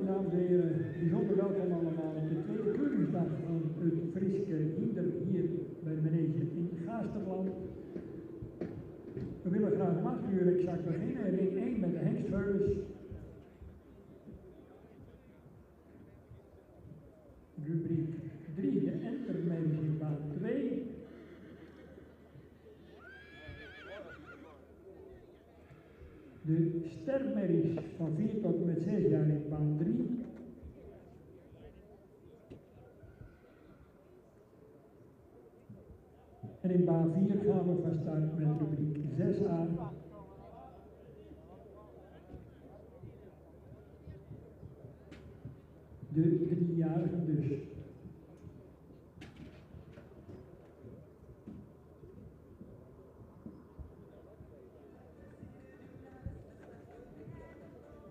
dames en heren, bijzonder welkom allemaal op de tweede keuringsdag van het Friese Hinder hier bij de manege in Gaasterland. We willen graag om 8 uur exact beginnen, ring 1 met de hengstveulens. Rubriek 3, de entermerries in baan 2. De stermerries van 4 tot en met 6 jaar in baan 3. En in baan 4 gaan we van start met rubriek 6a. De 3-jarigen dus.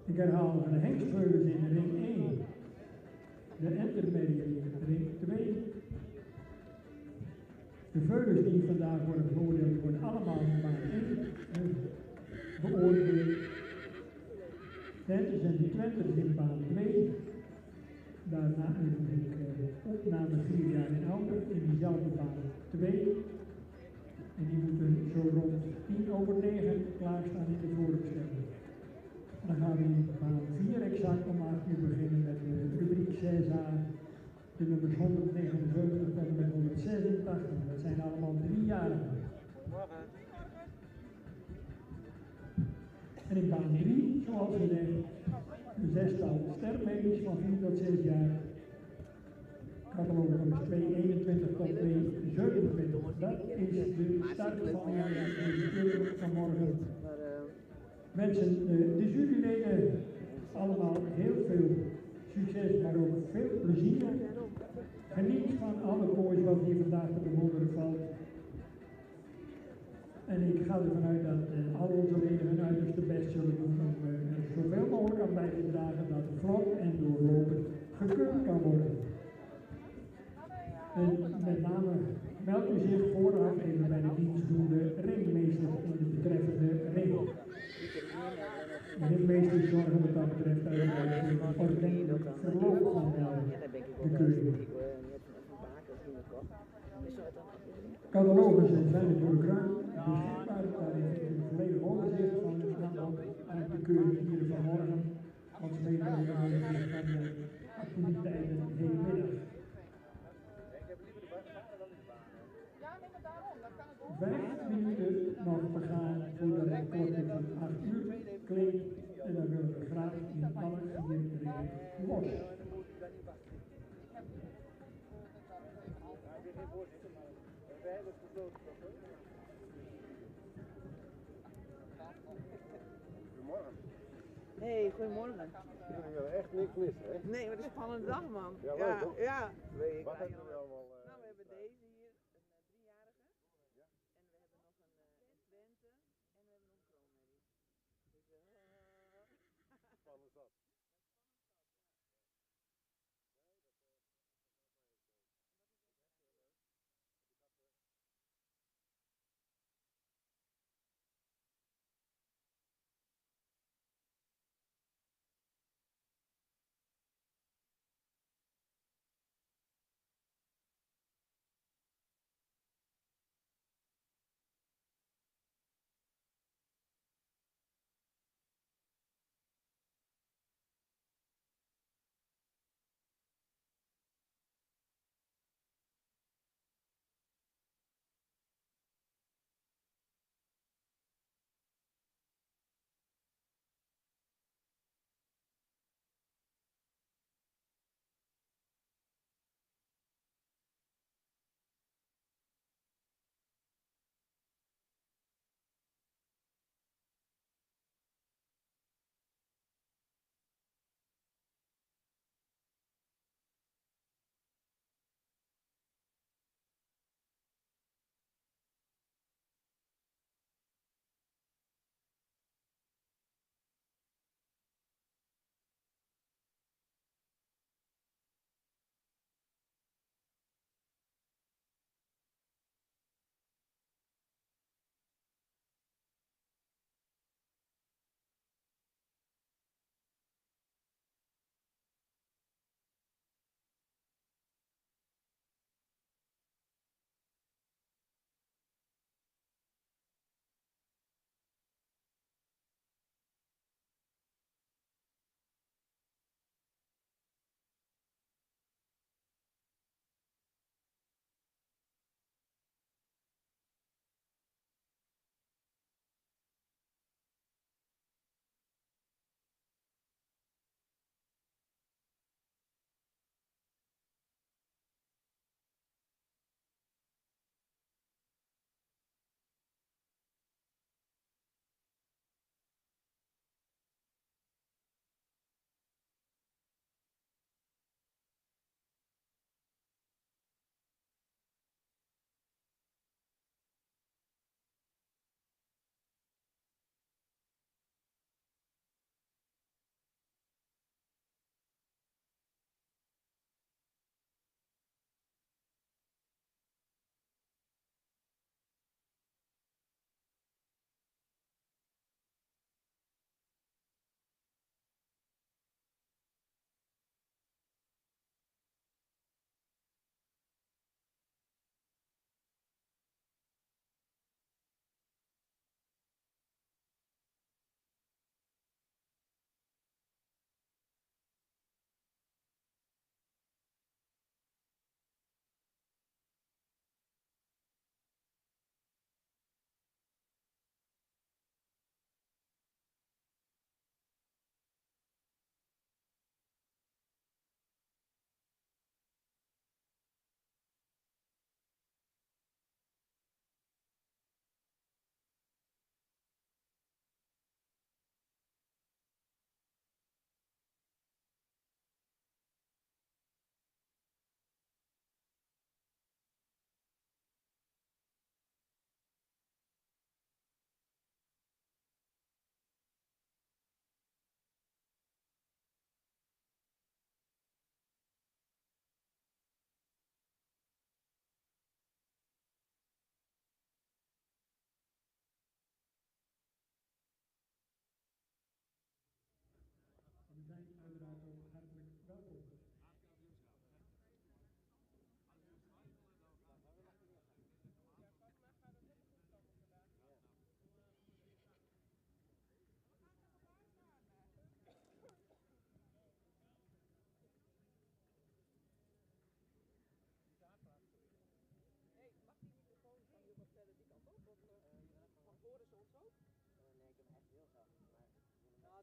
Ik herhaal de hengstveulens in ring 1, de entermerrie in ring 2. De veulens die vandaag worden beoordeeld worden allemaal in baan 1 beoordeeld. De enters en de twenters in baan 2. Daarna een opname 4 jaar en ouder in diezelfde baan 2. En die moeten zo rond 9:10 klaarstaan in de vooropstelling. Dan gaan we in baan 4 exact om 8 uur beginnen met de rubriek 6a. De nummers 179 tot en met 186. Dat zijn allemaal 3-jarigen. En in baan 3, zoals gezegd, de zestal stermerries van 4 tot 6 jaar. Catalogus nummers 221 tot 227. Dat is de start van de van morgen. Mensen, de juryleden, allemaal heel veel succes, maar ook veel plezier. Geniet van alle moois wat hier vandaag te bewonderen valt. En ik ga ervan uit dat al onze leden hun uiterste best zullen doen om er zoveel mogelijk aan bij te dragen dat vlot en doorlopend gekeurd kan worden. En met name meldt u zich vooraf even bij de dienstdoende ringmeester in de betreffende ring. De ringmeester zorgen wat dat betreft dat een ordentelijk verloop van de keuring. Catalogus zijn natuurlijk ruim beschikbaar, daar heeft u een volledig overzicht van het aantal uit de keuring hier vanmorgen, als mede van de activiteiten de hele middag. 5 minuten nog te gaan voordat de klok van 8 uur klinkt en dan willen we graag in alle 4 ringen los. Goedemorgen. Hey, goedemorgen. Jullie hebben echt niks mis, hè? Nee, wat een spannende dag, man. Ja, leuk, toch? Ja. Wat hebben jullie allemaal? Nou, we hebben deze hier, een 3-jarige. Ja. En we hebben nog een Twente. En we hebben nog een kroonmerrie. Dus, Spannend zat.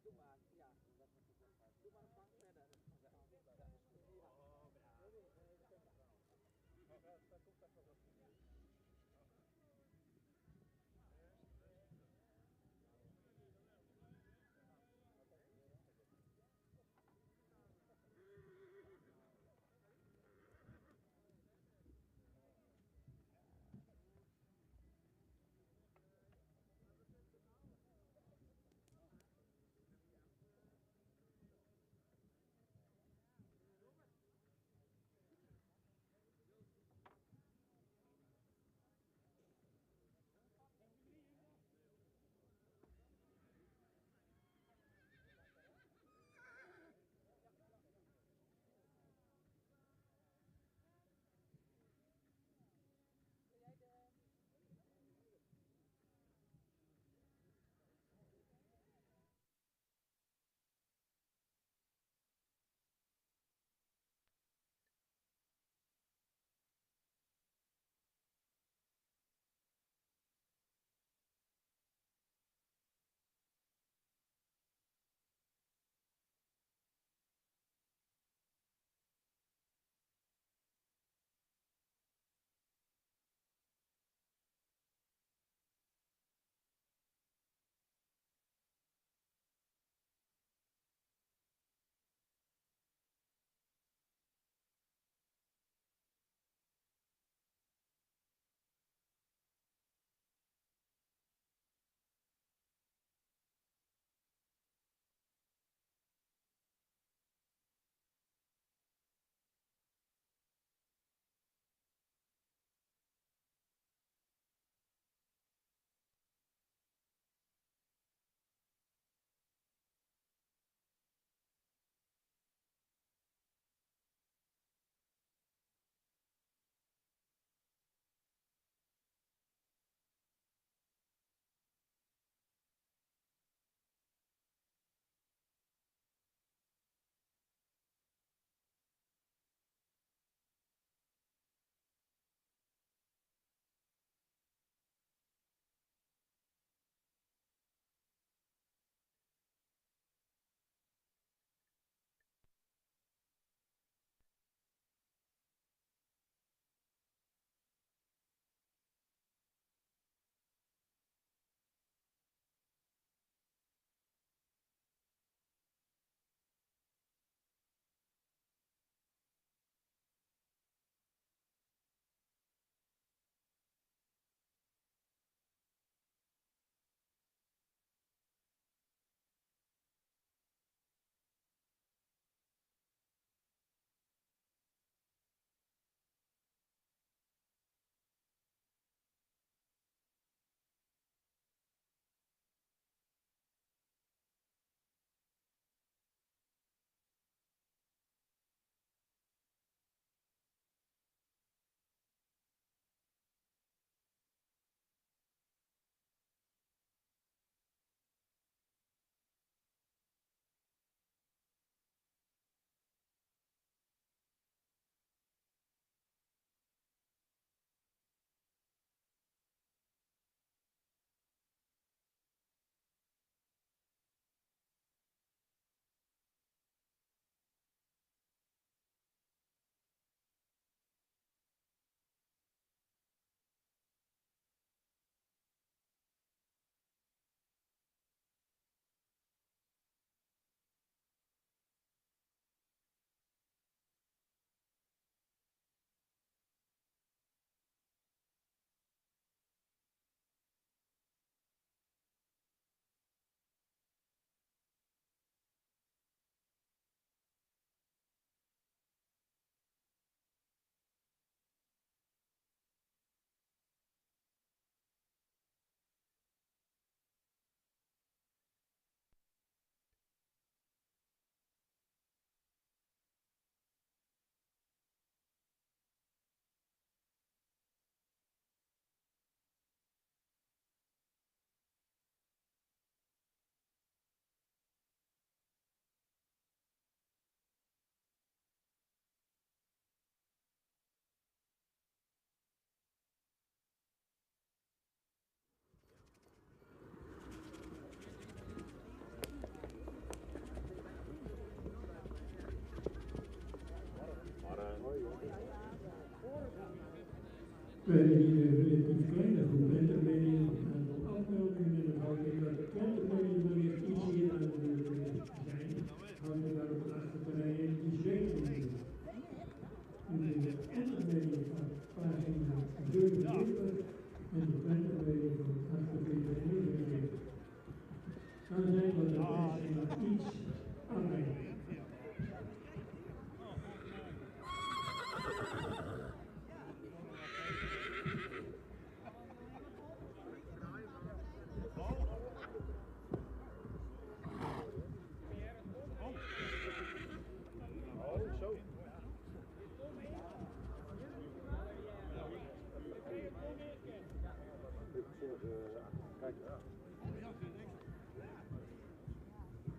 doe maar. Ja. Doe maar een bank verder. We hebben hier een relatief kleine groep Twentemedia, een aantal afmeldingen en dan houden we dat de Twentemedia wellicht iets hier aan de zijn. Houden we daar op de achterpartij en die zweten niet. En de Twentemedia van pagina 47 en de Twentemedia van 48 en 49. Dan zijn we de mensen nog iets aanwijzen.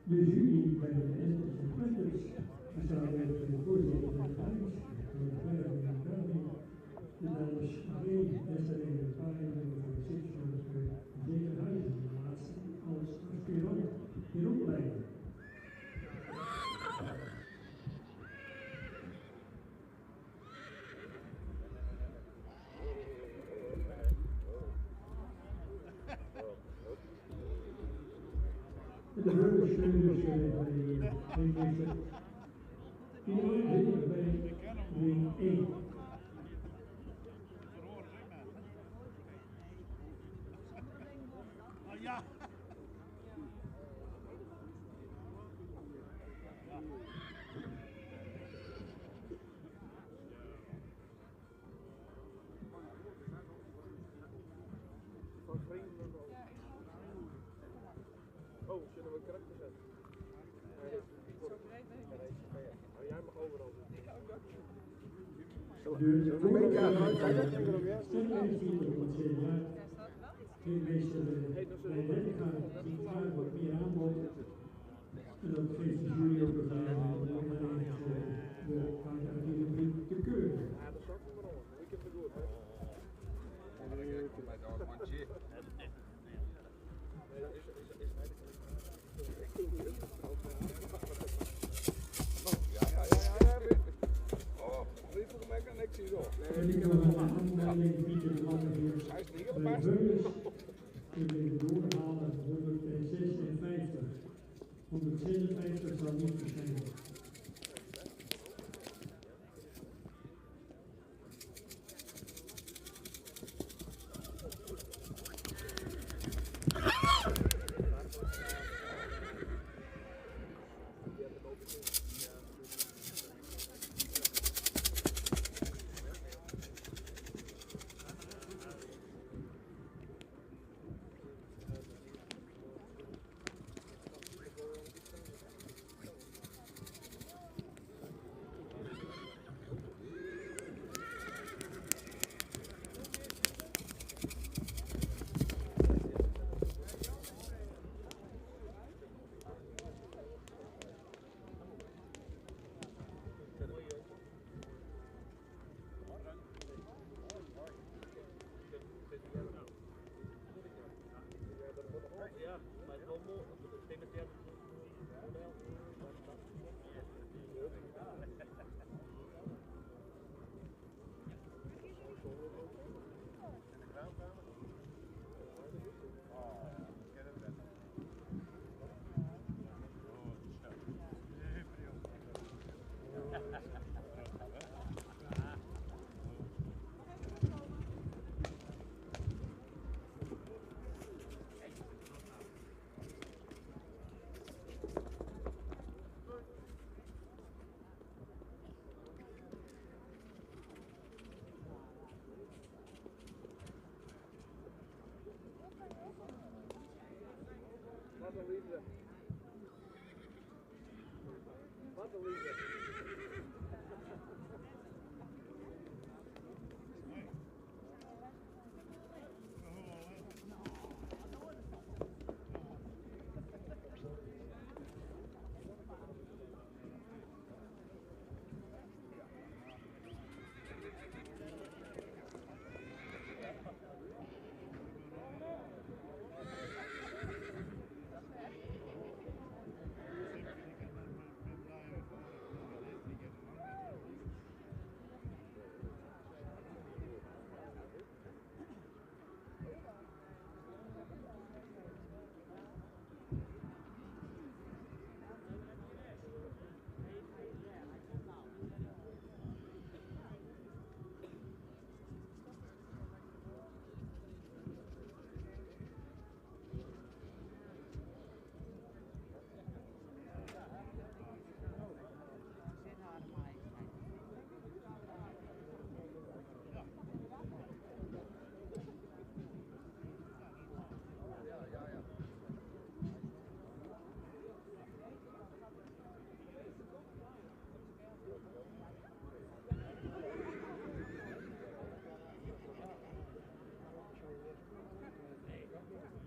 De jury bij de Esters en Twenters bestaat uit de voorzitter van de Huis, van de Tweede van de België, de dames Marie, Desiree de Paaien en de voorzitter van de Zekerhuizen, de laatste als aspirant in opleiding. De burgersteuners bij Ringmeester, die aanwezig bij Ring 1. Ja. Oh, zullen we een karakter zetten? Zo breed ben ik niet. Jij mag overal zitten. Ik ook. De stemmersvierder van het CDA, Ringmeester Leijdenga, die vraagt wat meer aanbod. En dat geeft de jury ook het aan om de kandidaten te keuren. Ja, dat zat er maar al. Ik heb het goed, hè? En ik heb nog een aanmelding Pieter de Lange hier bij Heulens. We willen doorhalen 156. 156 zal niet verschijnen.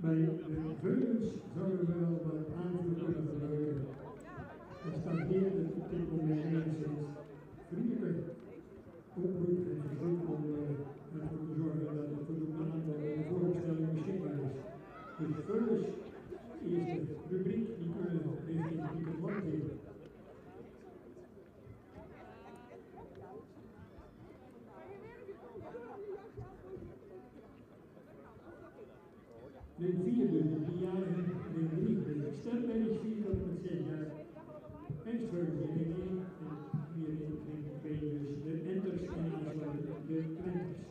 Bij de Veulens zouden we wel wat aanvoer kunnen gebruiken. Er staat hier dat op dit moment enigszins vriendelijk oproep en verzoek om ervoor te zorgen dat het voldoende aantal in de voorstelling beschikbaar is. Dus Veulens, eerste rubriek, die kunnen richting het land hier. De vierde, de jaren de drie, de Sterrenberg 4 tot met 6 jaar. Eindstreuk in 1 en 4 in 2, dus de enters en aansluiten de twenters.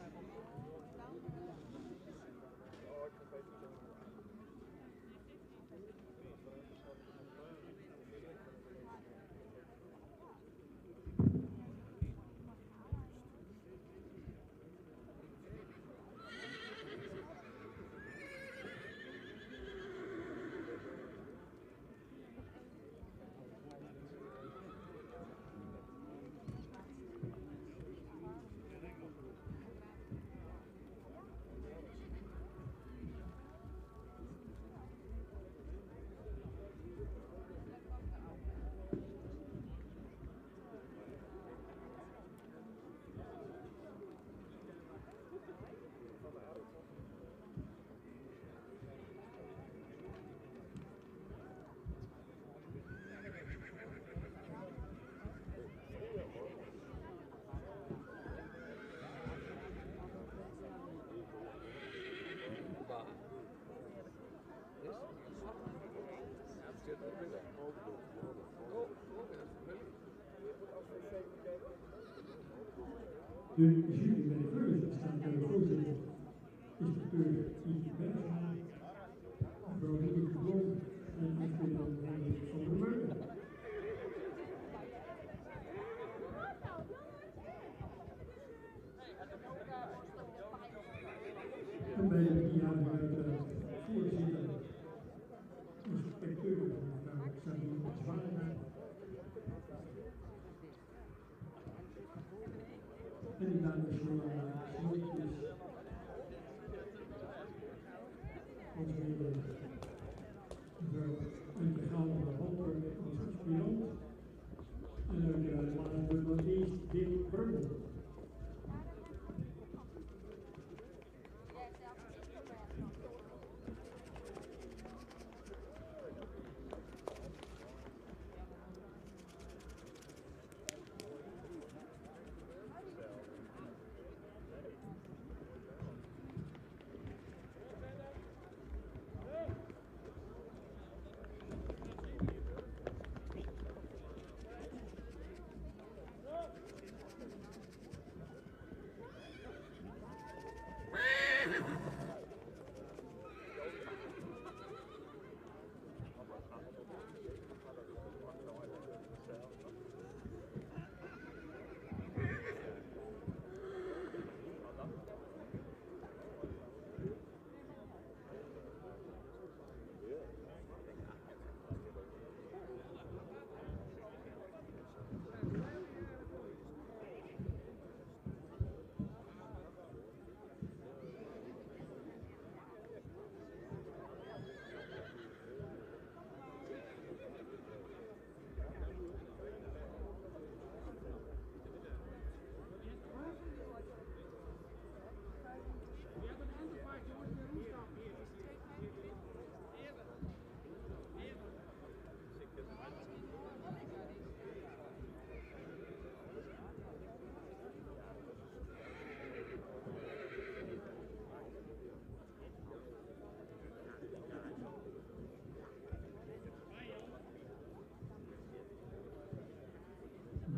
De jury bij de Veulens staat bij de voorzitter, inspecteur Yves Bergsma, mevrouw Lili de Blom en adjudant Henrik van der Meulen. En bij de bejaarden uiteraard voorzitter, inspecteur mevrouw Sabine Zwaana. En die dames Johanna Smootjes, ons mede mevrouw Antje Gaal van Holter als aspirant en uiteraard last but not least Dick Brummel.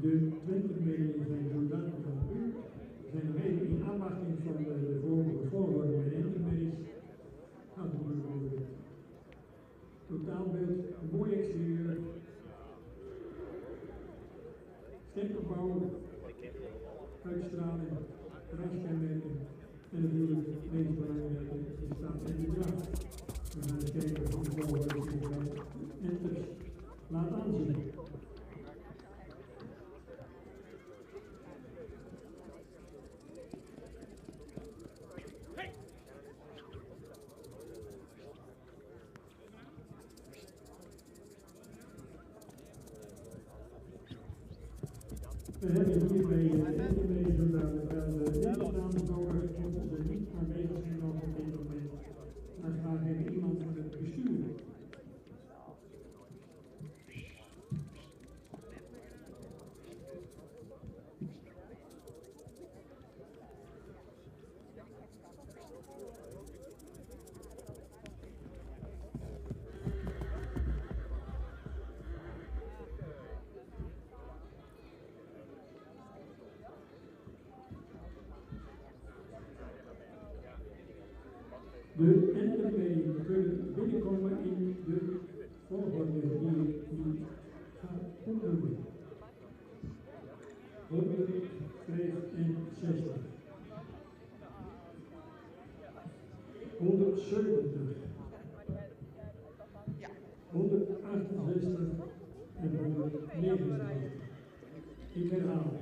De 20 meningen zijn zodanig van u, zijn nog even in aanwachting van de volgorde bij de intermedies. Gaat het moeilijk over. Totaalbeeld, een mooi exterieur, stempelbouw, uitstraling, terraskenmerken en natuurlijk het meest belangrijke is staat en de draad. We gaan eens kijken of de volgorde enters laat aanzien. We hebben hierbij ingewezen dat de tegenstaanders nodig ze niet aanwezig zijn op dit moment. Maar graag even iemand van het bestuur. De entertainment kunnen binnenkomen in de volgorde die gaat opdoen. 165, 170, 168 en 169. Ik herhaal.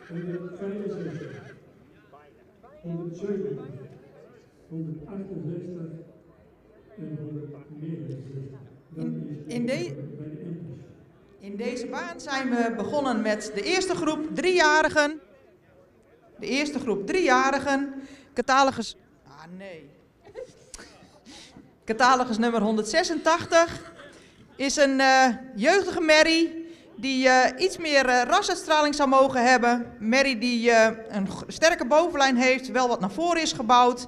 165, 170. 168 en 169. In deze baan zijn we begonnen met de eerste groep 3-jarigen. De eerste groep 3-jarigen. Catalogus. Catalogus nummer 186 is een jeugdige merrie die iets meer rasuitstraling zou mogen hebben. Merrie die een sterke bovenlijn heeft, wel wat naar voren is gebouwd.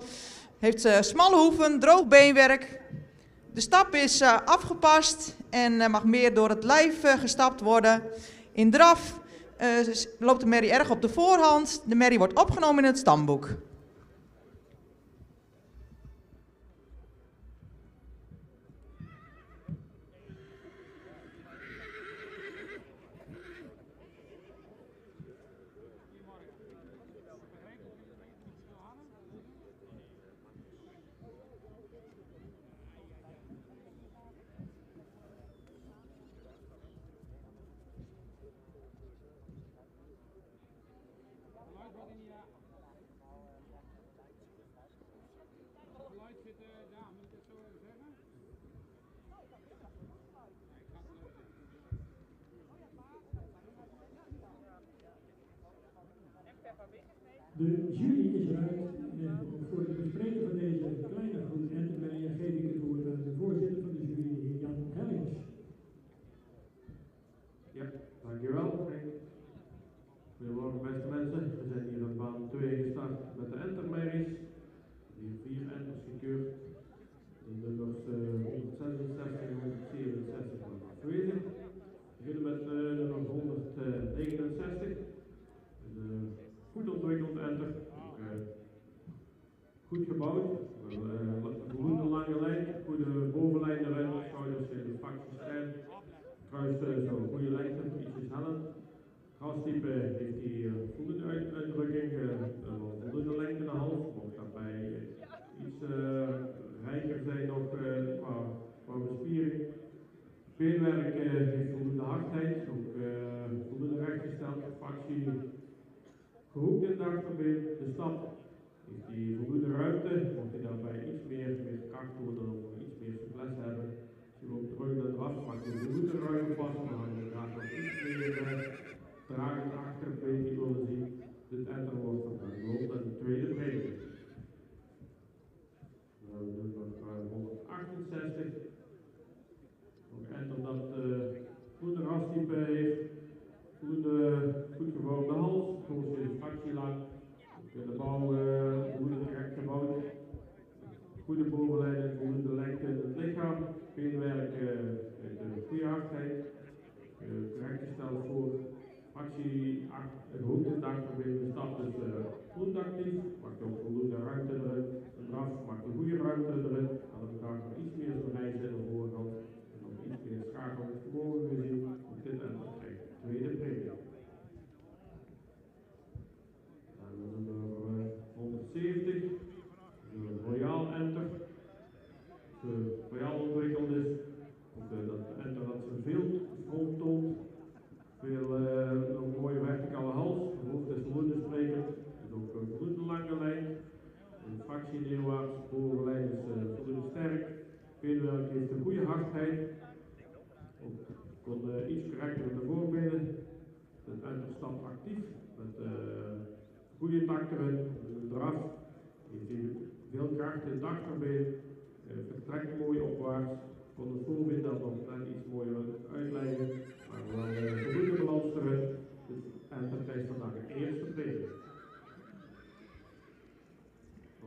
Heeft smalle hoeven, droog beenwerk. De stap is afgepast en mag meer door het lijf gestapt worden. In draf loopt de merrie erg op de voorhand. De merrie wordt opgenomen in het stamboek. De jury is eruit en voor het bespreken van deze kleine groep entertainers geef ik het woord aan de voorzitter van de jury, heer Jan Hellings. Ja, dankjewel. Goedemorgen beste mensen. We zijn hier op baan 2 gestart met de entermerries. Die 4 enters gekeurd. De nummers 166 en 167 van afwezig. We beginnen met nummer 169. Goed ontwikkeld enter, goed gebouwd, voldoende lange lijn, goede bovenlijn erin, schouders in de fracties stijl, kruis zo'n goede lengte, ietsjes hellend. Grastype heeft die voldoende uitdrukking, voldoende lengte in de hals, mocht daarbij iets rijker zijn nog qua bespiering. Beenwerk heeft voldoende hardheid, ook voldoende rechtgesteld, fractie. Gehoekt in de achterbeen, de stap heeft hij voldoende ruimte, mocht hij daarbij iets meer kracht worden of iets meer souplesse hebben. Als je loopt terug naar eraf, mag je voldoende ruimte passen, dan gaan we graag nog iets meer dragend achterbeen die willen zien. Dit enter wordt dan loopt aan de tweede breedte. Dan doen we nog 168. Ook enter dat goede rastype heeft. Goed gebouwde hals, zoals in de fractie lang. De bouw goed direct gebouwd. Goede bovenlijn, voldoende lengte in het lichaam. Beenwerk met een goede hardheid. Rechtgesteld voor fractie 8, het hoogtedag waarin de stap is goed actief. Maakt ook voldoende ruimte erin. Een draf maakt een goede ruimte erin. Dan we daar nog iets meer zo'n reis in de voorkant. En nog iets meer schakelvermogen gezien. Op dit enter krijgt tweede premie. Nummer 170, de Royal Enter. De Royal ontwikkeld is, dat enter dat ze veel stroom toont, veel een mooie verticale hals, de hoofd is voldoende sprekend, is ook een voldoende lange lijn. De fractie neerwaarts, de bovenlijn is voldoende sterk, beenwerk heeft een goede hardheid, ook kon iets correcter in de voorbenen. Het Enter stapt actief met goede takteren, draf. Je ziet veel kracht in het achterbeen, vertrekt mooi opwaarts. Kon het voorbeeld dat nog net iets mooier uitleggen, maar wel een goede balans erin. Dus Enter krijgt vandaag een eerste premie.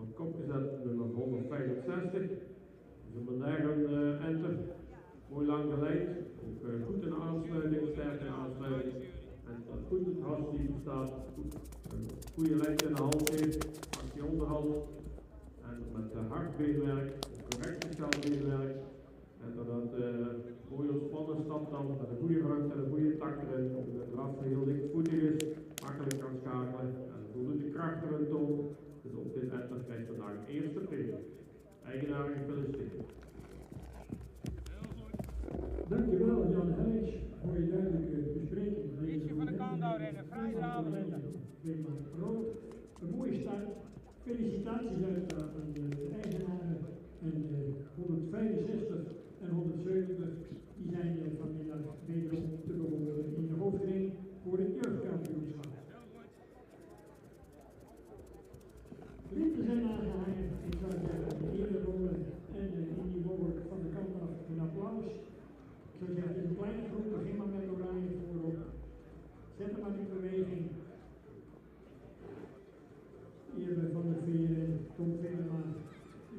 Op kop gezet nummer 165. Dus een moderne Enter. Mooi lang geleid, ook goed in de aansluiting, sterk in de aansluiting. En goed het ras die staat, een goede lengte in de hals heeft, actie onderhand. En met hard beenwerk, correct gesteld beenwerk. En doordat mooi ontspannen stapt dan met een goede ruimte en een goede tak erin, omdat de draf heel lichtvoetig is, makkelijk kan schakelen en voldoende kracht erin toont. Dus op dit Enter krijgt vandaag een eerste premie. Eigenaar gefeliciteerd. Dankjewel Jan Helliks voor je duidelijke bespreking. Liedje voor de countdown rennen, vrij dralen. Een mooie start. Felicitaties uiteraard aan de eigenaren. En 165 en 170 die zijn vanmiddag wederom te bewonderen in de hoofdring voor het jeugdkampioenschap. Linten zijn aangehangen, ik zou zeggen, de ereroller en in die mogelijk van de kant af een applaus. Ik zou zeggen, in een kleine groep, begin maar met oranje voorop. Zet hem maar in beweging. Hier bij Van der Veer en Tom Venema,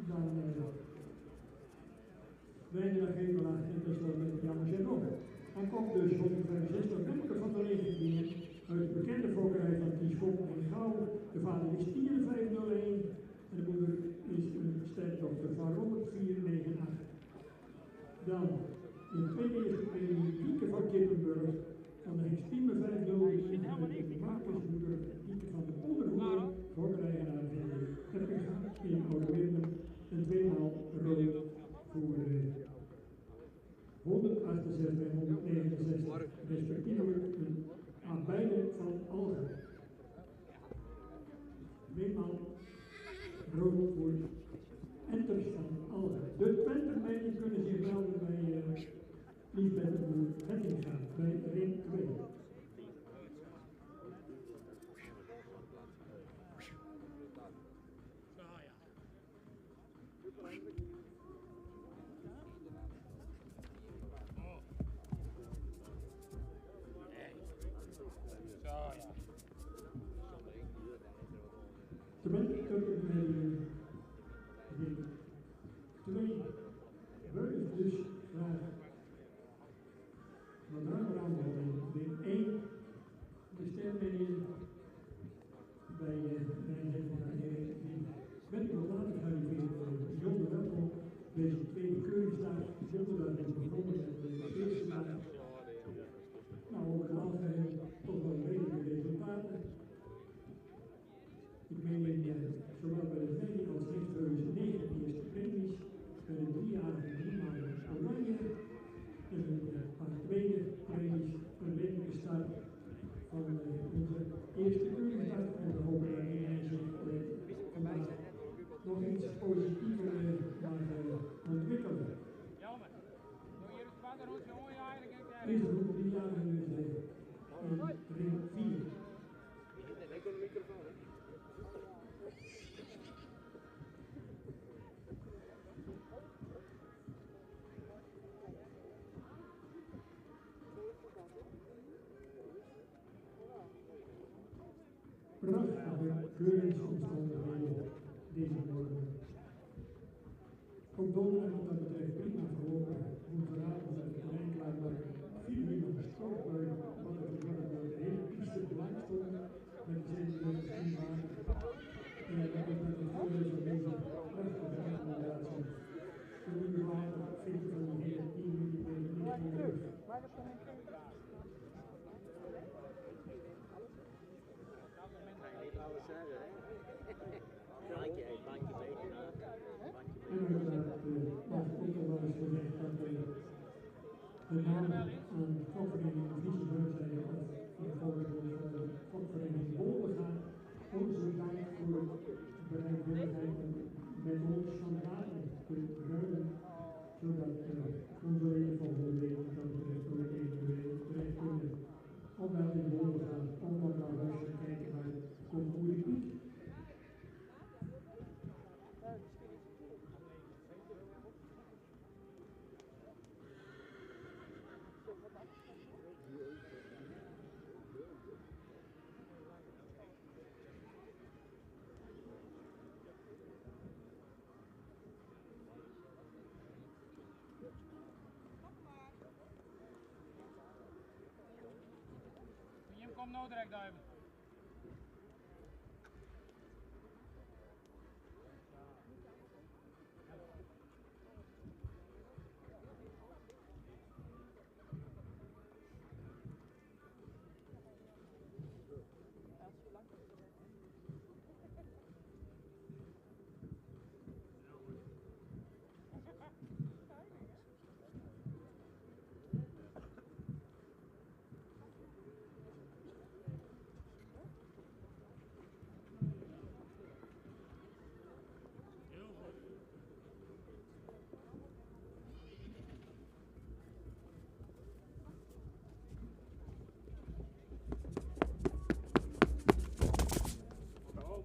dan Wijnela Gevela en tenslotte Jan Genon. Dan komt dus 165 nummer van de legerdier uit de bekende fokkerij van Tischkop en Gouw. De vader is Tieren 501 en de moeder is een sterkdochter van Robert 498. Dan in de tweede eerste premie Dieke van Kippenburg van de Hengstime 503 en de Marcusmoeder Dieke van de Polderhoer, fokkerijgenaar van de Eppinga in Oude-Windem en tweemaal rood voor 168 en 169 respectievelijk aan beide van Algen. Tweemaal rood voor Enters van Algen. De Twentermeiden kunnen zich melden bij Liesbeth de Boer Hettinga bij ring 2. Twee beurten dus vragen. Wat ruimer aan de 1 de sterrenmedaille bij ben ik nog later gearriveerd. Bijzonder welkom. Deze tweede keuringsdag. Bijzonder dat ik begonnen met de eerste dag. Nou, over het algemeen toch wel redelijke resultaten. Ik meen zowel bij de tweede als rechtsreuze 9 eerste premies, bij de 3-jarige 3-malige oranje en aan de tweede premies een redelijke start van onze eerste keuringsdag en we hopen dat iedereen zich vandaag nog iets positiever mag ontwikkelen. Deze groep 3-jarigen dus in ring 4. Prachtige keuringsomstandigheden deze morgen. Ook donderdag wat dat betreft prima verlopen. Woensdagavond uit de terreinklaarbak viel hier nog een strookbuik, wat er gezorgd dat de hele piste blank stond met de 37 water. En dat is met een voordeel van deze prachtige accommodatie. De nieuwe water vindt van die hele 10 mm niet meer terug. En uiteraard mag ook nog wel eens gezegd dat de naam aan fokvereniging Visiebeurtzijde of in volksmond van de fokvereniging Bolga onze dank voor bereidwilligheid om met ons vandaag te ruilen, zodat onze leden volgende week dat we er ook eventueel terecht kunnen. Ofwel in Bolga Kom nou direct duiven.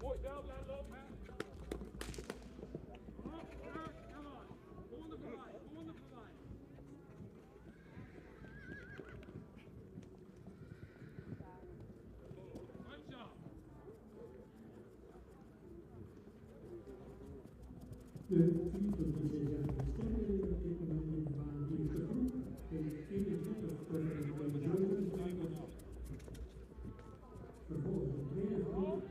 Mooi zelf laten lopen. Gewoon voorbij. Goed zo. De 4-jarige sterren op dit moment in de baan die is de groep. De 21 voor de Joden. Vervolgens de tweede groep.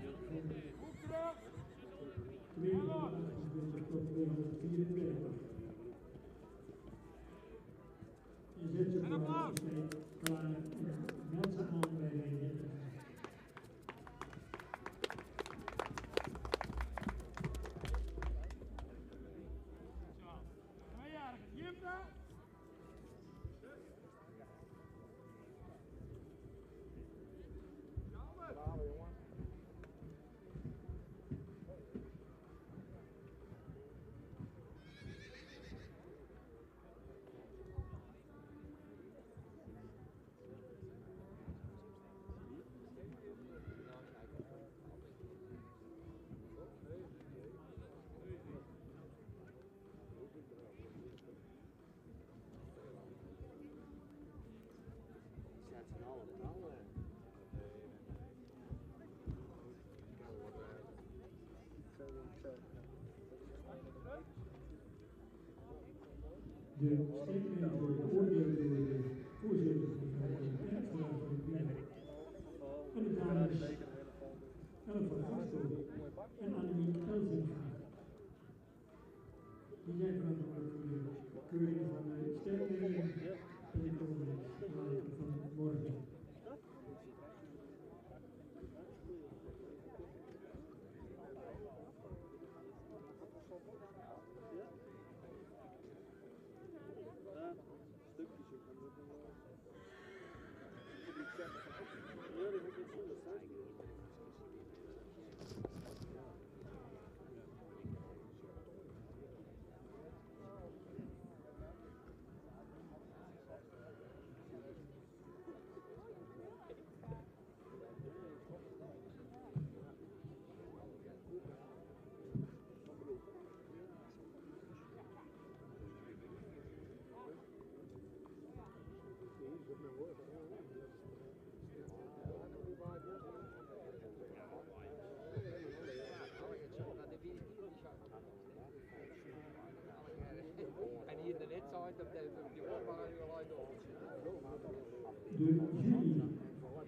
Tweede groep tot 234. Je zet je voor klaar en meld ze aan bij de De steekmeter wordt beoordeeld door de voorzitter van de Kerkraad van de Binnen. En de dames Ellen van Gastel en Annemie Elzinga. Die zijn verantwoordelijk voor de keuring van de steekmeter en de komende van morgen. De jury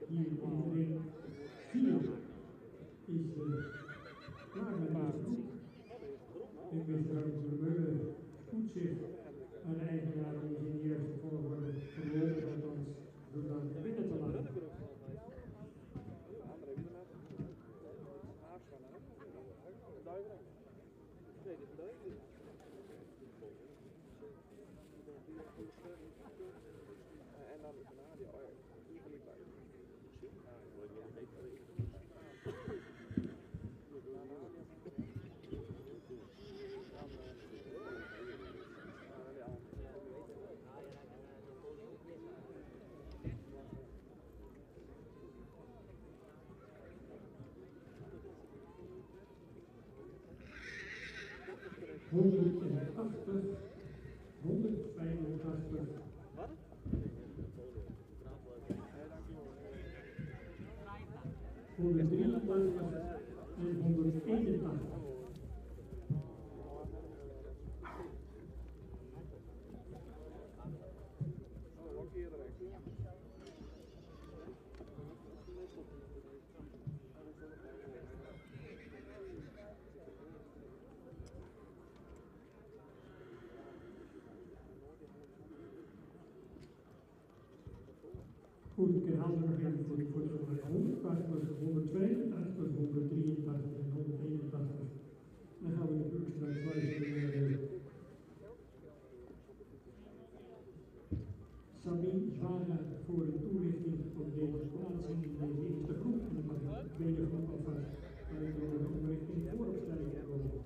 hier in de ring 4 is klaar met deze groep. Ik ben trouwens de Meulen goed zich aan de eigenaar en ingenieur vervolgens verloren, althans door dan binnen te laten. Voor de 83 en 181. Goed, ik herhaal nog even voor het nummer 180, 182, 183 en 181. Dan gaan we natuurlijk straks luisteren naar Sabine Zwaga voor de toelichting op deze plaatsing in de eerste groep. En dan mag ik de tweede groep alvast uitnodigen om richting vooropstelling te komen.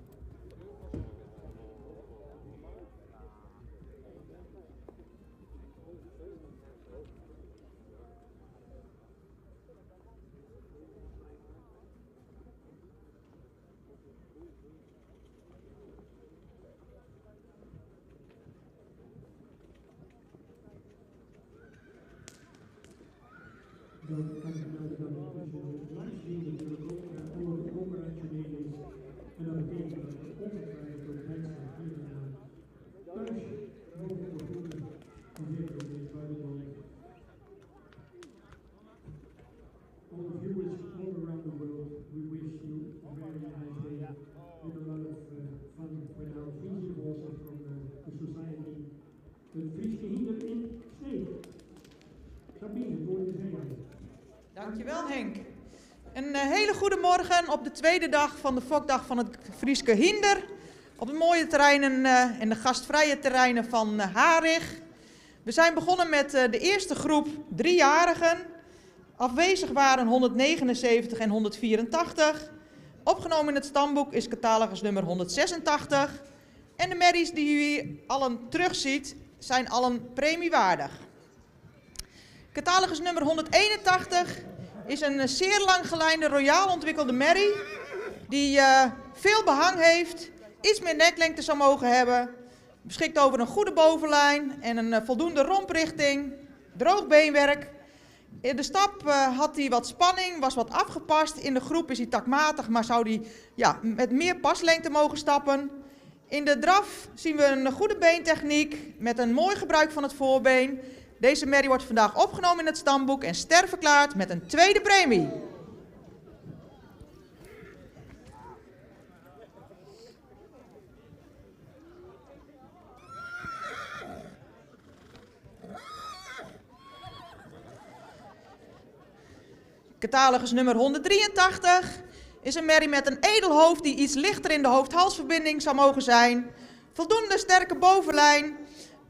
Dan kan ik melden dat het livestream natuurlijk ook operationeel is. En dat betekent dat er ongetwijfeld ook mensen hier thuis mogen begroeten. En zeker ook in het buitenland. All the viewers all around the world, we wish you a very nice day with a lot of fun with our visitors also from the society. The Frieske Hinder in Sneek. Sabine, voor je zeggen. Dankjewel Henk. Een hele goede morgen op de tweede dag van de fokdag van het Frieske Hinder. Op de mooie terreinen en de gastvrije terreinen van Harig. We zijn begonnen met de eerste groep 3-jarigen. Afwezig waren 179 en 184. Opgenomen in het stamboek is catalogus nummer 186. En de merries die u allen terugziet zijn allen premiewaardig. Catalogus nummer 181 is een zeer lang gelijnde royaal ontwikkelde merrie die veel behang heeft, iets meer neklengte zou mogen hebben, beschikt over een goede bovenlijn en een voldoende romprichting, droog beenwerk. In de stap had hij wat spanning, was wat afgepast. In de groep is hij takmatig, maar zou hij met meer paslengte mogen stappen. In de draf zien we een goede beentechniek met een mooi gebruik van het voorbeen. Deze merrie wordt vandaag opgenomen in het stamboek en sterverklaard met een tweede premie. Catalogus nummer 183 is een merrie met een edelhoofd die iets lichter in de hoofd-halsverbinding zou mogen zijn. Voldoende sterke bovenlijn.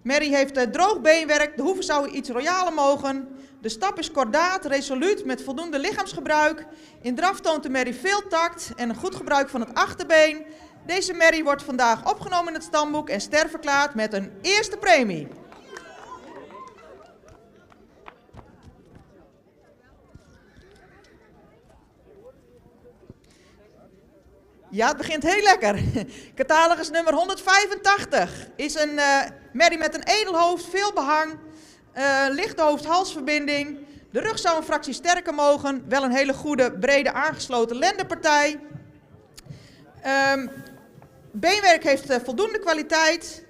Merrie heeft droog beenwerk, de hoeven zouden iets royaler mogen. De stap is kordaat, resoluut met voldoende lichaamsgebruik. In draf toont de merrie veel tact en een goed gebruik van het achterbeen. Deze merrie wordt vandaag opgenomen in het stamboek en sterverklaard met een eerste premie. Ja, het begint heel lekker. Catalogus nummer 185 is een merrie met een edelhoofd, veel behang, lichte hoofd-halsverbinding. De rug zou een fractie sterker mogen, wel een hele goede, brede aangesloten lendenpartij. Beenwerk heeft voldoende kwaliteit.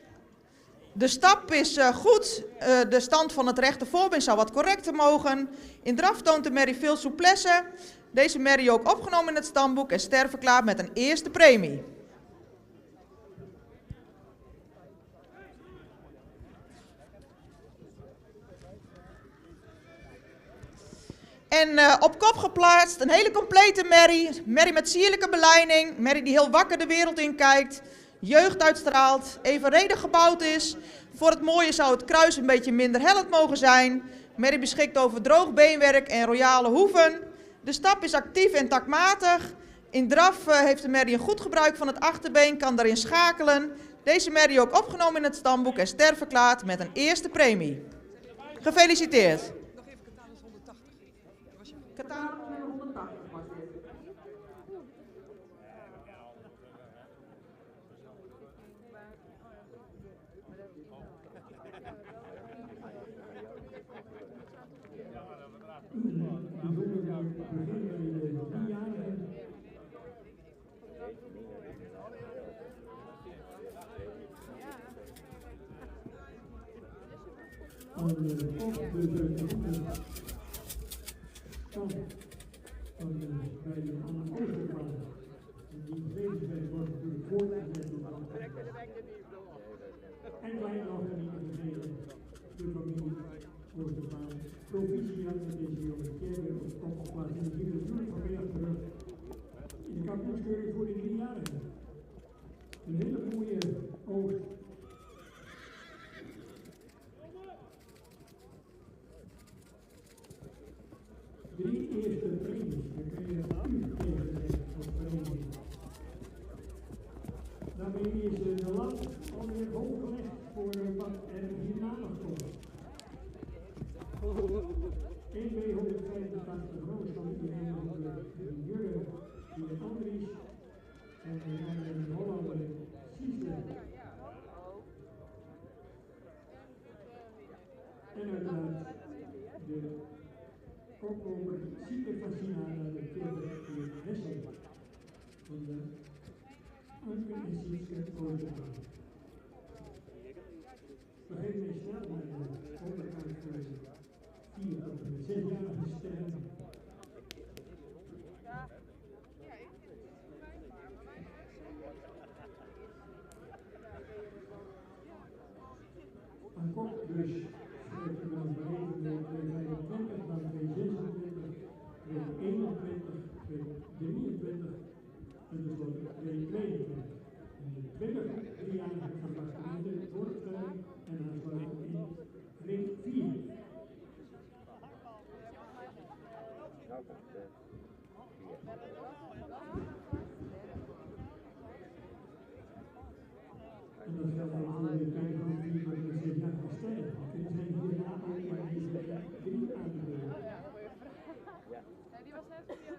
De stap is goed, de stand van het rechte voorbeen zou wat correcter mogen. In draf toont de merrie veel souplesse. Deze merrie ook opgenomen in het stamboek en sterverklaard met een eerste premie. En op kop geplaatst een hele complete merrie. Merrie met sierlijke belijning. Merrie die heel wakker de wereld in kijkt. Jeugd uitstraalt. Evenredig gebouwd is. Voor het mooie zou het kruis een beetje minder hellend mogen zijn. Merrie beschikt over droog beenwerk en royale hoeven. De stap is actief en takmatig. In draf heeft de merrie een goed gebruik van het achterbeen, kan daarin schakelen. Deze merrie ook opgenomen in het stamboek en sterverklaard met een eerste premie. Gefeliciteerd. Nog even catalogus 180. Catalogus nummer 180 was dit. En wij nog niet vergeten, de familie Oosterbaan, provinciale daarmee is de lat alweer hoog gelegd voor wat er hierna nog komt. 1 B185 Roos van iedereen van de Jurgen, die de Andries en de Hollander Siesler. En uiteraard de koploper Sieker van China naar de tweede Wessel van de Anke en Sietske Koordenbaan. Vergeet mij snel naar de onderkant voor de 4 tot en met 6-jarige sterren. Een kop dus schrijft u dan beneden de 25, dan 26, 21, 23 en tenslotte 22. En de 23-jarige appartementen wordt en aansluiten in ring 4. En dat geldt ook voor de kijker van 4 tot en met 6-jarige sterren. Er zijn hierna ook maar deze 3 aangeboden. Ja, die was net deze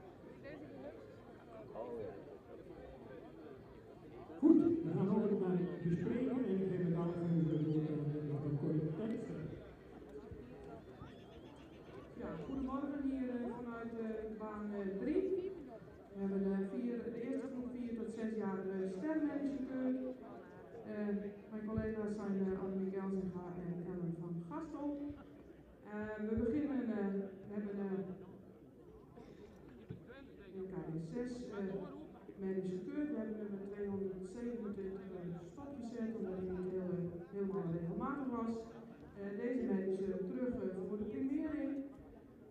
Goed, we gaan over naar het bespreken en ik geef het aan de Corrie Dijkstra. Ja, goedemorgen hier vanuit baan 3. We hebben de eerste groep 4 tot 6 jaar sterrenmeisje gekeurd. Mijn collega's zijn Annemiek Elzinga en Ellen van Gastel. We beginnen, we hebben even 6 medisch gekeurd. We hebben nummer 227 stopgezet omdat hij niet helemaal regelmatig was. Deze medisch terug voor de primering.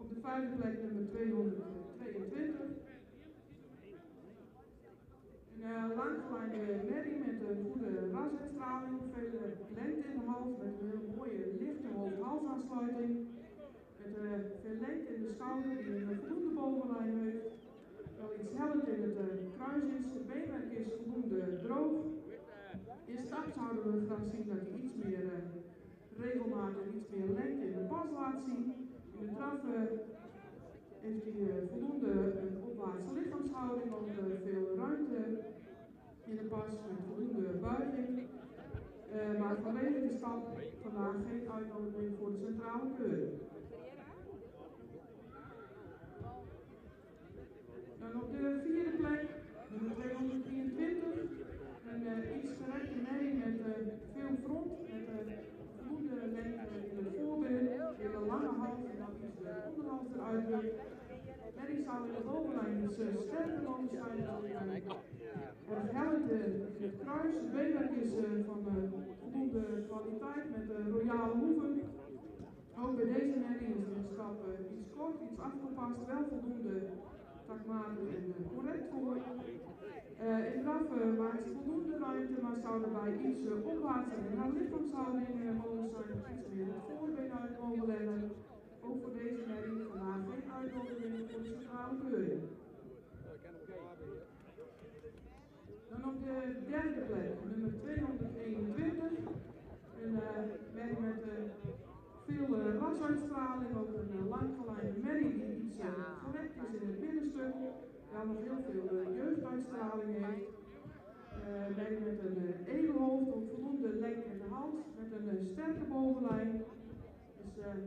Op de 5e plek nummer 222. Een langgeleide merrie met een goede rasuitstraling, veel lengte in de hals met een heel mooie lichte hoofd-halsaansluiting. Met veel lengte in de schouder die een voldoende bovenlijn heeft. Wel iets hellend in het kruis is, de beenwerk is voldoende droog. In stap zouden we graag zien dat hij iets meer regelmaat en iets meer lengte in de pas laat zien. In de draf heeft hij voldoende opwaartse lichaamshouding, ook veel ruimte in de pas met voldoende buiging. Maar vanwege de stap vandaag geen uitnodiging voor de centrale keuring. Dan op de 4e plek, nummer 223, een iets gerekte merrie met veel front, met voldoende lengte in de voorbeeld, hele lange hals en dan iets de onderhals eruit drukt. Merrie zou in de bovenlijn iets sterker mogen zijn dan erg hellend in het kruis. Het beenwerk is van voldoende kwaliteit met royale hoeven. Ook bij deze merrie is de stap iets kort, iets afgepast, wel voldoende takmatig en correct voor. In draf maakt ze voldoende ruimte, maar zou erbij iets opwaarts en in haar lichaamshouding mogen zijn, iets meer het voorbeen uit mogen leggen. Ook voor deze merrie vandaag geen uitnodiging voor de centrale keuring. Dan op de 3e plek, nummer 221, een merrie met veel rasuitstraling, ook een langgeleide merrie die iets gerekt is in het binnenstuk, wel nog heel veel jeugduitstraling heeft. Merrie met een edelhoofd, ook voldoende lengte in de hals, met een sterke bovenlijn. Dus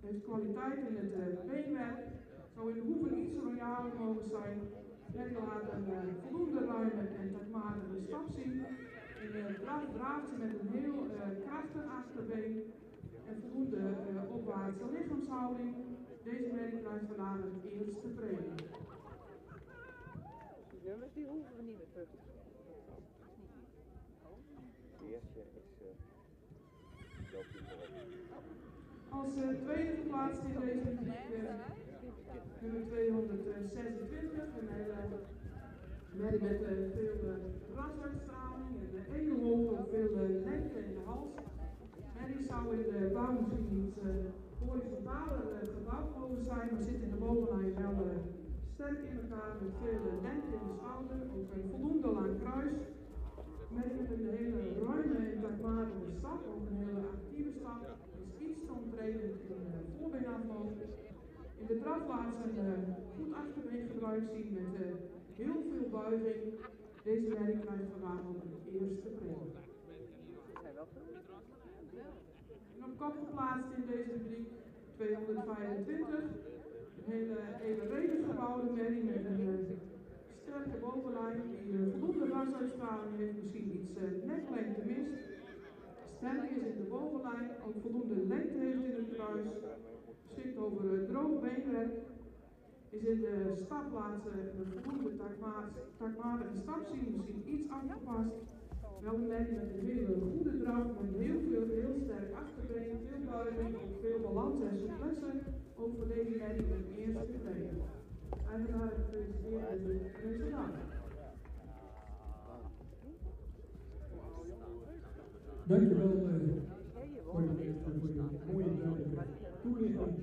heeft kwaliteit in het beenwerk, zou in de hoeven iets royaler mogen zijn. Merrie laat een voldoende ruime en takmatige stap zien. In de draf draaft ze met een heel krachtig achterbeen en voldoende opwaartse lichaamshouding. Deze merrie krijgt vandaag het eerste premie. Die nummers die hoeven we niet meer terug te De eerste is als tweede geplaatst in deze muziek nummer 226, een hele merrie met veel rasuitstraling en edelhoofd, ook veel lengte in de hals. Merrie zou in de bouw misschien iets horizontaler gebouwd mogen zijn, maar zit in de bovenlijn wel sterk in elkaar met veel lengte in de schouder, ook een voldoende lang kruis. Merrie startplaatsen goed achterbeen gebruikt zien met heel veel buiging. Deze merrie krijgt vandaag nog een eerste premie. En op kop geplaatst in deze rubriek 225. Een hele redelijk gebouwde merrie met een sterke bovenlijn die voldoende rasuitstraling heeft, misschien iets neklengte mist. Sterk is in de bovenlijn, ook voldoende lengte heeft in het kruis. Beschikt over droog beenwerk. Is in de startplaatsen een voldoende takmatige stapzien, misschien iets aangepast. Wel een merrie met een hele goede draf, met heel sterk achterbeen, veel buiging, ook veel balans en souplesse. Ook voor deze merrie een eerste premie. Eigenaar gefeliciteerd met het resultaat. Dankjewel voor de mooie duidelijke toelichting.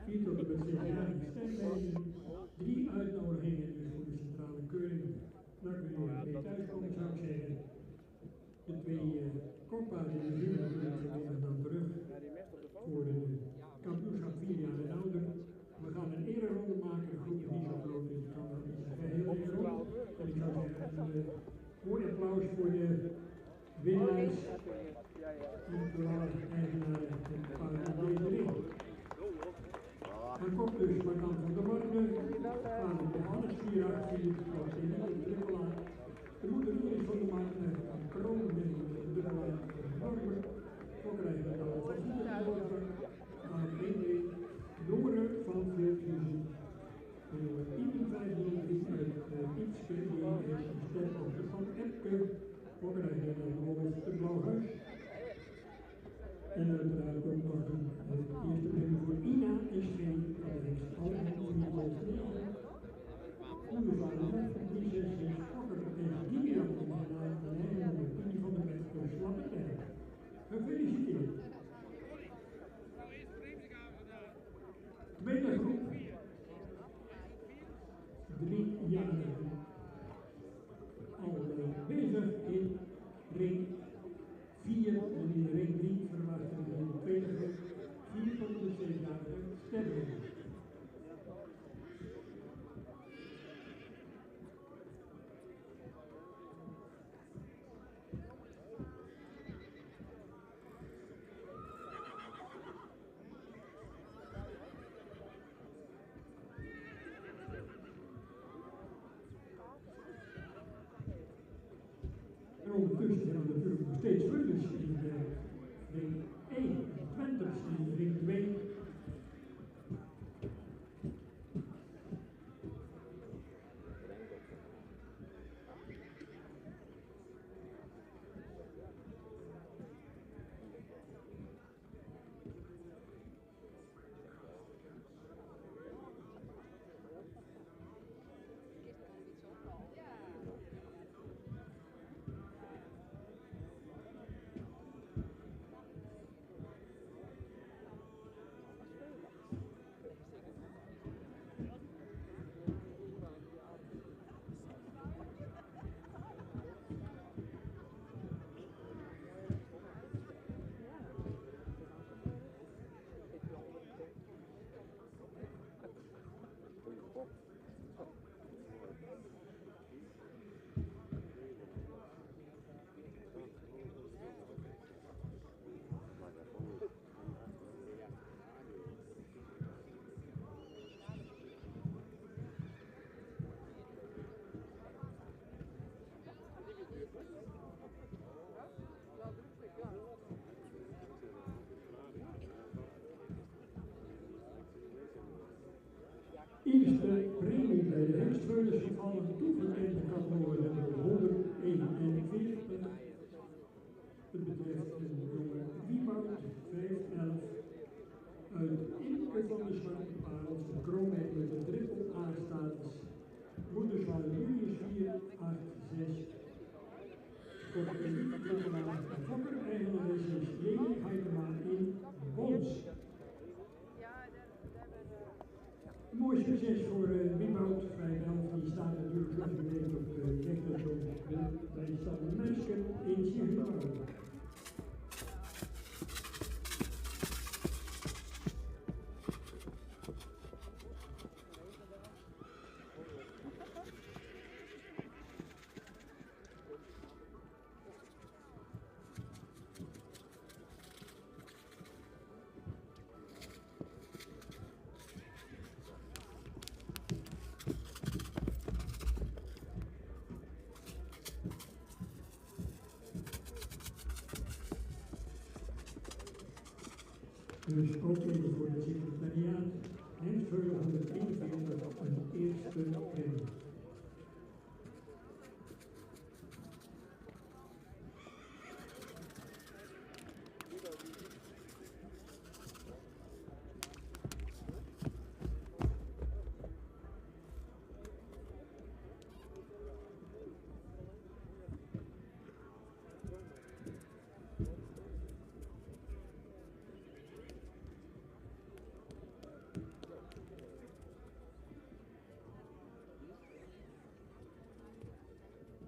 Vier tot en met 6 jaar stemwijzen, 3 uitnodigingen dus voor de centrale keuring. Daar kun je mee thuiskomen, zou ik zeggen. De 2 koppaarden in de zin zijn dan terug voor de kampioenschap 4 jaar en ouder. We gaan een ereronde maken, de groep is niet zo groot, dus ik kan dat niet zeggen. Heel erg. En ik zou zeggen, een mooi applaus voor de winnaars en vooral eigenaren en deze ring. Dan komt dus Marjan van der Marne, vader Johannes Vierachtie, zoals in de dubbelaar. De moeder Iris van der Marne, een kroon met de dubbelaar Normer. Ook krijgen we dan van Vierachtie, aan BB, jongeren van Veelthuizen. Ieder 503 uit Ietske, die heeft een sterk op de van Epke. Ook krijgen we dan bijvoorbeeld de Blauwhuis. En uiteraard ook nog een eerste premie voor Ina SG, dat heeft altijd nog niet eens gedaan. Goede vader, die 6 Fokker tegen Gideon in de naam van Nederland, die van de Wet voor Slappe Tijd. Gefeliciteerd. Tweede groep, 3-jarigen, al bezig in ring 4 en in ring 3 verwachten we in de tweede groep 4 tot de 7-jarige stemmen. En ondertussen hebben we natuurlijk nog steeds vruchters in de ring 1, Twenters in de ring 2. Eerste premie bij de Hengstveulens van alle toegekende categorieën 141. Het betreft een jonge Wieboud, 511, uit Imke van de Zwarte Parels, een kroonmeter met een triple A-status. Moeders van Julius 486. Kort en Fokker eigenaar is Leni Heidema in Bons. Mooi succes voor Wieboud, 511, die staat natuurlijk zoals u weet op de rechterzone bij de stad Muisken in Sierra. Dus ook even voor het secretariaat. En 741 een eerste premie.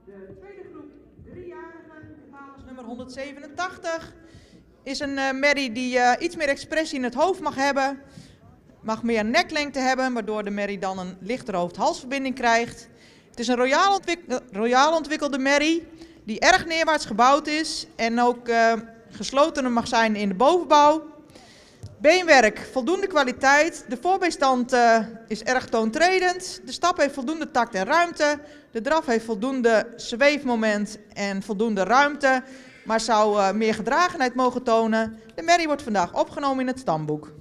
De tweede groep 3-jarigen, Nummer 187 is een merrie die iets meer expressie in het hoofd mag hebben. Mag meer neklengte hebben, waardoor de merrie dan een lichtere hoofd-halsverbinding krijgt. Het is een royaal ontwikkelde merrie die erg neerwaarts gebouwd is en ook geslotener mag zijn in de bovenbouw. Beenwerk, voldoende kwaliteit. De voorbeenstand is erg toontredend. De stap heeft voldoende tact en ruimte. De draf heeft voldoende zweefmoment en voldoende ruimte, maar zou meer gedragenheid mogen tonen. De merrie wordt vandaag opgenomen in het stamboek.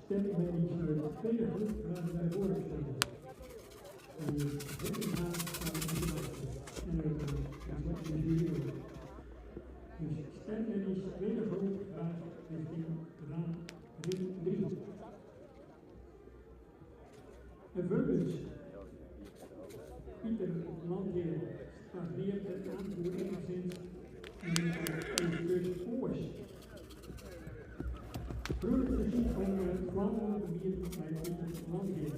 Stemming uit de tweede groep gaan wij voorstellen. En de derde maand gaan we dus stemmen is tweede groep gaat richting raad 3. Vervolgens Pieter Landheer stagneert het aanvoer enigszins in de oors. Vrolijk gezien van kwam de bier bij Pieter Landheer.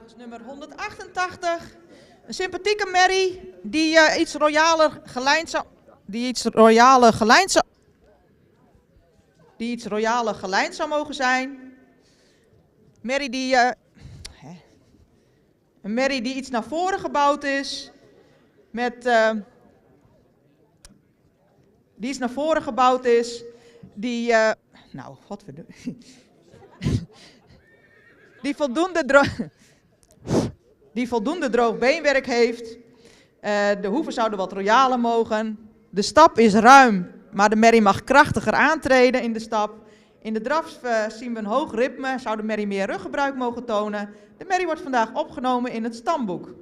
Catalogus nummer 188. Een sympathieke merrie die iets royaler gelijnd zou... Die iets royaler gelijnd zou mogen zijn. Merrie die... Een merrie die iets naar voren gebouwd is. Met... die iets naar voren gebouwd is. Die... nou, godverdomme. Die voldoende droog beenwerk heeft. De hoeven zouden wat royaler mogen. De stap is ruim, maar de merrie mag krachtiger aantreden in de stap. In de draf zien we een hoog ritme, zou de merrie meer ruggebruik mogen tonen. De merrie wordt vandaag opgenomen in het stamboek.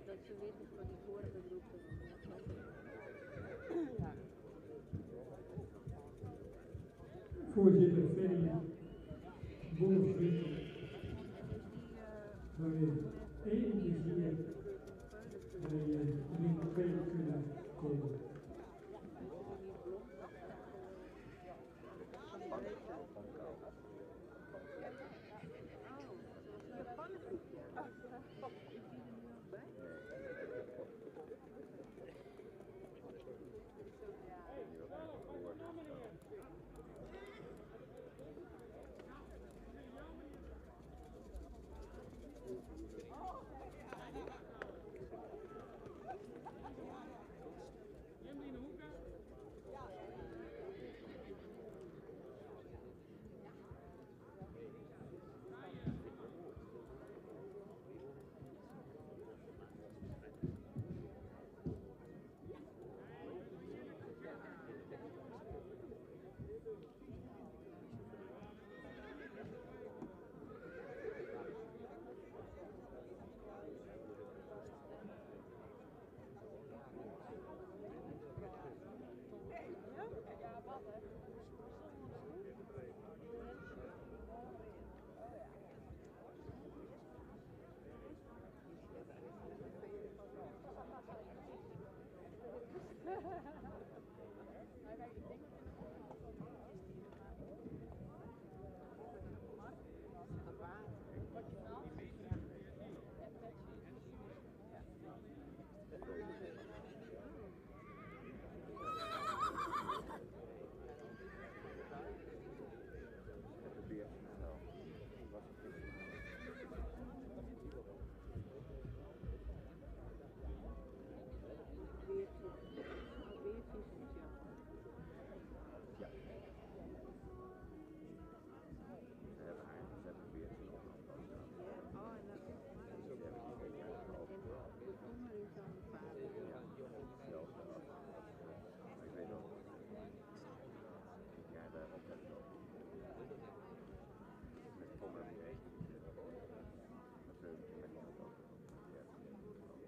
Dat ze weten van die vorige groepen. Voorzitter Ferry Bolswinkel. Waar we eventjes hier bij link 2 kunnen komen.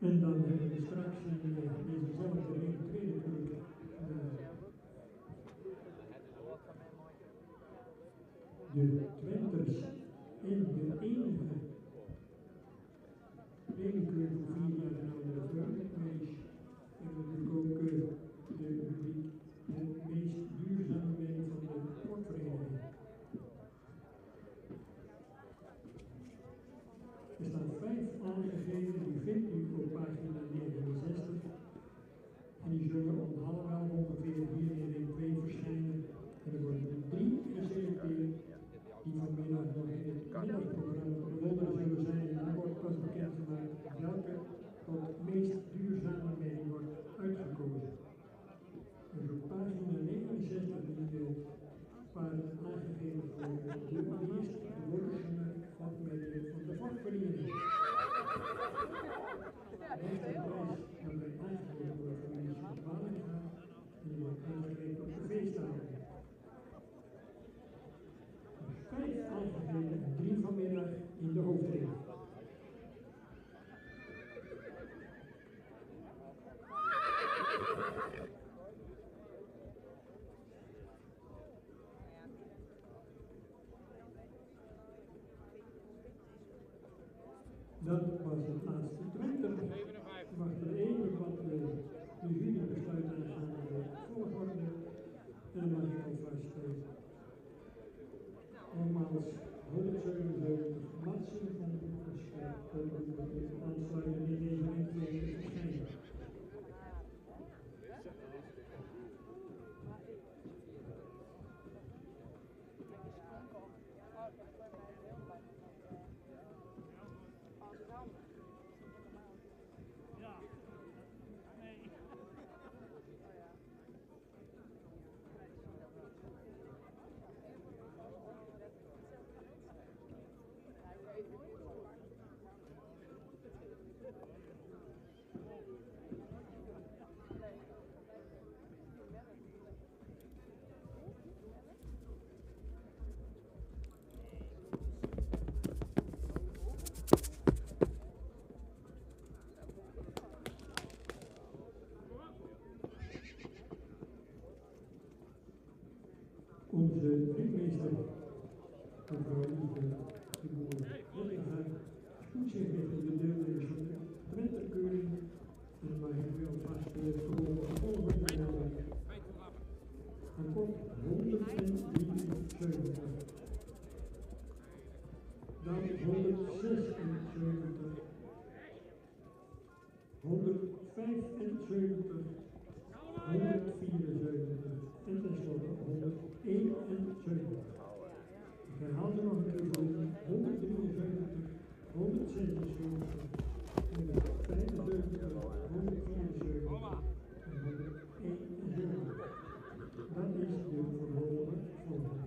En dan hebben we straks in dezezelfde ring tweede groep de Twenters en de enige tweede voor 4 jaar en oudere vreugdemeis. En natuurlijk ook de meest duurzame mee van de sportvereniging. Er staan 5 aangegeven, die vindt u op pagina 69. En die zullen om 11:30 ongeveer hier in ring 2 verschijnen. En er worden 3 geselecteerd die vanmiddag nog in het middagprogramma van de mag ik alvast nogmaals 177 Matsen van de aansluiten in deze evenement verschijnen. Onze ritmeester, mevrouw Lieve de Boer Hillinga, toezicht heeft op de deelnemers van de Twentekeuring. En dan mag ik u alvast gewoon volgende melden. Dan komt 173. Dan 176. 175. 174 en tenslotte 171. Ik herhaal er nog een keer voor 173, 176, 175, 174 en 171. Dat is de verloren volgende.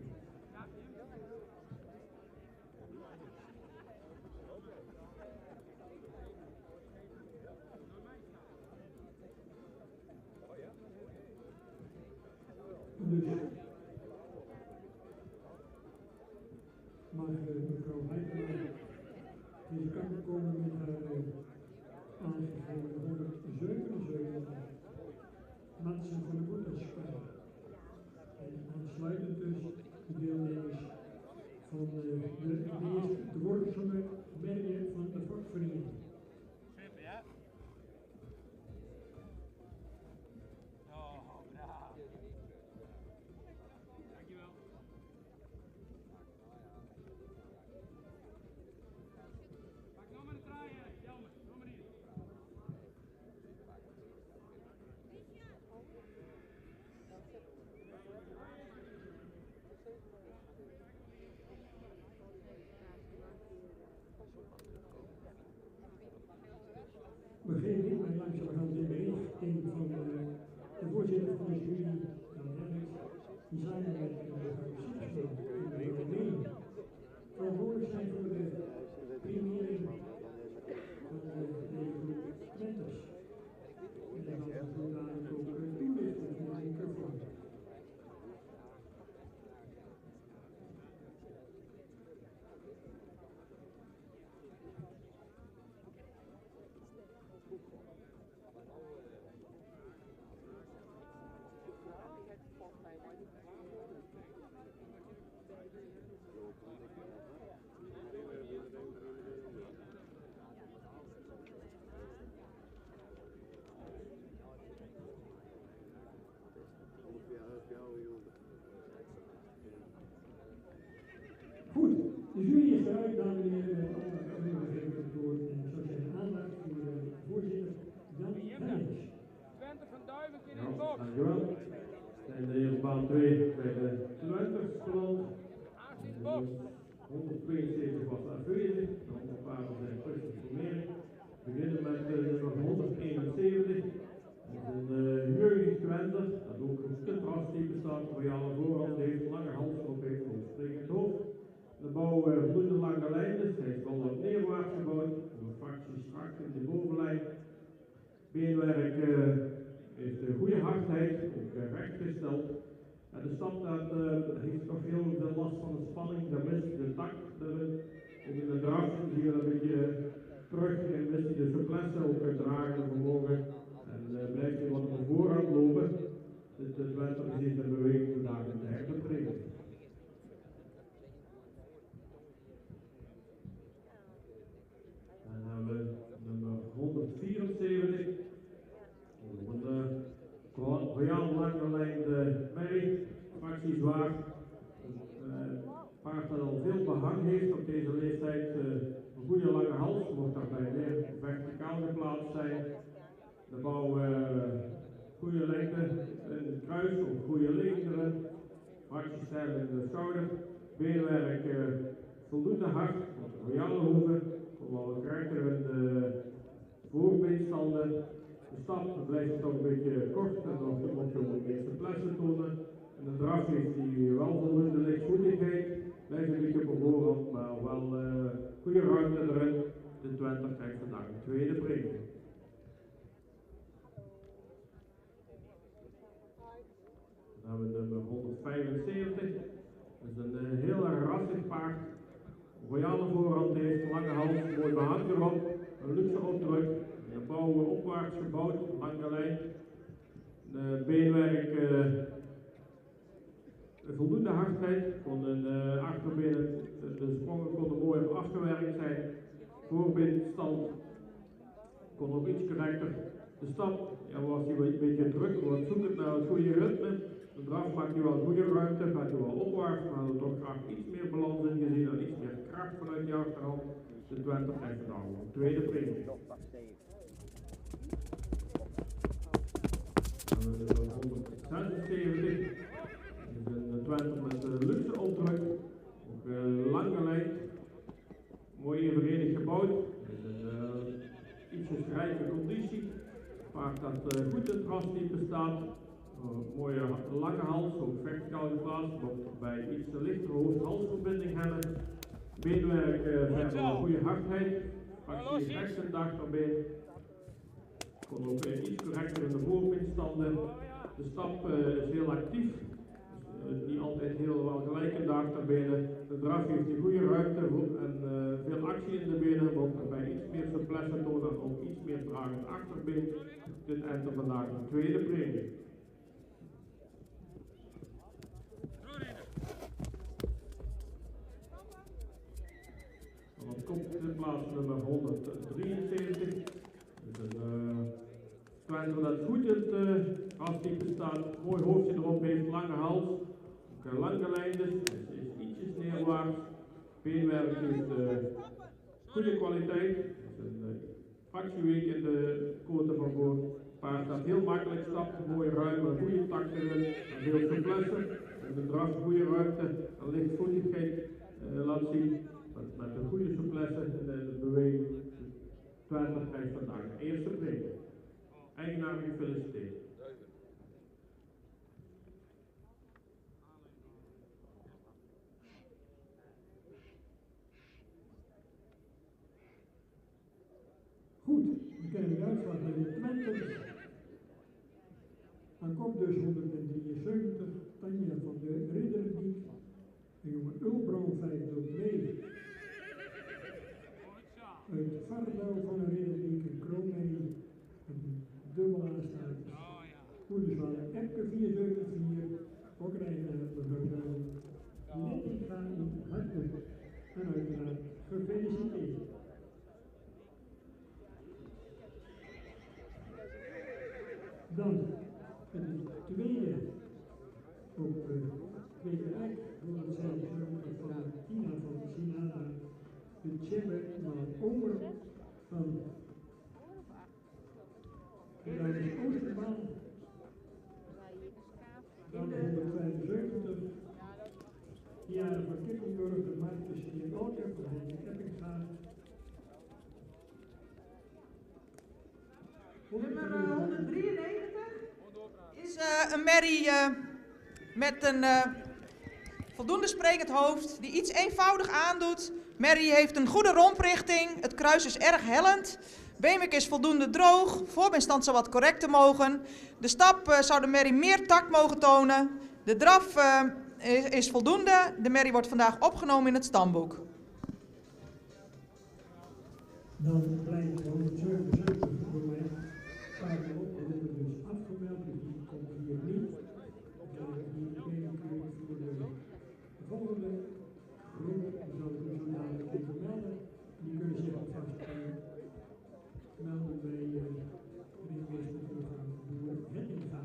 Dus mag mevrouw Heijtema deze kant komen met haar aangegeven 177 Matsen van de Boeterspel. En aansluitend dus de deelnemers van de dworgende merken van de vakvereniging. We geven mij langzamerhand de berichting van de voorzitter van de jury, Jan Hendricks, die samen met de Romein verantwoordelijk zijn voor de premiering van deze groep Twenters. En dan gaan we dadelijk ook toelichten van de microfoon. Goed, de jury is eruit, dames en heren, met allemaal het woord en ik zou zeggen aandacht voor de voorzitter Jan Hendricks. Twente van Duiven in het box. Dankjewel. En de eerste baan 2 bij de Twenters beland. 172 was aanwezig, nog een paar van zijn kwesties voor meer. We beginnen met nummer 171. Dat is een jeugdig Twenter, dat ook een kutrasttype staat, royale voorhand heeft, lange halsrop heeft, ontspringend hoofd. De bouw vloeide lange lijnen, hij is wel wat neerwaarts gebouwd, een fractie strak in de bovenlijn. Beenwerk heeft een goede hardheid, ook rechtgesteld. En de stap dat heeft nog heel veel last van de spanning, daar mist de tak erin. Ook in de draf zie je een beetje terug en mist hij de souplesse, ook het dragende vermogen. En blijft hij wat op de voorhand lopen. Dus het Twente precies de beweging vandaag in de hechte training. Dan hebben we nummer 174. Een royaal lange lijn de merrie. fractie zwaar. Een paard dat al veel behang heeft op deze leeftijd, een goede lange hals, moet daarbij weer verticaal geplaatst zijn. De bouw, goede lengte in het kruis of goede lengte, fractiestijl in de schouder, beenwerk voldoende hard, royale hoeven, wel karakter in de voorbeenstanden. De stap blijft toch een beetje kort en dan moet je ook de meeste plessen tonen. En de draf heeft die wel voldoende lichtvoetigheid, blijft een beetje op de voorhand, maar wel goede ruimte erin. De Twente krijgt vandaag een tweede premie. Dan hebben we nummer 175. Dat is een heel erg rassig paard. Royale voorhand heeft, lange hals, mooi behang erop, een luxe opdruk. De bouw opwaarts gebouwd, lange lijn. De beenwerk, voldoende hardheid. Van de achterbenen, de sprongen konden mooi afgewerkt zijn. Voorbeenstand kon ook iets correcter. De stap, ja, was hij een beetje druk, want zoekend naar het goede ritme. De draf maakt hij wel goede ruimte, gaat hij wel opwaarts, maar hadden we toch graag iets meer balans in gezien en iets meer kracht vanuit die achterhand. De Twente krijgt vandaag een tweede premie. Dan hebben we 176. Dat is een Twente met luxe opdruk, ook lange lijn, mooi evenredig gebouwd. Het is een ietsjes rijke conditie. Paard dat goed in het rastype staat. Mooie lange hals, ook verticaal geplaatst, moet bij iets lichtere hoofd-halsverbinding hebben. Beenwerk verder een goede hardheid. Actie rechts en de achterbeen. Kon ook iets correcter in de voorbeenstanden. De stap is heel actief. Niet altijd heel wel gelijk in de achterbenen. De draf heeft een goede ruimte en veel actie in de benen, want bij iets meer souplesse tonen en ook iets meer dragend achterbeen. Dit eindigt vandaag een tweede premie. Dan komt in plaats nummer 173. Dus een Twente dat goed in het rastype staat, mooi hoofdje erop heeft, lange hals. Lange lijntjes, is ietsjes neerwaarts. Beenwerk heeft goede kwaliteit. Het is een fractieweek in de koten van voor. Paard dat heel makkelijk stapt, mooie ruimte, goede tact erin, en veel souplesse. En de draf goede ruimte en lichtvoetigheid laat zien. Met een goede souplesse in de beweging. Twente krijgt vandaag de eerste premie. Eigenaar gefeliciteerd. Goed, we kennen de uitslag bij de Twente. Dan komt dus 173, Tanja van de Ridderdiek, en jongen Ulbro 502. Uit Vardouw van de Ridderdiek, een Kroonmenie, een dubbel aanstaat. Goede zware Epke 474, ook rijden mevrouw Nettinga in hartelijk en uiteraard gefeliciteerd. Dan het tweede op tweede rijk, voor het zijn van Tina van Sinatra, de Tjebbe naar Omer van de Oosterbaan. Dan 175, jaren van Kippenburg, de Marcus in Oudje van Henk Eppinga. Nummer 193 Is een merrie met een voldoende sprekend hoofd, die iets eenvoudig aandoet. Merrie heeft een goede romprichting, het kruis is erg hellend. Beenwerk is voldoende droog, voorbeenstand zou wat correcter mogen. De stap zou de merrie meer tact mogen tonen. De draf is voldoende. De merrie wordt vandaag opgenomen in het stamboek. Dan blijkt 177 voor mij. Paarden op, die hebben dus afgemeld, dus die komt hier niet. Die benen kun je voor de volgende groep, die zal ik dus zo dadelijk even melden. Die kunnen zich alvast melden bij ringmeester mevrouw Boer Hettinga.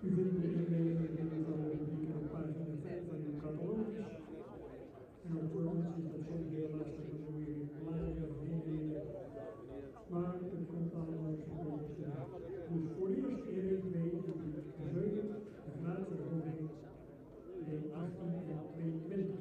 U vindt de inleiding van op pagina 5 van uw catalogus. En ook voor ons is dat soms heel lastig om er weer lager heen te gaan. Maar het komt allemaal zo te. Dus voor eerst iedereen weet dat u de graadverhoging in 18 en 22.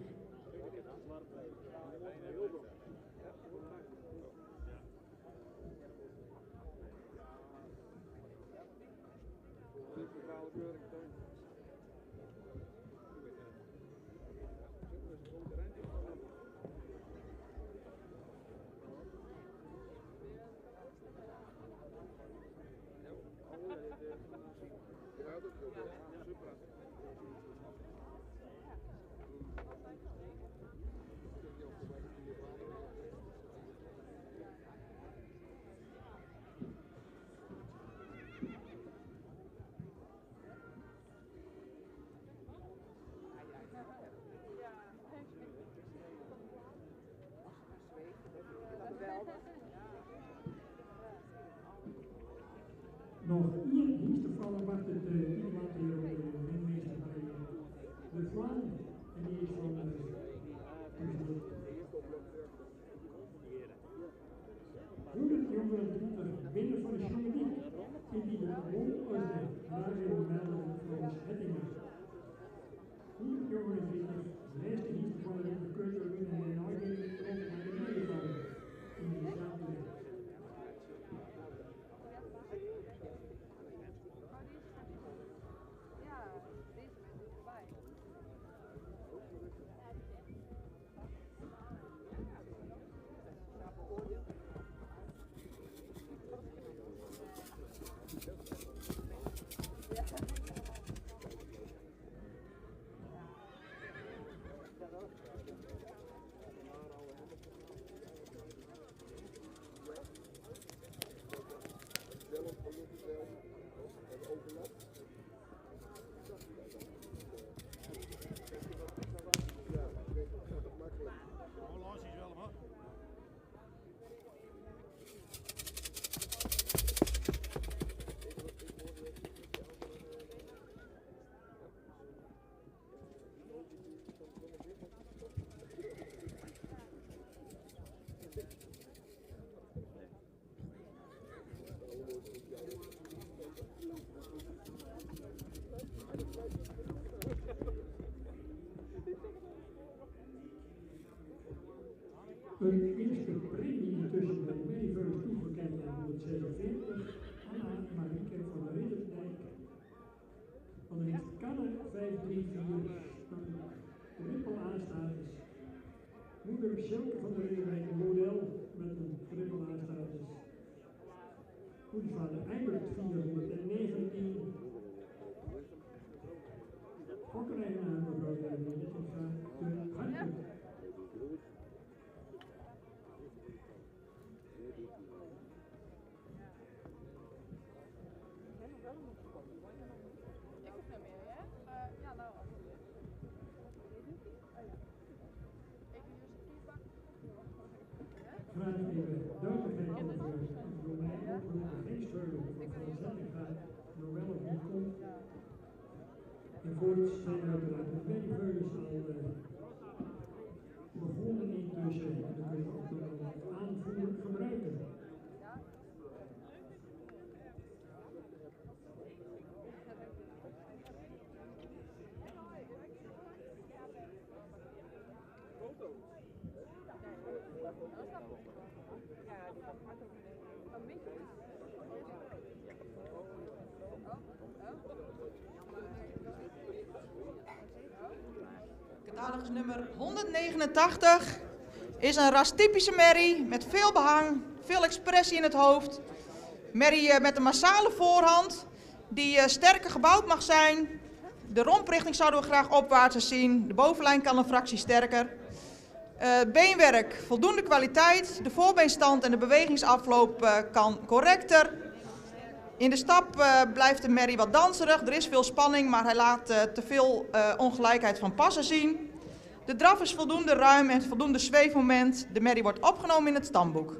Nog één dienstvallen wacht het iemand hier op de meester bij de Vlaam. En die is van hoe het jongeren binnen van de journaliek in die de onorde daarin melden van Schettingen. Hoe het jongeren de meeste dienstvallen in de keuze winnen en uitdagingen komt naar de medevallen in die samenleving. Een eerste premie tussen de medevullers toegekend aan 146, Anna Marieke van der Ridderdijk. Van de Kannen 534, triple A-status. Moeder Sjelke van der Ridderdijk, model met een triple A-status. Goedvader Eibert 419. Fokkerijnaar mevrouw de Ridderdijk, de Hartelijk. Graag even duidelijkheid over door mij opgeroepen feestvreugde van Zettinga, Noël of Nicole. En voorts zijn uiteraard de medeveulens al begonnen intussen en dan kun je ook nog aanvoer gebruiken. Catalogus nummer 189 is een rastypische merrie met veel behang, veel expressie in het hoofd. Merrie met een massale voorhand die sterker gebouwd mag zijn. De romprichting zouden we graag opwaarts zien. De bovenlijn kan een fractie sterker. Beenwerk, voldoende kwaliteit. De voorbeenstand en de bewegingsafloop kan correcter. In de stap blijft de merrie wat danserig. Er is veel spanning, maar hij laat te veel ongelijkheid van passen zien. De draf is voldoende ruim en voldoende zweefmoment. De merrie wordt opgenomen in het stamboek.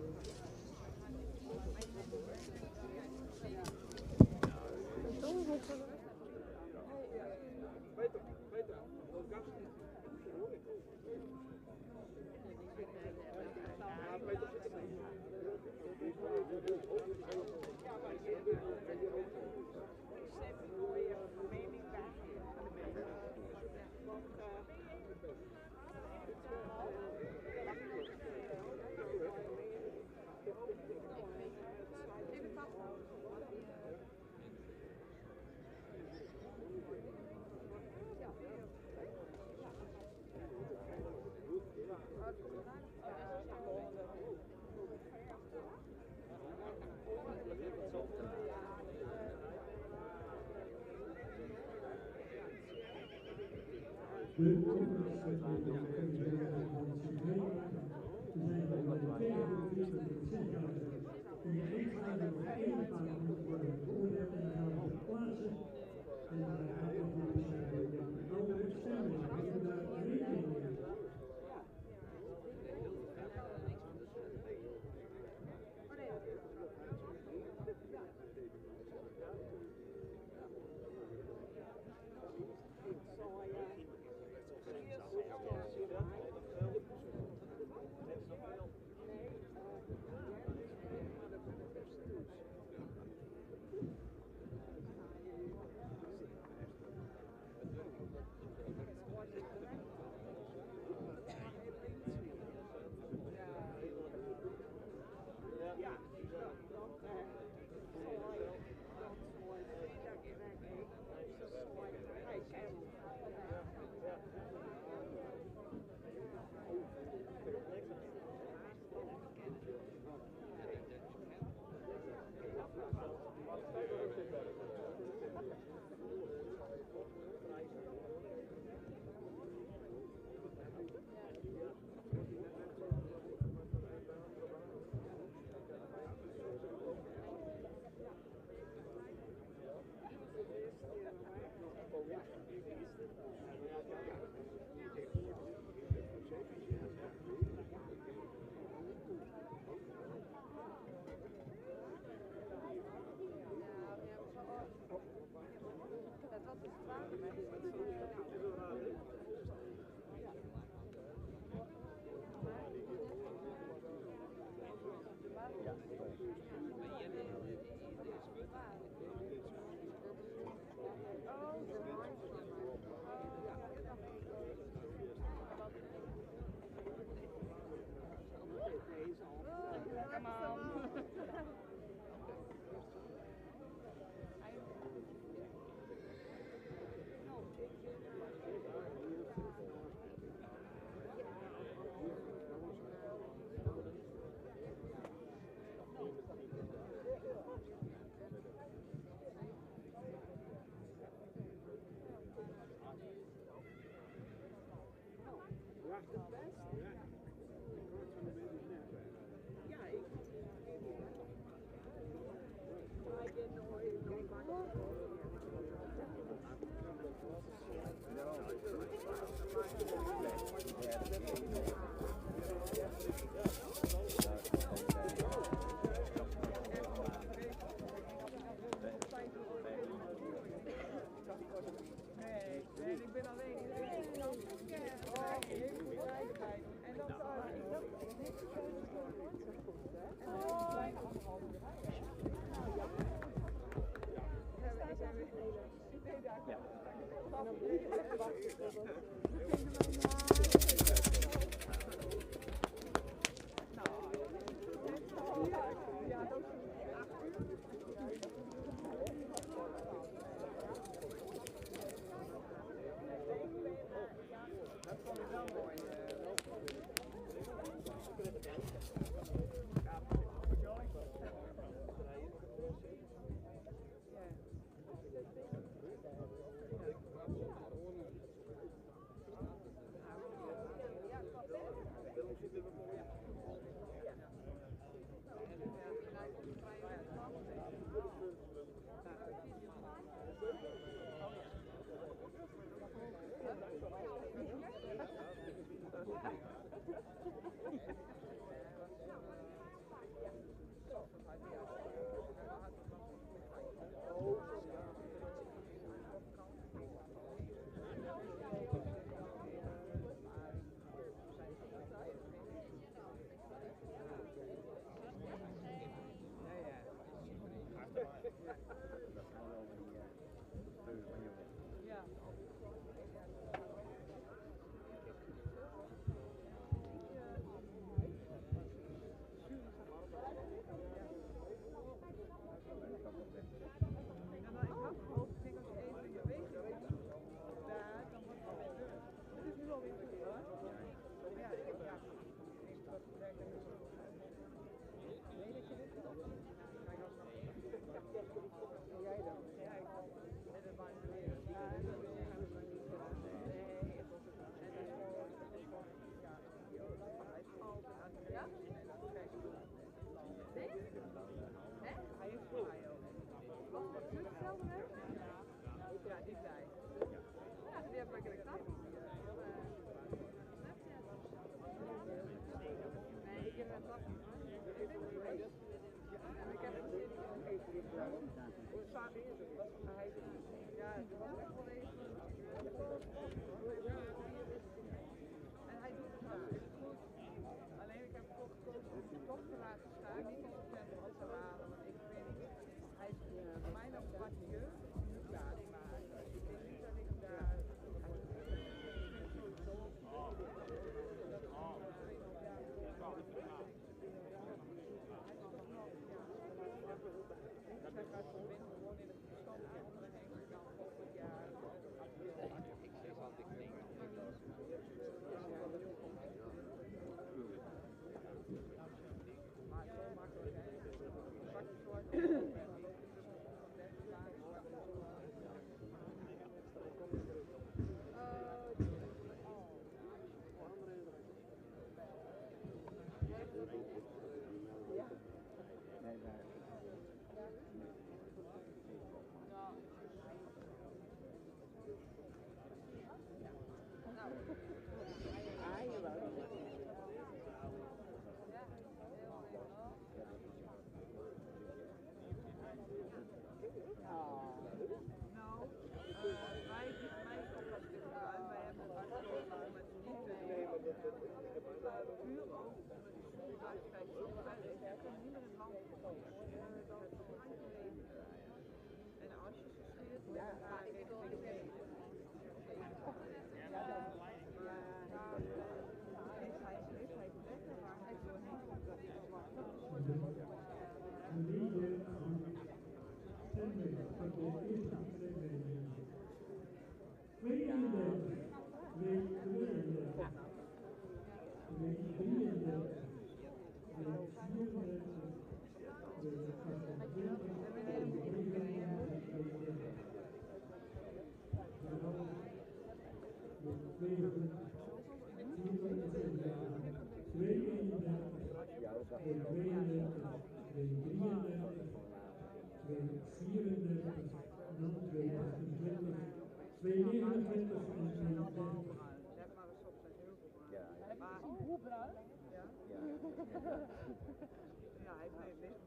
Ja, hij heeft mij licht.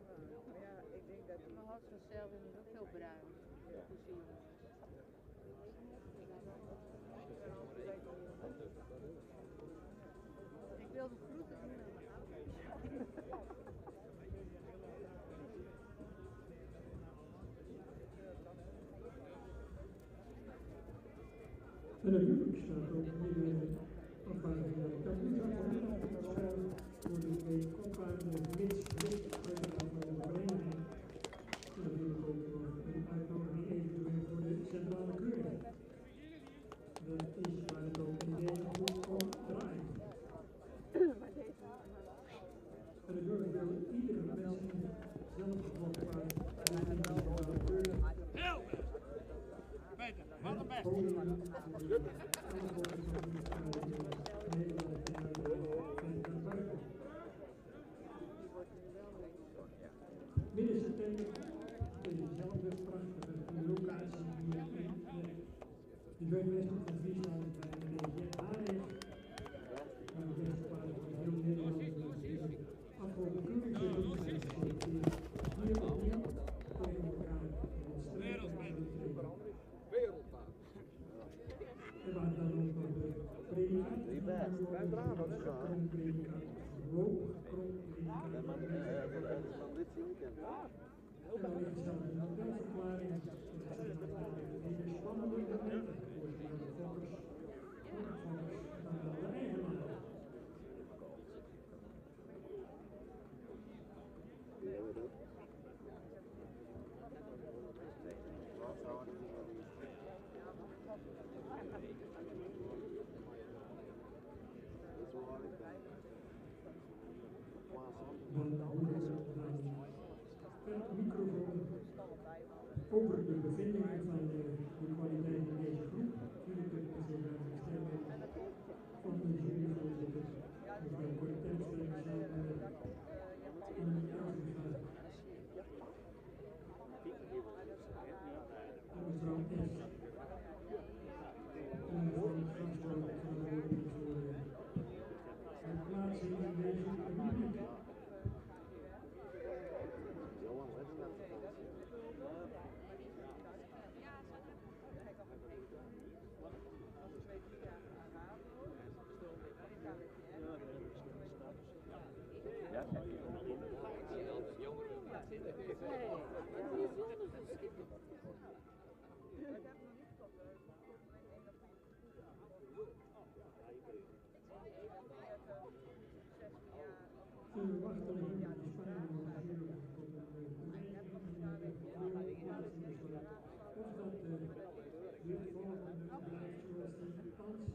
Maar ja, ik denk dat mijn hart vanzelf is ook veel bruin. Ik wil de groeten doen aan mijn ouders. En natuurlijk staat ook in de afvaardiging dat ik dat niet zou voor de twee koppaarden mits uiteraard van de vereniging. En natuurlijk ook een uitnodiging eventueel voor de centrale keuring. Dat is waar het ook in deze groep om draait. En natuurlijk wil iedere mens zelf gevolgd worden naar de centrale keuring. Peter, wat een best. Midden september is dezelfde prachtige locatie hier in de Zuidwesten van Friesland bij de Haarlem. Waar de beste plaats van heel Nederland afgelopen keuringseizoen zijn geselecteerd. Hier opnieuw tegen elkaar in het strijd. En waar dan ook nog de predicaat en dan ligt zelfs een modelverklaring. Dat zijn hele spannende momenten voor de fokkers dan wel de eigenaar. Het microfoon over de bevindingen van de kwaliteit in deze groep. Natuurlijk de presentatie stemmen van de juryvoorzitter, mevrouw Cortenstra, samen met Annemie Elsinga en mevrouw S. En mevrouw Grasboom verantwoordelijk voor de plaatsing in deze rubriek. We wachten in de spanning natuurlijk tot een beweging of dat weer volgende blijft zoals die thans is.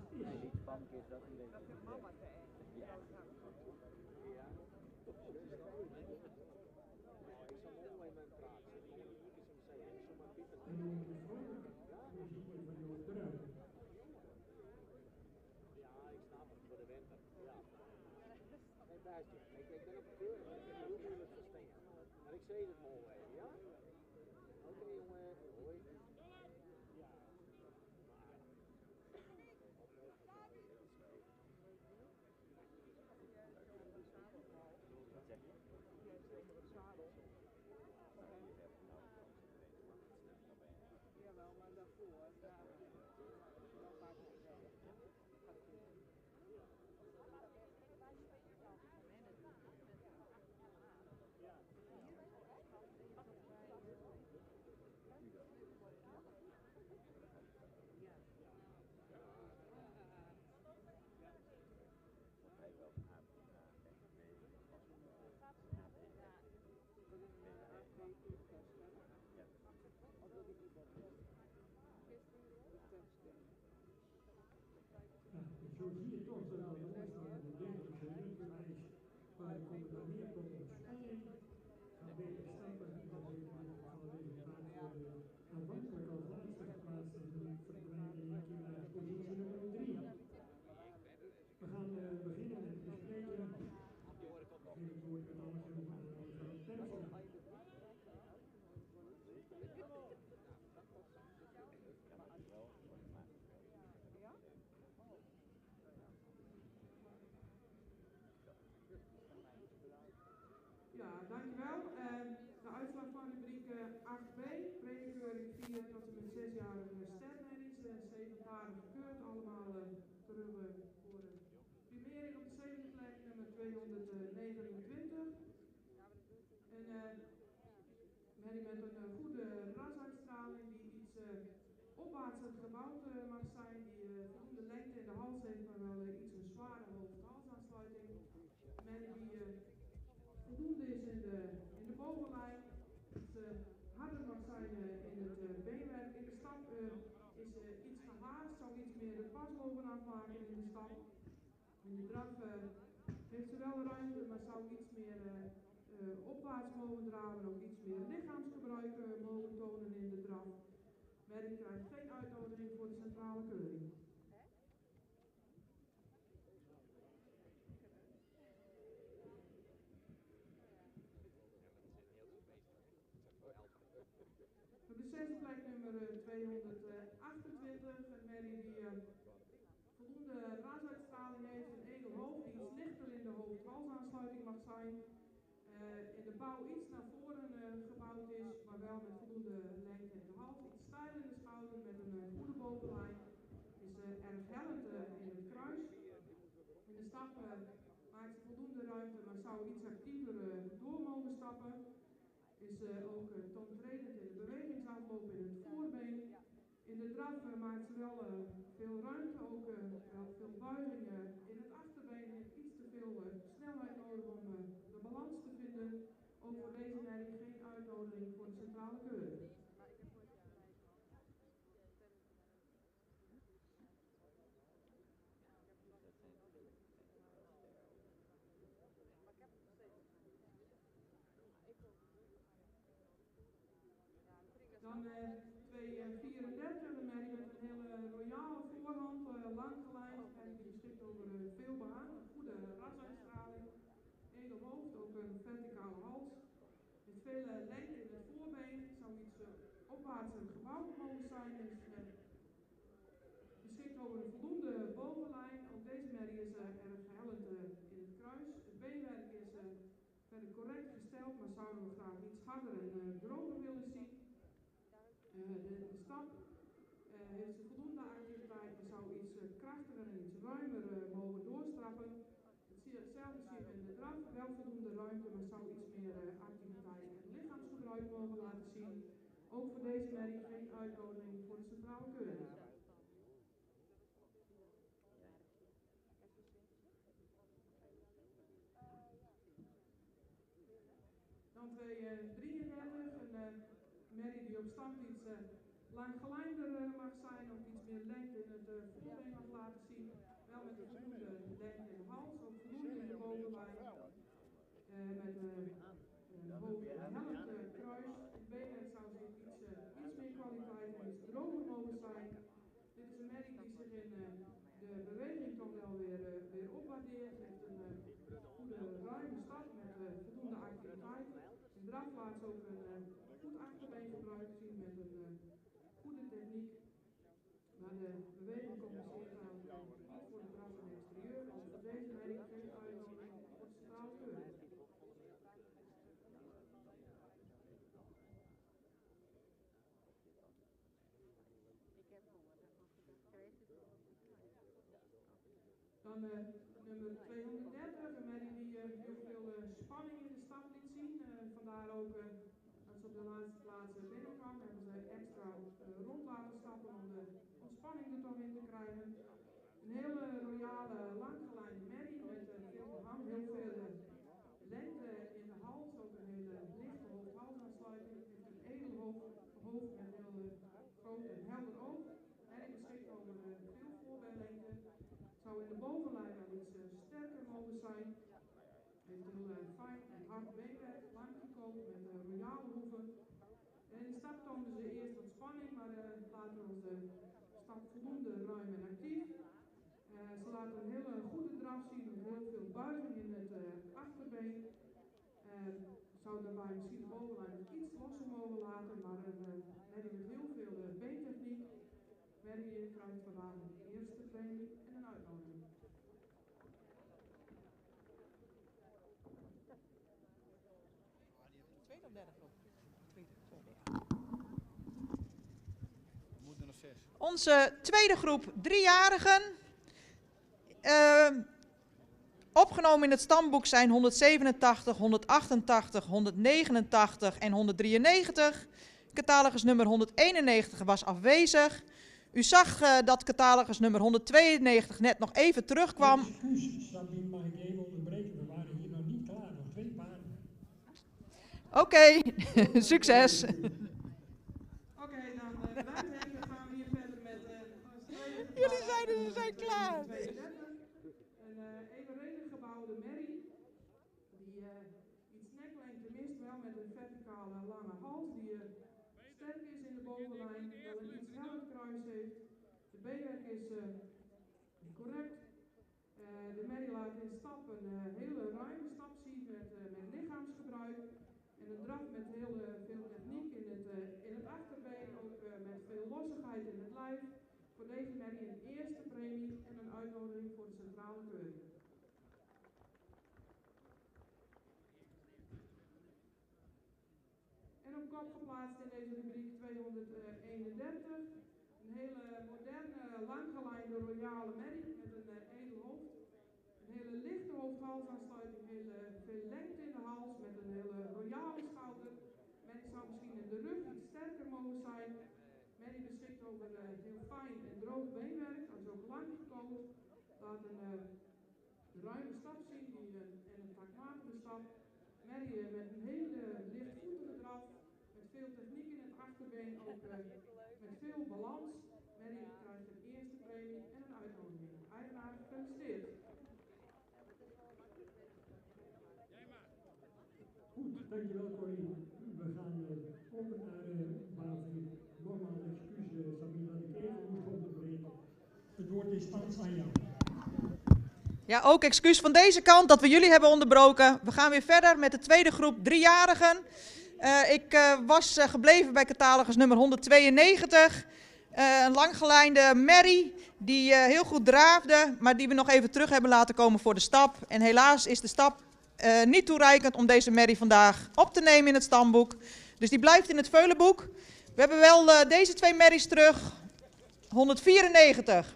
En dan de vrolijke muziek van Joop de Ruiter. Ja, ik snap het voor de winter. Ja. Nee, buiten. Ik ben op de keur. Ik ben heel moeilijk verstaan. Maar ik zei het mooi, ja? Oké, jongen. Hoi. Ja. zie je toch dat de omstaan de derde bewijs, maar ik kom dan meer tot ontspanning, gaan beter stappen, dan beter van de resultaat worden aanvankelijk als laatste geplaatst en nu verdwijnen in één keer naar positie nummer 3. We gaan beginnen met bespreken. Geef het woord met alles aan mevrouw Terpstra. Ja, dankjewel. De uitslag van rubriek 8b, premiekeuring 4 tot en met 6-jarige sterrenmerries, 7 paren gekeurd, allemaal terug voor de primering op de 7e plek, nummer 229. Een merrie met een goede rasuitstraling die iets opwaarts gebouwd mag zijn, die voldoende lengte in de hals heeft, maar wel iets een zware hoofd-halsaansluiting. Een merrie die voldoende is in de bovenlijn, harder mag zijn in het beenwerk. In de stap is iets gehaast, zou iets meer de pas bovenaf maken in de stap. In de draf heeft ze wel ruimte, maar zou iets meer opwaarts mogen draven, ook iets meer lichaamsgebruik mogen tonen in de draf. Merrie krijgt geen uitnodiging voor de centrale keuring. Op de 6e plek nummer 228, een merrie die voldoende rasuitstraling heeft, een edel hoofd, die iets lichter in de hoofd-halsaansluiting mag zijn. In de bouw iets naar voren gebouwd is, maar wel met voldoende lengte in de hals, iets stijl in de schouder met een goede bovenlijn. Is erg hellend in het kruis. In de stap maakt ze voldoende ruimte, maar zou iets actiever door mogen stappen. Is ook tontredend in de bewegingsafloop in het voorbeen. In de draf maakt ze wel veel ruimte, ook wel veel buigingen in het achterbeen. Heeft iets te veel snelheid nodig om de balans te vinden. Ook voor deze merrie geen uitnodiging voor de centrale keuring. Dan 234, een merrie met een hele royale voorhand, lang gelijnd en die beschikt over veel behang, een goede rasuitstraling, edel hoofd, ook een verticale hals. Met veel lengte in het voorbeen, zou iets opwaarts gebouwd mogen zijn. Beschikt over een voldoende bovenlijn. Ook deze merrie is erg hellend in het kruis. Het beenwerk is verder correct gesteld, maar zouden we graag iets harder en droger willen zien. De stap heeft ze voldoende activiteit, maar zou iets krachtiger en iets ruimer mogen doorstrappen. Hetzelfde zien we in de draf, wel voldoende ruimte, maar zou iets meer activiteit en lichaamsgebruik mogen laten zien. Ook voor deze merrie geen uitnodiging voor de centrale keuring. Dan 233, een merrie die op stand iets lang gelijnder mag zijn, ook iets meer lengte in het voorbeen mag laten zien. Wel met een voldoende lengte in de hals, ook voldoende in de bovenlijn. Met een hoofd hellend kruis. Het beenwerk zou zich iets meer kwaliteit en iets droger mogen zijn. Dit is een merrie die zich in de beweging toch wel weer opwaardeert. Heeft een goede ruime stap met voldoende activiteit. In drafplaats ook een goed achterbeengebruik zien met een goede techniek. Maar de beweging compenseert namelijk niet voor de draf en exterieur. Dus voor deze merrie geen uitnodiging voor de centrale keuring. Dan nummer 230, een merrie die heel veel spanning in de stap liet zien. Vandaar ook dat ze op de laatste plaats binnenkwam. Hebben ze extra rond laten stappen om de ontspanning er toch in te krijgen. Een hele royale, langgelijnde merrie met veel behang, heel veel lengte in de hals. Ook een hele lichte hoofd-halsaansluiting. Heeft een edel hoofd met heel groot en helder oog. Merrie beschikt over veel voorbeenlengte. Zou in de Ze laten een hele goede draf zien met heel veel buiging in het achterbeen. Zou daarbij misschien de bovenlijn nog iets losser mogen laten, maar Merrie met heel veel beentechniek. Merrie krijgt vandaag een eerste premie en een uitnodiging. Tweede of derde groep? Onze tweede groep 3-jarigen. Opgenomen in het stamboek zijn 187, 188, 189 en 193. Catalogus nummer 191 was afwezig. U zag dat catalogus nummer 192 net nog even terugkwam. Excuus, Sabine, mag ik even onderbreken? We waren hier nog niet klaar, nog 2 paarden. Oké, succes. Oké, dan blijven gaan we hier verder met Jullie zeiden ze zijn klaar. Een evenredig gebouwde merrie, die iets neklengte mist, wel met een verticale lange hals, die sterk is in de bovenlijn, wel een iets heller kruis heeft. De beenwerk is correct. De merrie laat in stap een hele ruime stap zien met lichaamsgebruik. En een draf met heel veel techniek in het achterbeen, ook met veel lossigheid in het lijf. Voor deze merrie een eerste premie en een uitnodiging voor de centrale keuring. En op kop geplaatst in deze rubriek 231. Een hele moderne, langgelijnde royale merrie met een edel hoofd. Een hele lichte hoofd-halsaansluiting, veel lengte in de hals met een hele royale schouder. Merrie zou misschien in de rug iets sterker mogen zijn. Merrie beschikt over heel fijn en droog beenwerk, dat is ook lang gekomen. Laat een ruime stap zien en een takmatige stap. Merrie met een hele lichtvoetige draf, met veel techniek in het achterbeen, ook met veel balans. Merrie krijgt een eerste premie en een uitnodiging. Eigenaar, gefeliciteerd. Goed, dankjewel Corrie. We gaan over naar basis. Nogmaals excuus Sabine dat ik even moest onderbreken. Het woord is thans aan jou. Ja, ook excuus van deze kant dat we jullie hebben onderbroken. We gaan weer verder met de tweede groep 3-jarigen. Ik was gebleven bij catalogus nummer 192. Een langgelijnde merrie die heel goed draafde, maar die we nog even terug hebben laten komen voor de stap. En helaas is de stap niet toereikend om deze merrie vandaag op te nemen in het stamboek. Dus die blijft in het veulenboek. We hebben wel deze 2 merries terug. 194.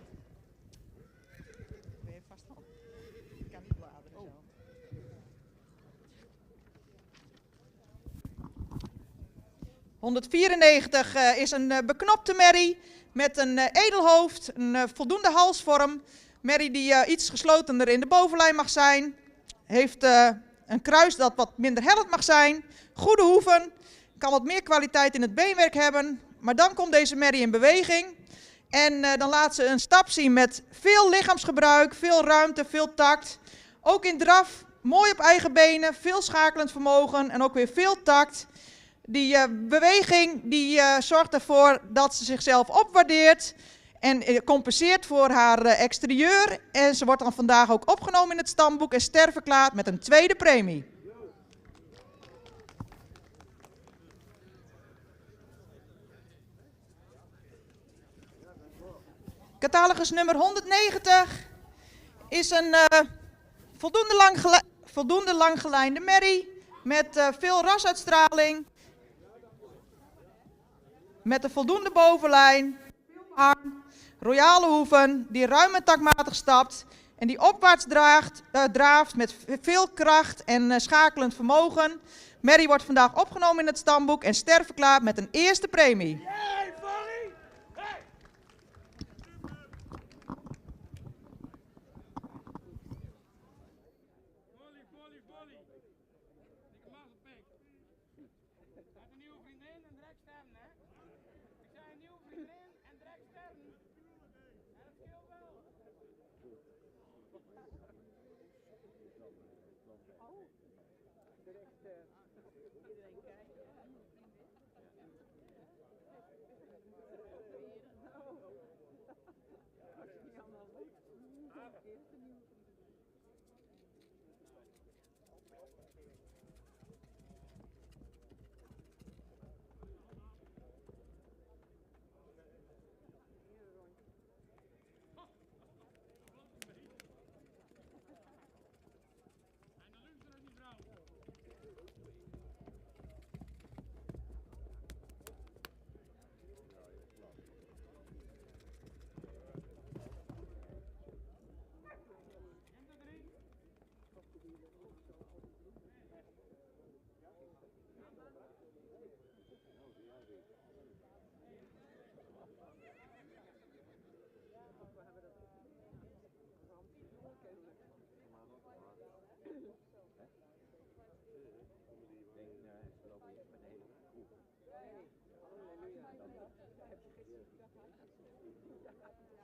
194 is een beknopte merrie met een edelhoofd, een voldoende halsvorm. Merrie die iets geslotener in de bovenlijn mag zijn. Heeft een kruis dat wat minder hellend mag zijn. Goede hoeven. Kan wat meer kwaliteit in het beenwerk hebben. Maar dan komt deze merrie in beweging. En dan laat ze een stap zien met veel lichaamsgebruik, veel ruimte, veel tact. Ook in draf, mooi op eigen benen, veel schakelend vermogen en ook weer veel tact. Die beweging die zorgt ervoor dat ze zichzelf opwaardeert en compenseert voor haar exterieur. En ze wordt dan vandaag ook opgenomen in het stamboek en sterverklaard met een tweede premie. Catalogus nummer 190 is een voldoende langgelijnde merrie met veel rasuitstraling. Met een voldoende bovenlijn, hang, royale hoeven, die ruim en takmatig stapt en die opwaarts draaft met veel kracht en schakelend vermogen. Merrie wordt vandaag opgenomen in het stamboek en sterverklaard met een eerste premie.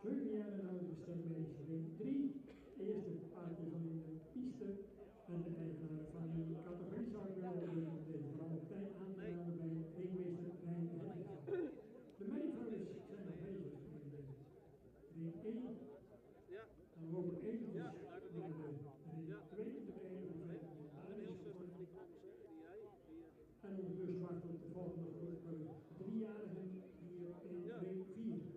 7 jaar en ouder stemwijze ring 3. Eerste paardje van in de piste. En de eigenaar van die categorie zou ik wel willen om deze vrouw op tijd aan te raden bij ringmeester Rijn Hendriksen. De medevoerders zijn nog bezig in de ring 1. En we hopen eventjes naar de ring 2 te krijgen. En ondertussen wachten op de volgende groep 3-jarigen hier in ring 4.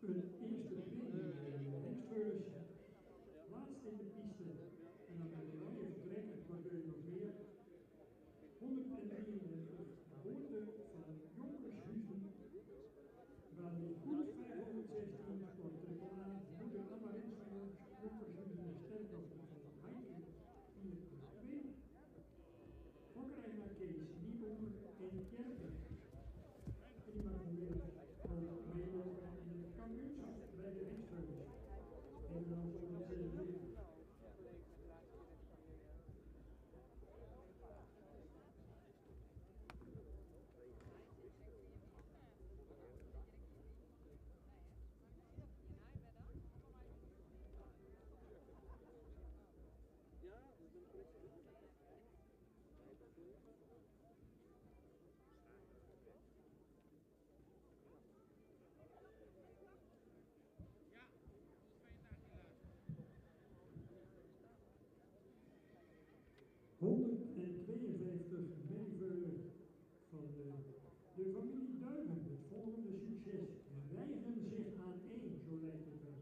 Een eerste linksveus, laatst in de piste. En dan kan je wel even trekken, maar kun je nog meer. 193 geboorte van Jonkershuizen, waar die goed 516 voor triple A, moeder Amarins van Jonkershuizen en sterkdochter van Heike 4,2. Fokkerij naar Kees, Nieboer in Kerken. En die mag weer meelopen in de kampioenschap bij de linksveus. En dan voor de CDV. Meeveulen van de familie Duiven, het volgende succes, rijgen zich aan één, zo lijkt het wel.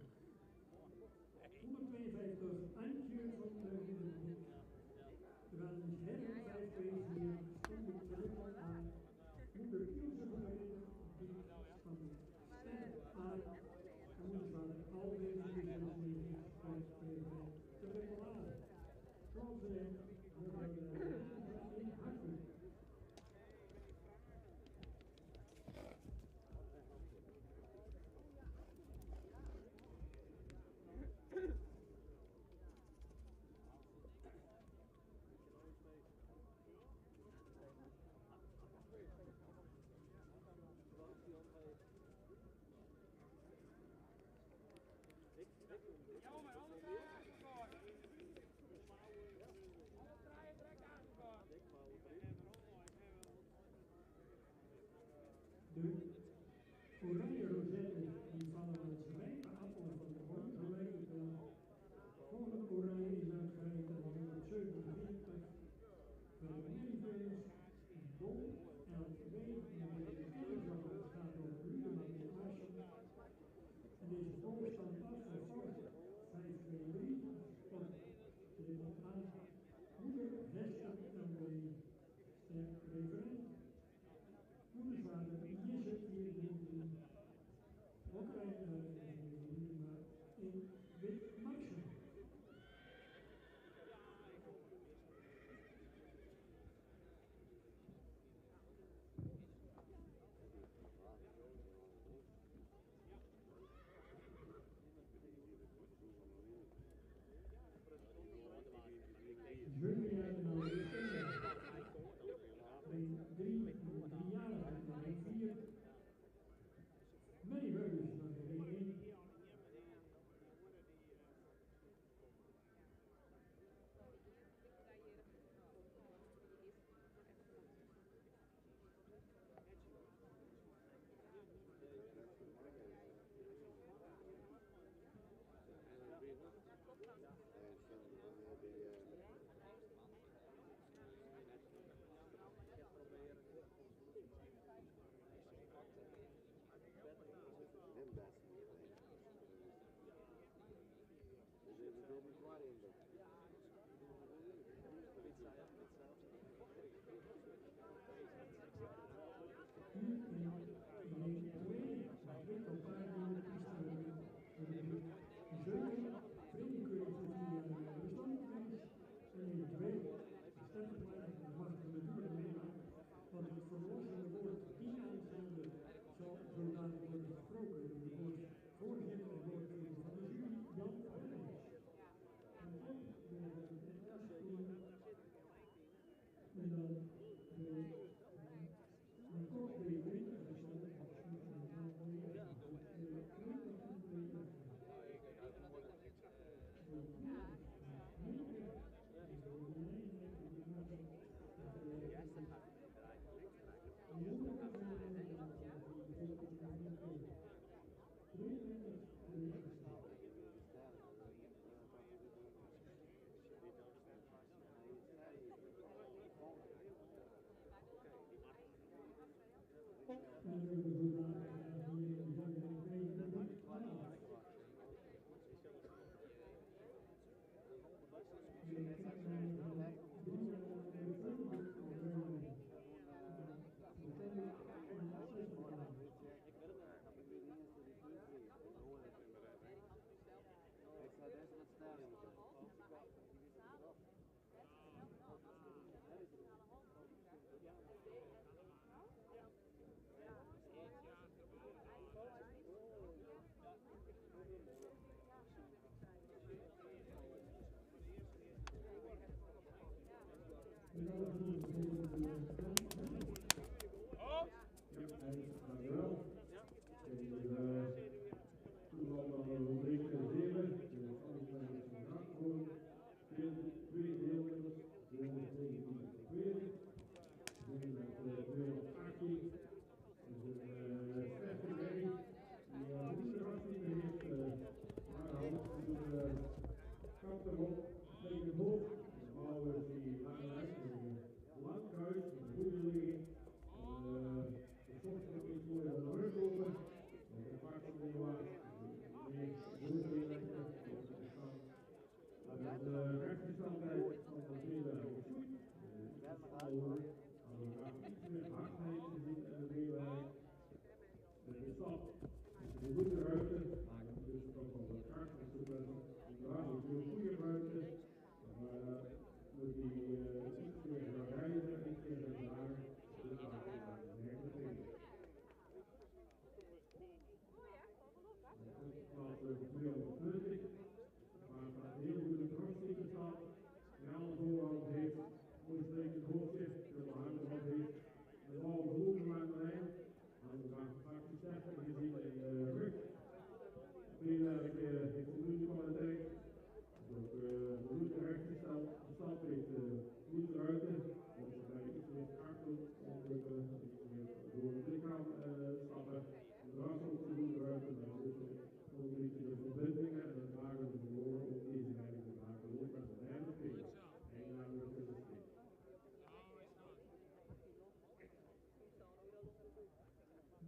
152 Antje van de Ridderhoek, terwijl die herren 5-2 stond op triple aan. Moeder Ilse van de Ridderhoek van Sterk aan. En moeders waren alweer in de triple aan. Zoals we de oranje rozetten die vallen als rijpe appelen van de boom, zo lijkt het wel. Volgende oranje is uitgereikt aan 147 bij de Meriveurs, Bol, LTW, en de Keelzorg gaat over Ludeman in Assen. En deze boom staat af voor 5-2-3.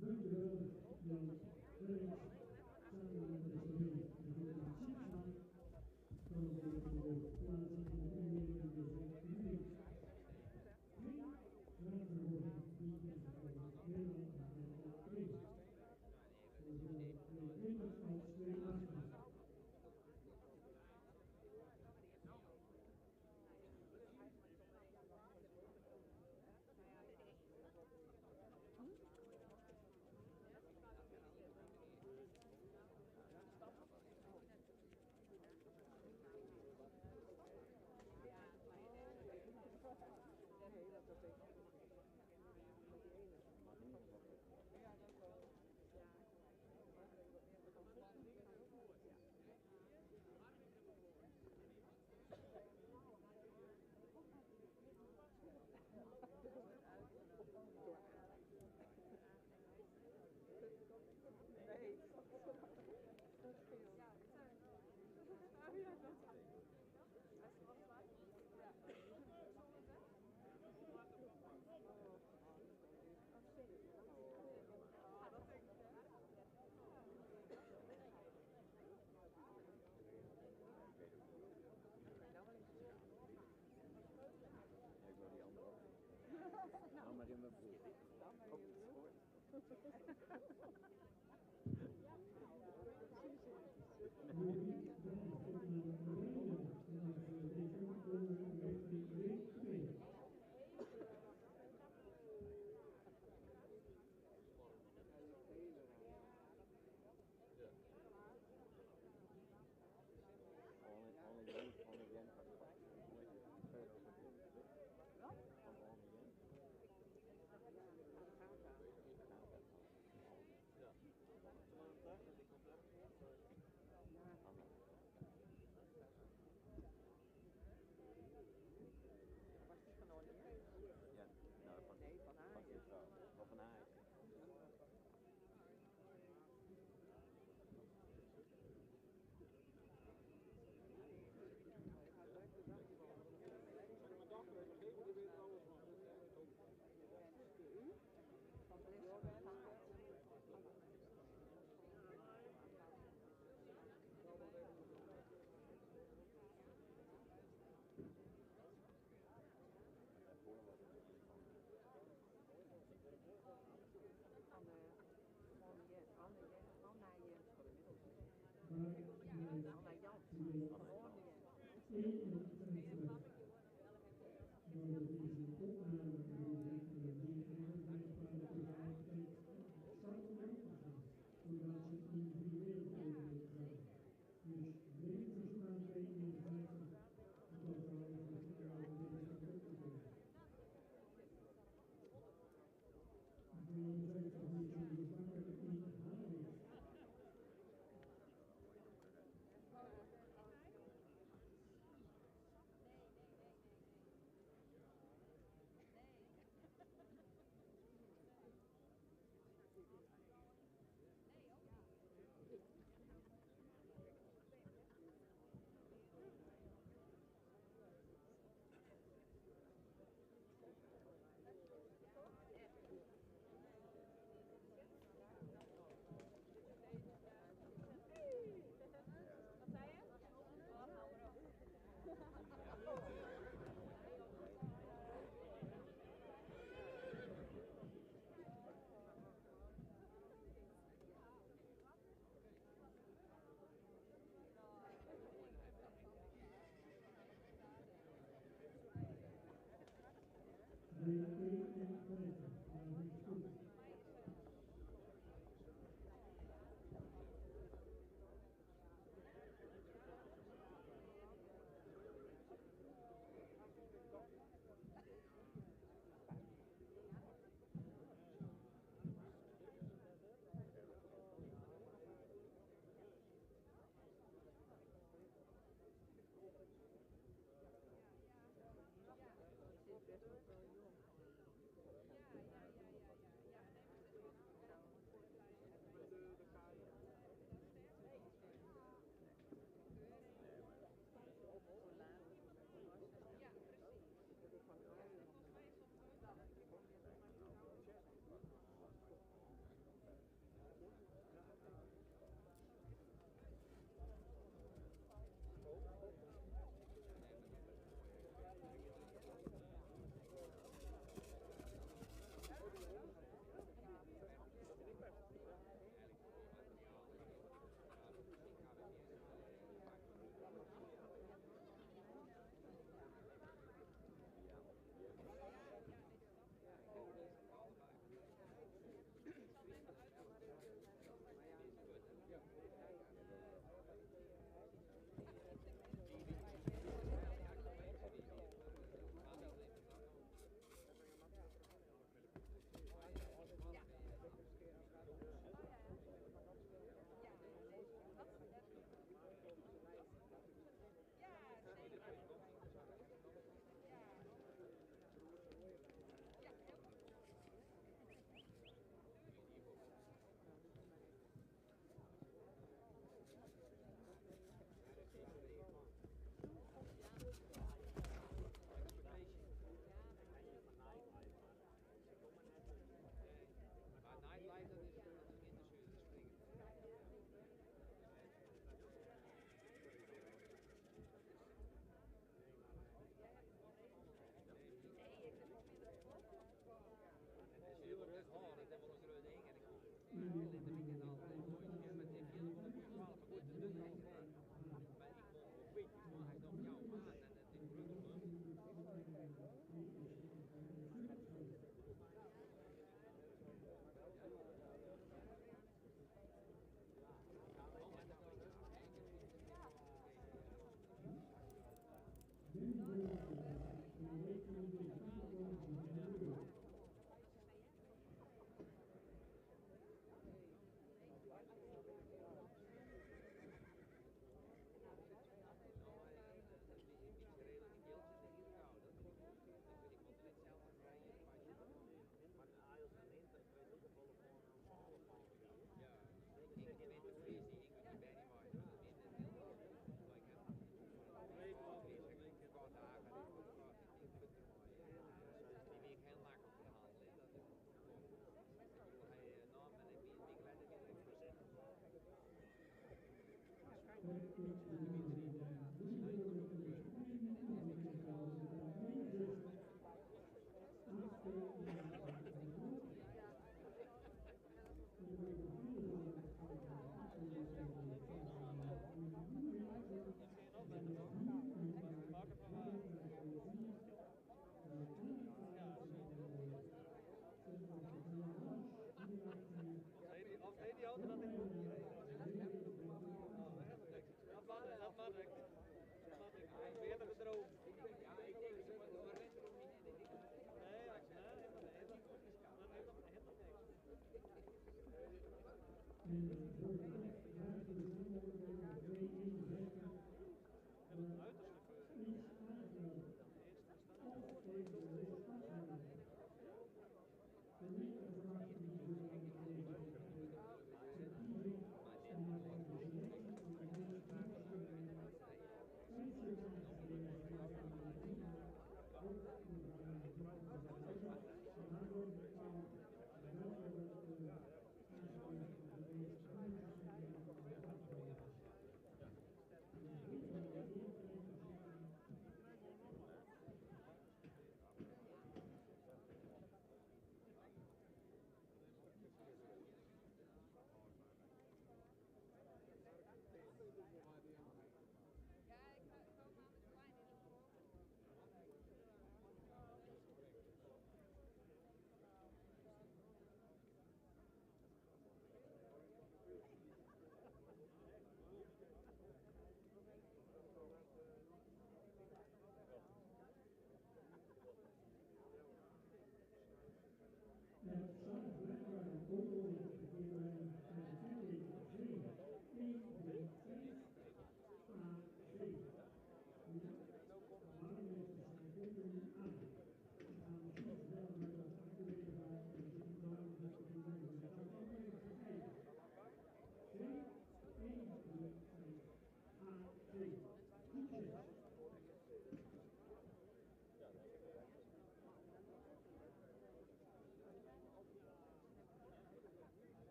Dankjewel, Jan. Samen met de familie.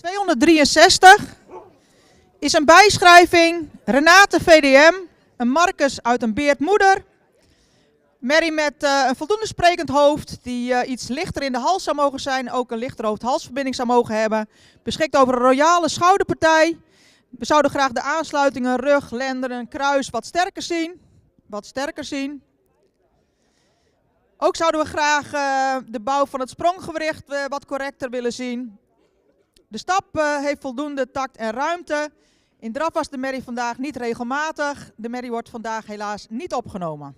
263 is een bijschrijving Renate VDM, een Marcus uit een Beertmoeder. Mary met een voldoende sprekend hoofd, die iets lichter in de hals zou mogen zijn, ook een lichter hoofd-halsverbinding zou mogen hebben. Beschikt over een royale schouderpartij. We zouden graag de aansluitingen, rug, lendenen, kruis wat sterker zien. Ook zouden we graag de bouw van het spronggewricht wat correcter willen zien. De stap heeft voldoende tact en ruimte. In draf was de merrie vandaag niet regelmatig. De merrie wordt vandaag helaas niet opgenomen.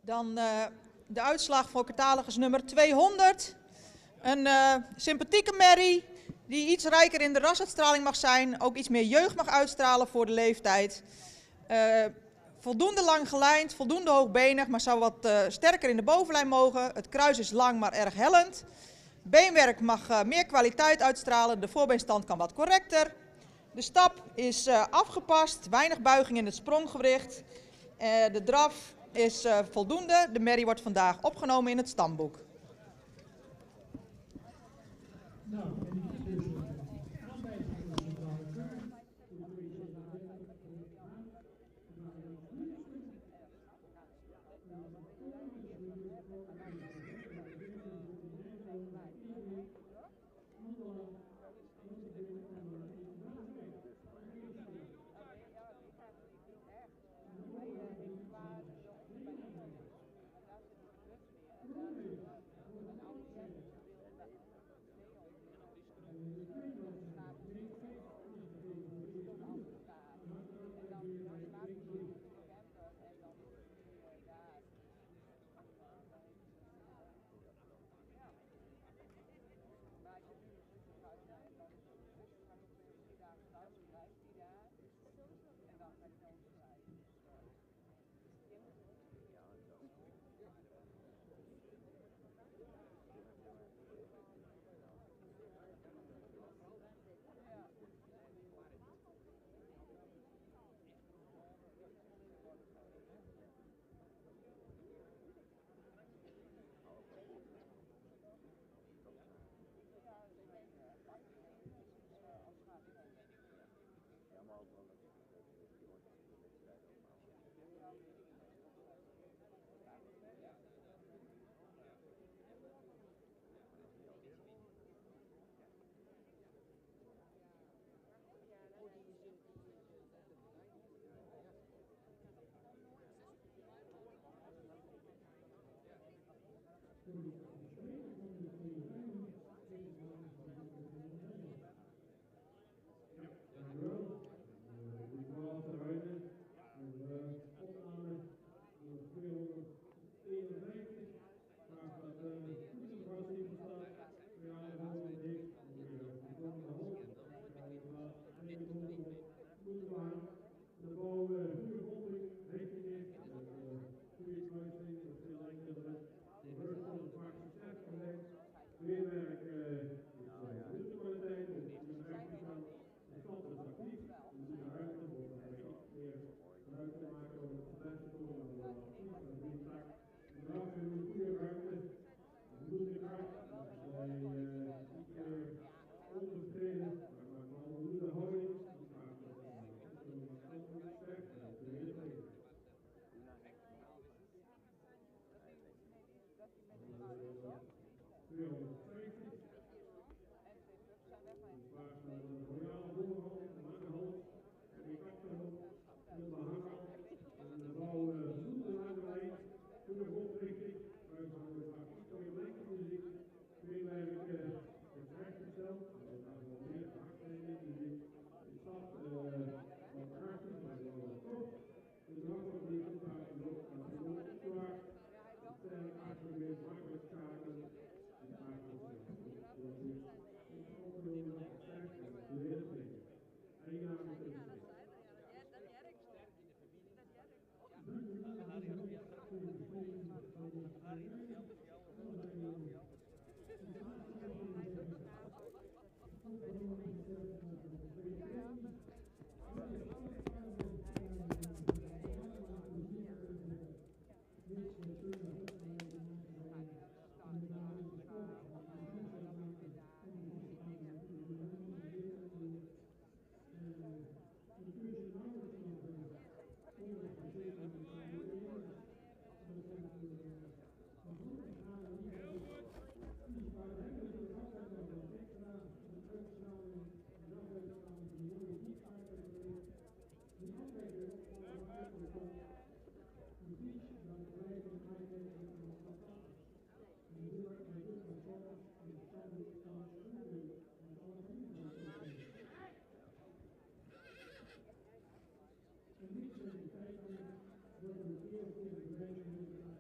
Dan de uitslag voor catalogus nummer 200. Een sympathieke merrie die iets rijker in de rasuitstraling mag zijn. Ook iets meer jeugd mag uitstralen voor de leeftijd. Voldoende lang gelijnd, voldoende hoogbenig, maar zou wat sterker in de bovenlijn mogen. Het kruis is lang, maar erg hellend. Beenwerk mag meer kwaliteit uitstralen. De voorbeenstand kan wat correcter. De stap is afgepast, weinig buiging in het spronggewricht. De draf is voldoende. De merrie wordt vandaag opgenomen in het stamboek. Nou, en die is dus aanwijzing van de mevrouw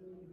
Keur.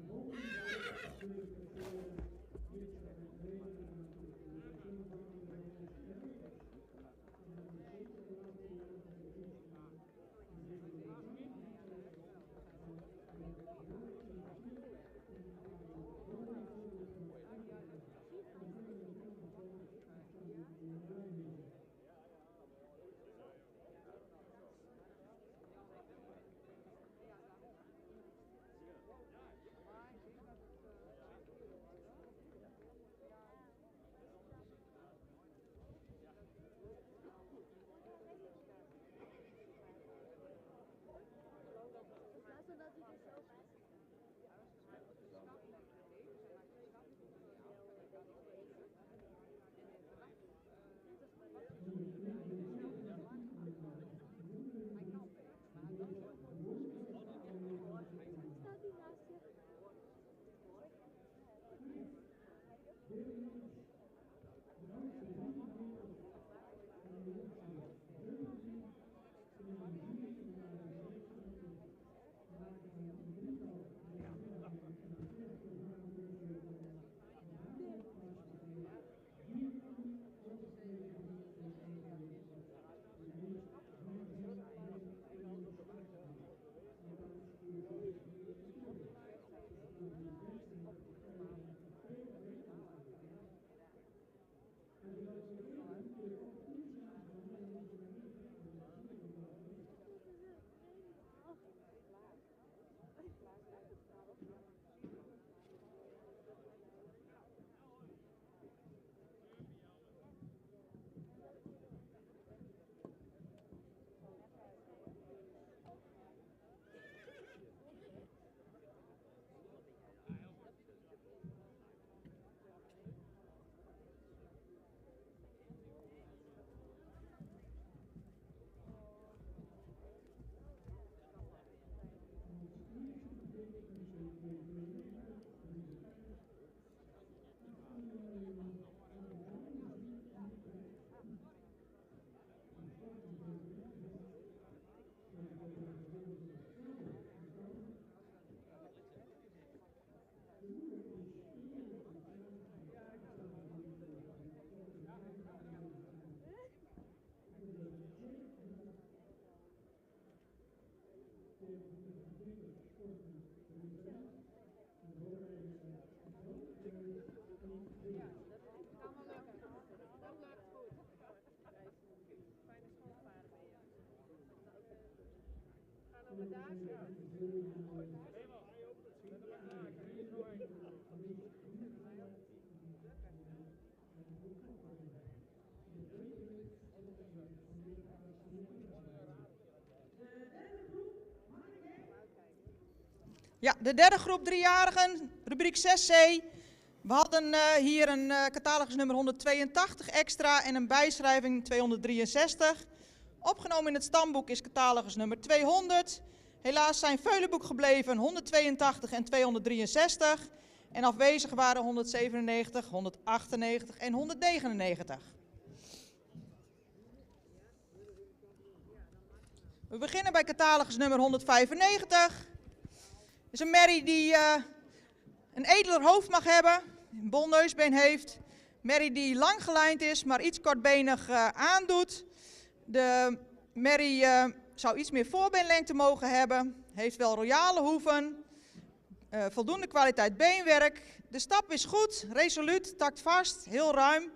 Ja, de derde groep driejarigen, rubriek 6C. We hadden hier een catalogus nummer 182 extra en een bijschrijving 263. Opgenomen in het stamboek is catalogus nummer 200. Helaas zijn veulenboek gebleven 182 en 263. En afwezig waren 197, 198 en 199. We beginnen bij catalogus nummer 195. Het is een merrie die een edeler hoofd mag hebben, een bol neusbeen heeft. Merrie die lang gelijnd is, maar iets kortbenig aandoet. De merrie zou iets meer voorbeenlengte mogen hebben. Heeft wel royale hoeven. Voldoende kwaliteit beenwerk. De stap is goed, resoluut, taktvast, heel ruim.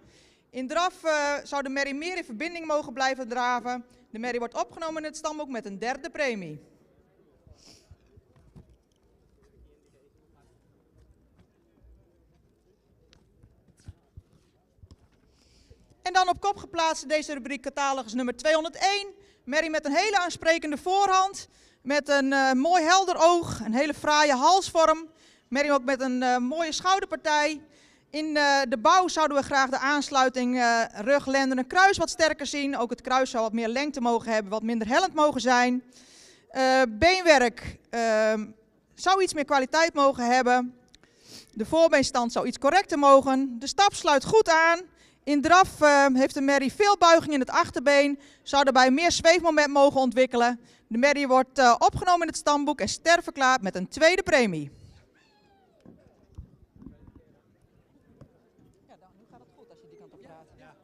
In draf zou de merrie meer in verbinding mogen blijven draven. De merrie wordt opgenomen in het stamboek met een derde premie. En dan op kop geplaatst deze rubriek catalogus nummer 201. Merrie met een hele aansprekende voorhand. Met een mooi helder oog, een hele fraaie halsvorm. Merrie ook met een mooie schouderpartij. In de bouw zouden we graag de aansluiting rug, lenden en kruis wat sterker zien. Ook het kruis zou wat meer lengte mogen hebben, wat minder hellend mogen zijn. Beenwerk zou iets meer kwaliteit mogen hebben. De voorbeenstand zou iets correcter mogen. De stap sluit goed aan. In draf heeft de merrie veel buiging in het achterbeen. Zou daarbij meer zweefmoment mogen ontwikkelen. De merrie wordt opgenomen in het stamboek en sterverklaard met een tweede premie. Ja, dan, nu gaat het goed als je die kant op praat. Ja.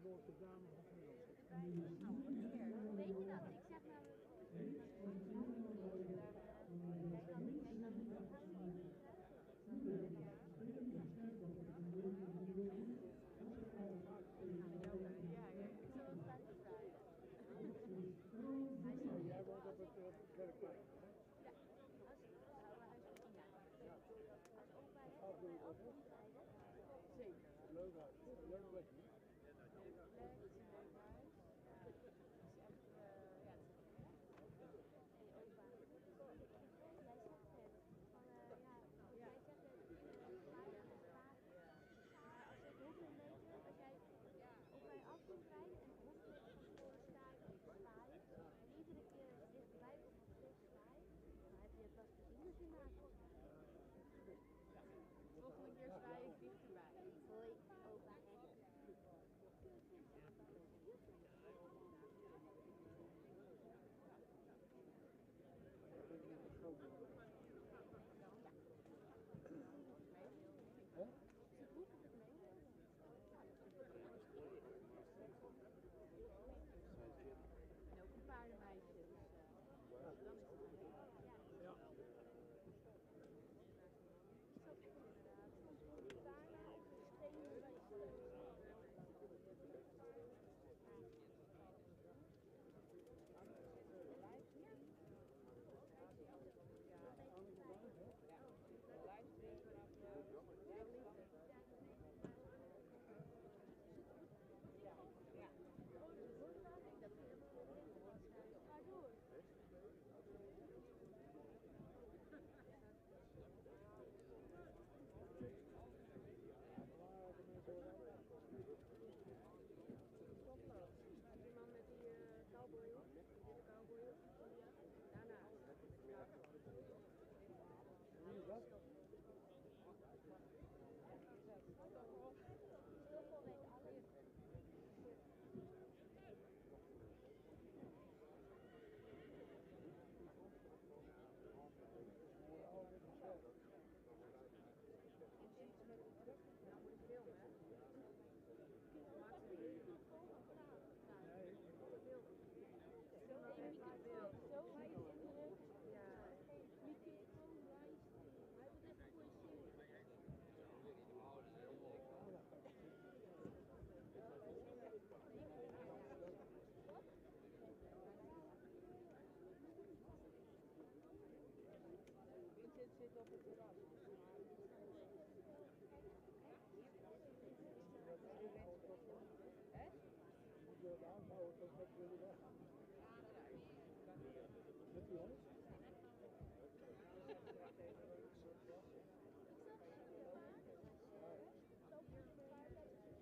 allermooiste dame van Nederland. Weet je dat? Ik zeg namelijk. Jij woont op het Kerkplein. Gaat jullie op? Zeker. Leuk uit. Leuk plekje. Volgende keer zwaai ik dichterbij. Hoi, opa. En ook een paardenmeisje. Dus, dan is het goed. Ja. Die man met die cowboy op, die witte cowboy op. Daarnaast. Wie is dat? Nou moet ik filmen, hè? Maak ze weer. Vincent zit op het terras. Hè? Moet je het aanhouden tot met jullie weg? Met die hond? Wat is de nummer 1?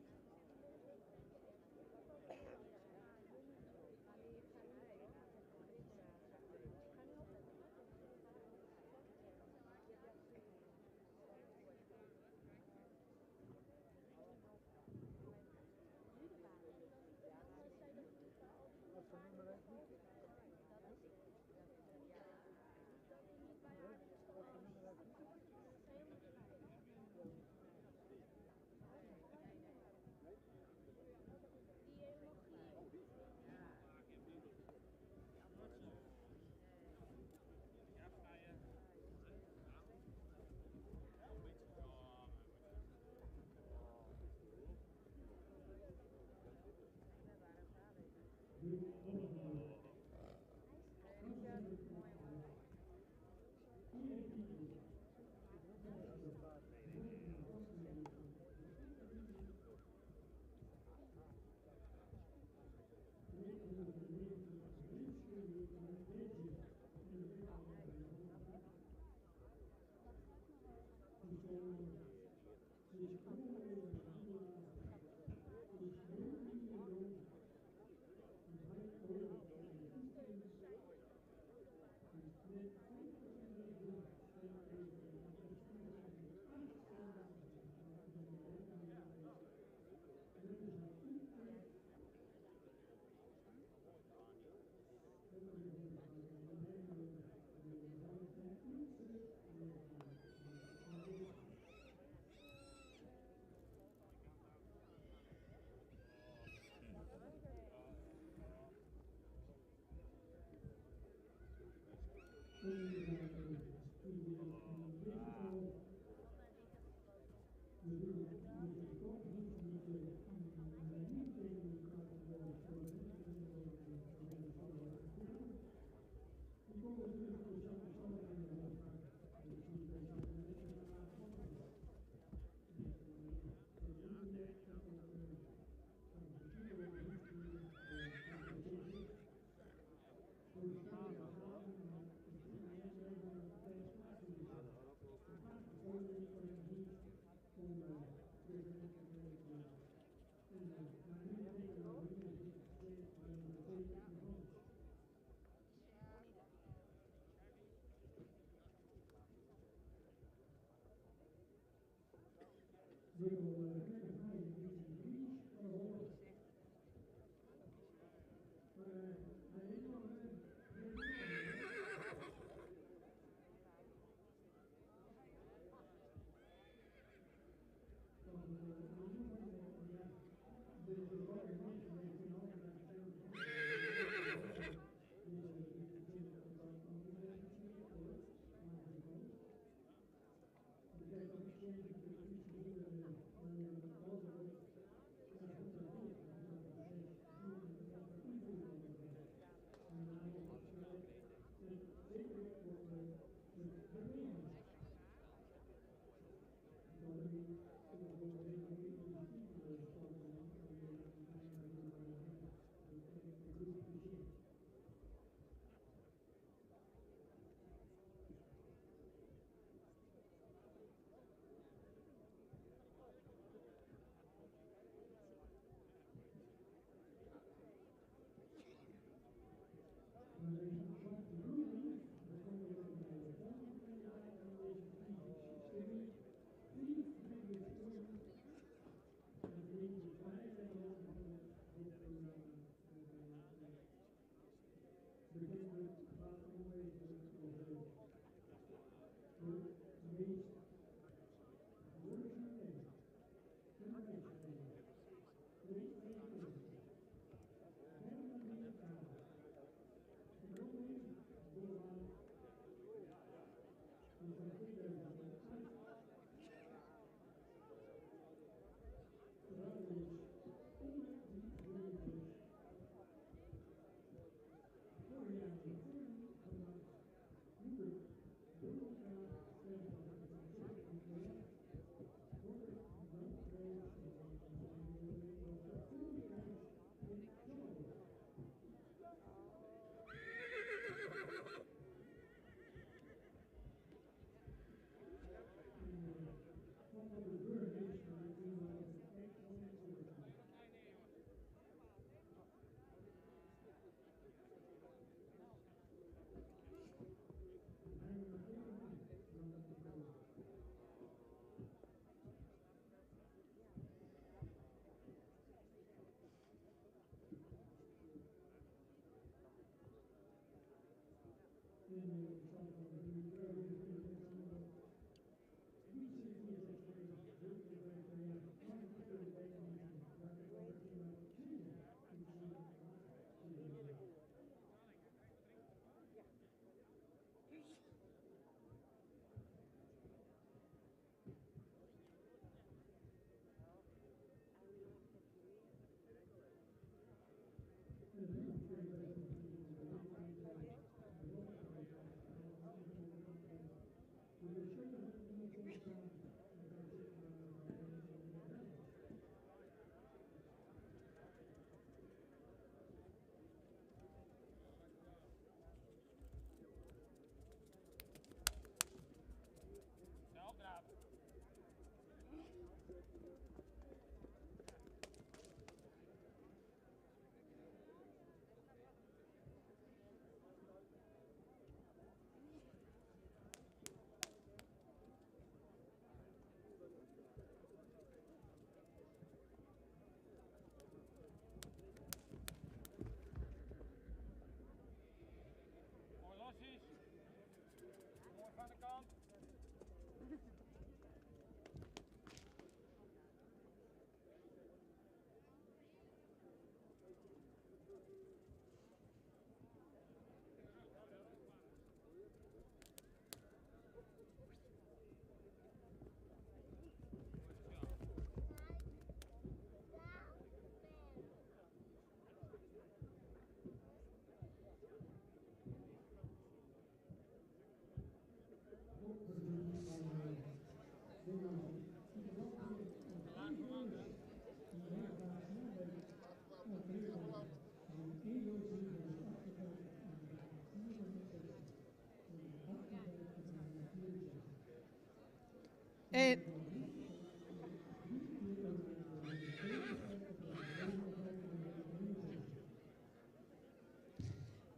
En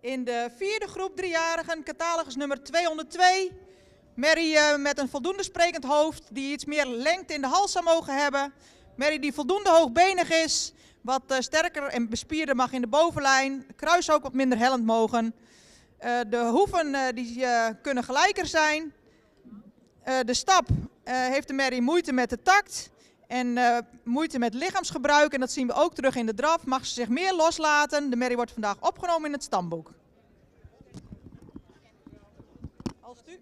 in de vierde groep driejarigen, catalogus nummer 202. Mary met een voldoende sprekend hoofd, die iets meer lengte in de hals zou mogen hebben. Mary die voldoende hoogbenig is, wat sterker en bespierder mag in de bovenlijn. Kruis ook wat minder hellend mogen. De hoeven die kunnen gelijker zijn. De stap heeft de Mary moeite met de takt en moeite met lichaamsgebruik. En dat zien we ook terug in de draf. Mag ze zich meer loslaten. De Mary wordt vandaag opgenomen in het stamboek. Als u...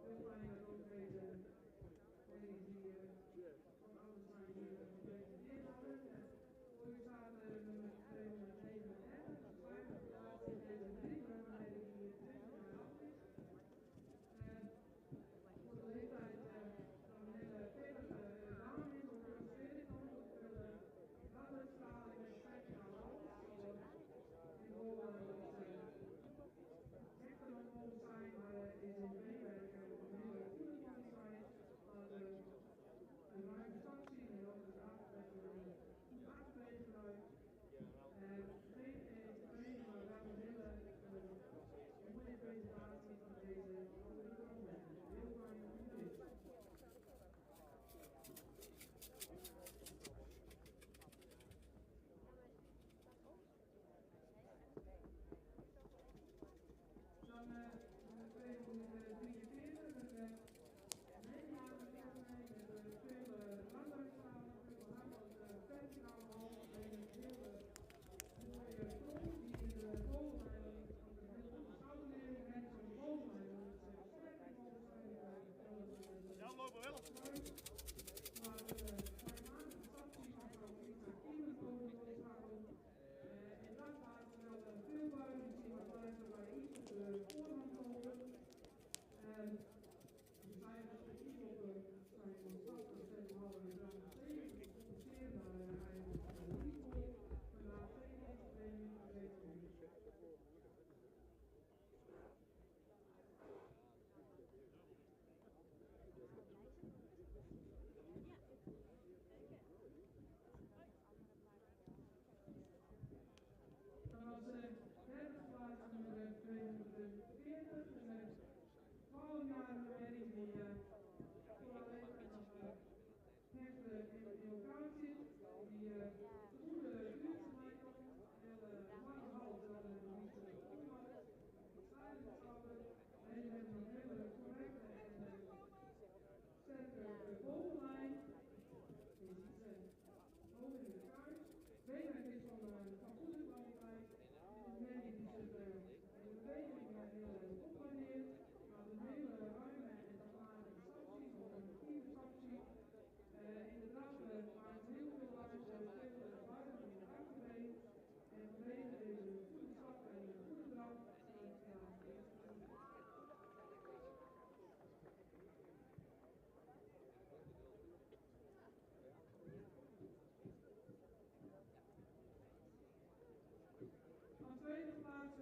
Heel fijn dat ook deze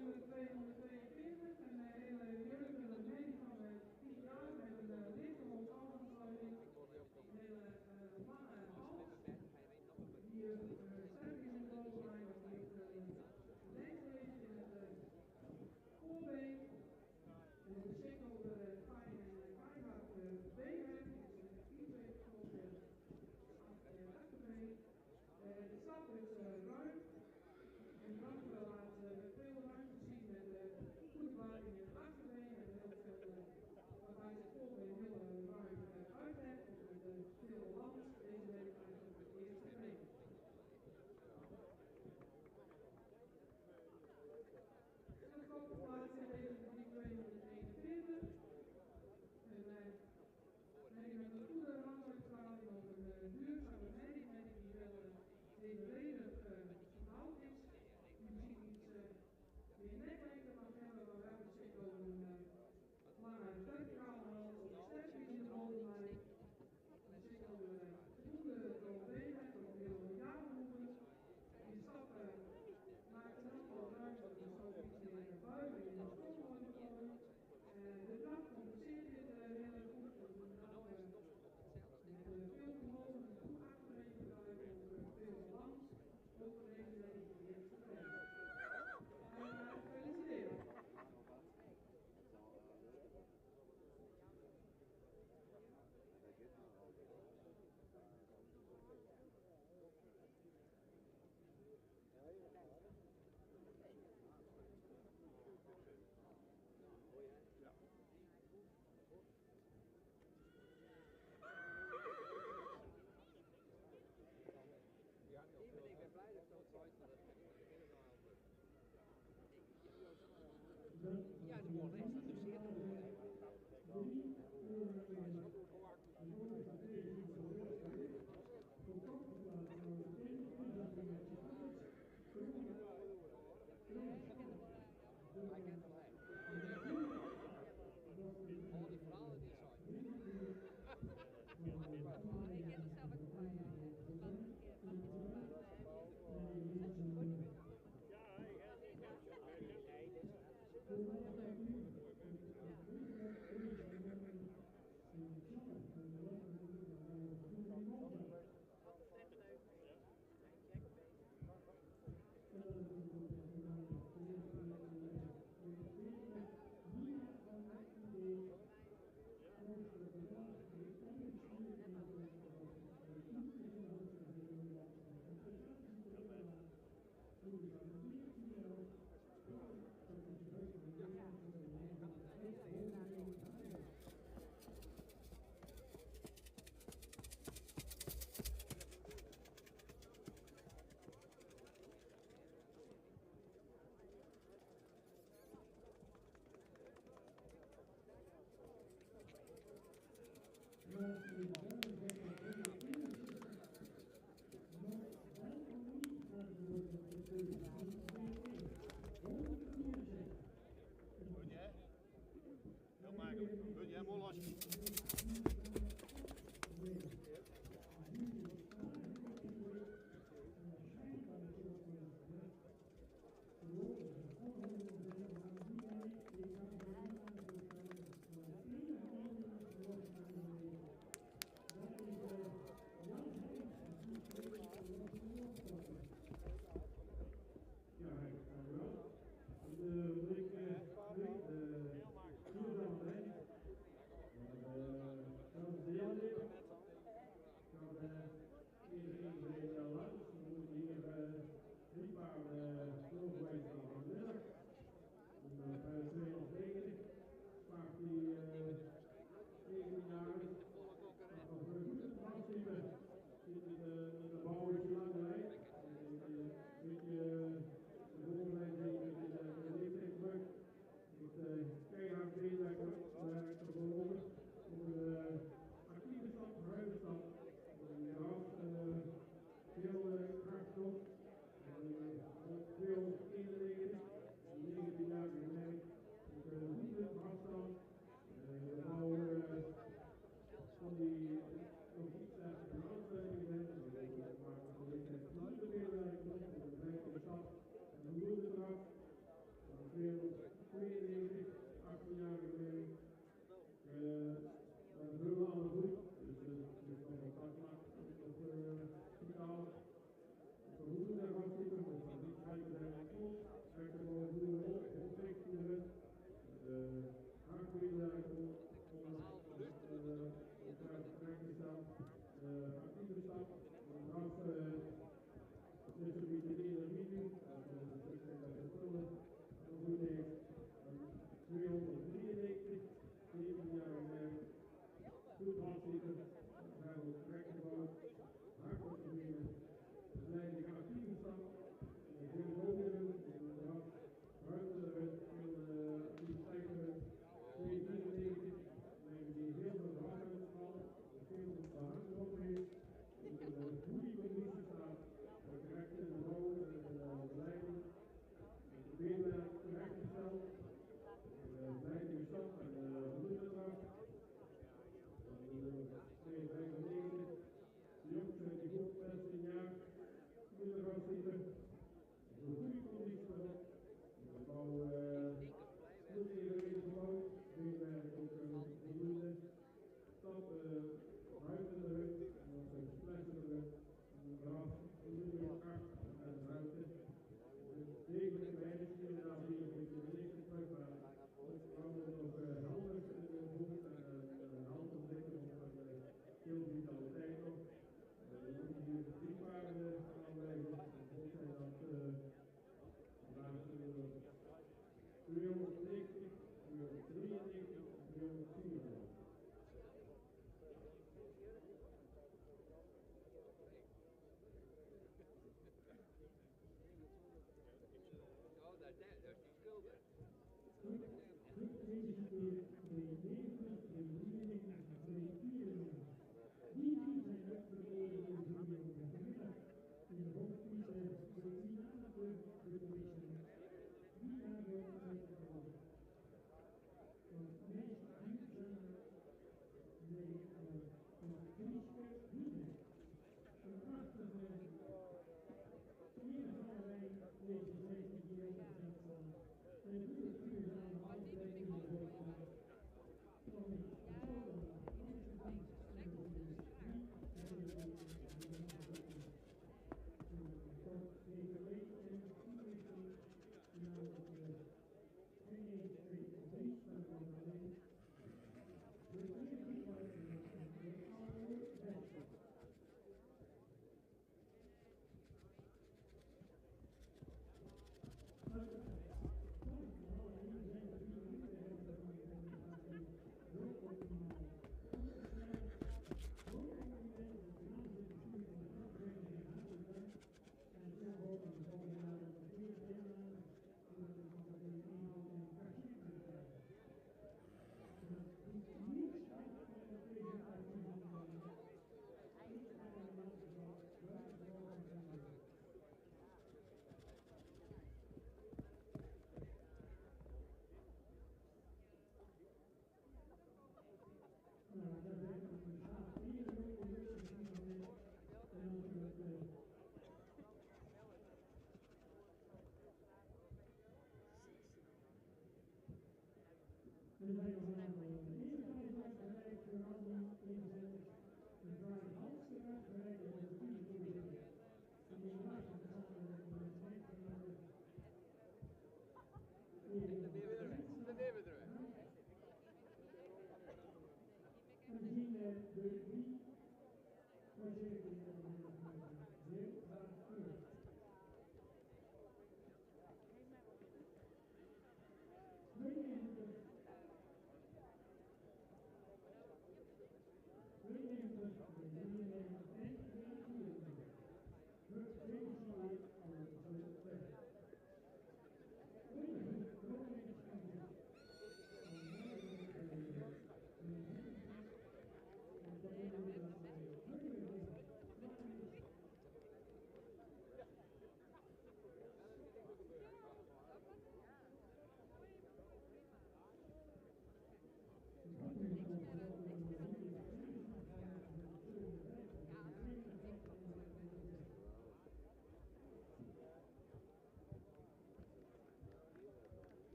nummer 242, een hele jeugdige mening van 10 jaar met een lichte hoofdafsluiting, een hele lange hals, die sterk is in de bovenlijn, die lengte heeft in het voorbeen, en is beschikt over fijn en keihard benen, is een kieper op de achterbeen. De stap is ruim. En dan laat veel ruimte zien met goede buiging in het achterbeen en heel veel, waarbij het voorbeen heel ruim uit heeft. Met veel land deze week eigenlijk het eerste training. En de kopplaats in deze die 241. En nee, met een goede randuitstraling over een duurzame mening die wel evenredig gebouwd is. Misschien iets meer neklengte mag hebben, maar wel beschikt over een lange verticale hals, of sterk is in de bovenlijn. Beschikt over goede doorbenigheid, of heel jaren die stap maakt een aantal ruimte, dus ook iets meer buigen in de stofmolen komen. De draf compenseert dit heel erg goed. Met veel vermogen, een goed achterbeen gebruiken, veel balans, over deze week de eerste training. Feliciteren. Ik ben blij dat het zo uitkomt. Ja, de bal is dat dus zeer hij kent hem hij. Al die verhalen die zijn. Ik ken het zelf ook bij. Heel makkelijk. Wil jij mooi losje?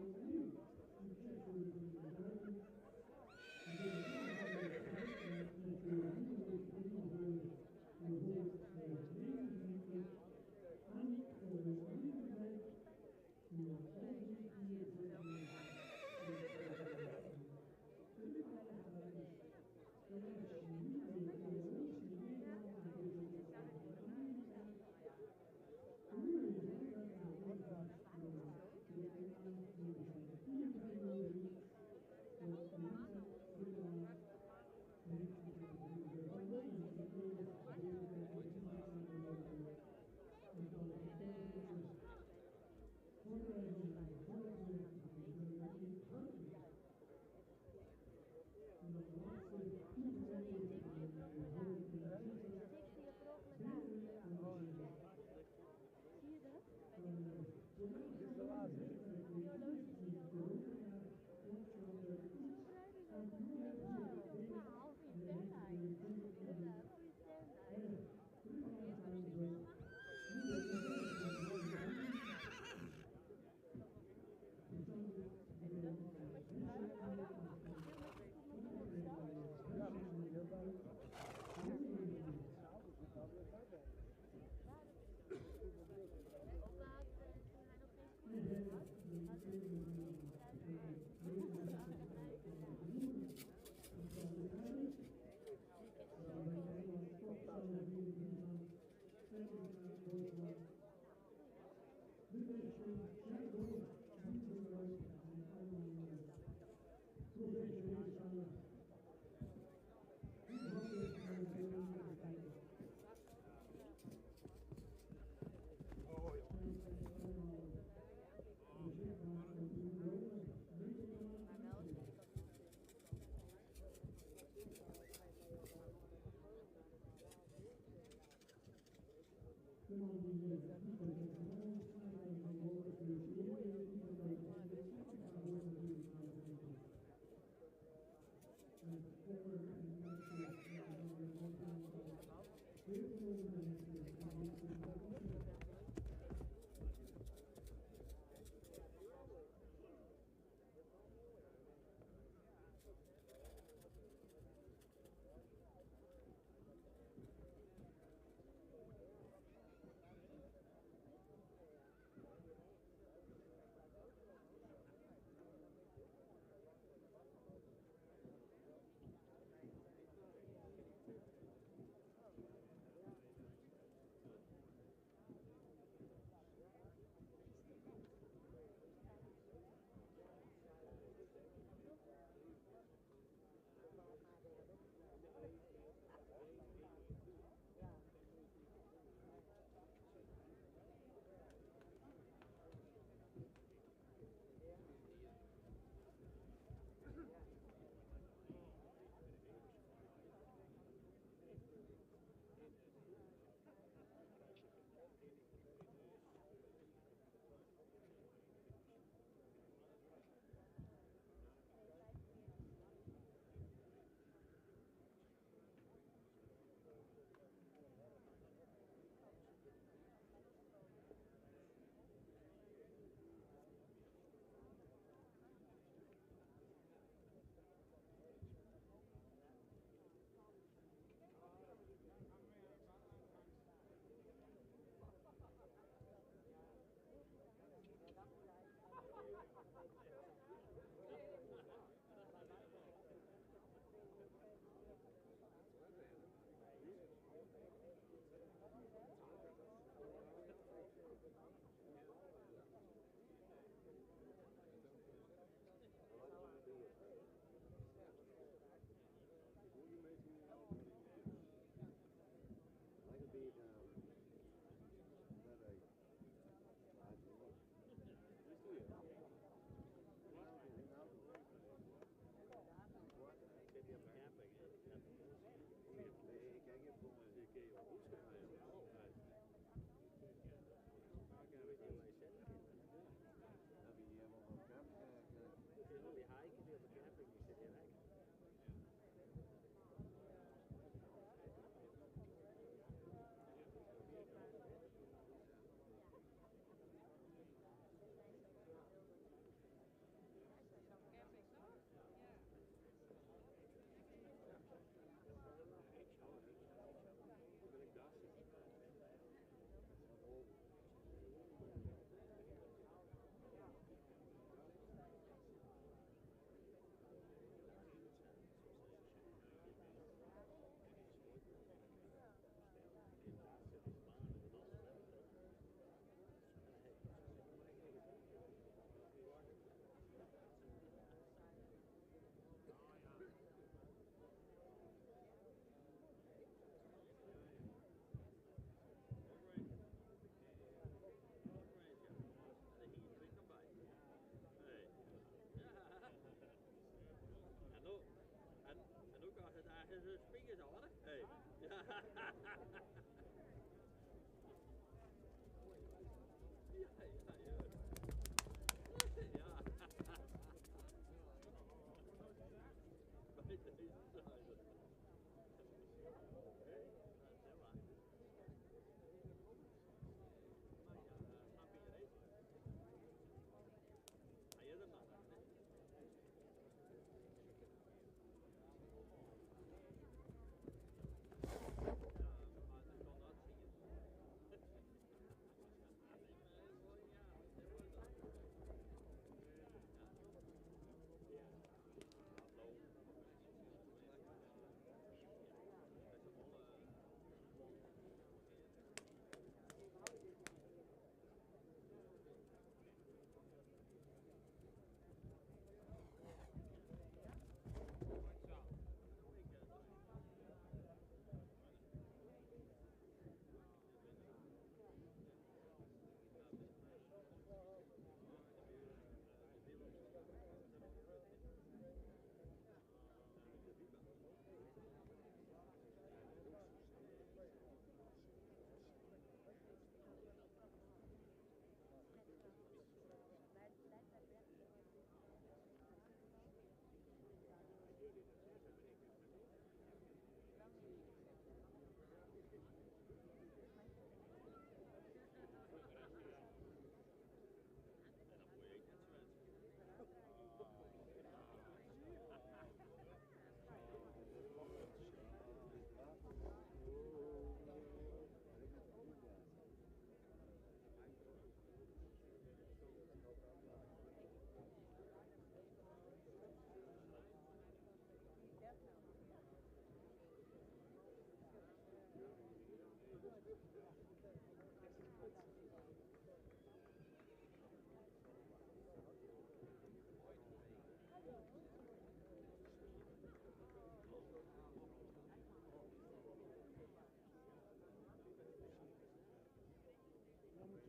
Thank you.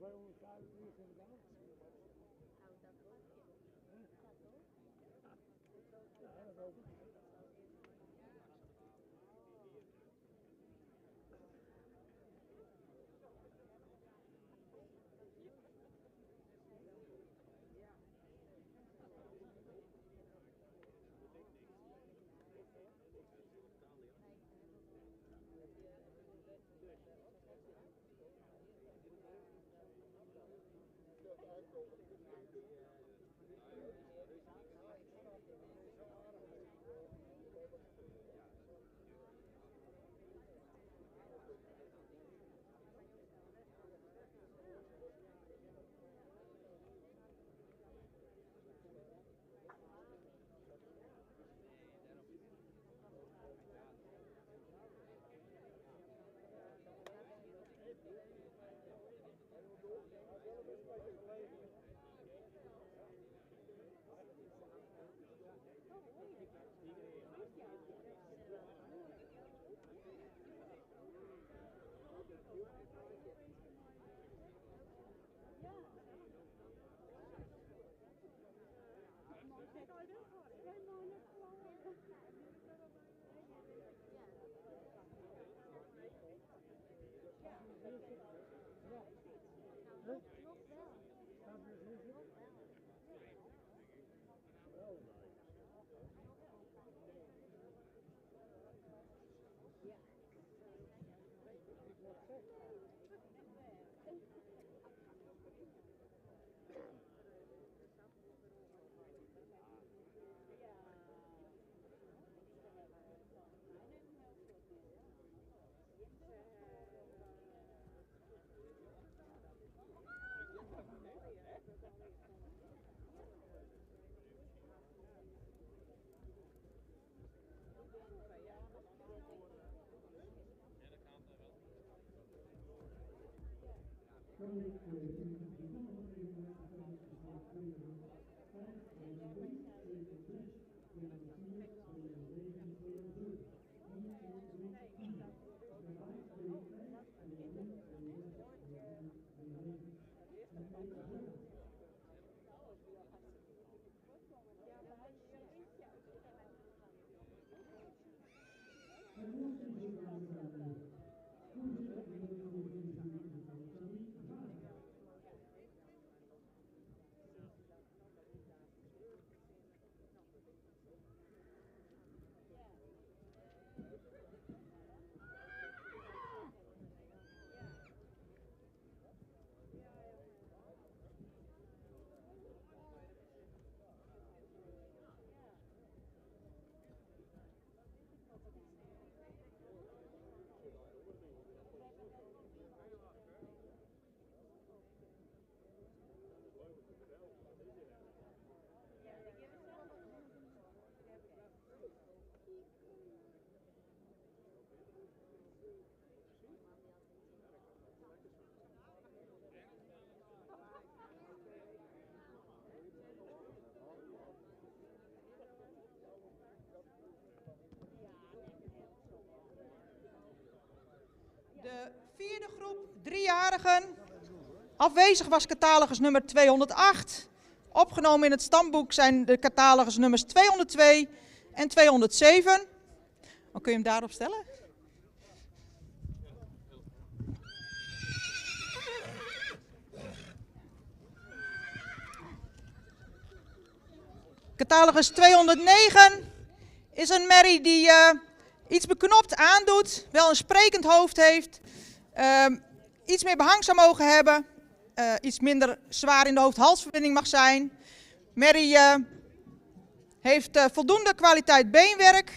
250 inderdaad. Ja, dat ook. De vierde groep 3-jarigen. Afwezig was catalogus nummer 208. Opgenomen in het stamboek zijn de catalogus nummers 202 en 207. Dan kun je hem daarop stellen. Catalogus 209 is een merrie die iets beknopt aandoet, wel een sprekend hoofd heeft, iets meer behang zou mogen hebben, iets minder zwaar in de hoofd-halsverbinding mag zijn. Merrie heeft voldoende kwaliteit beenwerk.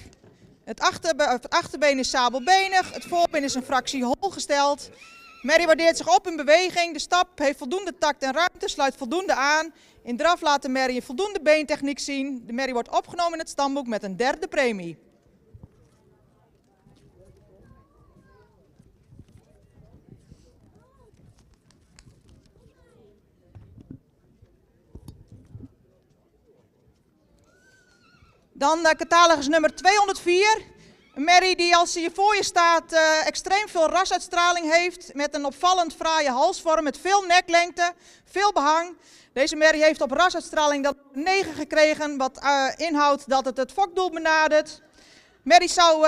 Het achterbeen is sabelbenig, het voorbeen is een fractie hol gesteld. Merrie waardeert zich op in beweging, de stap heeft voldoende tact en ruimte, sluit voldoende aan. In draf laat de merrie een voldoende beentechniek zien. De merrie wordt opgenomen in het stamboek met een 3e premie. Dan catalogus nummer 204. Een merrie die als hij voor je staat extreem veel rasuitstraling heeft. Met een opvallend fraaie halsvorm met veel neklengte, veel behang. Deze merrie heeft op rasuitstraling dan 9 gekregen, wat inhoudt dat het fokdoel benadert. Merrie zou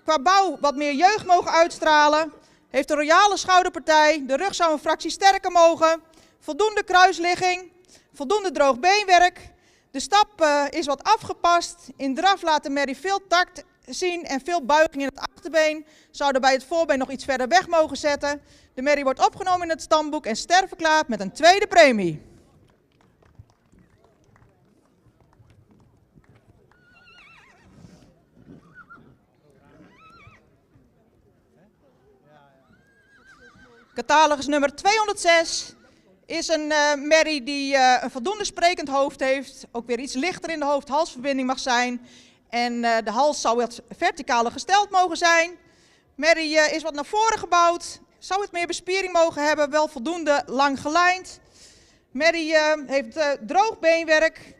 qua bouw wat meer jeugd mogen uitstralen. Heeft een royale schouderpartij, de rug zou een fractie sterker mogen. Voldoende kruisligging, voldoende droog beenwerk. De stap is wat afgepast. In draf laat de merrie veel tact zien en veel buiging in het achterbeen. Zouden bij het voorbeen nog iets verder weg mogen zetten. De merrie wordt opgenomen in het stamboek en sterverklaard met een 2e premie. Catalogus nummer 206 is een merrie die een voldoende sprekend hoofd heeft. Ook weer iets lichter in de hoofd-halsverbinding mag zijn. En de hals zou wat verticaler gesteld mogen zijn. Merrie is wat naar voren gebouwd. Zou het meer bespiering mogen hebben, wel voldoende lang gelijnd. Merrie heeft droog beenwerk.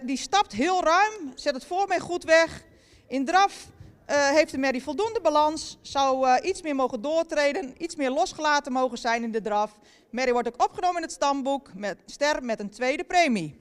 Die stapt heel ruim, zet het voorbeen goed weg. In draf heeft de merrie voldoende balans. Zou iets meer mogen doortreden, iets meer losgelaten mogen zijn in de draf. Merrie wordt ook opgenomen in het stamboek met ster met een 2e premie.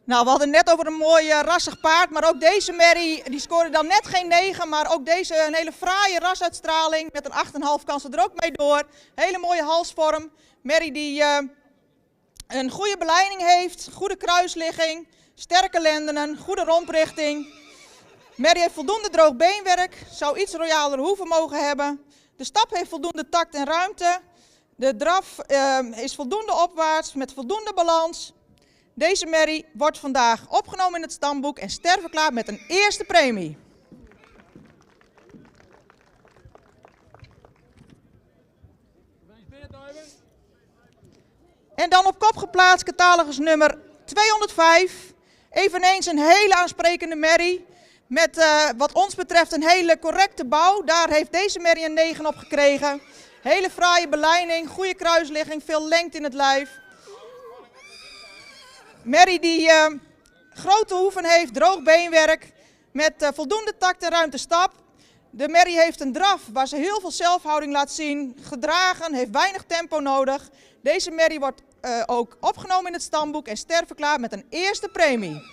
Nou, we hadden net over een mooi rassig paard, maar ook deze merrie, die scoorde dan net geen 9, maar ook deze een hele fraaie rasuitstraling. Met een 8,5 kan ze er ook mee door. Hele mooie halsvorm. Merrie die een goede beleiding heeft, goede kruisligging, sterke lendenen, goede romprichting. Merrie heeft voldoende droog beenwerk, zou iets royaler hoeven mogen hebben. De stap heeft voldoende tact en ruimte. De draf is voldoende opwaarts met voldoende balans. Deze merrie wordt vandaag opgenomen in het stamboek en sterverklaard met een eerste premie. En dan op kop geplaatst catalogus nummer 205. Eveneens een hele aansprekende merrie. Met wat ons betreft een hele correcte bouw. Daar heeft deze merrie een 9 op gekregen. Hele fraaie beleiding, goede kruisligging, veel lengte in het lijf. Merrie die grote hoeven heeft, droog beenwerk. Met voldoende tact en ruimte stap. De merrie heeft een draf waar ze heel veel zelfhouding laat zien. Gedragen, heeft weinig tempo nodig. Deze merrie wordt ook opgenomen in het stamboek en sterverklaard met een eerste premie.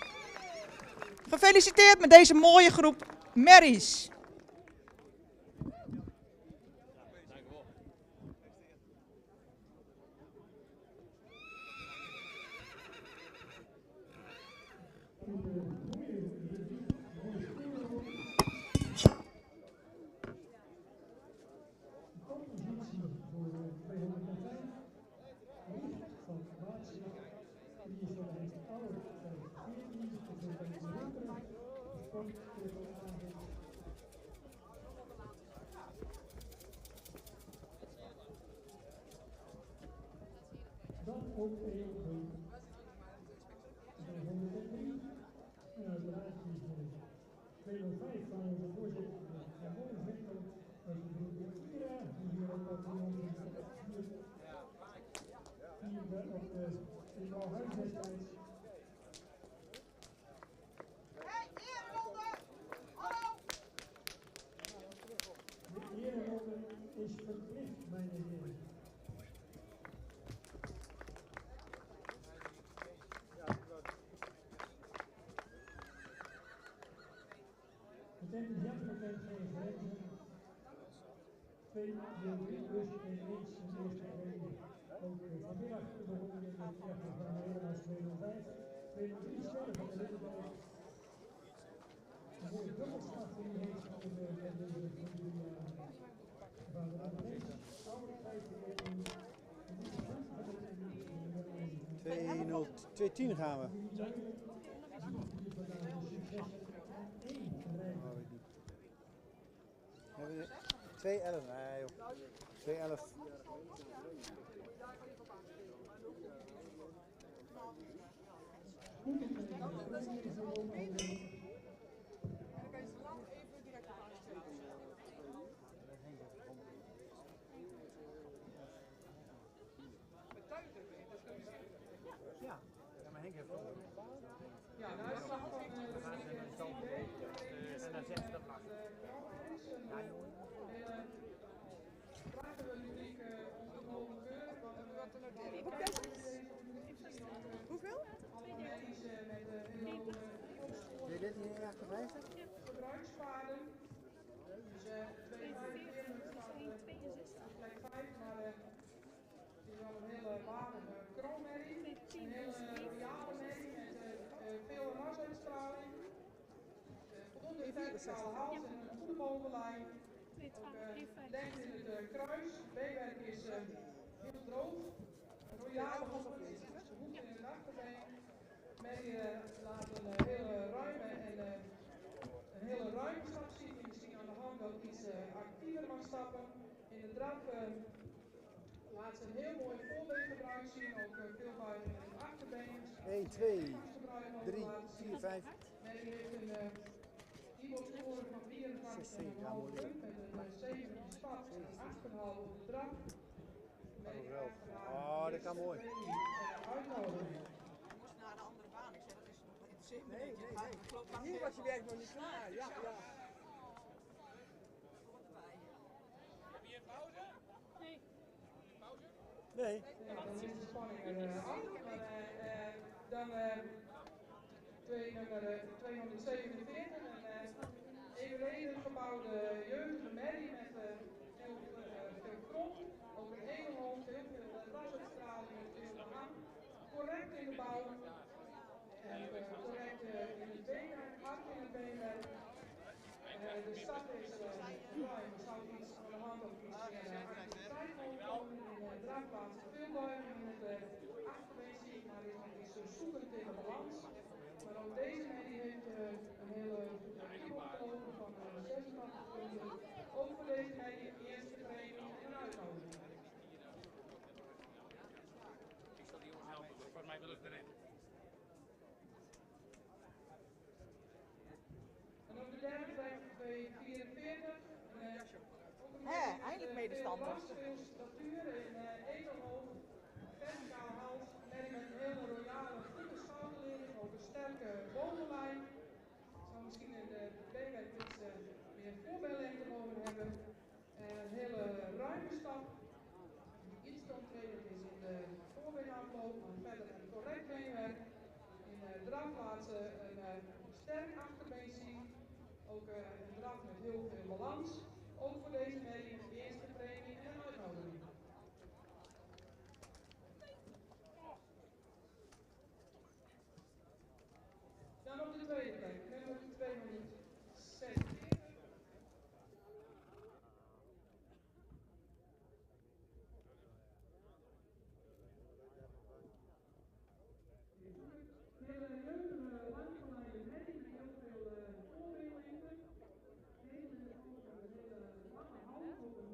Gefeliciteerd met deze mooie groep merries. Dan ook even de 103. En uiteraard is de 205 van onze voorzitter Ramon Henkel uit de groep Ira, die hier ook op de op de Bouwhuisdestijds. De ereronde is verplicht, mijn heren. Het enthousiasme kent geen grenzen. 2, 3 plus en eens een eerste premie. Ook vanmiddag begonnen we met de jacht van Nederlands 205. 203 sterren van de Liddenberg. Een mooie dubbelslag die hij heeft van de van de Albanese. Oude 2-10 gaan we. Hebben we 2-11? Nee joh. 2-11. Ja, maar Henk heeft wel. Ja, de uitslag van de En dan zegt ze dat maar. vragen we publiek om te mogen keuren, want we wat te noteren. Hoeveel? Alle merries met heel Wil je dit niet 58? gebruikswaarden. Dus 245 staat plek 5, maar het is wel een hele waardige kroonmerrie. Een hele royale merrie met veel rasuitstraling. Voldoende verticale hals en een goede bovenlijn. Lengte in het kruis. B-werk is heel droog. Royale hoeken, ze hoeken in het achterbeen. Merrie laat een hele ruime en een hele ruime stap zien. Je ziet aan de hand dat iets actiever mag stappen. In de draf laat ze een heel mooi voorbeengebruik zien. Ook veel buiging in het achterbeen. 1, 2, 3, 4, 5. Merrie heeft een IBO-score van 84,5 punt met een 7 in de stap en een 8,5 op de draf. Oh, dat kan mooi. Uitnodiging. Naar de andere baan. Ik zeg, dat is nog geïnteresseerd. Nee. Hier was je werk nog niet klaar. Ja. Nee. Ja, dan is de spanning af. Dan nummer 247, een evenredig gebouwde jeugdige merrie met veel grond, ook een hele hoofd, heel veel rasuitstraling en veel behang. correct in de bouw. En correct in het beenwerk, hard in het beenwerk. De stad is ruim, er zou iets aan de hand of iets activiteit mogen komen. In de draagplaats veel buiging in het achterbeen zie ik, maar is nog iets zoekend in de balans. Maar ook deze medie heeft een hele kiep opgelopen van 86 punten. Ook voor deze medie een eerste premie en een uitnodiging. Ik zal die jongens helpen, voor mij wil ik erin. En op de derde plek B44. Eindelijk medestanders. Veel statuur in edelhoog, verticaal hals, met een hele royale goede schouderligging, ook een sterke bovenlijn. Ik zou misschien in de B-werk iets meer voorbeeldlengte mogen hebben. Een hele ruime stap, die iets te onttredend is in de voorbeenafloop, maar verder een correct beenwerk. In drafplaatsen een sterk achterbeen zien, ook een draf met heel veel balans. Ook voor deze medie een eerste premie en een uitnodiging. Dan op de tweede plek, nummer 206. Hele jeugdige, langgeleide medie met heel veel voorbeeldlengte. Hele lange hals, ook een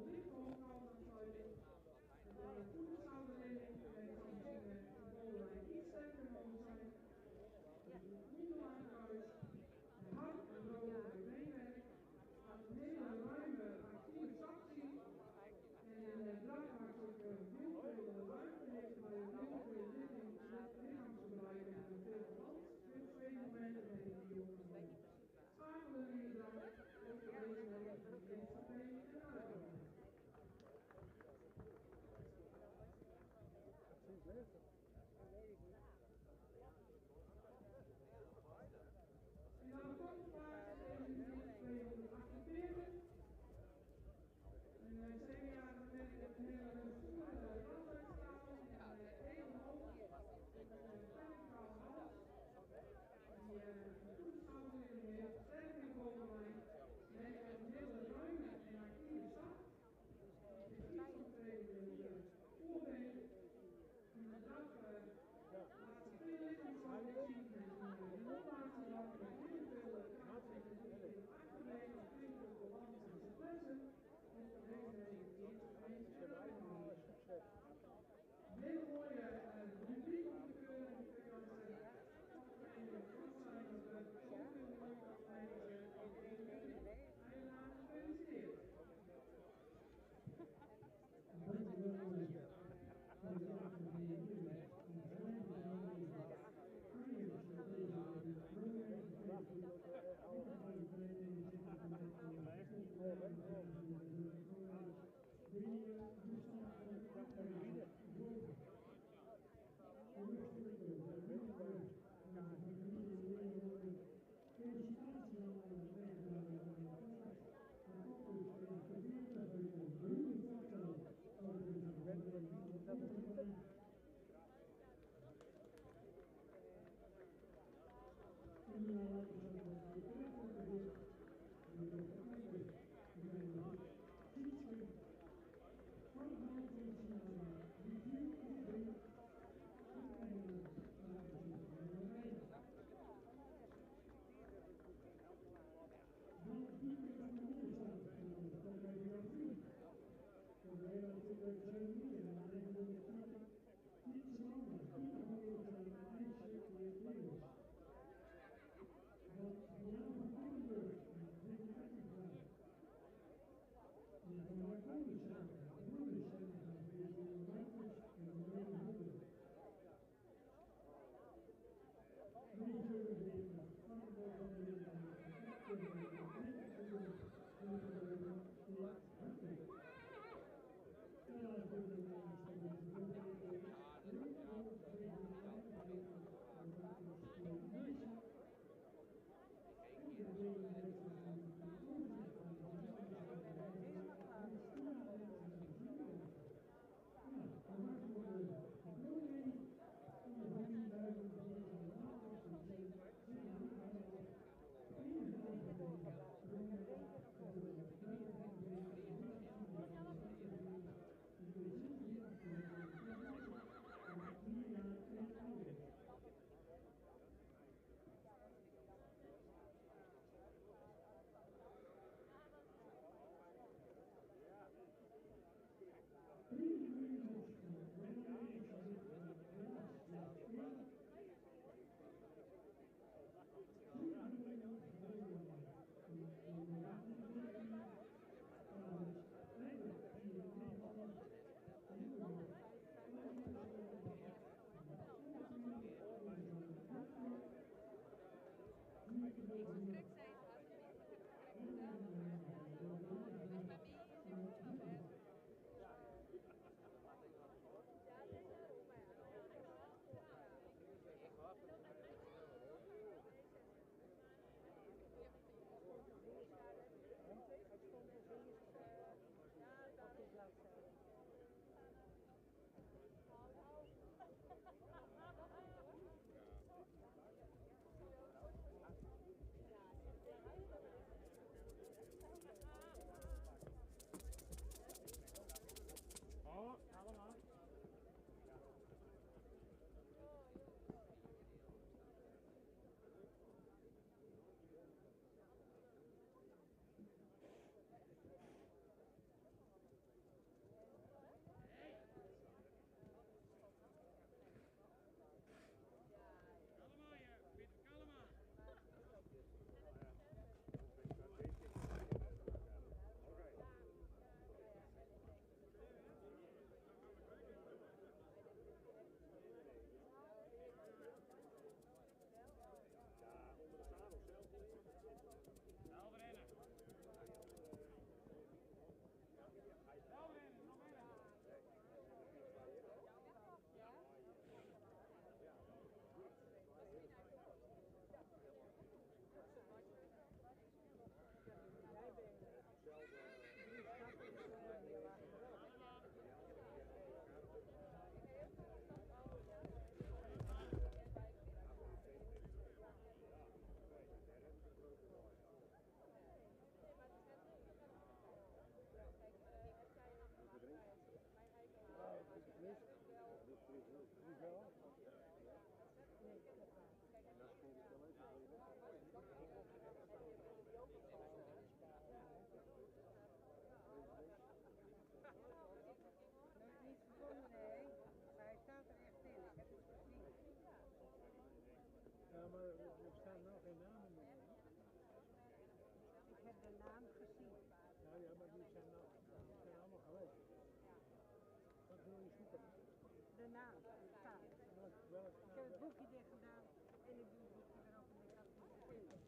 De naam staat. Ik heb het boekje dicht gedaan en ik doe het boekje weer open en ik had het niet gevonden.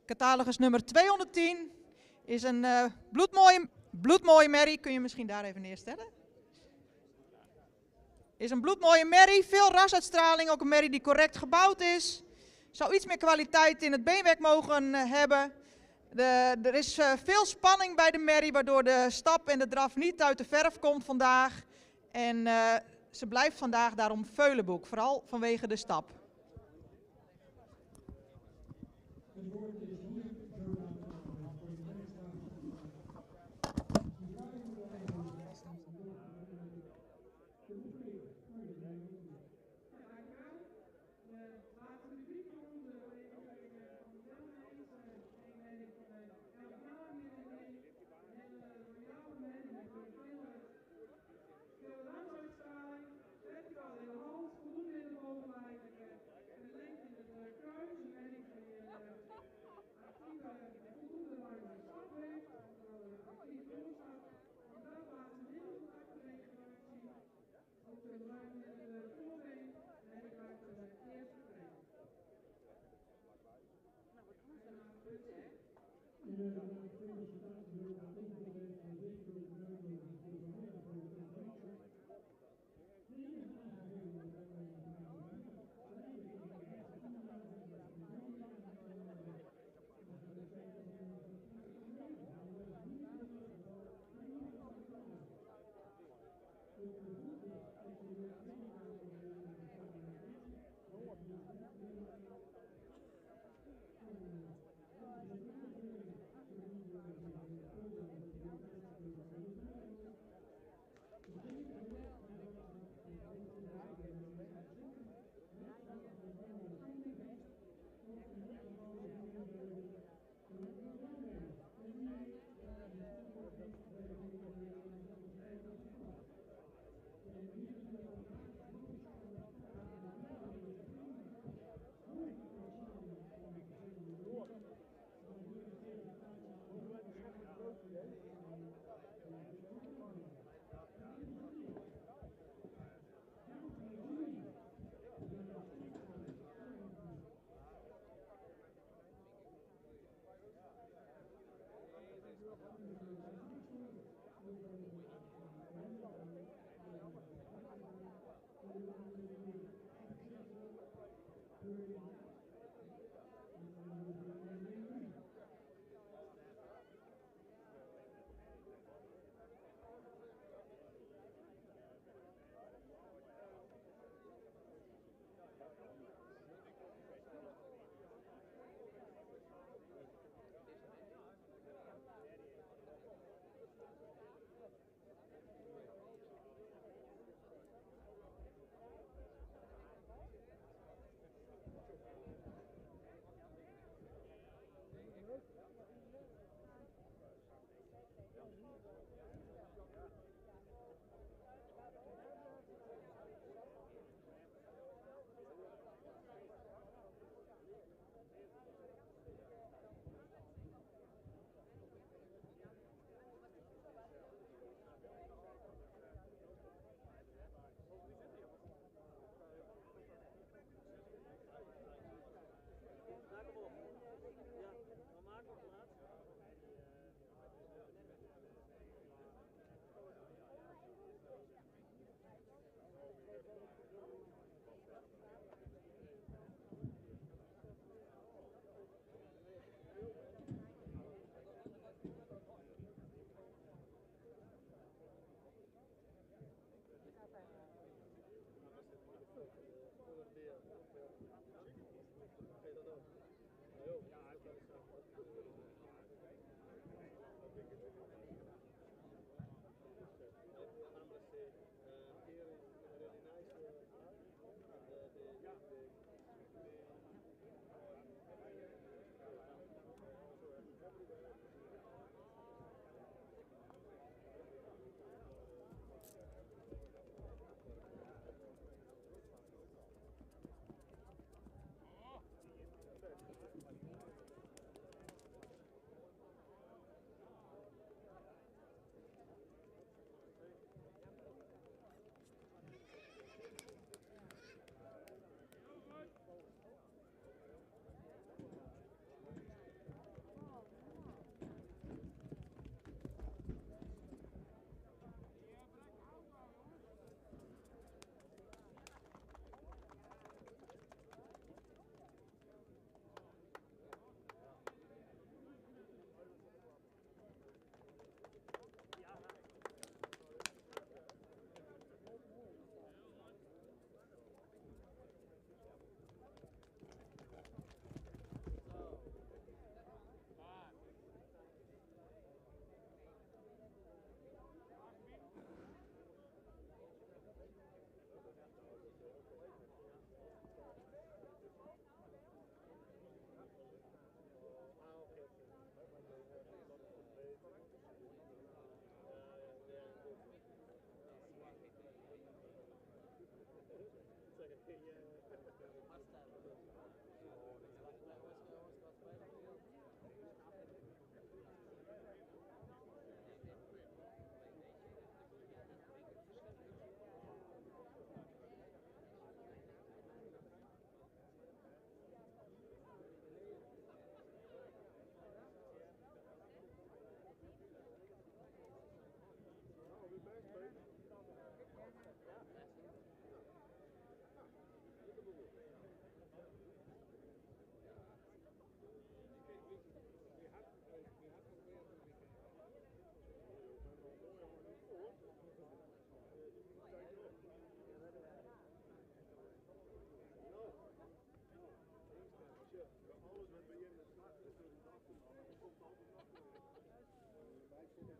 Catalogus nummer 210 is een bloedmooie merrie. Kun je misschien daar even neerstellen? Is een bloedmooie merrie, veel rasuitstraling, ook een merrie die correct gebouwd is. Zou iets meer kwaliteit in het beenwerk mogen hebben. Er is veel spanning bij de merrie, waardoor de stap en de draf niet uit de verf komt vandaag. En ze blijft vandaag daarom veulenboek, vooral vanwege de stap. Het woord is hier Jonathan voor de werkdag.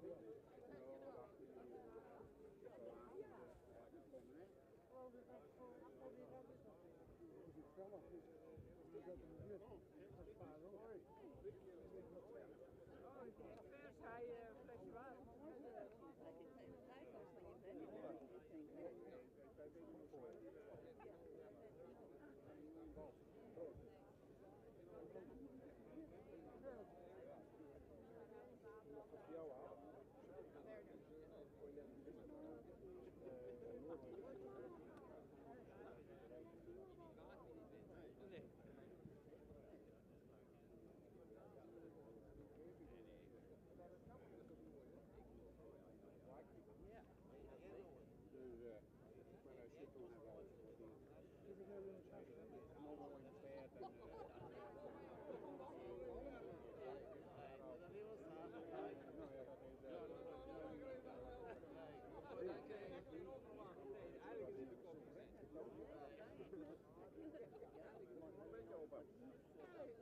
Vers hij een flesje water.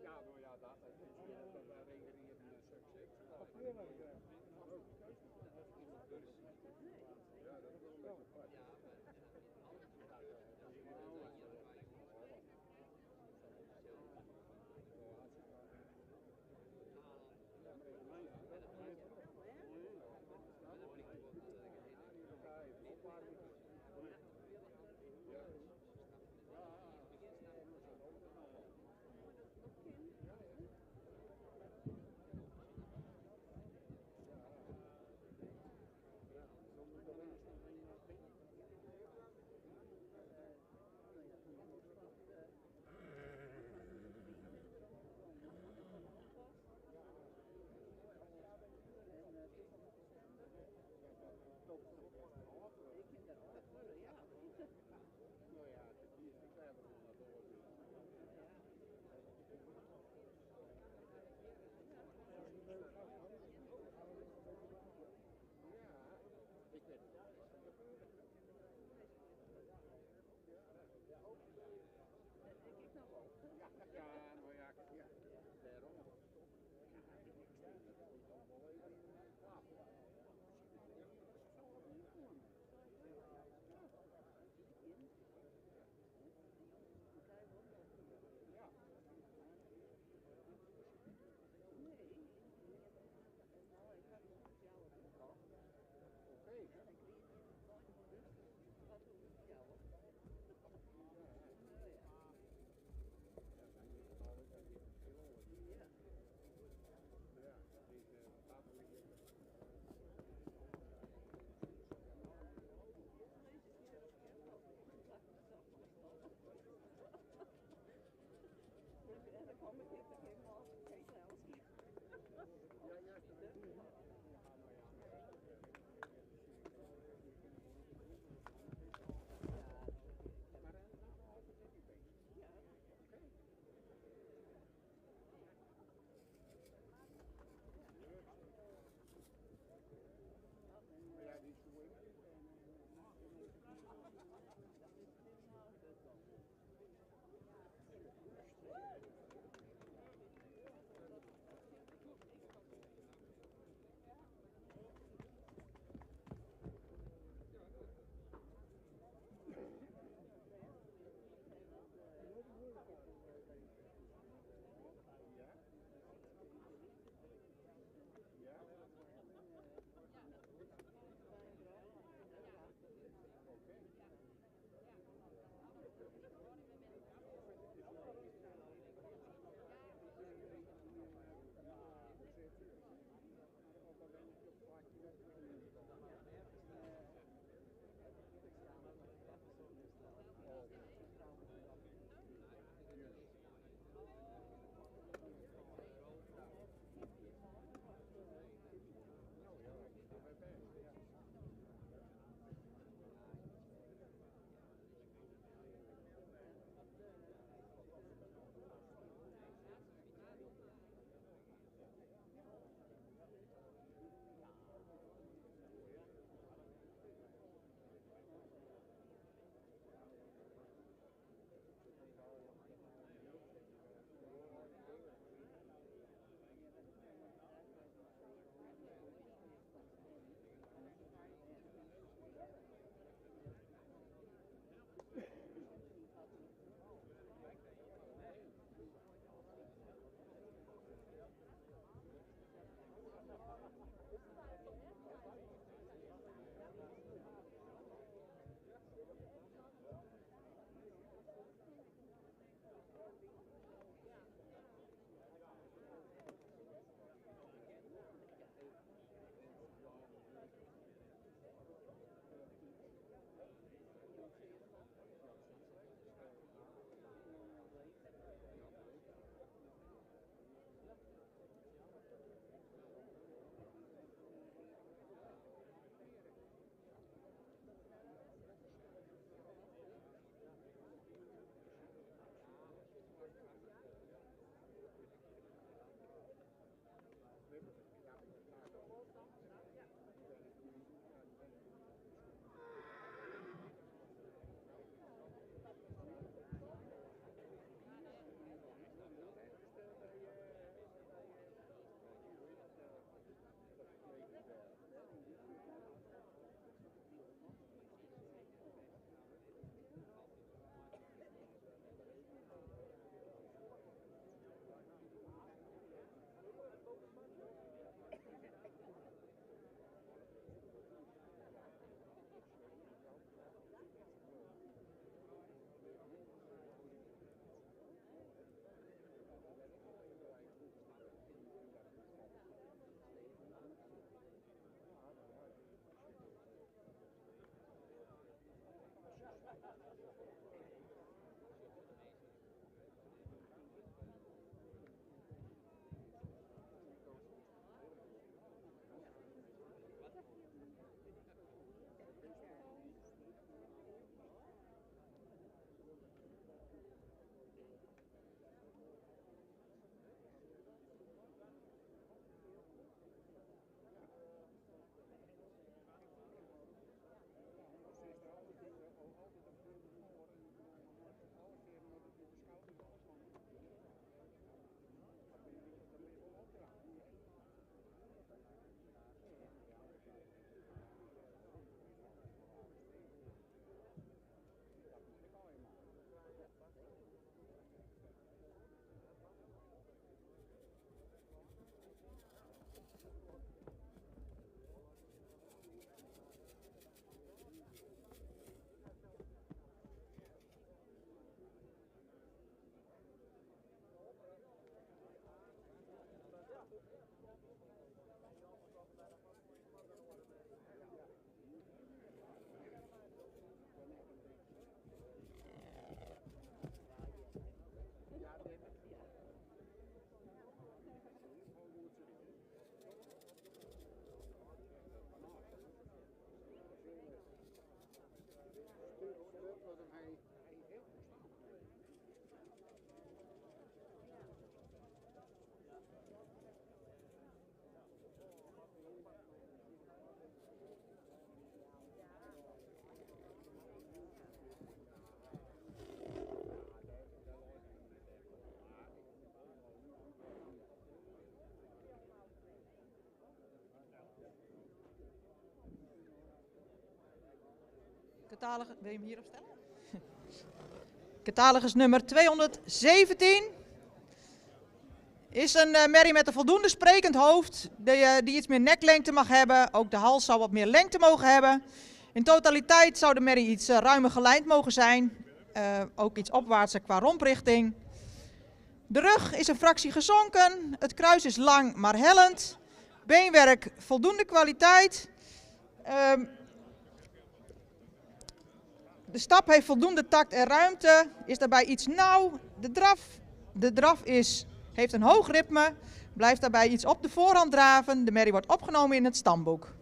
Ja, nou ja, dat is reguliere succes. Ja, dat is wel een beetje apart. Catalogus, wil je hem hierop stellen? Catalogus nummer 217 is een merrie met een voldoende sprekend hoofd, die iets meer neklengte mag hebben. Ook de hals zou wat meer lengte mogen hebben. In totaliteit zou de merrie iets ruimer gelijnd mogen zijn. Ook iets opwaartser qua romprichting. De rug is een fractie gezonken. Het kruis is lang maar hellend. Beenwerk voldoende kwaliteit. De stap heeft voldoende tact en ruimte. Is daarbij iets nauw. De draf heeft een hoog ritme. Blijft daarbij iets op de voorhand draven. De merrie wordt opgenomen in het stamboek.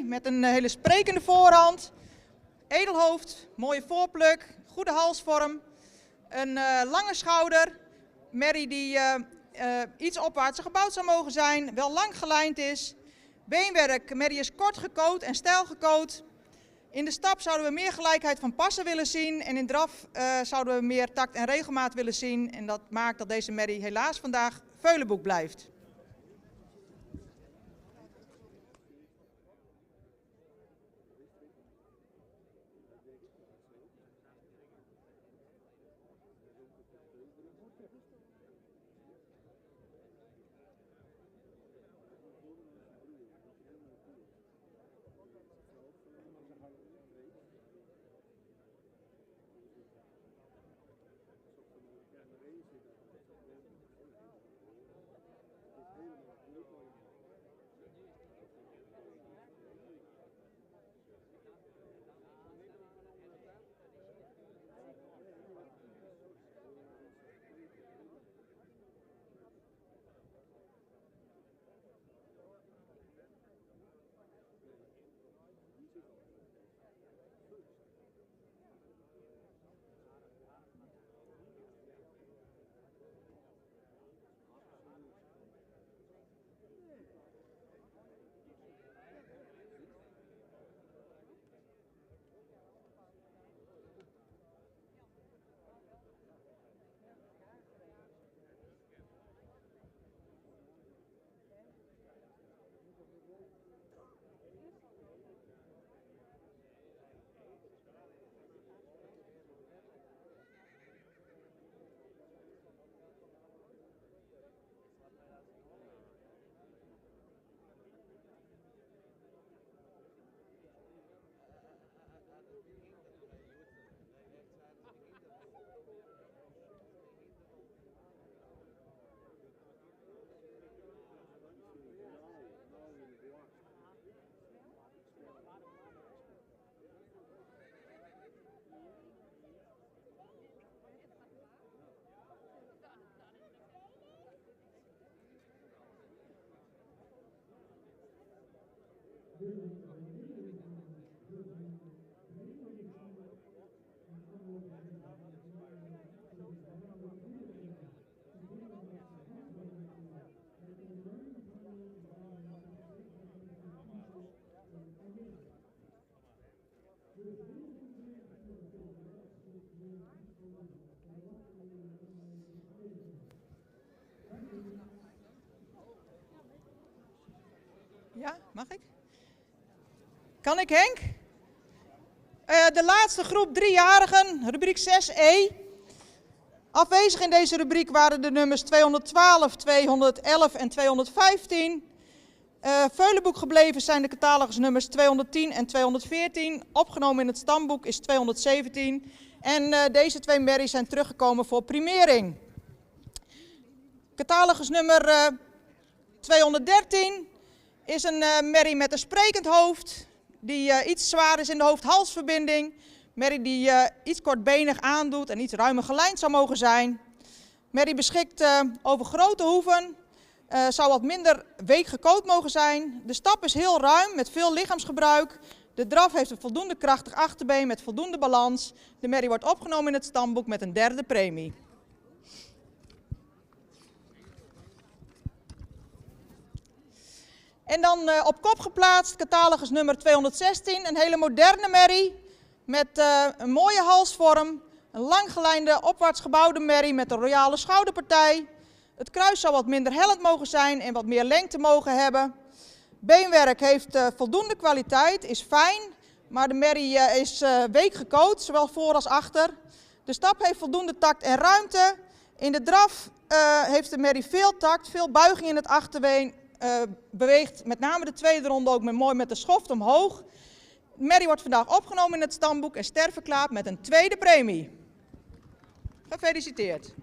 Met een hele sprekende voorhand. edelhoofd, mooie voorpluk, goede halsvorm, een lange schouder. Merrie die iets opwaartser gebouwd zou mogen zijn, wel lang gelijnd is. Beenwerk, merrie is kort gekoot en stijl gekoot. In de stap zouden we meer gelijkheid van passen willen zien en in draf zouden we meer tact en regelmaat willen zien. En dat maakt dat deze merrie helaas vandaag Veulenboek blijft. Ja, mag ik? Kan ik, Henk? De laatste groep 3-jarigen, rubriek 6e. Afwezig in deze rubriek waren de nummers 212, 211 en 215. Veulenboek gebleven zijn de catalogusnummers 210 en 214. Opgenomen in het stamboek is 217. En deze twee merries zijn teruggekomen voor primering. Catalogusnummer 213 is een merrie met een sprekend hoofd, die iets zwaar is in de hoofd-halsverbinding. Merrie die iets kortbenig aandoet en iets ruimer gelijnd zou mogen zijn. Merrie beschikt over grote hoeven, zou wat minder week gekoot mogen zijn. De stap is heel ruim met veel lichaamsgebruik. De draf heeft een voldoende krachtig achterbeen met voldoende balans. De merrie wordt opgenomen in het stamboek met een 3e premie. En dan op kop geplaatst, catalogus nummer 216, een hele moderne merrie met een mooie halsvorm, een langgelijnde opwaarts gebouwde merrie met een royale schouderpartij. Het kruis zou wat minder hellend mogen zijn en wat meer lengte mogen hebben. Beenwerk heeft voldoende kwaliteit, is fijn, maar de merrie is week gekoot, zowel voor als achter. De stap heeft voldoende tact en ruimte. In de draf heeft de merrie veel tact, veel buiging in het achterbeen. Beweegt met name de tweede ronde ook mooi met de schoft omhoog. De merrie wordt vandaag opgenomen in het stamboek en sterverklaard met een 2e premie. Gefeliciteerd.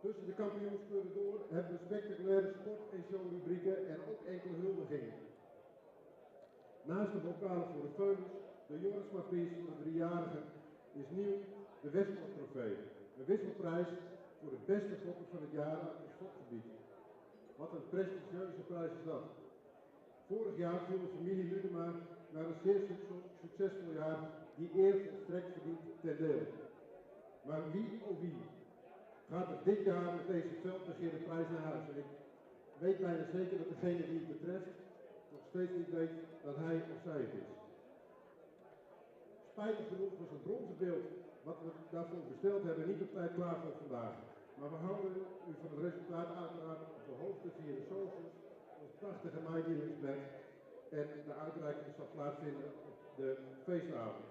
Tussen de kampioenskleuren door hebben we spectaculaire sport- en showrubrieken en ook enkele huldigingen. Naast de bokalen voor de Veulens, de Jorisma Prijs voor de driejarigen, is nieuw de Westport Trofee. Een wisselprijs voor de beste gokker van het jaar op het sportgebied. Wat een prestigieuze prijs is dat. Vorig jaar viel de familie Ludema na een zeer succesvol jaar die eer volstrekt verdient ten deel. Maar wie, oh wie, gaat er dit jaar met deze veldbegeerde prijs naar huis? En ik weet bijna zeker dat degene die het betreft nog steeds niet weet dat hij of zij het is. Spijtig genoeg was het bronzen beeld wat we daarvoor besteld hebben niet op tijd klaar voor vandaag. Maar we houden u van het resultaat uiteraard op de hoogte via de socials, ons prachtige MyDealingsblad en de uitreiking zal plaatsvinden op de feestavond.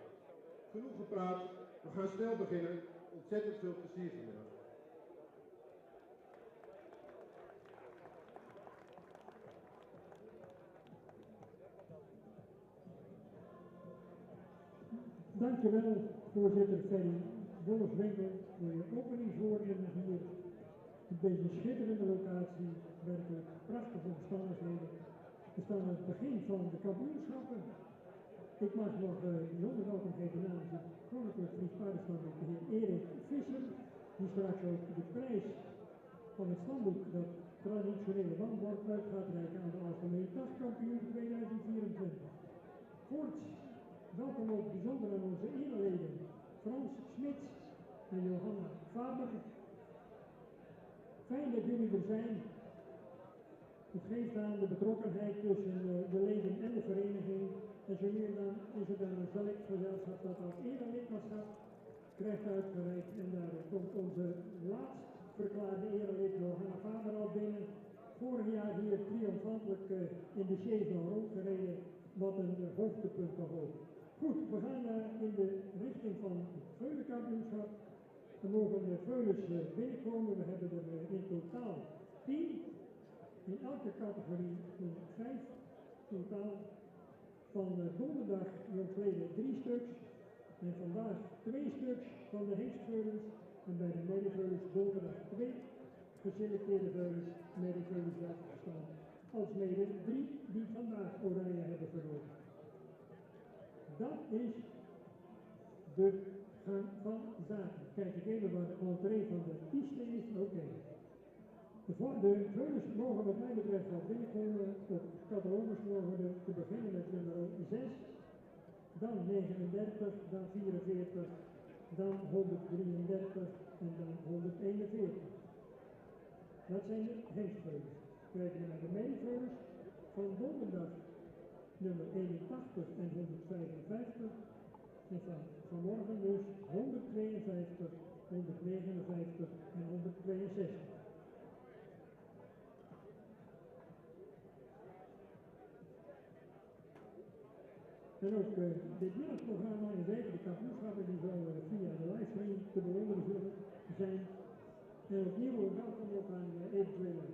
Genoeg gepraat, we gaan snel beginnen. Ontzettend veel plezier vanmiddag. Dankjewel, voorzitter Ferry Wolfswinkel, voor je openingswoorden hier op deze schitterende locatie. Werkelijk prachtige omstandigheden. We staan aan het begin van de kampioenschappen. Ik mag nog bijzonder welkom geven namens het Koninklijk Fries Paardenstamboek de heer Erik Visser, die straks ook de prijs van het stamboek, dat traditionele wandblad, uit gaat reiken aan de algemeen dagkampioen 2024. Voorts, welkom ook bijzonder aan onze ereleden Frans Smits en Johanna Faber. Fijn dat jullie er zijn. Het geeft aan de betrokkenheid tussen de leden en de vereniging. En zo nu en dan is er dan een select gezelschap dat als erelidmaatschap krijgt uitgereikt. En daar komt onze laatst verklaarde erelid Johanna Faber al binnen. Vorig jaar hier triomfantelijk in de Cheval rondgereden. Wat een hoogtepunt toch ook. Goed, we gaan in de richting van het Veulenkampioenschap. Er mogen de veulens binnenkomen. We hebben er in totaal 10. In elke categorie 5 totaal. Van donderdag jongsleden 3 stuks. En vandaag 2 stuks van de hengstveulens. En bij de medeveulens donderdag 2 geselecteerde veulens, medeveulens afgestaan. Alsmede 3 die vandaag oranje hebben verloren. Dat is de gang van zaken. Kijk ik even waar de entree van de piste is. Oké. De veulens mogen wat mij betreft wel binnenkomen. Op catalogus mogen we te beginnen met nummer 6. Dan 39, dan 44, dan 133 en dan 141. Dat zijn de hengstveulens. Kijken we naar de medeveulens van donderdag nummer 81 en 155. En van vanmorgen dus 152, 159 en 162. En ook dit middagprogramma en zeker de kampioenschappen die zo via de livestream te bewonderen zullen zijn. En opnieuw welkom ook aan eventuele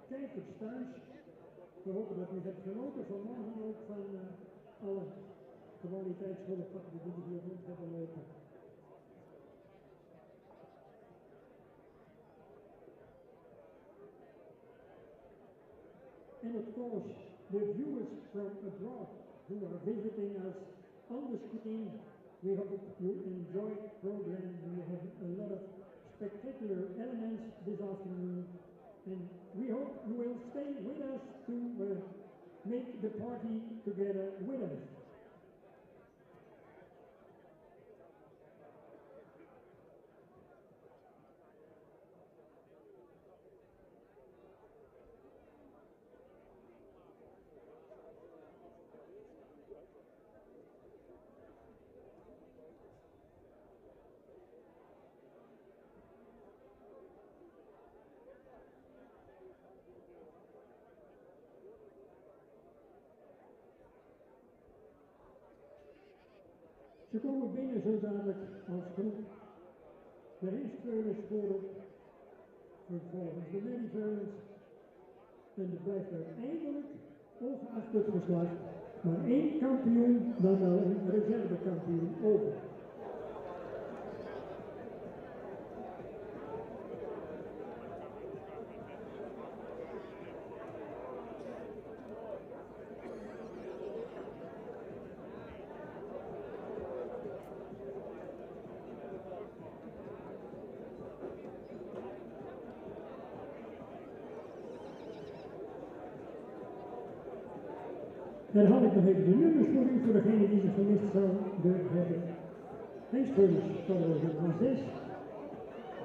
kijkers thuis. We hopen dat u hebt genoten vanmorgen ook van alle kwaliteitsvolle pakken die we hier rond hebben lopen. And of course, the viewers from abroad who are visiting us on the screen, we hope you enjoy the program. We have a lot of spectacular elements this afternoon, and we hope you will stay with us to make the party together with us. Ze komen binnen zo dadelijk als groep. De hengstveulens voorop, vervolgens de merrieveulens. En er blijft uiteindelijk, ongeacht het geslacht, maar 1 kampioen, dan wel een reservekampioen over. Dan had ik nog even de nummers voor u, voor degene die ze gemist zouden hebben. Hengstveulens, catalogus van 6,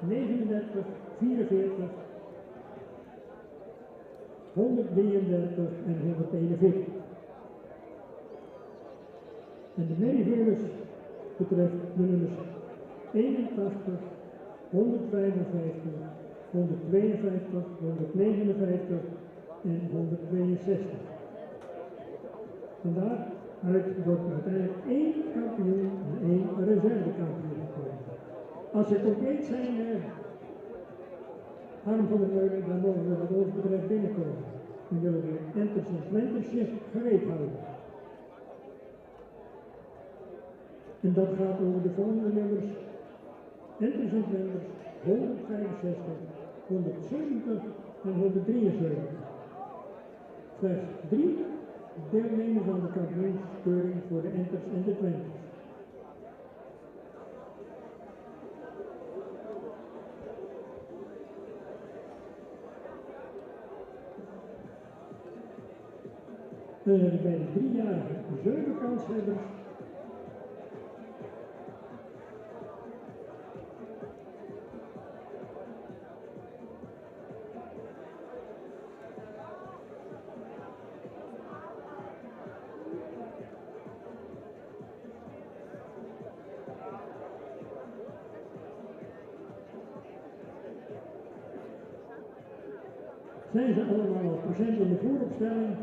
39, 44, 133 en 141. En de merrieveulens betreft de nummers 81, 155, 152, 159 en 162. Daaruit wordt uiteindelijk 1 kampioen en 1 reservekampioen gekomen. Als ze compleet zijn, Harm van der Meulen, dan mogen we wat ons betreft binnenkomen. Dan willen we enters en planters zich gereed houden. En dat gaat over de volgende nummers. Enters en planters 165, 170 en 173. Slechts 3 deelnemers aan de kampioenskeuring voor de enters en de planters. Dan hebben we bij de 3-jarige 7 kanshebbers. Zijn ze allemaal present in de vooropstelling?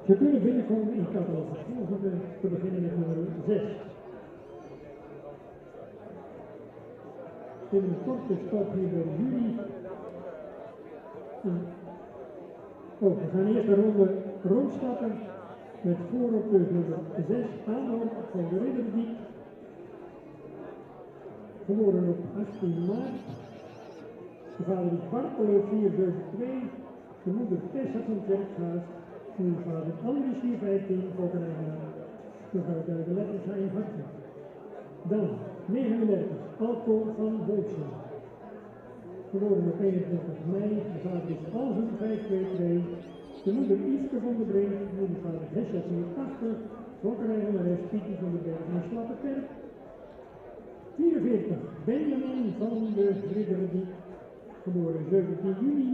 Ze kunnen binnenkomen in catalogus volgende, te beginnen met nummer 6. In een korte stop hier bij jullie. We gaan eerst een ronde rondstappen met voorop dus nummer 6, Aanhoop van de Ridderdiep. Geboren op 18 maart. De vader is Bartolo 472, de moeder Tessa van Kerkhuis. Uw vader Andries 415, Kokkerijnaar, mevrouw de letters zijn hartelijk. Dan 39, Alco van Bolsen. Geboren op 21 mei, de vader is Alzen 522, de moeder Iske van der Brink, moedervader Hessa 480, Kokkerijnaar Pieter van der Berg en Slappenkerk. 44, Benjamin van de Ridderdiep, geboren 17 juni,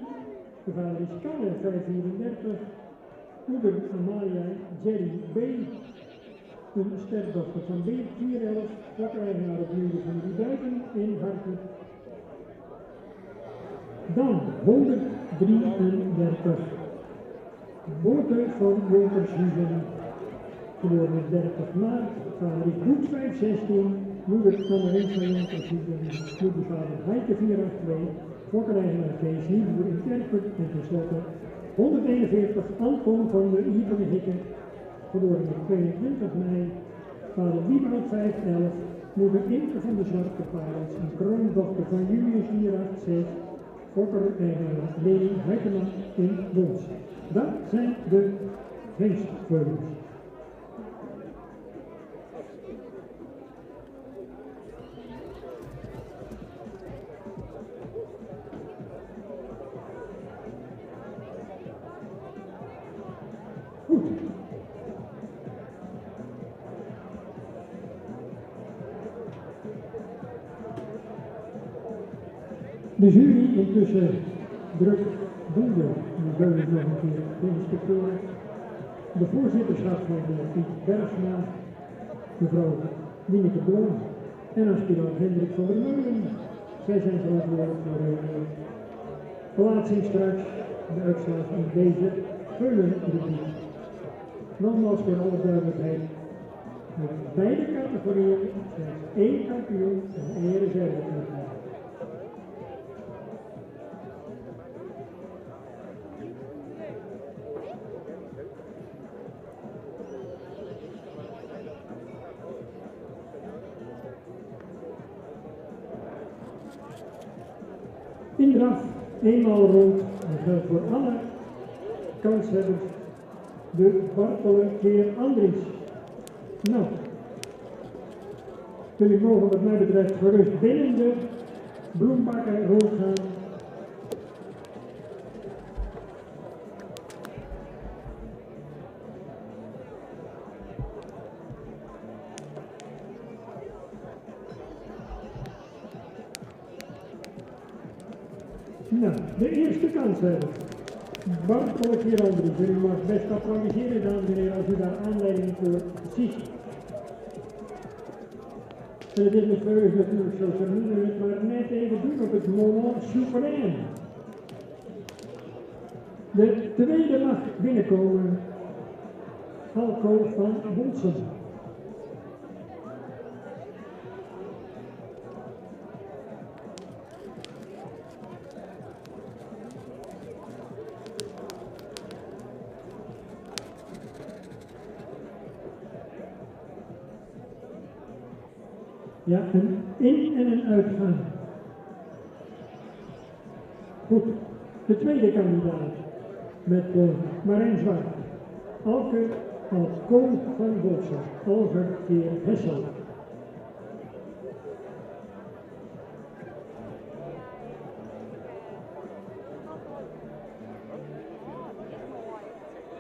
de vader is Kalle 534. Moeder Amalia Jerry B. Een sterdochter van B. 411, Kokkerijnaar op Nieuwe van die Duiken in Hartelijk. Dan 133. Bote van Jonkershuizen, geboren op 30 maart, vader is Boek 516, moeder Annelies van Jonkershuizen, moedervader Heike 482, Kokkerijnaar Kees Nieuwboer in Kerkelijk en tenslotte 141, Anton van de Hippen, geboren op 22 mei, vader Wiebrood 511, moeder Inke van de Zwarte Parels en kroondochter van Julius 486, Fokker-eigenaar Leni Heikeman in Bons. Dat zijn de feestveulens. De jury intussen druk doende, die beul ik nog een keer de inspecteur. De voorzitterschap van Piet Bergsma, mevrouw Wieneke Blom en aspirant Hendrik van der Meulen. Zij zijn verantwoordelijk voor de plaatsing straks, de uitslag in deze veulenrubriek. Nogmaals voor alle duidelijkheid, met beide categorieën slechts 1 kampioen en 1 reservekampioen. In draf, eenmaal rond, en geldt voor alle kanshebbers, de Bartelen keer Andries. Nou, jullie mogen wat mij betreft gerust binnen de bloembakken rondgaan. Nou, de eerste kans hebben. Bartelen keer Andries. Jullie mag best applaudisseren, dames en heren, als u daar aanleiding voor ziet. En het is met vreugde natuurlijk zo, ze noemen het maar net even doen op het moment suprême. De tweede mag binnenkomen, Alco van Bolsen. Ja, een in- en een uitgang. Goed, de tweede kandidaat met Marijn Zwart. Alke als Kool van Bossen, Alger keer Hessel.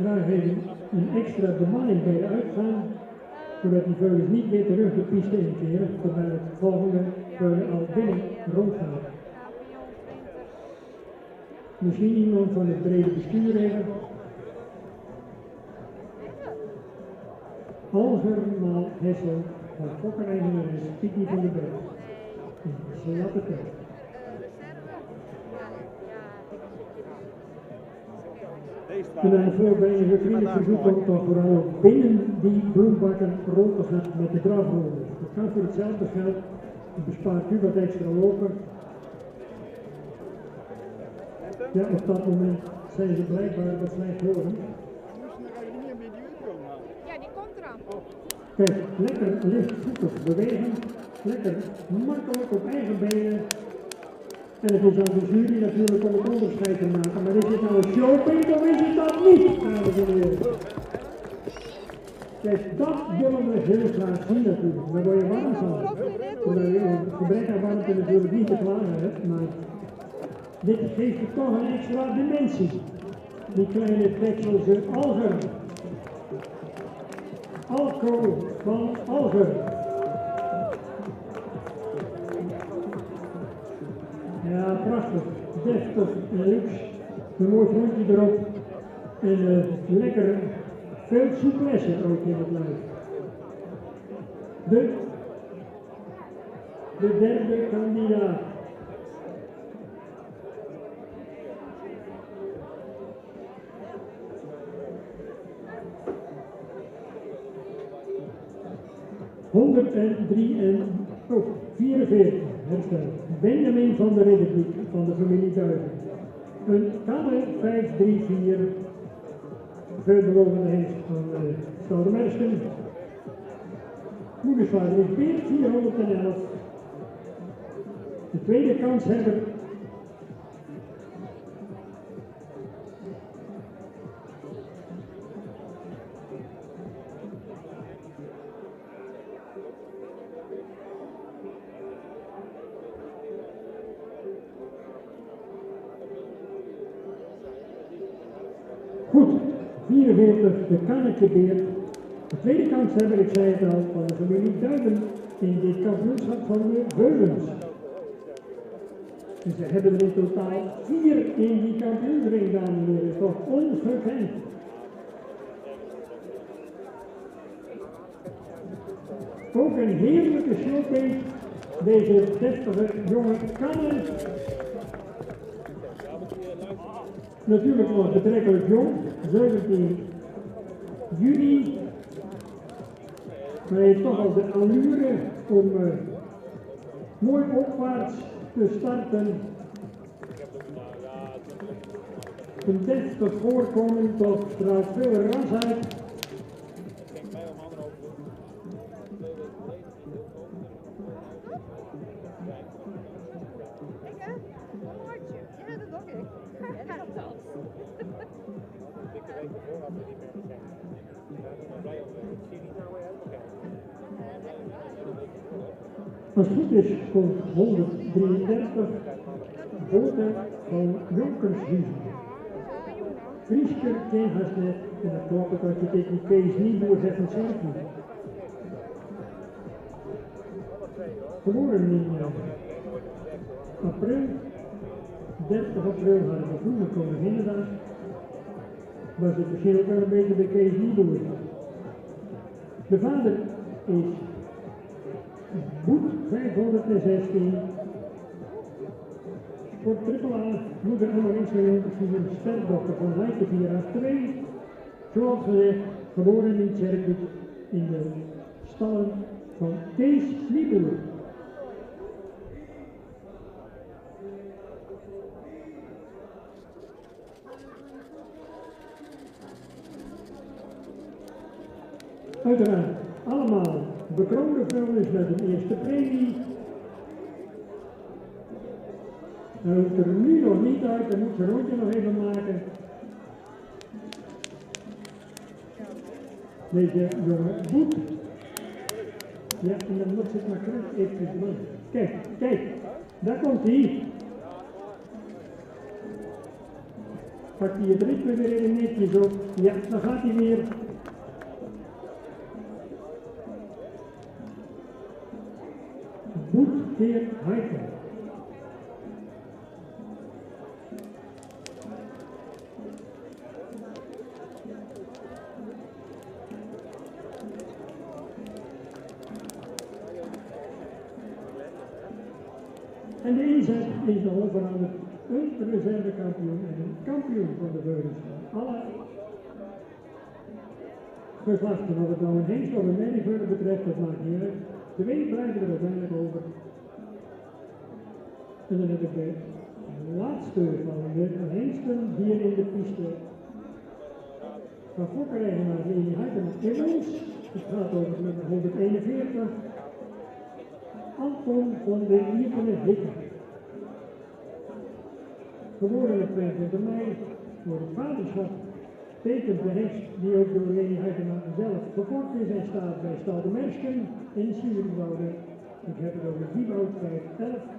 Graag even een extra bemanning bij de uitgang, zodat die veulens niet weer terug de piste inkeren, terwijl het volgende veulen al binnen rondgaat. Misschien iemand van het brede bestuur even. Algermaal Hessel van Fokker-eigenares Piekie van den Berg. Slappe tijd. En dan voorbij een vriendelijk verzoek om toch vooral binnen die bloembakken rond te gaan met de drafronde. Dat kan voor hetzelfde geld, het bespaart u wat extra lopen. Ja, op dat moment zijn ze blijkbaar wat slecht horen. Ja, die komt eraan. Kijk, lekker lichtvoetig bewegen, lekker makkelijk op eigen benen. En het is aan de jury natuurlijk om het onderscheid te maken, maar is het nou een showbeat of is het dat niet, dames en heren? Kijk, dat willen we heel graag zien natuurlijk, daar word je warm van. Omdat je een gebrek aan warmte natuurlijk niet te klagen hebt, maar dit geeft er toch een extra dimensie. Die kleine Texelse Alger. Alco van Alger. Ja, prachtig. Deftig en luxe. Een mooi groentje erop. En lekker veel souplesse ook in het lijf. De derde kandidaat. Oh, 44, hersteld. Benjamin van de Ridderdiek van de familie Duiven. Een kamer 534, veelbelovende hengst van Stoudemersken. Moedersvader is weer 411. De tweede kanshebber. Goed, 44, de kannetjebeer. De tweede kanshebber, ik zei het al, van de familie Duiven in dit kampioenschap van de Veulens. En ze hebben er in totaal 4 in die kampioensring, dames en heren. Dat is toch ongekend. Ook een heerlijke showbeat, deze deftige jonge kannen. Natuurlijk nog betrekkelijk jong, 17 juli. Maar hij heeft toch al de allure om mooi opwaarts te starten. Een deftig voorkomen, toch straalt veel ras uit. Moordje. weken vooraf er niet meer gezegd. Maar blij om, ik zie niet naar waar je uit moet kijken. Als het goed is, komt 133 boten van Jonkershuizen. Friesker ken haast net, en dat klopt ook als je tegen Kees Nieuwboer zegt een cirkel. Geboren in april, 30 april hadden we vroeger Koninginnedag. Was het misschien ook wel een beetje bij Kees Nieuwboer. De vader is Boet 516. Sport AAA, moeder nummer 1 een sterkdochter van Leijke 482. Zoals gezegd, geboren in Tjerkut in de stallen van Kees Nieuwboer. Uiteraard allemaal bekroonde vuilnis met een eerste premie. Hij hoeft er nu nog niet uit, dan moet zijn rondje nog even maken. Deze jongen Boet. Ja, en dan moet ze het maar krijgen even doen. Kijk, kijk, daar komt hij. Pakt hij het ritme weer even netjes op. Ja, dan gaat hij weer. Boet keer Heiken. En de inzet is de onveranderd een reservekampioen en een kampioen van de Veulens. Alle geslachten, of het nou een hengst of een merrieveulen betreft, dat maakt niet uit. Twee blijven er uiteindelijk over. En dan heb ik de laatste van de hengsten hier in de piste. Van fokkereigenaar Leni Heitema Immels. Het gaat over nummer 141. Anton van de Ierkenen Hikken. Geboren op 22 mei voor het vaderschap tekent de hengst die ook door Leni Heitema zelf verkocht is en staat bij Stal de Mersken in Sierenwoude. Ik heb het over Wieboud 511.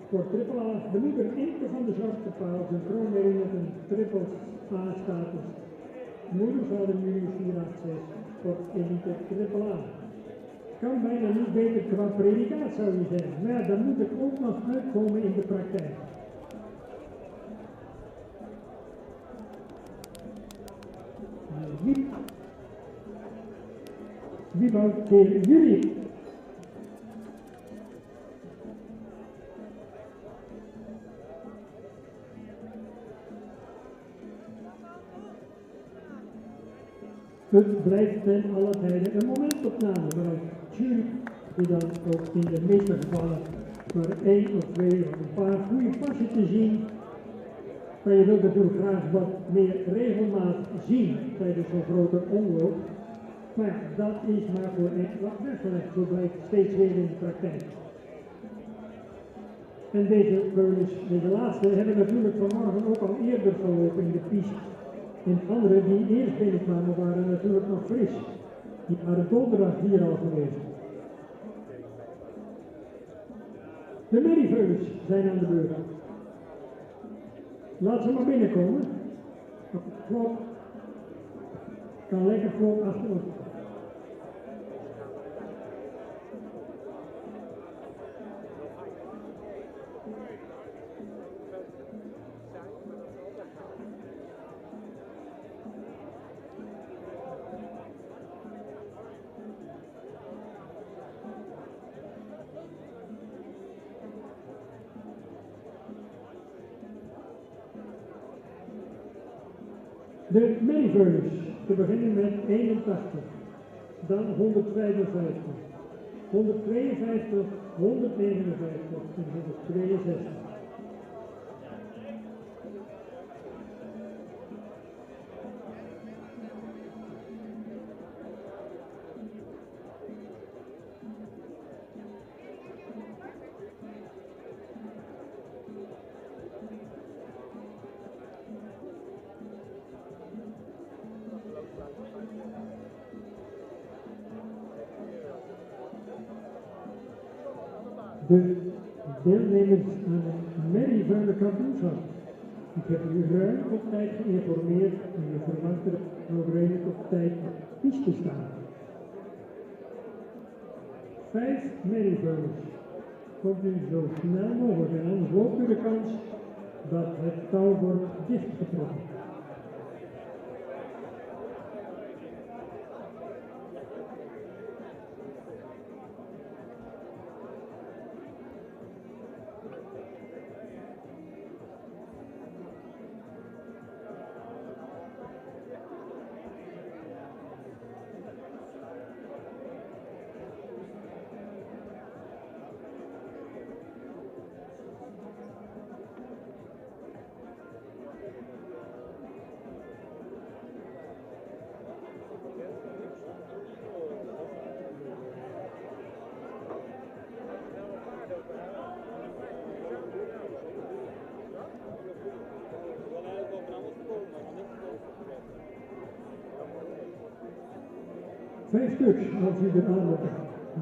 Voor AAA, de moeder Inke van de Zwarte Paal, zijn kroonmerrie met een triple A-status. Moeders hadden junior 486 voor elite AAA. Kan bijna niet beter qua predicaat zou je zeggen, maar ja, dan moet het ook nog uitkomen in de praktijk. Wieboud tegen jullie. Het blijft ten alle tijden een momentopname, maar als jury die dan ook in de meeste gevallen maar 1 of 2 of een paar goede passen te zien. Maar je wilt natuurlijk graag wat meer regelmaat zien tijdens zo'n grote omloop. Maar ja, dat is maar voor echt wat weggelegd, zo blijkt steeds weer in de praktijk. En deze laatste hebben natuurlijk vanmorgen ook al eerder gelopen in de piste. En andere die eerst binnenkwamen waren natuurlijk nog fris. Die waren donderdag hier al geweest. De merrieveulens zijn aan de beurt. Laat ze maar binnenkomen. Op het klok. Kan lekker klok achter ons. De merrieveulens, te beginnen met 81, dan 155, 152, 159 en 162. de deelnemers aan het Merrieveulenkampioenschap. Ik heb u ruim op tijd geïnformeerd en je verwacht er nog redelijk op tijd op piste staan. 5 Merrieveulens. Komt u zo snel mogelijk en anders loopt u de kans dat het touw wordt dichtgetrokken. Vijf stuks als u de aandacht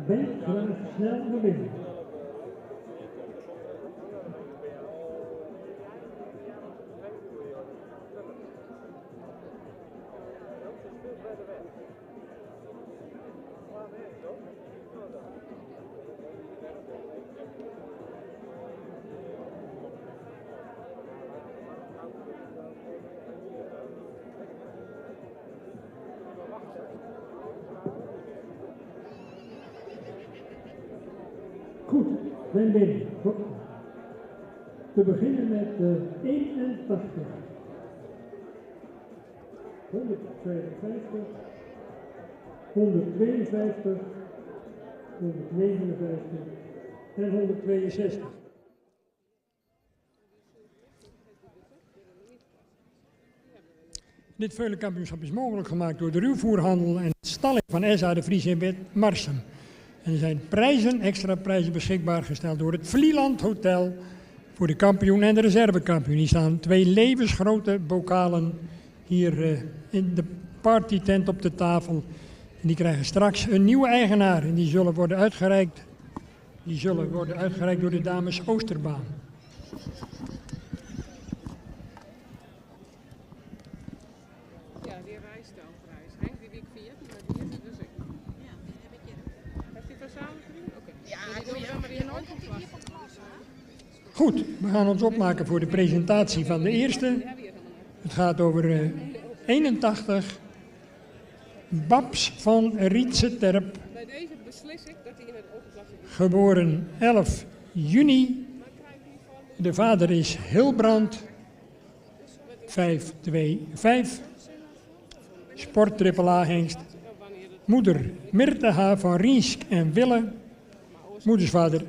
bent, graag snel naar binnen. Goed, ben binnen. Te beginnen met de 81. 155, 152, 159 en 162. Dit veulenkampioenschap is mogelijk gemaakt door de ruwvoerhandel en de stalling van SA de Vries in Wit Marsum. En er zijn prijzen, extra prijzen beschikbaar gesteld door het Vlieland Hotel voor de kampioen en de reservekampioen. Hier staan 2 levensgrote bokalen hier in de partytent op de tafel. En die krijgen straks een nieuwe eigenaar en die zullen worden uitgereikt door de dames Oosterbaan. Ja, die rijstelprijs. Henk die week 4, maar die is het dus ik. Ja, die heb ik hier. Heeft hij het er samen gedaan? Oké. Ja, die doen we maar in ooit vast. Goed, we gaan ons opmaken voor de presentatie van de eerste. Het gaat over 81. Babs van Rietse Terp. Bij deze beslis ik dat hij in het openklasse is. Geboren 11 juni. De vader is Hilbrand. 525. Sport AAA hengst. Moeder Mirte H. van Riesk en Wille. Moedersvader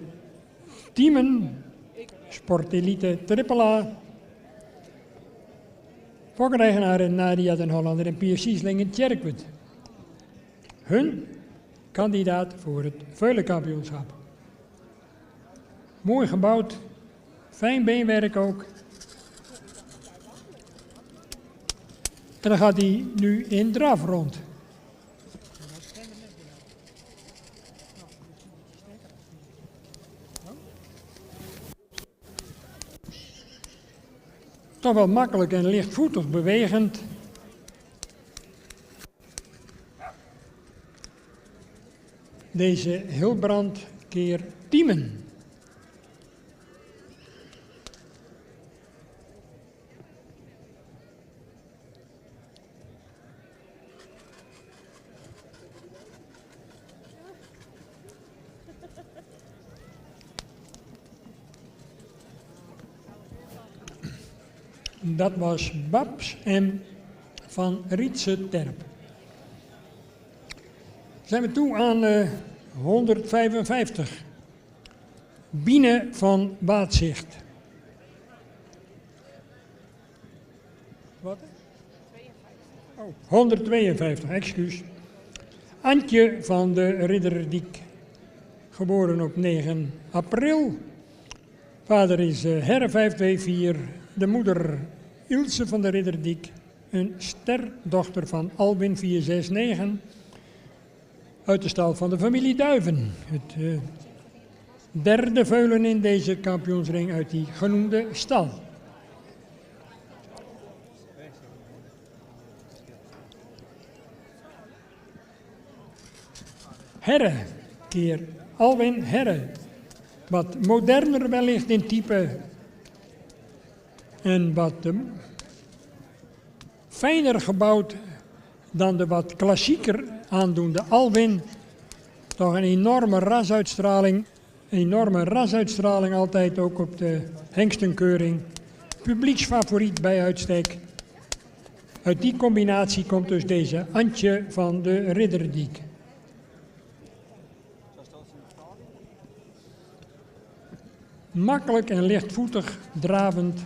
Tiemen. Sportelite AAA. Fokkereigenaren Nadia den Hollander en Pier Siesling in Tjerkwet. Hun kandidaat voor het veulenkampioenschap. Mooi gebouwd, fijn beenwerk ook. En dan gaat hij nu in draf rond. Toch wel makkelijk en lichtvoetig bewegend. Deze Hilbrand keer Tiemen. Dat was Babs M. van Rietse Terp. Zijn we toe aan 155. Biene van Waatzicht. Wat? 152, excuus. Antje van de Ridderdiek. Geboren op 9 april. Vader is Herre 524. De moeder Ilse van de Ridderdiek. Een sterdochter van Albin 469. Uit de stal van de familie Duiven. Het derde veulen in deze kampioensring uit die genoemde stal. Herre, keer Alwin Herre. Wat moderner wellicht in type en wat fijner gebouwd dan de wat klassieker aandoende Alwin. Toch een enorme rasuitstraling altijd ook op de hengstenkeuring. Publieksfavoriet bij uitstek. Uit die combinatie komt dus deze Antje van de Ridderdiek. Makkelijk en lichtvoetig dravend.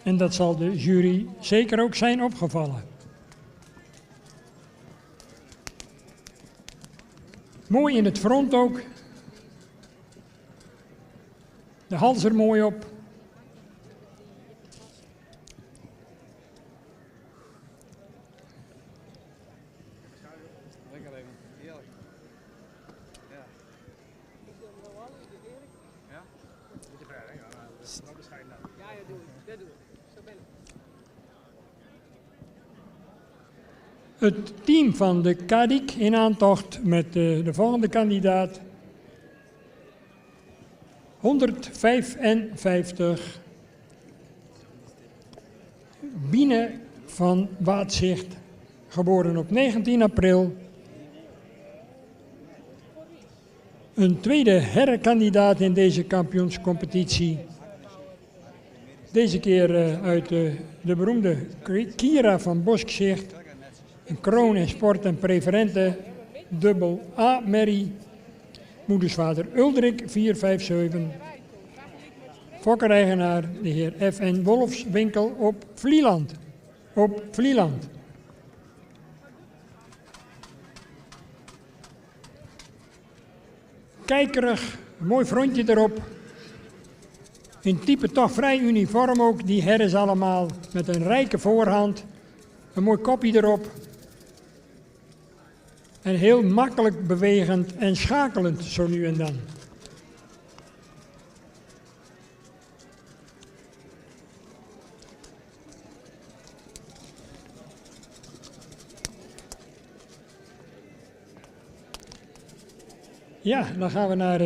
En dat zal de jury zeker ook zijn opgevallen. Mooi in het front ook. De hals er mooi op. Lekker even, heerlijk. Ja. Ja? Beetje ver, hè? Ja, nou bescheiden dan. Ja, ja, doe ik. Dat doe ik. Zo ben ik. Het team van de Kadik in aantocht met de volgende kandidaat. 155. Biene van Waatzicht, geboren op 19 april. Een tweede herrenkandidaat in deze kampioenscompetitie. Deze keer uit de beroemde Kira van Boskzicht. Een kroon in sport en preferente dubbel A-merrie. Moedersvader Uldrik 457. Fokkereigenaar de heer F.N. Wolfswinkel op Vlieland. Kijkerig, een mooi frontje erop. In type toch vrij uniform ook, die herres allemaal. Met een rijke voorhand. Een mooi kopje erop. En heel makkelijk bewegend en schakelend zo nu en dan. Ja, dan gaan we naar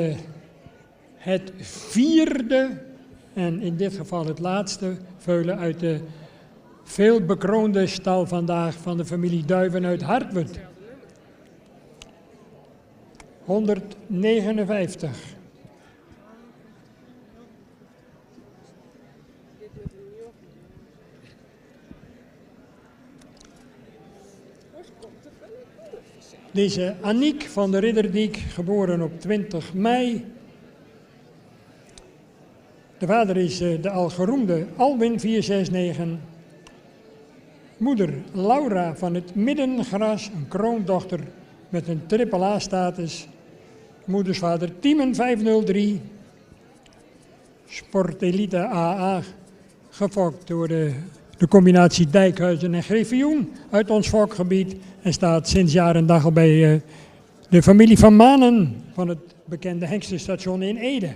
het vierde en in dit geval het laatste veulen uit de veel bekroonde stal vandaag van de familie Duiven uit Hartwerd. 159. Deze Aniek van de Ridderdiek, geboren op 20 mei. De vader is de algeroemde Alwin 469. Moeder Laura van het Middengras, een kroondochter met een AAA-status. Moedersvader Tiemen 503. Sportelite AA, gefokt door de combinatie Dijkhuizen en Griffioen uit ons fokgebied. En staat sinds jaar en dag al bij de familie van Manen van het bekende hengstenstation in Ede.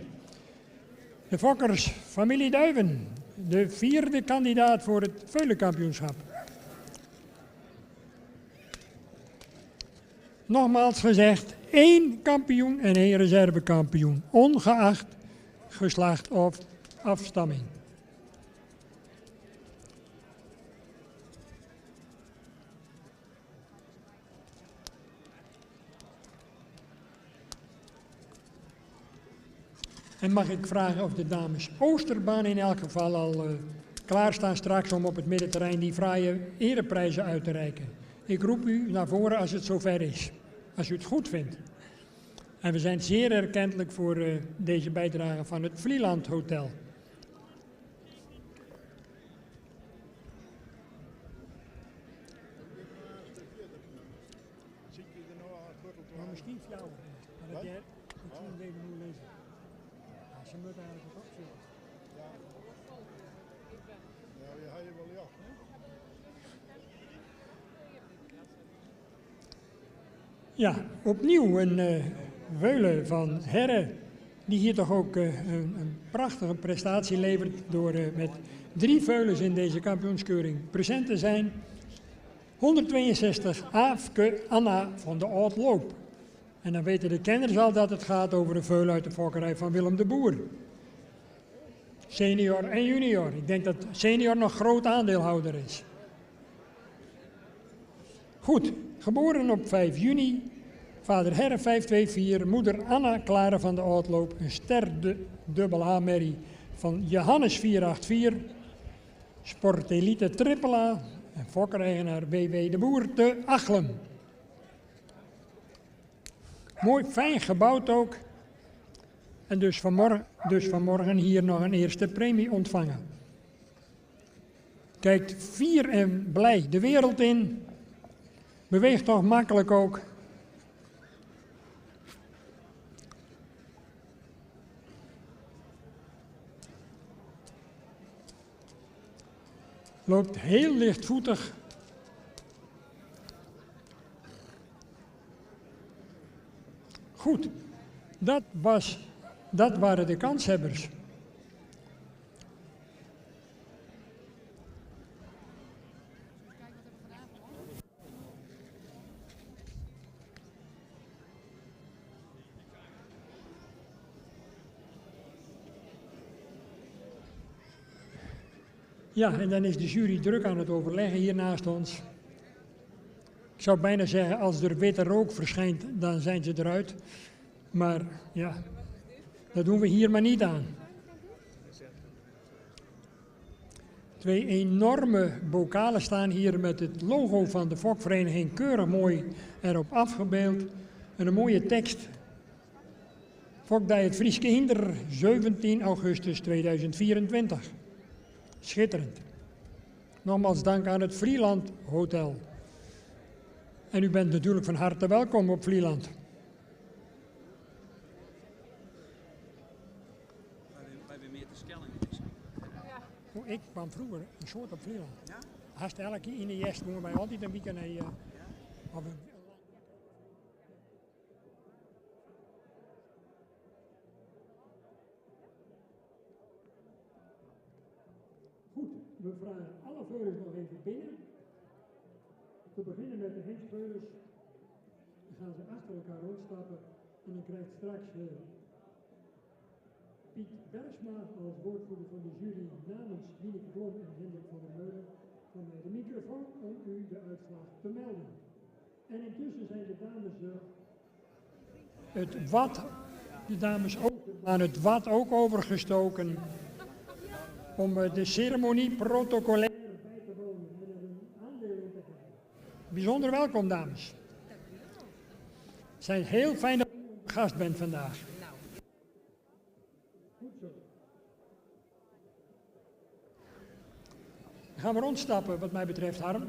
De fokkers, familie Duiven, de vierde kandidaat voor het veulenkampioenschap. Nogmaals gezegd, 1 kampioen en 1 reservekampioen, ongeacht geslacht of afstamming. En mag ik vragen of de dames Oosterbaan in elk geval al klaarstaan straks om op het middenterrein die fraaie ereprijzen uit te reiken. Ik roep u naar voren als het zover is, als u het goed vindt. En we zijn zeer erkentelijk voor deze bijdrage van het Vlieland Hotel. Maar misschien flauw, maar dat jij het even moet lezen. Ze moeten eigenlijk ook veel. Ja, die ga je wel ja. Ja, opnieuw een veulen van herren die hier toch ook een prachtige prestatie levert door met 3 veulens in deze kampioenskeuring present te zijn. 162 Aafke Anna van de Oudloop. En dan weten de kenners al dat het gaat over de veul uit de fokkerij van Willem de Boer. Senior en junior. Ik denk dat senior nog groot aandeelhouder is. Goed, geboren op 5 juni. Vader Herre 524, moeder Anna Clara van de Oudloop. Een ster dubbel A-merrie van Johannes 484. Sportelite triple A. En fokkereigenaar W.W. de Boer te Achlem. Mooi, fijn gebouwd ook. En dus vanmorgen hier nog een eerste premie ontvangen. Kijkt fier en blij de wereld in. Beweegt toch makkelijk ook. Loopt heel lichtvoetig. Goed, dat waren de kanshebbers. Ja, en dan is de jury druk aan het overleggen hier naast ons. Ik zou bijna zeggen, als er witte rook verschijnt, dan zijn ze eruit. Maar ja, dat doen we hier maar niet aan. 2 enorme bokalen staan hier met het logo van de fokvereniging keurig mooi erop afgebeeld. En een mooie tekst. Fokdij het Frieske Hinder, 17 augustus 2024. Schitterend. Nogmaals dank aan het Vlieland Hotel. En u bent natuurlijk van harte welkom op Vlieland. Wij weer meer te Skelling. Oh, ik kwam vroeger een soort op Vlieland. Ja? Haast elke in de jest gingen wij altijd een weekend naar Goed, we vragen alle veulens nog even binnen. Te beginnen met de hensveulens. Dan gaan ze achter elkaar rondstappen en dan krijgt straks Piet Bergsma als woordvoerder van de jury namens Wieneke Blom en Hendrik van der Meulen van mij de microfoon om u de uitslag te melden. En intussen zijn de dames aan het wat ook overgestoken om de ceremonie protocolair bij te wonen en er een aandeel in te geven. Bijzonder welkom, dames. Het is heel fijn dat u gast bent vandaag. Goed zo. Dan gaan we rondstappen wat mij betreft, Harm.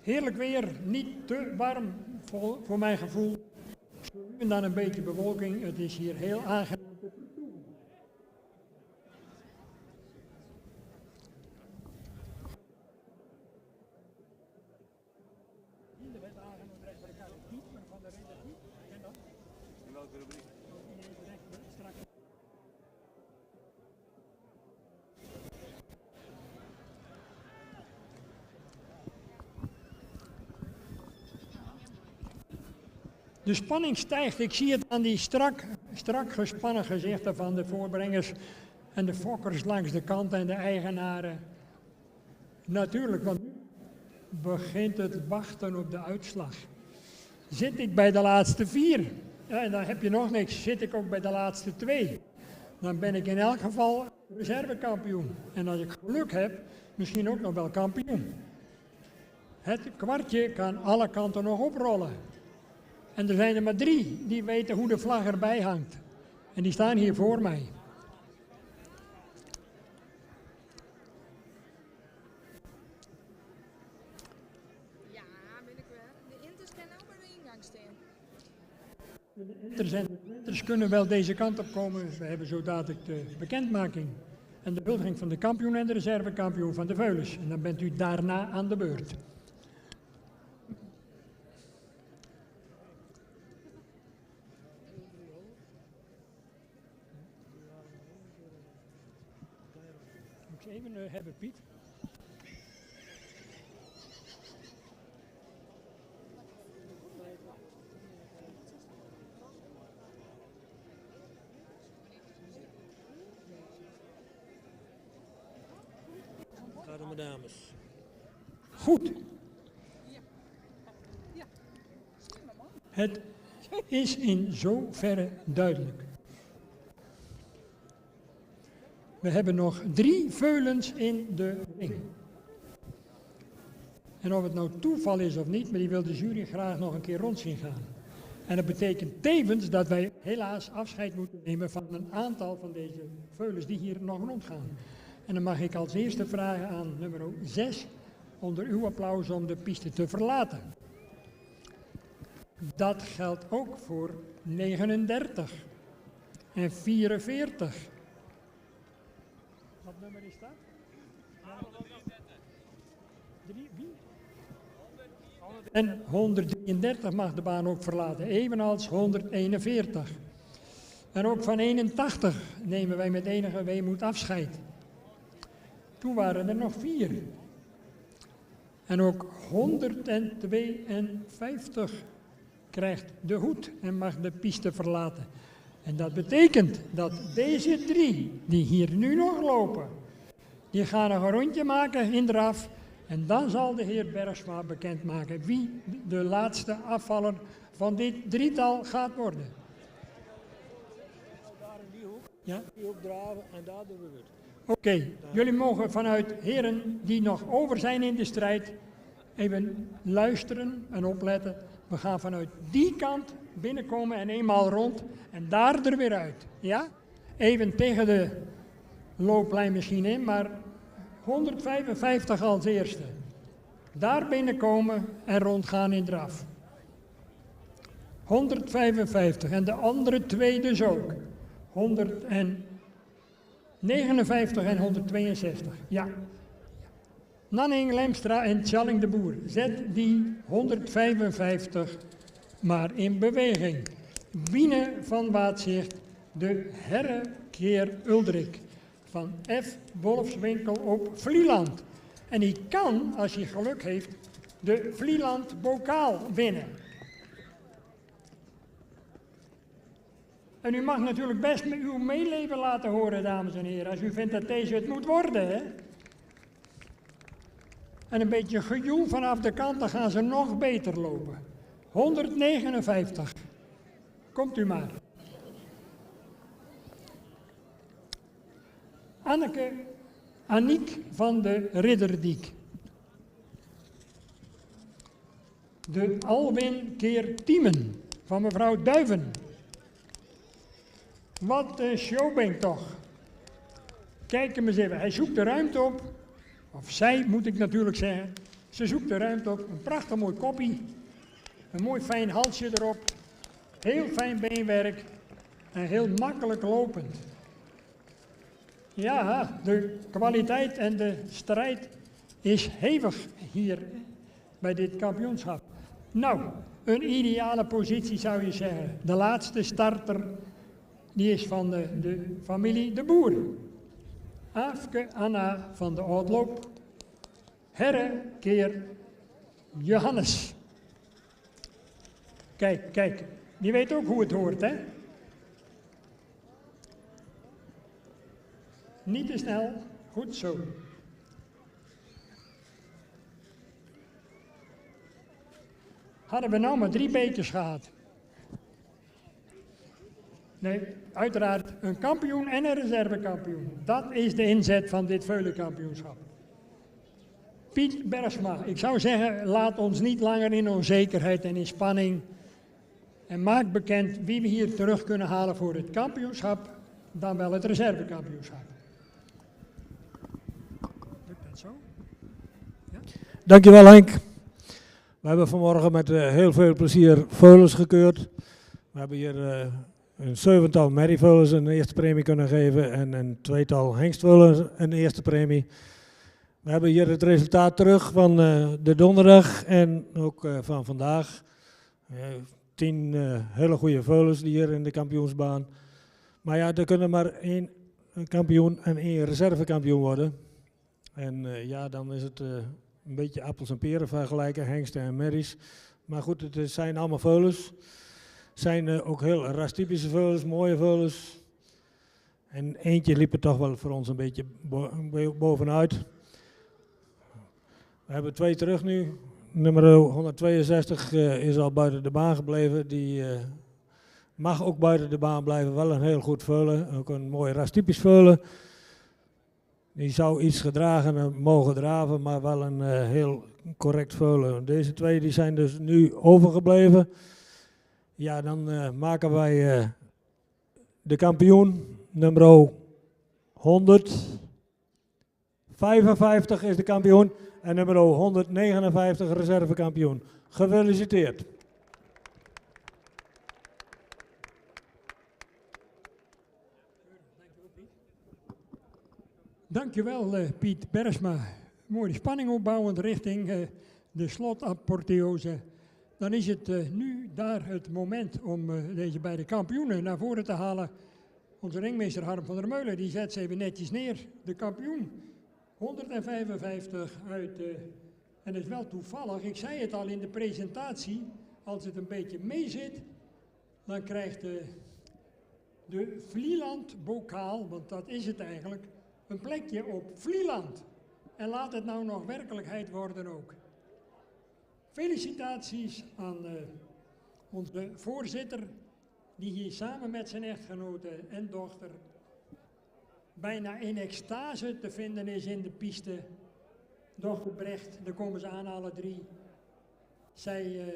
Heerlijk weer, niet te warm voor mijn gevoel. En dan een beetje bewolking, het is hier heel aangenaam te vertoeven. In de wet aangenomen recht voor de kaart maar van de relatief, ken dat? In welke rubriek? Straks. De spanning stijgt, ik zie het aan die strak gespannen gezichten van de voorbrengers en de fokkers langs de kant en de eigenaren. Natuurlijk, want nu begint het wachten op de uitslag. Zit ik bij de laatste 4, ja, en dan heb je nog niks, zit ik ook bij de laatste 2. Dan ben ik in elk geval reservekampioen. En als ik geluk heb, misschien ook nog wel kampioen. Het kwartje kan alle kanten nog oprollen. En er zijn er maar 3 die weten hoe de vlag erbij hangt. En die staan hier voor mij. Ja, ben ik wel. De inters kennen ook bij de ingang staan. De inters en de twenters kunnen wel deze kant op komen. We hebben zo dadelijk de bekendmaking. En de huldiging van de kampioen en de reservekampioen van de veulens. En dan bent u daarna aan de beurt. ik ze even hebben, Piet. Gaat om de dames. Goed. Het is in zoverre duidelijk. We hebben nog 3 veulens in de ring. En of het nou toeval is of niet, maar die wil de jury graag nog een keer rond zien gaan. En dat betekent tevens dat wij helaas afscheid moeten nemen van een aantal van deze veulens die hier nog rondgaan. En dan mag ik als eerste vragen aan nummer 6 onder uw applaus om de piste te verlaten. Dat geldt ook voor 39 en 44. Wat nummer is dat? Wie? En 133 mag de baan ook verlaten, evenals 141. En ook van 81 nemen wij met enige weemoed afscheid. Toen waren er nog 4. En ook 152 krijgt de hoed en mag de piste verlaten. En dat betekent dat deze 3 die hier nu nog lopen, die gaan nog een rondje maken in draf. En dan zal de heer Bergsma bekendmaken wie de laatste afvaller van dit drietal gaat worden. Daar in die hoek, Ja? die hoek draven en daar doen we het. Oké, jullie mogen vanuit heren die nog over zijn in de strijd even luisteren en opletten. We gaan vanuit die kant binnenkomen en eenmaal rond en daar er weer uit. Ja? Even tegen de looplijn misschien in, maar 155 als eerste. Daar binnenkomen en rondgaan in draf. 155 en de andere 2 dus ook. 159 en 162, ja. Nanning, Lemstra en Tjalling de Boer. Zet die 155 maar in beweging. Wiene van Waatzicht, de herrenkeer Uldrik. Van F. Wolfswinkel op Vlieland. En die kan, als hij geluk heeft, de Vlieland bokaal winnen. En u mag natuurlijk best met uw meeleven laten horen, dames en heren, als u vindt dat deze het moet worden, hè. En een beetje gejoel vanaf de kant, dan gaan ze nog beter lopen. 159. Komt u maar. Aniek van de Ridderdiek. De Alwin keer Tiemen van mevrouw Duiven. Wat een showbank toch. Kijk hem eens even, hij zoekt de ruimte op. Of zij, moet ik natuurlijk zeggen. Ze zoekt de ruimte op. Een prachtig mooi koppie. Een mooi fijn halsje erop. Heel fijn beenwerk. En heel makkelijk lopend. Ja, de kwaliteit en de strijd is hevig hier bij dit kampioenschap. Nou, een ideale positie zou je zeggen. De laatste starter, die is van de familie De Boer. Aafke Anna van de Oudloop. Herrenkeer Johannes. Kijk, die weet ook hoe het hoort, hè? Niet te snel, goed zo. Hadden we nou maar 3 bekers gehad? Nee, uiteraard een kampioen en een reservekampioen. Dat is de inzet van dit veulenkampioenschap. Piet Bergsma, ik zou zeggen, laat ons niet langer in onzekerheid en in spanning. En maak bekend wie we hier terug kunnen halen voor het kampioenschap, dan wel het reservekampioenschap. Lukt dat zo? Ja? Dankjewel Henk. We hebben vanmorgen met heel veel plezier veulens gekeurd. We hebben hier een 7-tal merrieveulens een eerste premie kunnen geven en een 2-tal hengstveulens een eerste premie. We hebben hier het resultaat terug van de donderdag en ook van vandaag. 10 hele goede veulens die hier in de kampioensbaan. Maar ja, er kunnen maar 1 kampioen en 1 reservekampioen worden. En ja, dan is het een beetje appels en peren vergelijken, hengsten en merries. Maar goed, het zijn allemaal veulens. Het zijn ook heel rastypische veulens, mooie veulens. En eentje liep er toch wel voor ons een beetje bovenuit. We hebben 2 terug nu. Nummer 162 is al buiten de baan gebleven. Die mag ook buiten de baan blijven. Wel een heel goed veulen. Ook een mooi rastypisch veulen. Die zou iets gedragen mogen draven, maar wel een heel correct veulen. Deze 2 die zijn dus nu overgebleven. Ja, dan maken wij de kampioen. Nummer 155 is de kampioen. En nummer 159 reservekampioen. Gefeliciteerd. Dankjewel Piet Bergsma. Mooie spanning opbouwend richting de slotapotheose. Dan is het nu daar het moment om deze beide kampioenen naar voren te halen. Onze ringmeester Harm van der Meulen die zet ze even netjes neer. De kampioen 155 uit, en dat is wel toevallig, ik zei het al in de presentatie, als het een beetje meezit, dan krijgt de Vlieland-bokaal, want dat is het eigenlijk, een plekje op Vlieland. En laat het nou nog werkelijkheid worden ook. Felicitaties aan onze voorzitter, die hier samen met zijn echtgenote en dochter bijna in extase te vinden is in de piste. Dochter Brecht, daar komen ze aan alle 3. Zij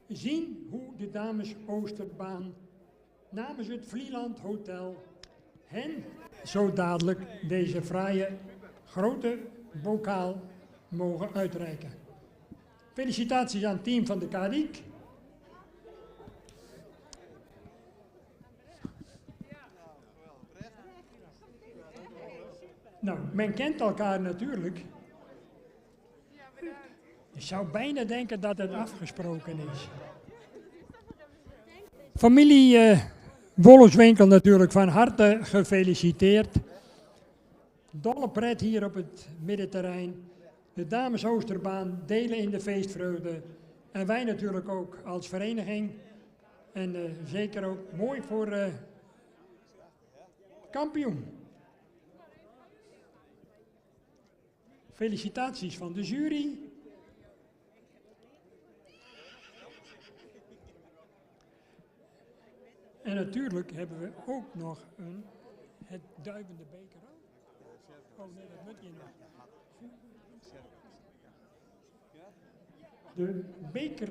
zien hoe de dames Oosterbaan namens het Vlieland Hotel hen zo dadelijk deze fraaie grote bokaal mogen uitreiken. Felicitaties aan het team van de Kadiek. Nou, men kent elkaar natuurlijk. Je zou bijna denken dat het afgesproken is. Familie Wolleswinkel natuurlijk van harte gefeliciteerd. Dolle pret hier op het middenterrein. De dames Oosterbaan delen in de feestvreugde. En wij natuurlijk ook als vereniging. En zeker ook mooi voor kampioen. Felicitaties van de jury. En natuurlijk hebben we ook nog het duivende beker. Oh nee, dat moet je nog. De beker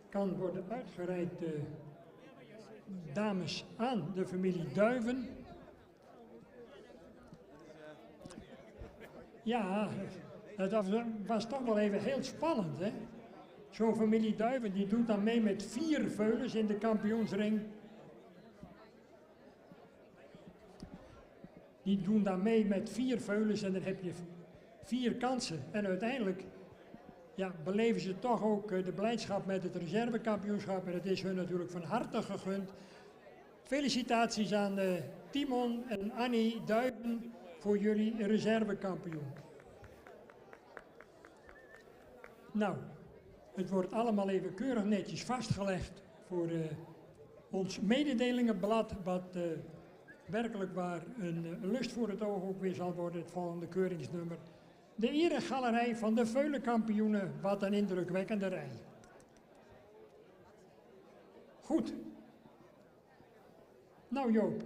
kan worden uitgereikt, dames, aan de familie Duiven. Ja, dat was toch wel even heel spannend, hè? Zo'n familie Duiven die doet dan mee met 4 veulens in de kampioensring. Die doen dan mee met 4 veulens en dan heb je 4 kansen. En uiteindelijk ja, beleven ze toch ook de blijdschap met het reservekampioenschap. En dat is hun natuurlijk van harte gegund. Felicitaties aan Timon en Annie Duiven voor jullie reservekampioen. Nou, het wordt allemaal even keurig netjes vastgelegd voor ons mededelingenblad, wat werkelijk waar een lust voor het oog ook weer zal worden, het volgende keuringsnummer. De eregalerij van de veulenkampioenen, wat een indrukwekkende rij. Goed. Nou Joop,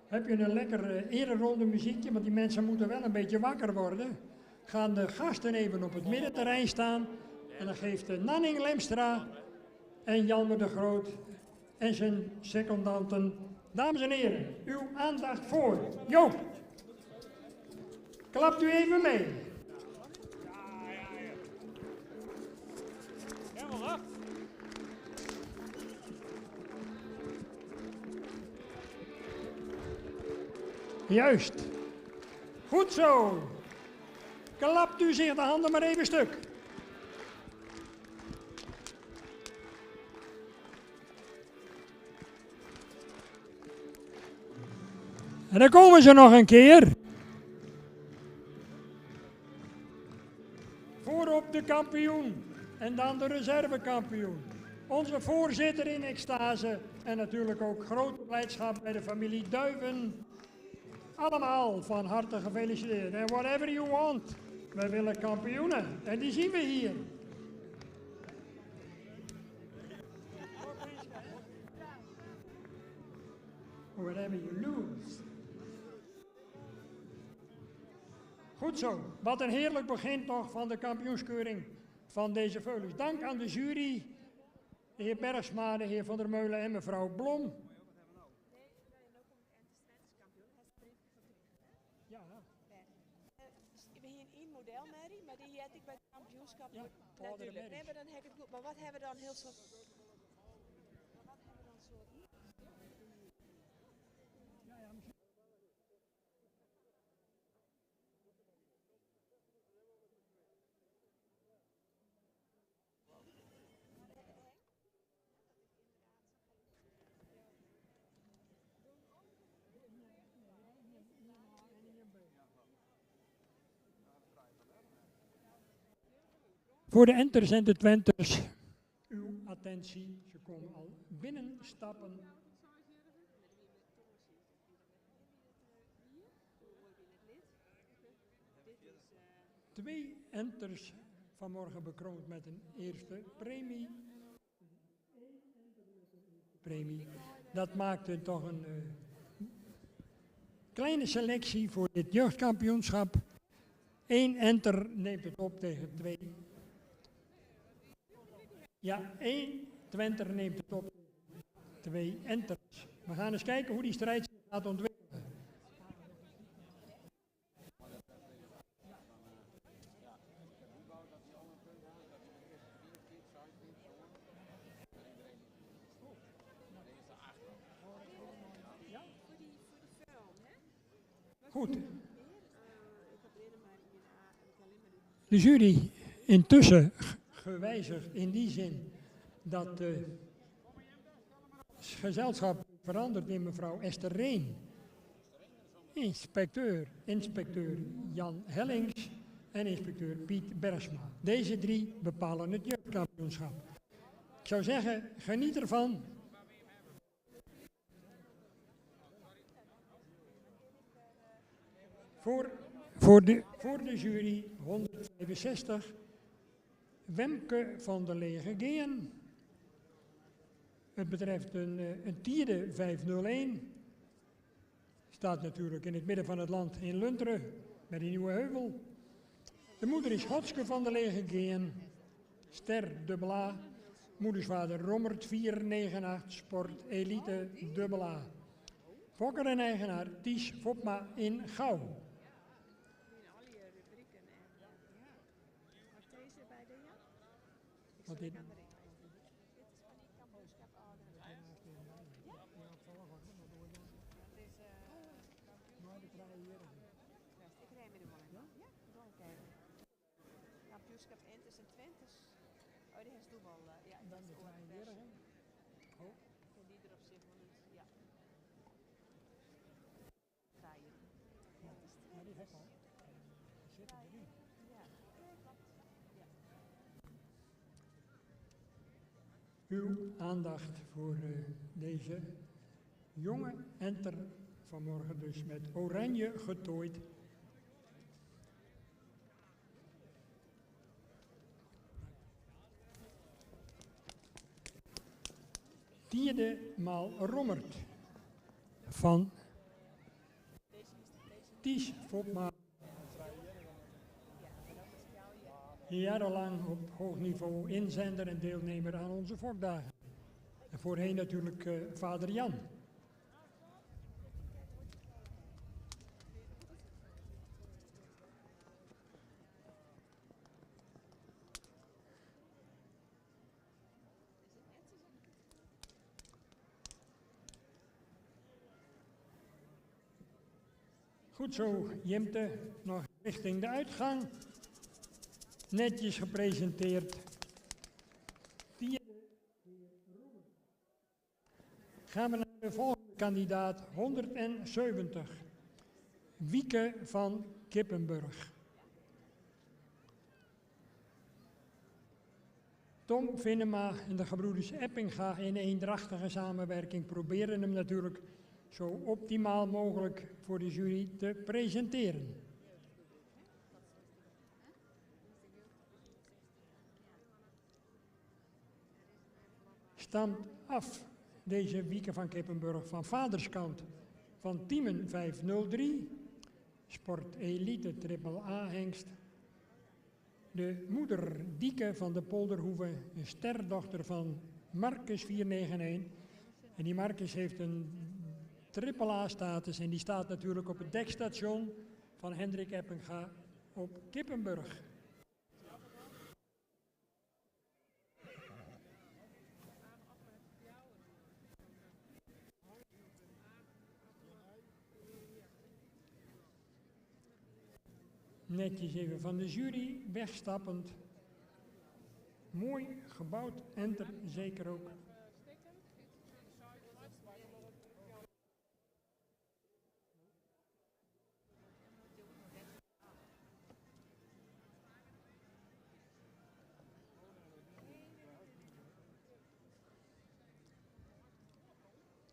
heb je een lekker ereronde muziekje, want die mensen moeten wel een beetje wakker worden. Gaan de gasten even op het middenterrein staan en dan geeft Nanning Lemstra en Jalmer de Groot en zijn secondanten. Dames en heren, uw aandacht voor Joop. Klapt u even mee. Helemaal af. Juist. Goed zo. Klapt u zich de handen maar even stuk. En dan komen ze nog een keer. kampioen en dan de reservekampioen. Onze voorzitter in extase en natuurlijk ook grote blijdschap bij de familie Duiven. Allemaal van harte gefeliciteerd. En whatever you want, wij willen kampioenen en die zien we hier. Whatever you lose. Goed zo, wat een heerlijk begin toch van de kampioenskeuring van deze veulens. Dank aan de jury, de heer Bergsma, de heer Van der Meulen en mevrouw Blom. We hebben hier één model, Mary, maar die had ik bij het kampioenschap. Ja, natuurlijk. Nee, maar dan heb ik het goed. Maar wat hebben we dan heel zo... Voor de enters en de twenters, uw attentie, ze komen al binnenstappen. Twee enters vanmorgen bekroond met een eerste premie. Dat maakte toch een kleine selectie voor dit jeugdkampioenschap. 1 enter neemt het op tegen 2. Ja, 1 twenter neemt het op. 2 enters. We gaan eens kijken hoe die strijd zich gaat ontwikkelen. Goed. De jury intussen gewijzigd in die zin dat het gezelschap verandert in mevrouw Esther Reen, inspecteur Jan Hellings en inspecteur Piet Bergsma. Deze 3 bepalen het jeugdkampioenschap. Ik zou zeggen, geniet ervan. Voor de jury 165, Wemke van der Lege-Geen. Het betreft een tierde 501. Staat natuurlijk in het midden van het land in Lunteren, bij de Nieuwe Heuvel. De moeder is Godske van der Lege-Geen, ster dubbel-A. Moedersvader Rommert 498, sport elite dubbel-A. Fokker en eigenaar Ties Fopma in Gouw. Wat dit? Kampioenschap enters en twenters. Oh, die heeft toen al, ja. Dan de 32. Oh. En die er op zich wel eens, ja. Draaien. Ja, maar die heeft al. Zit erin. Ja. Ja. Uw aandacht voor deze jonge enter vanmorgen dus met oranje getooid. Tiende maal Rommert van Ties Fopma. Jarenlang op hoog niveau inzender en deelnemer aan onze fokdagen. En voorheen natuurlijk vader Jan. Goed zo, Jimte, nog richting de uitgang. Netjes gepresenteerd. Gaan we naar de volgende kandidaat, 170. Wieke van Kippenburg. Tom Venema en de gebroeders Eppinga in eendrachtige samenwerking proberen hem natuurlijk zo optimaal mogelijk voor de jury te presenteren. Stamt af deze Wieke van Kippenburg van vaderskant van Tiemen 503, Sport Elite Triple A hengst. De moeder Dieke van de Polderhoeve, een sterdochter van Marcus 491. En die Marcus heeft een Triple A status en die staat natuurlijk op het dekstation van Hendrik Eppinga op Kippenburg. Netjes even van de jury, wegstappend. Mooi gebouwd, enter zeker ook.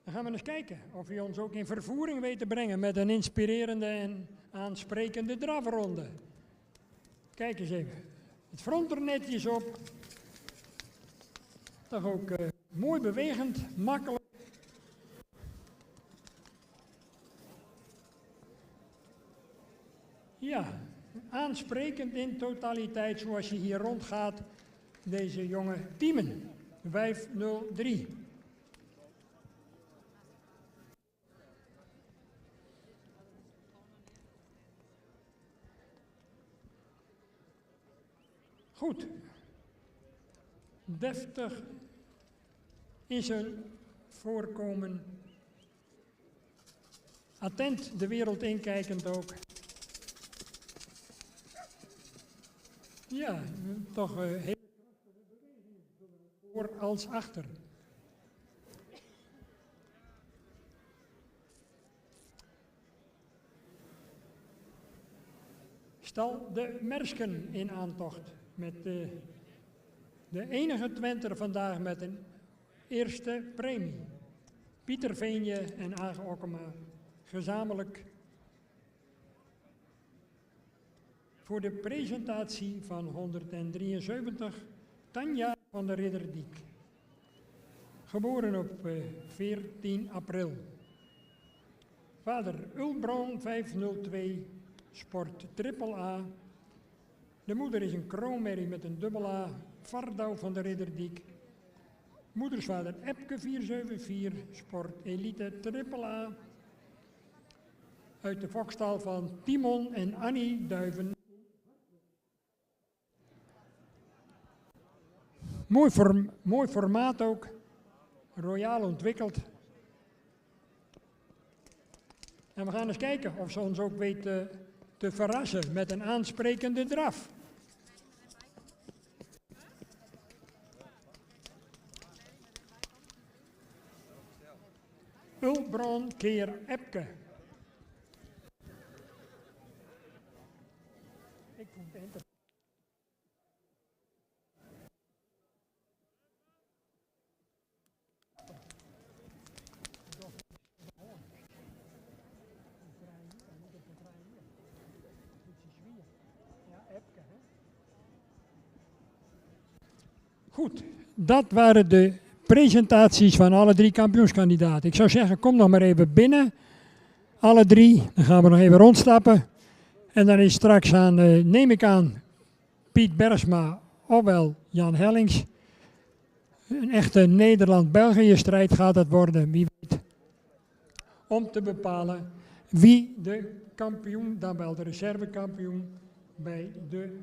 Dan gaan we eens kijken of hij ons ook in vervoering weet te brengen met een inspirerende en aansprekende drafronde. Kijk eens even. Het front er netjes op. Toch ook mooi bewegend, makkelijk. Ja, aansprekend in totaliteit zoals je hier rondgaat. Deze jonge Tiemen, 503. Goed. Deftig in zijn voorkomen. Attent de wereld inkijkend ook. Ja, toch heel voor als achter. Stal de Mersken in aantocht. Met de enige Twenter vandaag met een eerste premie. Pieter Veenje en Age Okkema gezamenlijk voor de presentatie van 173 Tanja van der Ridderdiek. Geboren op 14 april. Vader Ulbron 502, sport Triple A. De moeder is een kroonmerrie met een dubbel A, Vardouw van der Ridderdiek. Moedersvader Epke 474, sport Elite Triple A. Uit de fokstal van Timon en Annie Duiven. Mooi formaat ook, royaal ontwikkeld. En we gaan eens kijken of ze ons ook weet te verrassen met een aansprekende draf. Ulbron keer Epke. Ik vond het interessant. Goed, dat waren de presentaties van alle drie kampioenskandidaten. Ik zou zeggen, kom nog maar even binnen. Alle drie, dan gaan we nog even rondstappen. En dan is straks aan, neem ik aan, Piet Bergsma, ofwel Jan Hellings. Een echte Nederland-België strijd gaat het worden, wie weet. Om te bepalen wie de kampioen, dan wel de reservekampioen bij de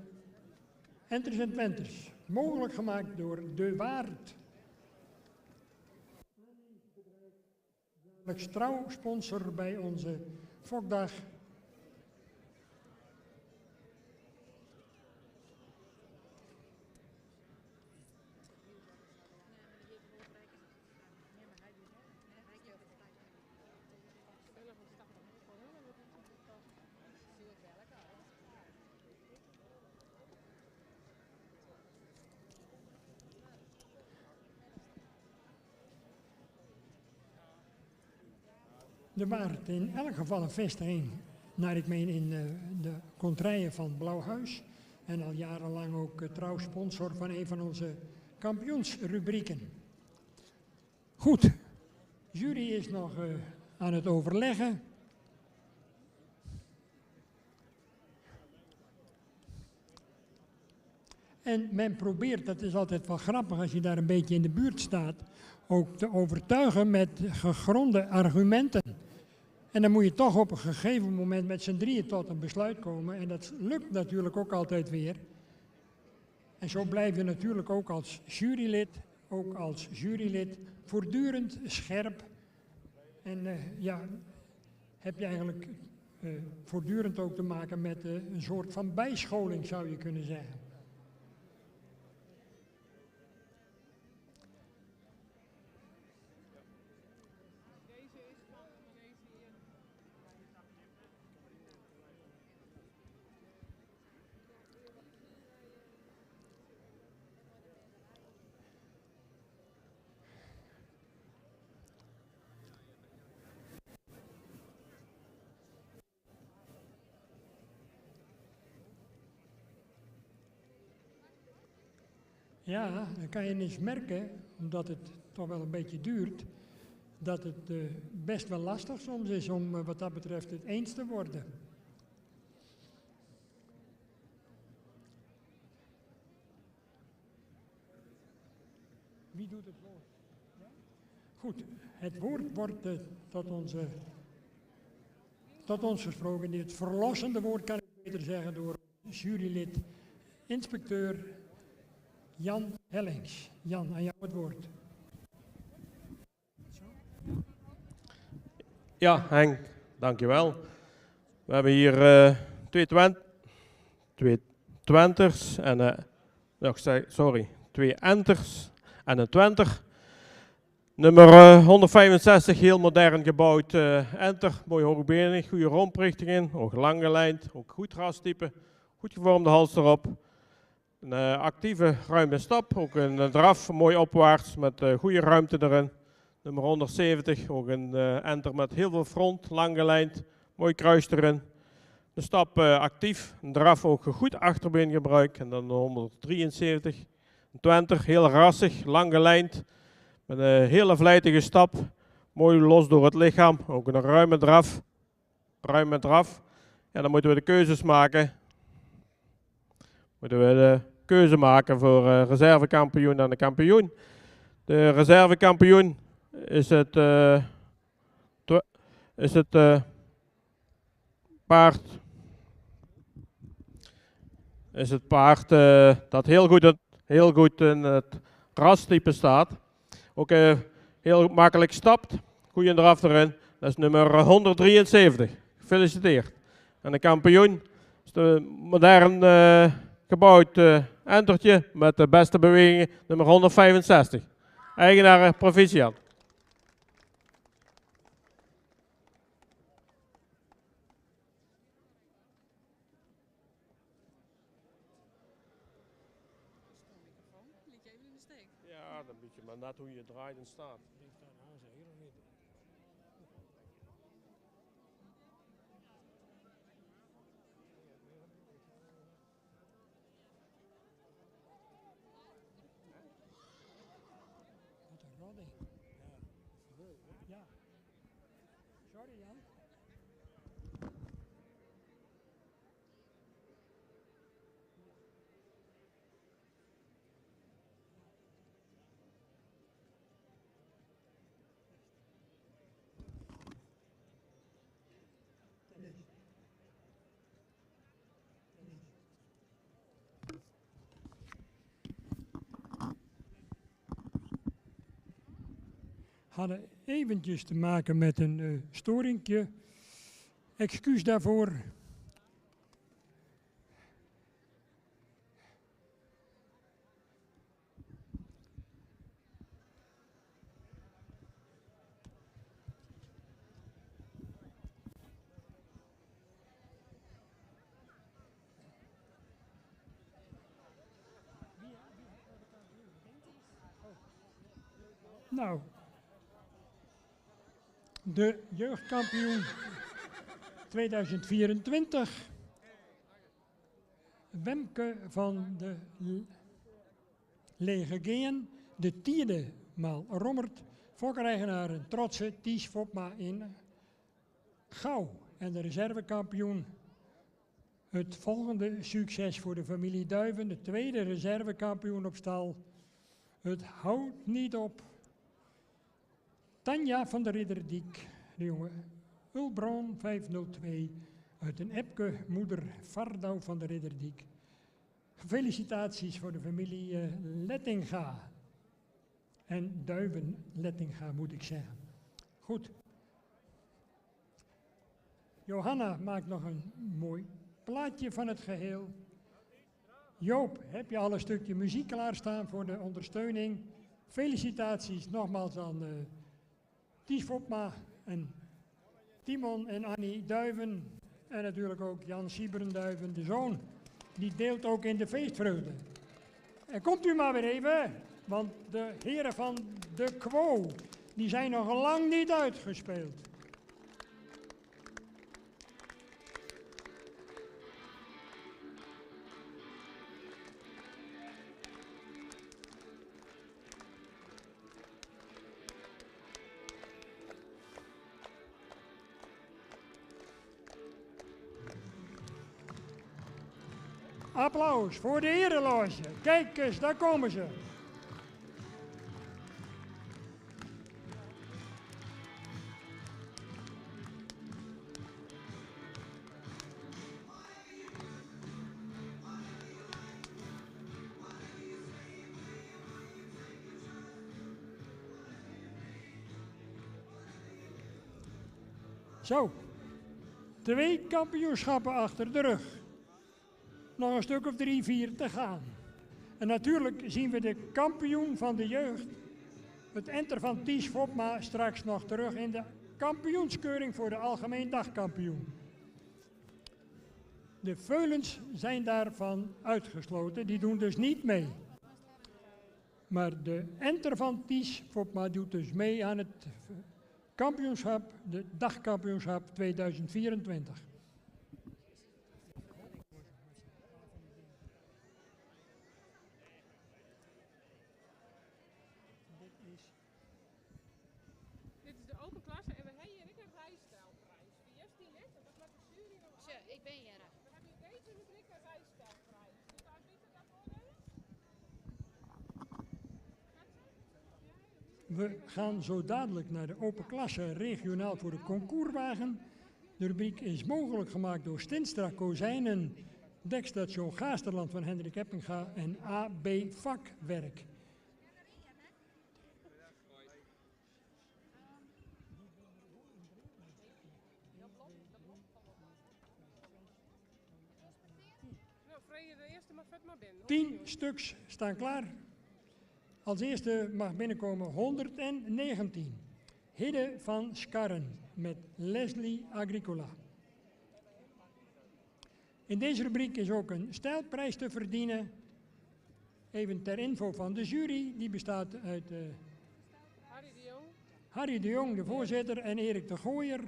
Enters en Twenters. Mogelijk gemaakt door De Waard. Trouw sponsor bij onze Fokdag. Er waren in elk geval een vestiging, naar ik meen in de contraien van Blauwhuis. En al jarenlang ook trouw sponsor van een van onze kampioensrubrieken. Goed, de jury is nog aan het overleggen. En men probeert, dat is altijd wel grappig als je daar een beetje in de buurt staat, ook te overtuigen met gegronde argumenten. En dan moet je toch op een gegeven moment met z'n drieën tot een besluit komen. En dat lukt natuurlijk ook altijd weer. En zo blijf je natuurlijk ook als jurylid voortdurend scherp. En heb je eigenlijk voortdurend ook te maken met een soort van bijscholing, zou je kunnen zeggen. Ja, dan kan je eens merken, omdat het toch wel een beetje duurt, dat het best wel lastig soms is om wat dat betreft het eens te worden. Wie doet het woord? Ja? Goed, het woord wordt tot ons gesproken. Het verlossende woord kan ik beter zeggen door jurylid, inspecteur Jan Hellings. Jan, aan jou het woord. Ja, Henk, dankjewel. We hebben hier twee twenters en twee enters en een twenter. Nummer 165, heel modern gebouwd enter, mooi hoogbenig, goede romprichting in, ook lang gelijnd, ook goed rastype, goed gevormde hals erop. Een actieve ruime stap, ook een draf, mooi opwaarts met goede ruimte erin. Nummer 170, ook een enter met heel veel front, lang gelijnd, mooi kruis erin. De stap actief, een draf ook goed achterbeengebruik. En dan de 173, een twenter, heel rassig, lang gelijnd. Met een hele vlijtige stap, mooi los door het lichaam, ook een ruime draf. Ja, dan moeten we de keuzes maken. Moeten we de keuze maken voor reservekampioen en de kampioen. De reservekampioen is het paard dat heel goed in het rastype staat. Ook heel makkelijk stapt. Goeie draf erin. Dat is nummer 173. Gefeliciteerd. En de kampioen is de modern gebouwd entertje met de beste bewegingen, nummer 165. Eigenaar proficiat. Ja, dan moet je maar net hoe je draait en staat. Ja. Sorry Jan. Hadden eventjes te maken met een storingje. Excuus daarvoor. de jeugdkampioen 2024. Wemke van de Lege Geen, de tiende maal Rommert, fokkereigenaar een trotse Ties Fopma in Gouw. En de reservekampioen, het volgende succes voor de familie Duiven, de tweede reservekampioen op stal. Het houdt niet op. Tanja van der Ridderdiek, de jonge Ulbron 502 uit een Epke moeder Vardouw van der Ridderdiek. Felicitaties voor de familie Lettinga. En Duiven Lettinga moet ik zeggen. Goed. Johanna maakt nog een mooi plaatje van het geheel. Joop, heb je al een stukje muziek klaarstaan voor de ondersteuning? Felicitaties nogmaals aan Ties Fopma en Timon en Annie Duiven. En natuurlijk ook Jan Sieberen Duiven, de zoon. Die deelt ook in de feestvreugde. En komt u maar weer even, want de heren van de Quo, die zijn nog lang niet uitgespeeld. Applaus voor de herenloge. Kijk eens, daar komen ze. Zo, 2 kampioenschappen achter de rug. Nog een stuk of 3, 4 te gaan. En natuurlijk zien we de kampioen van de jeugd, het enter van Ties Fopma, straks nog terug in de kampioenskeuring voor de algemeen dagkampioen. De Veulens zijn daarvan uitgesloten, die doen dus niet mee. Maar de enter van Ties Fopma doet dus mee aan het kampioenschap, de dagkampioenschap 2024. Dit is de open klasse en we hebben hier een rijstijlprijs. Wie heeft die net? Dat maakt de jury nog wel. Ik ben Jera. Dan heb je deze rubriek een rijstijlprijs. Dus daar bieden dat voor. We gaan zo dadelijk naar de open klasse regionaal voor de concourswagen. De rubriek is mogelijk gemaakt door Stinstra Kozijnen, Dekstation Gaasterland van Hendrik Eppinga en AB Vakwerk. Nou, Freya, de eerste mag vet maar binnen. 10 stuks staan klaar. Als eerste mag binnenkomen 119. Hidde van Skarren met Leslie Agricola. In deze rubriek is ook een stijlprijs te verdienen. Even ter info van de jury, die bestaat uit Harry de Jong, de voorzitter, en Erik de Gooier.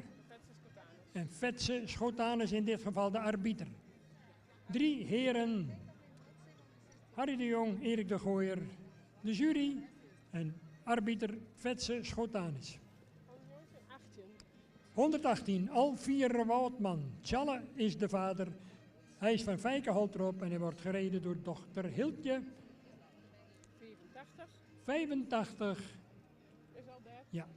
En Fetse Schotanus, in dit geval de arbiter. 3 heren, Harry de Jong, Erik de Gooier, de jury en arbiter Fetse Schotanus. 118, Alvier Woutman. Tjalle is de vader. Hij is van Vijkenholtrop en hij wordt gereden door dochter Hiltje. 85. Is al 30. Ja.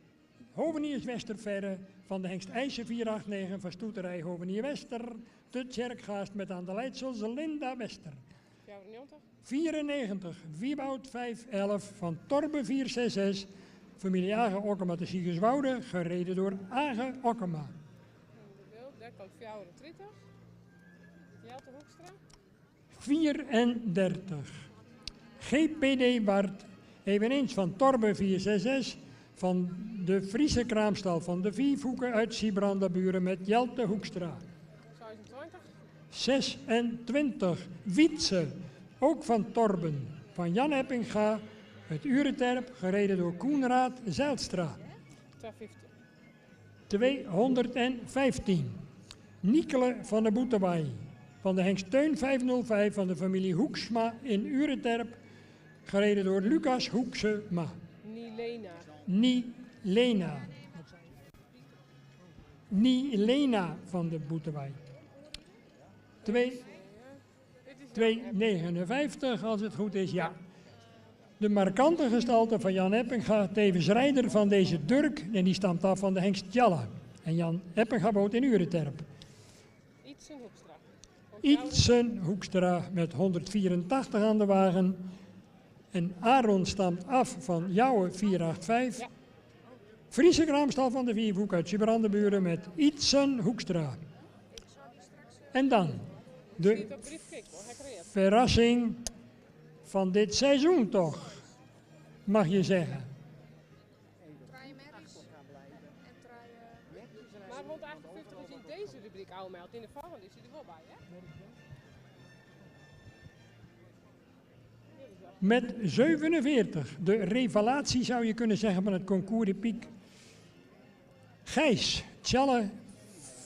Hoveniers Westerverre van de Hengst IJzer 489 van Stoeterij Hovenier Wester. De Tjerkgaast met aan de leidsels Linda Wester. 94. Wieboud 511 van Torbe 466. Familie Age Okkema te Siegerswoude, gereden door Age Okkema. Daar komt 34. Jelte Hoekstra. 34. GPD Bart, eveneens van Torbe 466, van de Friese kraamstal van de Viervoeken uit Sibrandaburen met Jelte Hoekstra. 26. Wietse, ook van Torben, van Jan Eppinga, het Urenterp, gereden door Koenraad Zijlstra. 215. Nikele van de Boetewaai. Van de Hengst Teun 505 van de familie Hoeksma in Urenterp. Gereden door Lucas Hoeksema. Nilena van de Boetewaai. 259 als het goed is, ja. De markante gestalte van Jan Eppinga, tevens rijder van deze Durk, en die stamt af van de Hengst Tjalla. En Jan Eppinga woont in Urenterp. Ietsen Hoekstra met 184 aan de wagen. En Aaron stamt af van Jouwe 485. Friese kraamstal van de Vierhoek uit Sibrandenburen met Ietsen Hoekstra. En dan de verrassing van dit seizoen toch, mag je zeggen. Maar 158 is in deze rubriek al meld, in de volgende is hij er wel bij, hè? Met 47, de revelatie zou je kunnen zeggen van het concours de Piek. Gijs, Tjalle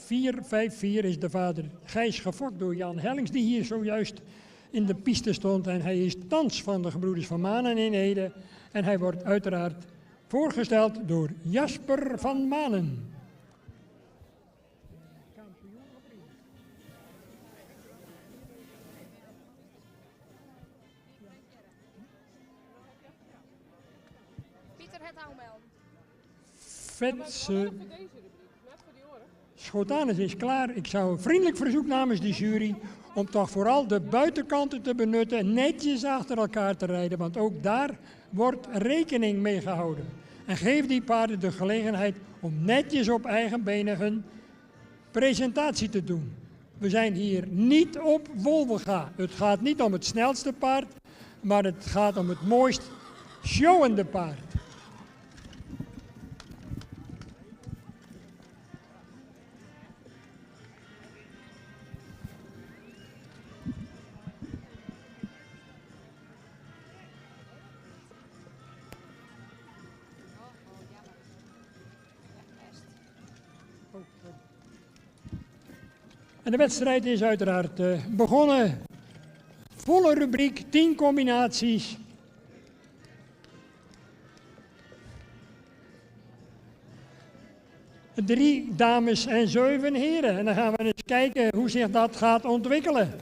454 is de vader. Gijs gefokt door Jan Hellings, die hier zojuist in de piste stond. En hij is thans van de gebroeders van Manen in Ede. En hij wordt uiteraard voorgesteld door Jasper van Manen. Pieter het Houmel. Vetse Schotanus is klaar. Ik zou een vriendelijk verzoek namens de jury om toch vooral de buitenkanten te benutten, netjes achter elkaar te rijden, want ook daar wordt rekening mee gehouden. En geef die paarden de gelegenheid om netjes op eigen benen hun presentatie te doen. We zijn hier niet op Wolvenga. Het gaat niet om het snelste paard, maar het gaat om het mooist showende paard. En de wedstrijd is uiteraard begonnen. Volle rubriek, 10 combinaties. Drie dames en 7 heren. En dan gaan we eens kijken hoe zich dat gaat ontwikkelen.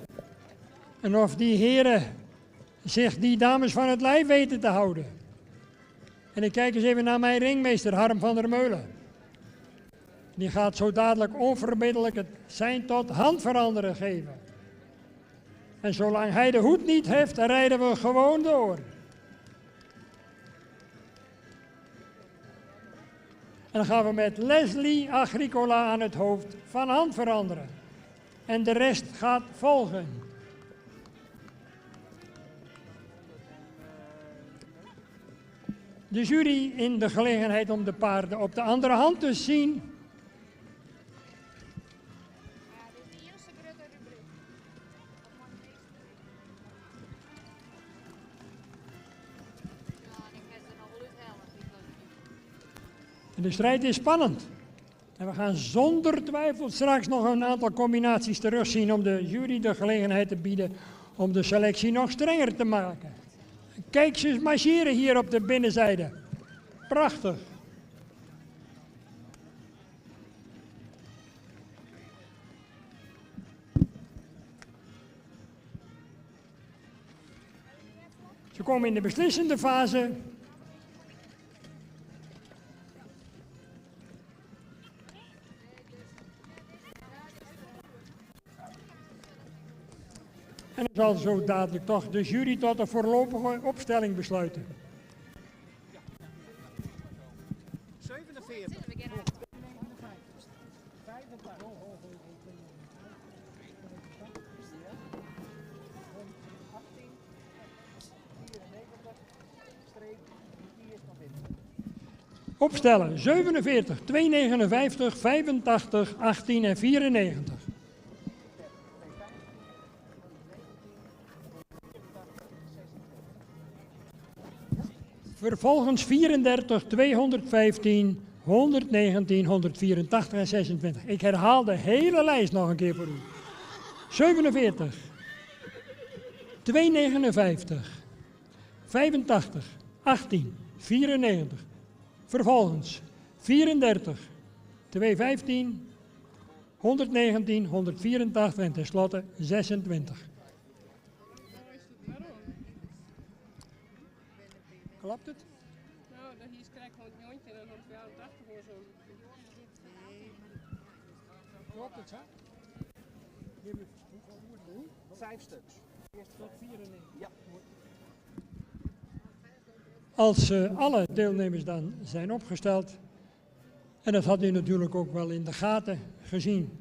En of die heren zich die dames van het lijf weten te houden. En ik kijk eens even naar mijn ringmeester Harm van der Meulen. Die gaat zo dadelijk onverbiddelijk het zijn tot handveranderen geven. En zolang hij de hoed niet heeft, dan rijden we gewoon door. En dan gaan we met Leslie Agricola aan het hoofd van hand veranderen. En de rest gaat volgen. De jury in de gelegenheid om de paarden op de andere hand te zien. En de strijd is spannend. En we gaan zonder twijfel straks nog een aantal combinaties terugzien om de jury de gelegenheid te bieden om de selectie nog strenger te maken. Kijk, ze marcheren hier op de binnenzijde. Prachtig. Ze komen in de beslissende fase. En dan zal zo dadelijk toch de jury tot een voorlopige opstelling besluiten. 47. Opstellen 47, 259, 85, 18 en 94. Vervolgens 34, 215, 119, 184 en 26. Ik herhaal de hele lijst nog een keer voor u. 47, 259, 85, 18, 94. Vervolgens 34, 215, 119, 184 en tenslotte 26. Klopt het? Nou, hier krijg ik gewoon een jointje en dan 184 voor zo'n. Klopt het, hè? 5 stuks. Tot 94. Ja. Als alle deelnemers dan zijn opgesteld, en dat had u natuurlijk ook wel in de gaten gezien,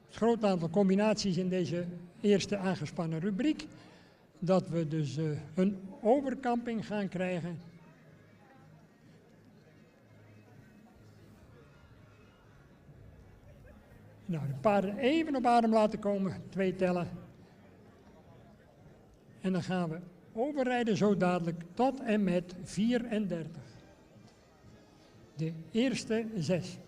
het groot aantal combinaties in deze eerste aangespannen rubriek, dat we dus een overkamping gaan krijgen. Nou, de paarden even op adem laten komen, 2 tellen. En dan gaan we overrijden zo dadelijk tot en met 34. De eerste 6.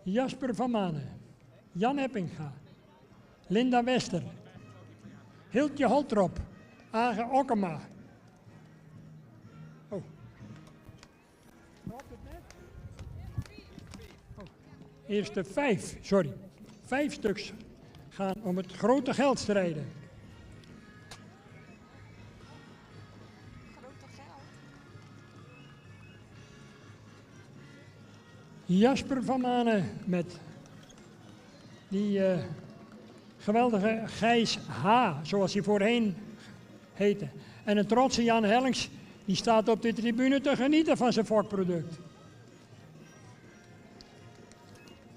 Jasper van Manen, Jan Eppinga, Linda Wester, Hiltje Holtrop, Age Okkema. Oh. Eerste 5, sorry. 5 stuks gaan om het grote geld strijden. Jasper van Manen met die geweldige Gijs H, zoals hij voorheen heette. En een trotse Jan Hellings, die staat op de tribune te genieten van zijn fokproduct.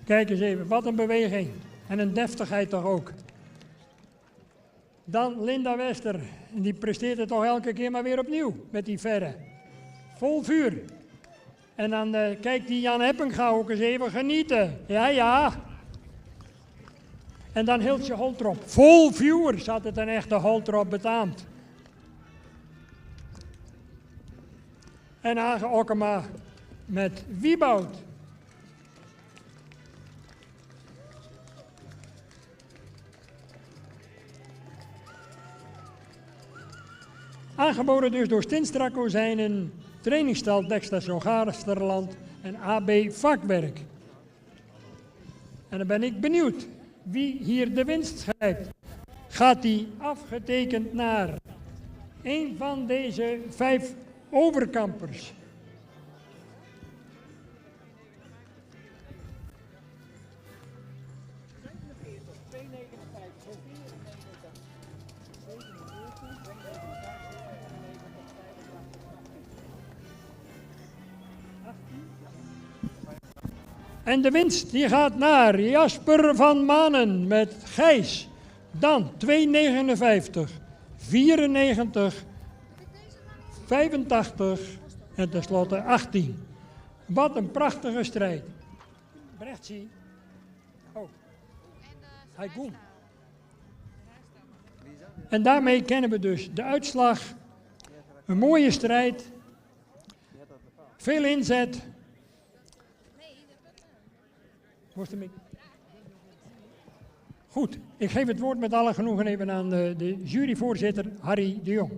Kijk eens even, wat een beweging. En een deftigheid toch ook. Dan Linda Wester, die presteert het toch elke keer maar weer opnieuw met die verre. Vol vuur. En dan kijkt die Jan Eppinga ook eens even genieten. Ja, ja. En dan Hiltje Holtrop. Vol vuur zat het een echte Holtrop betaamt. En Age Okkema met Wieboud. Aangeboden dus door Stinstra Kozijnen, trainingsstal Dekstation Gaarsterland en AB Vakwerk. En dan ben ik benieuwd wie hier de winst schrijft. Gaat die afgetekend naar een van deze 5 overkampers? En de winst die gaat naar Jasper van Manen met Gijs. Dan 2,59, 94, 85 en tenslotte 18. Wat een prachtige strijd. Brechtsie. Oh. Hij komt. En daarmee kennen we dus de uitslag. Een mooie strijd. Veel inzet. Goed, ik geef het woord met alle genoegen even aan de juryvoorzitter Harry de Jong.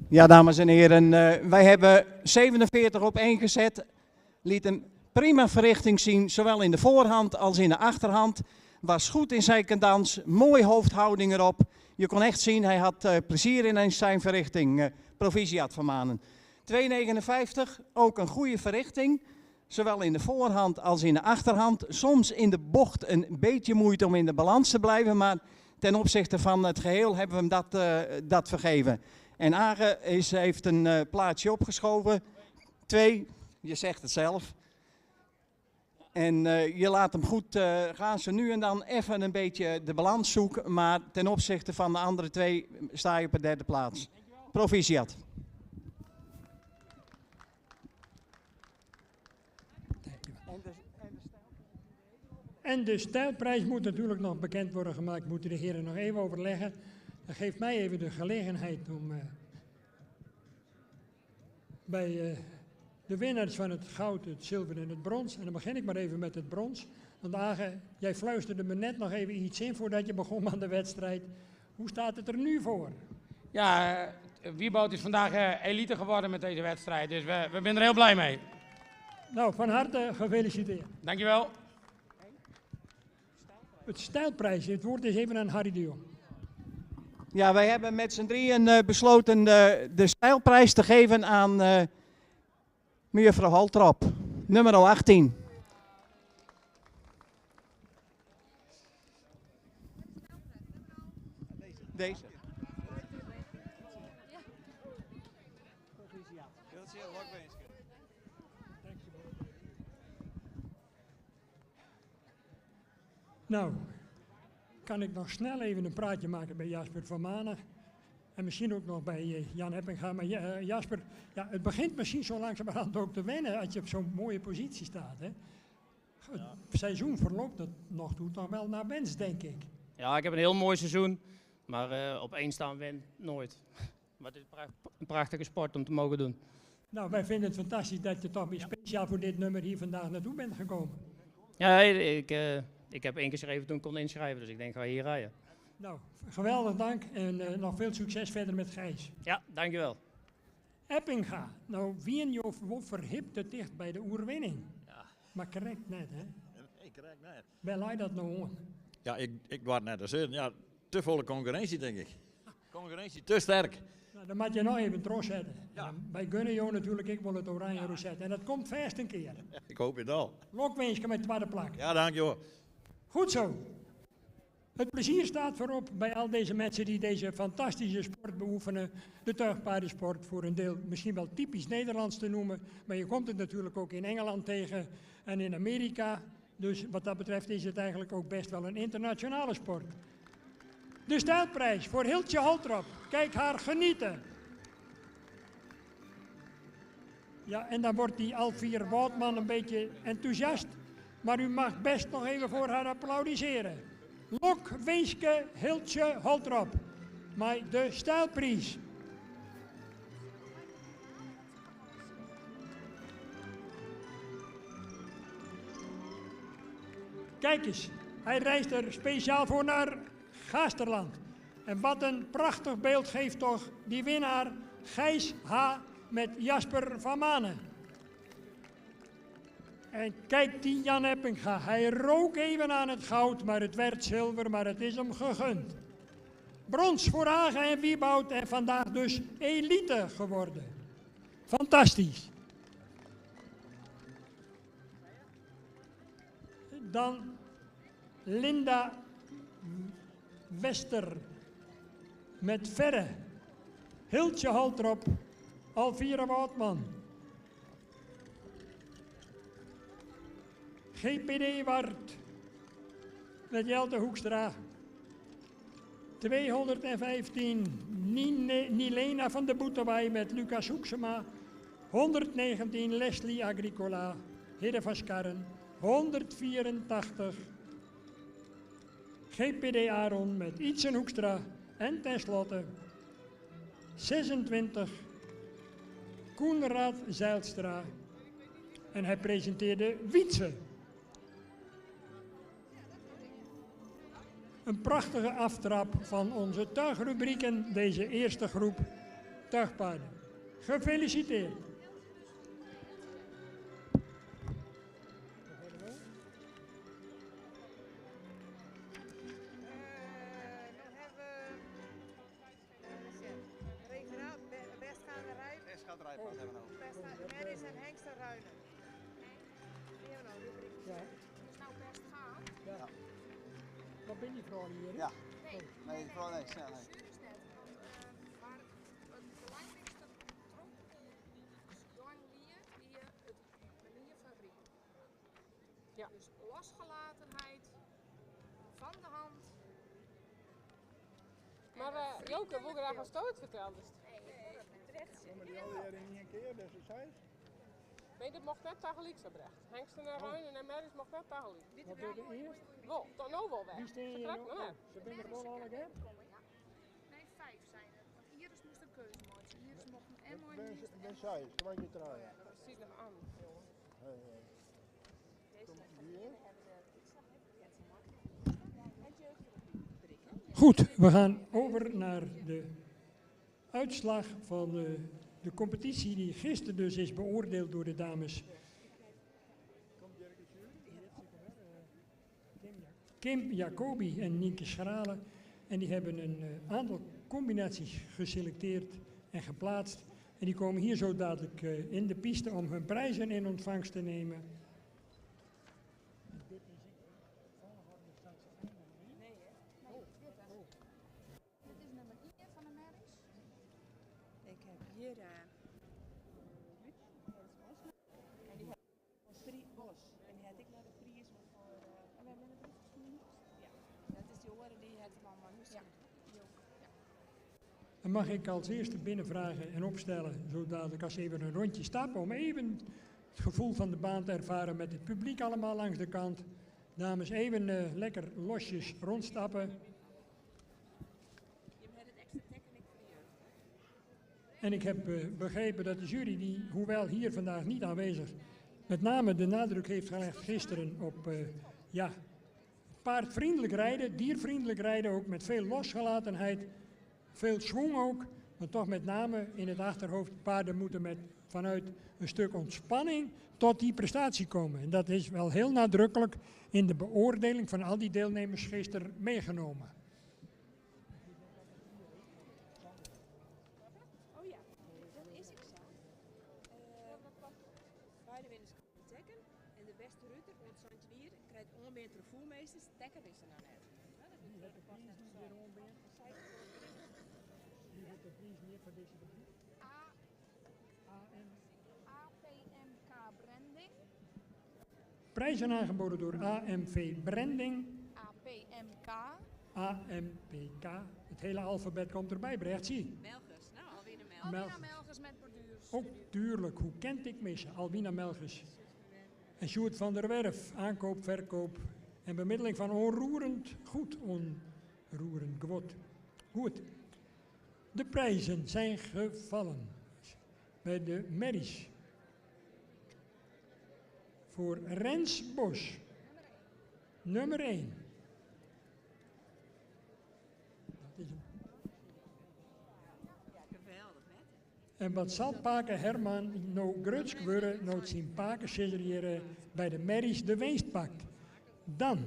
Ja, dames en heren, wij hebben 47 op 1 gezet. Liet een prima verrichting zien, zowel in de voorhand als in de achterhand. Was goed in zijn cadans, mooi hoofdhouding erop. Je kon echt zien, hij had plezier in zijn verrichting. Proficiat van Manen. 2,59, ook een goede verrichting. Zowel in de voorhand als in de achterhand. Soms in de bocht een beetje moeite om in de balans te blijven. Maar ten opzichte van het geheel hebben we hem dat vergeven. En Age heeft een plaatsje opgeschoven. 2, je zegt het zelf. En je laat hem goed gaan. Ze nu en dan even een beetje de balans zoeken. Maar ten opzichte van de andere 2 sta je op de 3e plaats. Proficiat. En de stijlprijs moet natuurlijk nog bekend worden gemaakt. Moeten de heren nog even overleggen. Dat geeft mij even de gelegenheid om bij de winnaars van het goud, het zilver en het brons. En dan begin ik maar even met het brons. Want Agen, jij fluisterde me net nog even iets in voordat je begon aan de wedstrijd. Hoe staat het er nu voor? Ja, Wieboud is vandaag elite geworden met deze wedstrijd, dus we zijn er heel blij mee. Nou, van harte gefeliciteerd. Dankjewel. Het stijlprijs, het woord is even aan Harry de Jong. Ja, wij hebben met z'n drieën besloten de stijlprijs te geven aan mevrouw Holtrop, nummer 18. Deze. Nou, kan ik nog snel even een praatje maken bij Jasper van Manen. En misschien ook nog bij Jan Eppinga. Maar Jasper, ja, het begint misschien zo langzamerhand ook te wennen als je op zo'n mooie positie staat. Hè? Het seizoen verloopt het nog toe toch wel naar wens, denk ik. Ja, ik heb een heel mooi seizoen, maar op één staan win nooit. Maar het is een prachtige sport om te mogen doen. Nou, wij vinden het fantastisch dat je toch weer speciaal voor dit nummer hier vandaag naartoe bent gekomen. Ja, ik heb 1 keer geschreven toen ik kon inschrijven, dus ik denk, ga hier rijden. Nou, geweldig dank en nog veel succes verder met Gijs. Ja, dankjewel. Eppinga, nou wie je verhipt het dicht bij de oerwinning. Ja. Maar correct net, hè? Nee, correct net. Waar laat dat nou aan? Ja, ik word net als ja, te volle concurrentie, denk ik. Concurrentie te sterk. Nou, dan moet je nog even trots zetten. Ja. Bij Gunnejo natuurlijk, ik wil het oranje rosette. En dat komt vast een keer. Ja, ik hoop het al. Lokweensje met tweede plak. Ja, dankjewel. Goed zo. Het plezier staat voorop bij al deze mensen die deze fantastische sport beoefenen. De tuigpaardensport, voor een deel misschien wel typisch Nederlands te noemen. Maar je komt het natuurlijk ook in Engeland tegen en in Amerika. Dus wat dat betreft is het eigenlijk ook best wel een internationale sport. De stijlprijs voor Hiltje Holtrop. Kijk haar genieten. Ja, en dan wordt die Alvier Woutman een beetje enthousiast. Maar u mag best nog even voor haar applaudisseren. Lok Weeske Hiltje Holtrop. Maar de stijlprijs. Kijk eens, hij reist er speciaal voor naar Gaasterland. En wat een prachtig beeld geeft toch die winnaar Gijs H. met Jasper van Manen. En kijk die Jan Eppinga, hij rook even aan het goud, maar het werd zilver, maar het is hem gegund. Brons voor Hagen en Wieboud en vandaag dus elite geworden. Fantastisch. Dan Linda Wester met Verre, Hiltje Holtrop, Alvira Woutman. GPD Wart met Jelte Hoekstra. 215 Nilena van de Boetewij met Lucas Hoeksema. 119 Leslie Agricola, Hidde van Skarren. 184 GPD Aaron met Ietsen Hoekstra. En tenslotte 26 Koenraad Zijlstra. En hij presenteerde Wietse. Een prachtige aftrap van onze tuigrubrieken, deze eerste groep tuigpaarden. Gefeliciteerd. Merries en Hengsten Ruinen. Ja. Is nou best gaan? Ja. Wat ben je vrouw hier? Ja. Nee, vrouw nee, snel nee. Maar het belangrijkste trok die het manier van rieken. Ja. Dus losgelatenheid van de hand. Maar Joke wil graag een stoot vertellen. Maar die hadden jij niet een keer, dus is hij. Nee, dit mocht net tegelijk zo brecht. Hengsten en Ruinen en Merries mocht net tegelijk. Wat doe je eerst? Wel, dan nou wel weg. Wie steen je Vertrek nou? maar net. Ze zijn er wel al, hè? Nee, 5 zijn er. Want Iris moest een keuze maken. Iris mocht een Ben saai, kom maar niet draaien. Dat ziet nog aan, jongen. Goed, we gaan over naar de uitslag van de competitie die gisteren dus is beoordeeld door de dames Kim Jacobi en Nienke Schrale. En die hebben een aantal combinaties geselecteerd en geplaatst. En die komen hier zo dadelijk in de piste om hun prijzen in ontvangst te nemen. Dit is nummer 1 van de merries. Ik heb hier en die heeft drie bos. En die had ik naar de prijs voor. En we hebben het gezien. Ja, dat is die horen die het mama nu ziet. Dan mag ik als eerste binnenvragen en opstellen, zo dadelijk als even een rondje stappen, om even het gevoel van de baan te ervaren met het publiek allemaal langs de kant. Dames, even lekker losjes rondstappen. En ik heb begrepen dat de jury, die, hoewel hier vandaag niet aanwezig, met name de nadruk heeft gelegd gisteren op paardvriendelijk rijden, diervriendelijk rijden, ook met veel losgelatenheid, veel schwung ook, maar toch met name in het achterhoofd, paarden moeten vanuit een stuk ontspanning tot die prestatie komen. En dat is wel heel nadrukkelijk in de beoordeling van al die deelnemers gisteren meegenomen. Oh ja, dat is ik zo. Beide winners kunnen tekken. En de beste ruiter van het Santjenier krijgt onbetere voermeesters. Tekken is er nou net. APMK Branding. Prijzen aangeboden door AMV Branding. APMK. AMPK. Het hele alfabet komt erbij, Brecht, zie. Melgers, nou Alwina Alwina Melgers met borduurs. Ook tuurlijk, hoe kent ik missen? Alwina Melgers. En Sjoerd van der Werf, aankoop, verkoop en bemiddeling van onroerend goed. Onroerend gewot. Goed. De prijzen zijn gevallen bij de merries. Voor Rens Bos, nummer 1. Dat is hem. Geweldig, hè? En wat zal Paken Herman nou grutsk worden, nou zien Paken scisseriëren bij de merries de winst pakt. Dan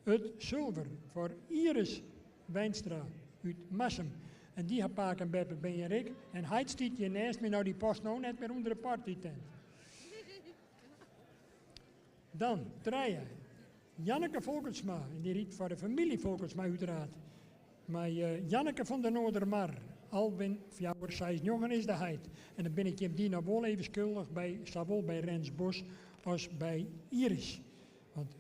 het zilver voor Iris Wijnstra uit Massum. En die gaat Paken Beppe Benjerik. En hij stiet je naast me, nou die past nou net meer onder de partytent. Dan draaien Janneke Volkensma, en die riet voor de familie Volkensma uiteraard. Maar Janneke van der Noordermar, Alwin Fjouwer, zij jongen is de heid. En dan ben ik hem die nou wel even schuldig bij, zowel bij Rens Bos als bij Iris. Want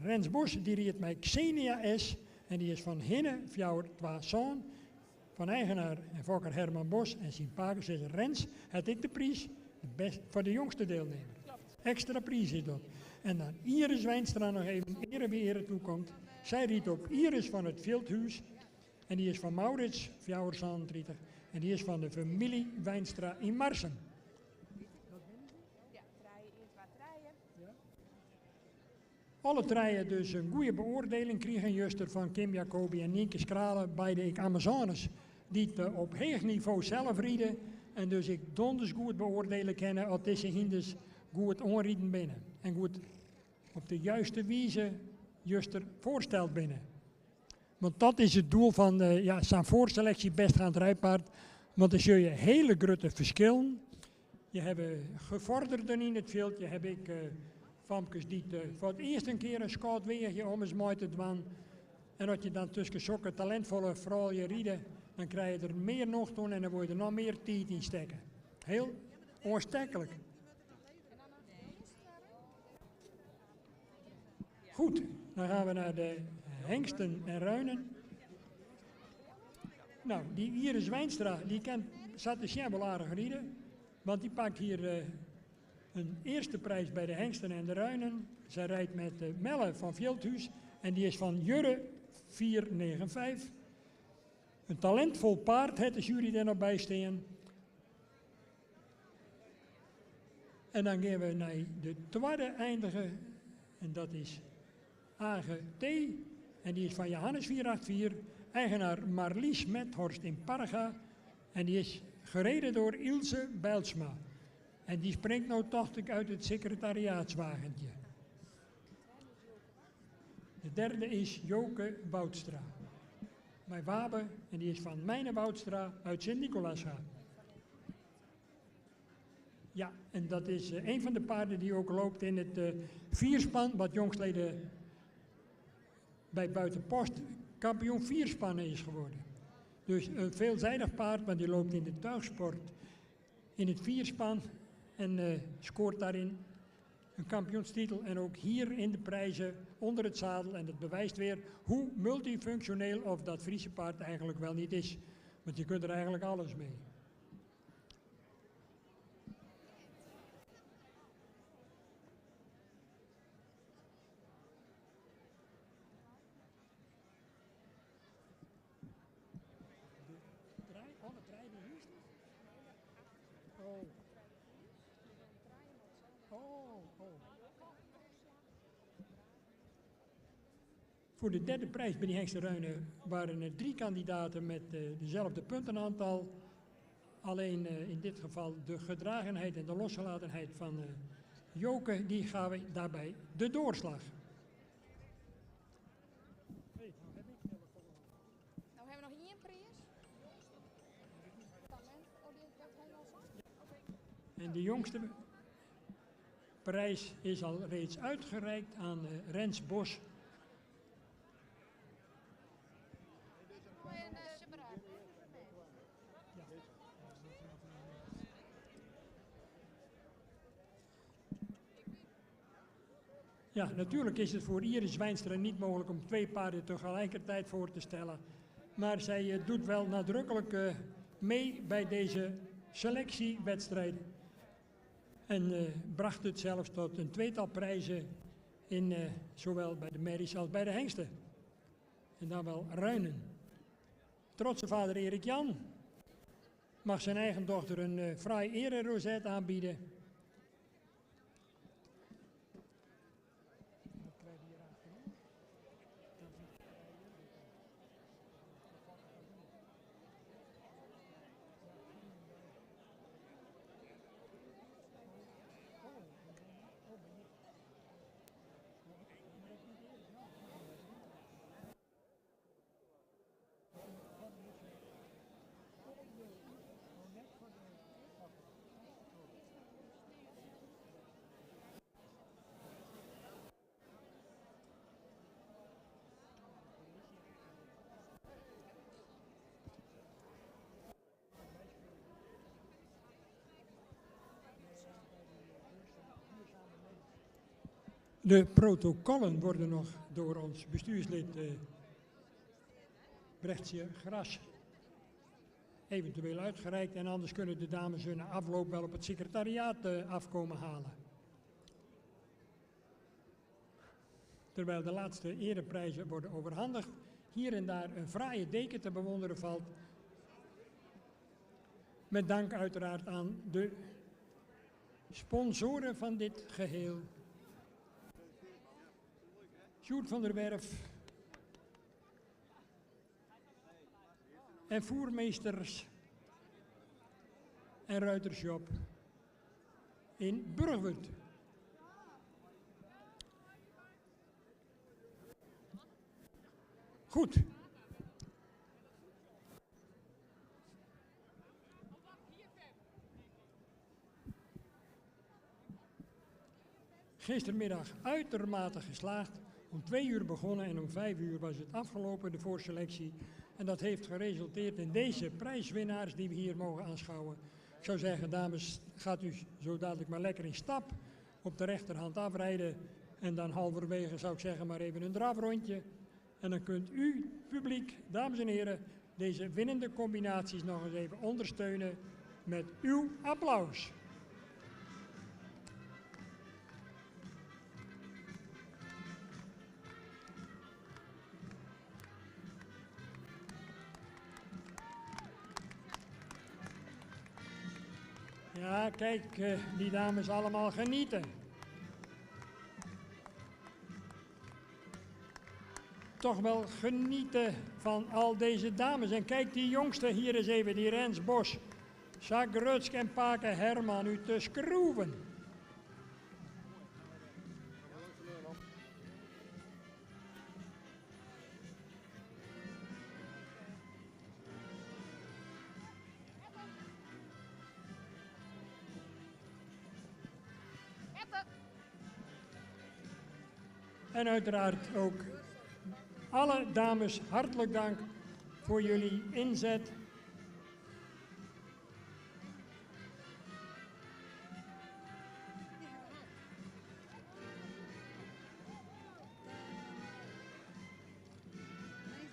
Rens Bos, die riet mij Xenia S. En die is van Hinne Fjouwer Twaaszoon, van eigenaar en fokker Herman Bos. En zijn pakers is Rens, had ik de prijs voor de jongste deelnemer. Extra prijs is dat. En dan Iris Wijnstra nog even ere wie ere toekomt. Zij riet op Iris van het Veldhuis. En die is van Maurits, Fjouwersandrieter. En die is van de familie Wijnstra in Marsum. Ja, draaien, eerst wat draaien. Ja. Alle draaien dus een goede beoordeling kregen juster van Kim Jacobi en Nienke Schrale, beide ik Amazones, die het op heeg niveau zelf rieden. En dus ik donders goed beoordelen kennen als deze hinders goed onrieden binnen. En goed op de juiste wijze juster voorsteld binnen. Want dat is het doel van zijn voorselectie best gaan het rijpaard. Want dan zul je hele grote verschillen. Je hebt gevorderden in het veld. Je heb ik famkes die voor het eerst een keer een scout weertje om eens mooi te doen. En als je dan tussen zulke talentvolle vrouwen je rieden, dan krijg je er meer nog doen en dan word je er nog meer tijd in steken. Heel onstekkelijk. Goed, dan gaan we naar de hengsten en ruinen. Nou, die Iris Wijnstra, die zat de wel aardig rieden. Want die pakt hier een eerste prijs bij de hengsten en de ruinen. Zij rijdt met Melle van Veldhuis en die is van Jurre 495. Een talentvol paard, het de jury er nog bij staan. En dan gaan we naar de tweede eindigen. En dat is AGT. En die is van Johannes 484. Eigenaar Marlies Methorst in Parga. En die is gereden door Ilse Bijlsma. En die springt nou toch uit het secretariaatswagentje. De derde is Joke Woudstra. Mijn wapen, en die is van Mijne Woudstra uit Sint-Nicolasha. Ja, en dat is een van de paarden die ook loopt in het vierspan, wat jongstleden bij Buitenpost kampioen vierspannen is geworden. Dus een veelzijdig paard, maar die loopt in de tuigsport in het vierspan en scoort daarin een kampioenstitel. En ook hier in de prijzen onder het zadel. En dat bewijst weer hoe multifunctioneel of dat Friese paard eigenlijk wel niet is. Want je kunt er eigenlijk alles mee. Voor de derde prijs bij die Hengsten Ruinen waren er 3 kandidaten met dezelfde puntenaantal. Alleen in dit geval de gedragenheid en de losgelatenheid van Joke, die gaven daarbij de doorslag. Nou hebben we nog 1 prijs. Talent, oh die dat hij al zo. En de jongste prijs is al reeds uitgereikt aan Rens Bos. Ja, natuurlijk is het voor Iris Wijnstra niet mogelijk om 2 paarden tegelijkertijd voor te stellen. Maar zij doet wel nadrukkelijk mee bij deze selectiewedstrijd. En bracht het zelfs tot een 2-tal prijzen in zowel bij de merries als bij de hengsten. En dan wel Ruinen. Trotse vader Erik Jan mag zijn eigen dochter een fraai ere-rozet aanbieden. De protocollen worden nog door ons bestuurslid Brechtje Gras eventueel uitgereikt. En anders kunnen de dames hun afloop wel op het secretariaat afkomen halen. Terwijl de laatste ereprijzen worden overhandigd, hier en daar een fraaie deken te bewonderen valt. Met dank uiteraard aan de sponsoren van dit geheel. Sjoerd van der Werf en voermeesters en ruitershop in Burgwerd. Goed. Gistermiddag uitermate geslaagd. Om 2 uur begonnen en om 5 uur was het afgelopen, de voorselectie. En dat heeft geresulteerd in deze prijswinnaars die we hier mogen aanschouwen. Ik zou zeggen, dames, gaat u zo dadelijk maar lekker in stap op de rechterhand afrijden. En dan halverwege zou ik zeggen maar even een drafrondje. En dan kunt u, publiek, dames en heren, deze winnende combinaties nog eens even ondersteunen met uw applaus. Ja, Ja, kijk, die dames allemaal genieten. Toch wel genieten van al deze dames. En kijk, die jongste hier eens even, die Rens Bos. Sjaak Rutsk en Pake Herman u te schroeven. En uiteraard ook alle dames hartelijk dank voor jullie inzet.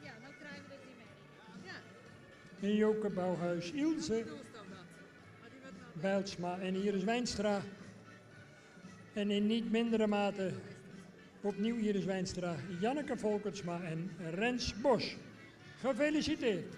Ja, nou krijgen we het niet mee. Ja. En Joke Bouwhuis, Ilse Bijlsma en Iris Wijnstra. En in niet mindere mate opnieuw Iris Wijnstra, Janneke Volkertsma en Rens Bos. Gefeliciteerd.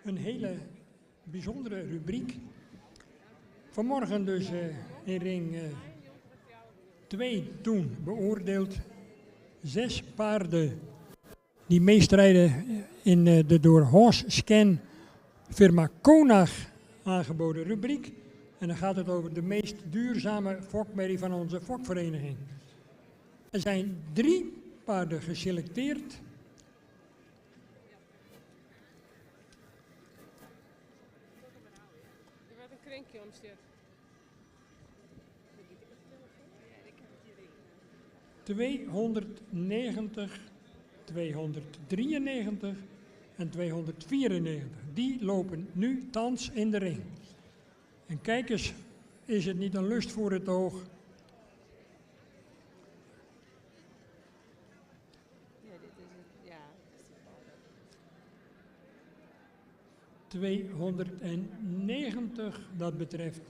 Een hele bijzondere rubriek. Vanmorgen dus in ring 2 toen beoordeeld 6 paarden die meestrijden in de door Horse Scan firma Konag aangeboden rubriek. En dan gaat het over de meest duurzame fokmerrie van onze fokvereniging. Er zijn 3 paarden geselecteerd. Er werd een krinkje omsteerd. 290, 293 en 294. Die lopen nu thans in de ring. En kijk eens, is het niet een lust voor het oog? Ja, dit is het. Ja. 290, dat betreft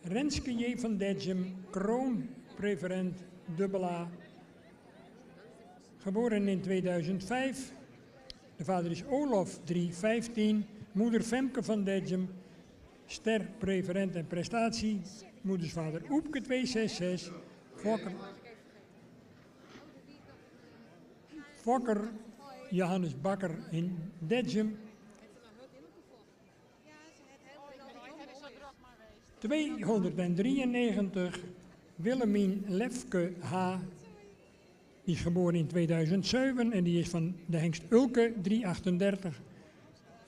Renske J. van Dedgem, kroonpreferent AA, geboren in 2005. De vader is Olof 315, moeder Femke van Dedgem, ster, preferent en prestatie, moedersvader Oepke 266, Fokker Johannes Bakker in Dedgem. 293, Willemien Lefke H. Die is geboren in 2007 en die is van de hengst Ulke 338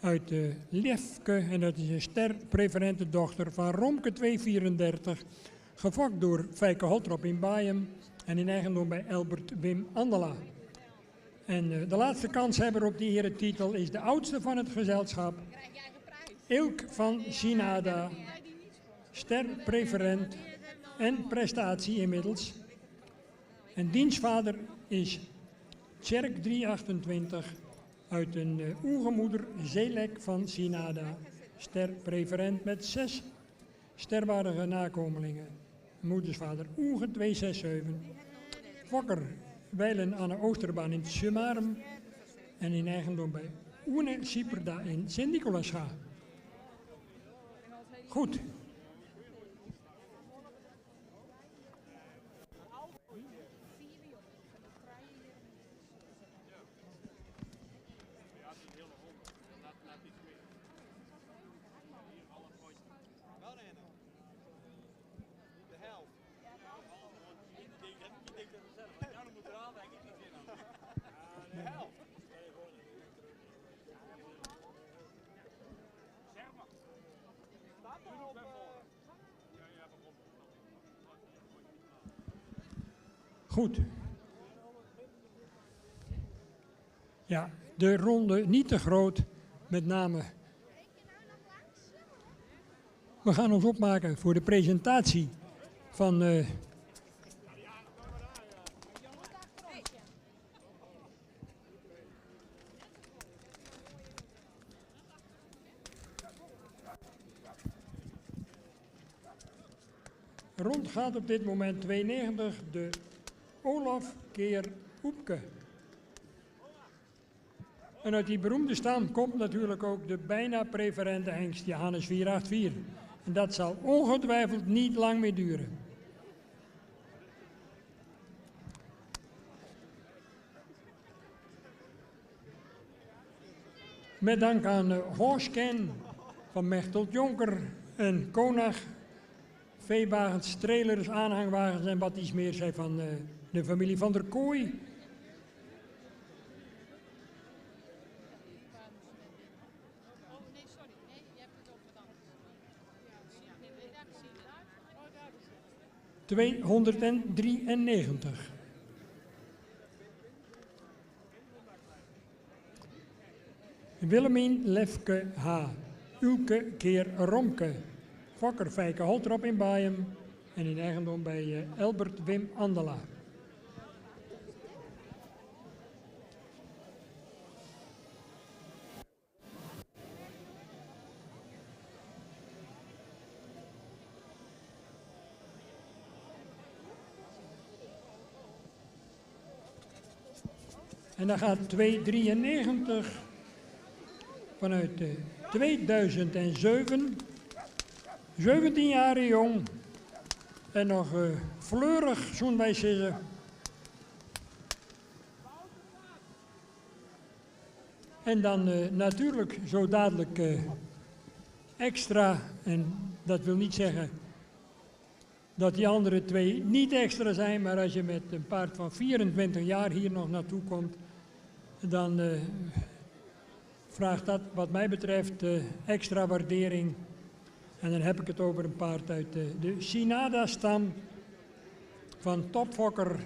uit Lefke. En dat is een ster-preferente dochter van Romke 234. Gefokt door Fijke Holtrop in Baaium en in eigendom bij Elbert Wim Andela. En de laatste kanshebber op die eretitel is de oudste van het gezelschap, Ilk van Sinada. Ster-preferent en prestatie inmiddels. En dienstvader is Tjerk 328 uit een oergemoeder Zelek van Sinada. Ster-preferent met 6 sterwaardige nakomelingen. Moedersvader Oege 267. Fokker wijlen aan de Oosterbaan in Sumarum en in eigendom bij Oene Sieperda in Sint-Nicolasga. Goed. Goed. Ja, de ronde niet te groot, met name. We gaan ons opmaken voor de presentatie van rond gaat op dit moment 92 de Olaf Keer Oepke. En uit die beroemde stam komt natuurlijk ook de bijna preferente hengst Johannes 484. En dat zal ongetwijfeld niet lang meer duren. Met dank aan Horsken van Mechtelt Jonker en Konag, veewagens, trailers, aanhangwagens en wat iets meer zijn van de familie van der Kooi. ...293. Willemien Lefke H. Ulke Keer Romke. Fokker Fijke Holtrop in Baaium en in eigendom bij Elbert Wim Andela. En dan gaat 293 vanuit 2007. 17 jaar jong en nog fleurig, zo'n wij zeggen. En dan natuurlijk zo dadelijk extra, en dat wil niet zeggen dat die andere twee niet extra zijn, maar als je met een paard van 24 jaar hier nog naartoe komt, dan vraagt dat wat mij betreft extra waardering. En dan heb ik het over een paard uit de Sinada-stam van topfokker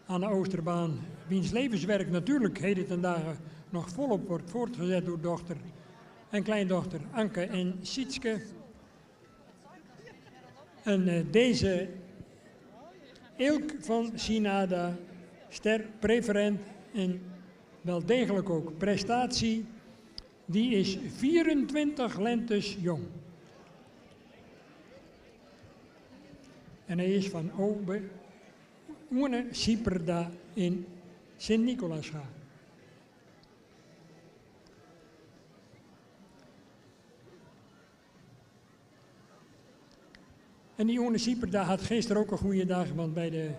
aan de Oosterbaan, wiens levenswerk natuurlijk heden ten dagen nog volop wordt voortgezet door dochter en kleindochter Anke en Sietske. En deze Ilk van Sinada, ster preferent en wel degelijk ook prestatie, die is 24 lentes jong. En hij is van Oene Sieperda in Sint-Nicolasga. En die Oene Sieperda had gisteren ook een goede dag, want bij de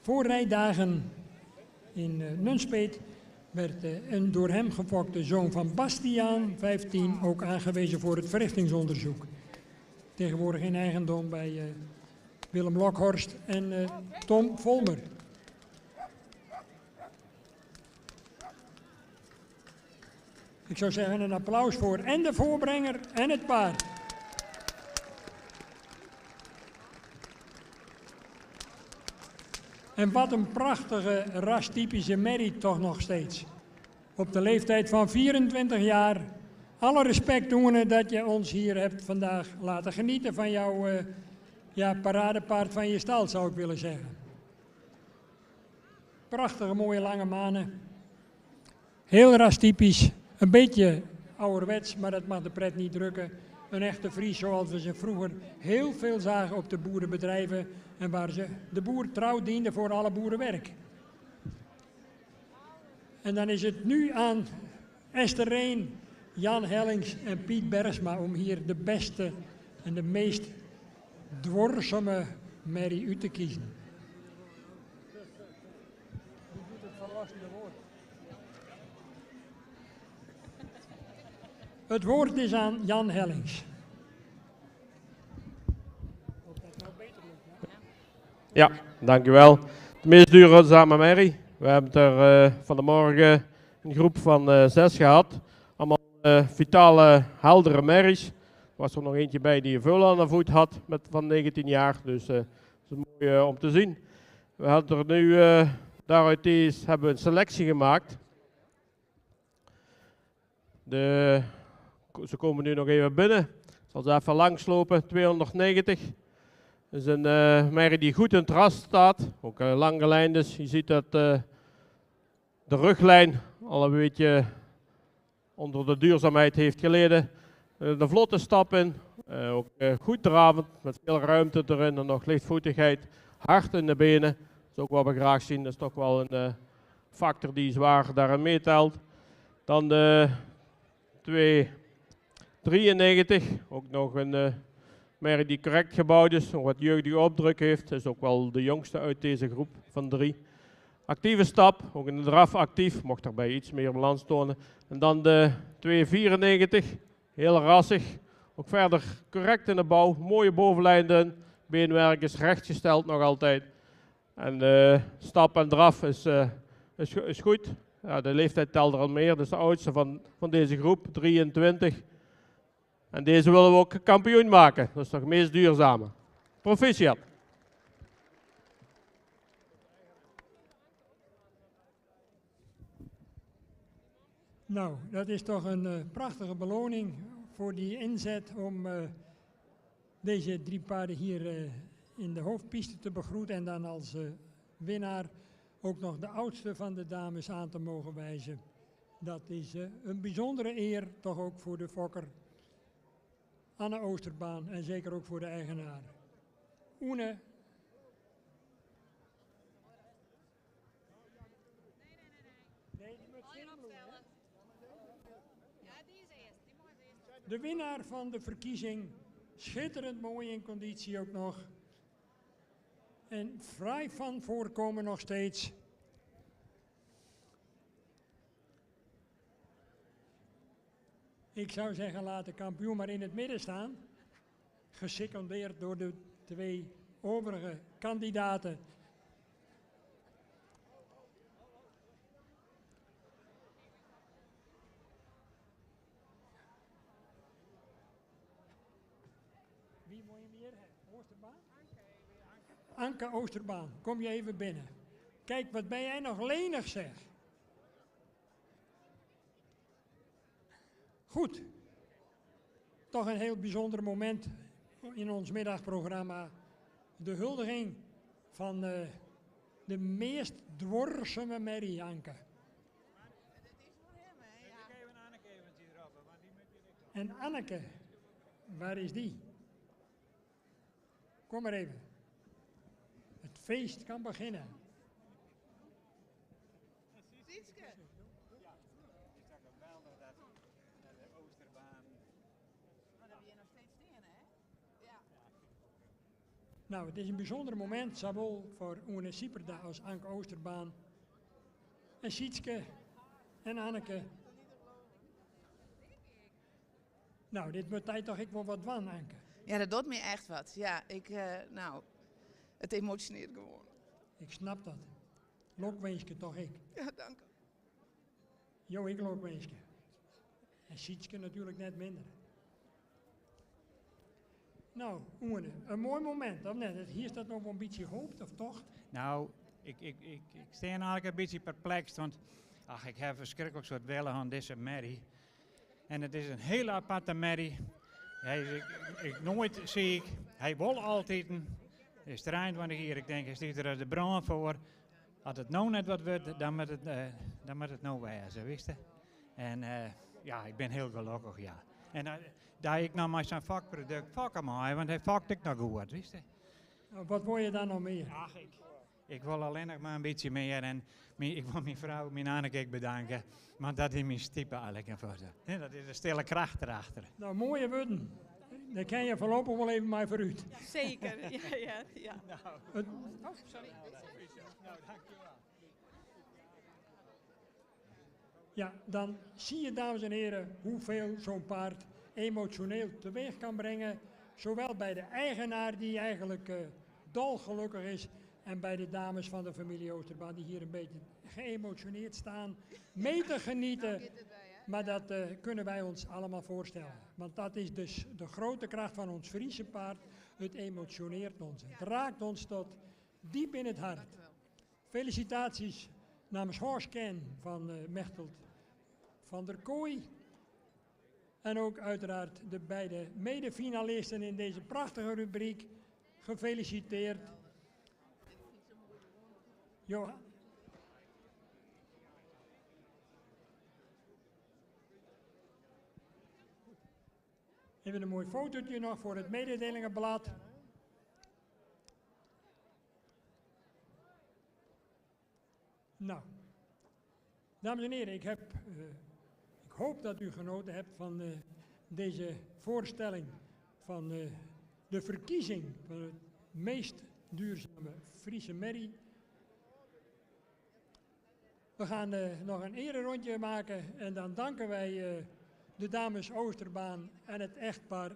voorrijdagen in Nunspeet werd een door hem gefokte zoon van Bastiaan, 15, ook aangewezen voor het verrichtingsonderzoek. Tegenwoordig in eigendom bij Willem Lokhorst en Tom Volmer. Ik zou zeggen een applaus voor en de voorbrenger en het paard. En wat een prachtige rastypische merrie toch nog steeds. Op de leeftijd van 24 jaar. Alle respect doen dat je ons hier hebt vandaag laten genieten van jouw paradepaard van je stal, zou ik willen zeggen. Prachtige mooie lange manen. Heel rastypisch. Een beetje ouderwets, maar dat mag de pret niet drukken. een echte Fries zoals we ze vroeger heel veel zagen op de boerenbedrijven en waar ze de boer trouw diende voor alle boerenwerk. En dan is het nu aan Esther Reen, Jan Hellings en Piet Bergsma om hier de beste en de meest dwarsome merrie uit te kiezen. Wie doet het verrassende woord? Het woord is aan Jan Hellings. Ja, dankjewel. De meest duurzame merrie. We hebben er van de morgen een groep van 6 gehad. Allemaal vitale, heldere merries. Er was er nog eentje bij die een vul aan de voet had van 19 jaar. Dus dat is mooi om te zien. We hadden er nu, daaruit hebben we een selectie gemaakt. Ze komen nu nog even binnen. Ik zal ze even langslopen. 290. Dat is een merrie die goed in het ras staat. Ook lang gelijnd is. Je ziet dat de ruglijn al een beetje onder de duurzaamheid heeft geleden. De vlotte stap in. Ook goed dravend met veel ruimte erin en nog lichtvoetigheid. Hard in de benen. Dat is ook wat we graag zien. Dat is toch wel een factor die zwaar daarin meetelt. Dan de 293. Ook nog een merrie die correct gebouwd is. Nog wat jeugdige opdruk heeft. Dat is ook wel de jongste uit deze groep van 3. Actieve stap, ook in de draf actief, mocht daarbij iets meer balans tonen. En dan de 294, heel rassig, ook verder correct in de bouw, mooie bovenlijnen, beenwerk is rechtgesteld nog altijd. En stap en draf is goed. Ja, de leeftijd telt er al meer, dat is de oudste van deze groep, 23. En deze willen we ook kampioen maken, dat is toch het meest duurzame. Proficiat. Nou, dat is toch een prachtige beloning voor die inzet om deze 3 paarden hier in de hoofdpiste te begroeten en dan als winnaar ook nog de oudste van de dames aan te mogen wijzen. Dat is een bijzondere eer, toch ook voor de fokker Anne Oosterbaan en zeker ook voor de eigenaar. Oene. De winnaar van de verkiezing, schitterend mooi in conditie ook nog. En vrij van voorkomen nog steeds. Ik zou zeggen, laat de kampioen maar in het midden staan. Gesecondeerd door de 2 overige kandidaten. Wie moet je meer hebben? Oosterbaan? Anke Oosterbaan, kom je even binnen. Kijk, wat ben jij nog lenig zeg. Goed. Toch een heel bijzonder moment in ons middagprogramma. De huldiging van de meest dwarseme merrie, Anke. En Anneke, waar is die? Kom maar even. Het feest kan beginnen. Nou, het is een bijzonder moment, zowel voor Oene Sieperda als Anke Oosterbaan. En Sietske en Anneke. Nou, dit moet tijd toch ik wel wat van, Anke. Ja, dat doet me echt wat. Ja, het emotioneert gewoon. Ik snap dat. Lokwenske toch ik. Ja, dank u. Jo, ik lokwenske. En Sietske natuurlijk net minder. Nou, Oene, een mooi moment, of net? Hier staat nog een beetje hoop, of toch? Nou, ik sta eigenlijk een beetje perplex, want ik heb verschrikkelijk soort willen aan deze merrie. En het is een hele aparte merrie. Ik nooit zie ik, hij wil altijd, is 23 hier, ik denk, hij stiet er de brand voor. Als het nou net wat wordt, dan moet het nou wezen, wist je? En ja, ik ben heel gelukkig, ja. En dat ik nou maar zo'n vakproduct fokken maak, want hij fokt ik nog goed, wist je? Wat wil je dan nog meer? Ach, ik wil alleen nog maar een beetje meer en ik wil mijn vrouw, mijn Anneke bedanken, want dat is mijn type eigenlijk. Dat is een stille kracht erachter. Nou, mooie woorden. Daar kan je voorlopig wel even maar vooruit. Zeker, ja. Het- Oh, sorry. Nou, dankjewel. Ja, dan zie je, dames en heren, hoeveel zo'n paard emotioneel teweeg kan brengen. Zowel bij de eigenaar, die eigenlijk dolgelukkig is, en bij de dames van de familie Oosterbaan, die hier een beetje geëmotioneerd staan, mee te genieten. Maar dat kunnen wij ons allemaal voorstellen. Want dat is dus de grote kracht van ons Friese paard. Het emotioneert ons. Het raakt ons tot diep in het hart. Felicitaties namens Horsken van Mechtelt van der Kooi. En ook uiteraard de beide medefinalisten in deze prachtige rubriek. Gefeliciteerd. Johan. Even een mooi fotootje nog voor het mededelingenblad. Nou, dames en heren, ik hoop dat u genoten hebt van deze voorstelling van de verkiezing van het meest duurzame Friese merrie. We gaan nog een ererondje maken en dan danken wij de dames Oosterbaan en het echtpaar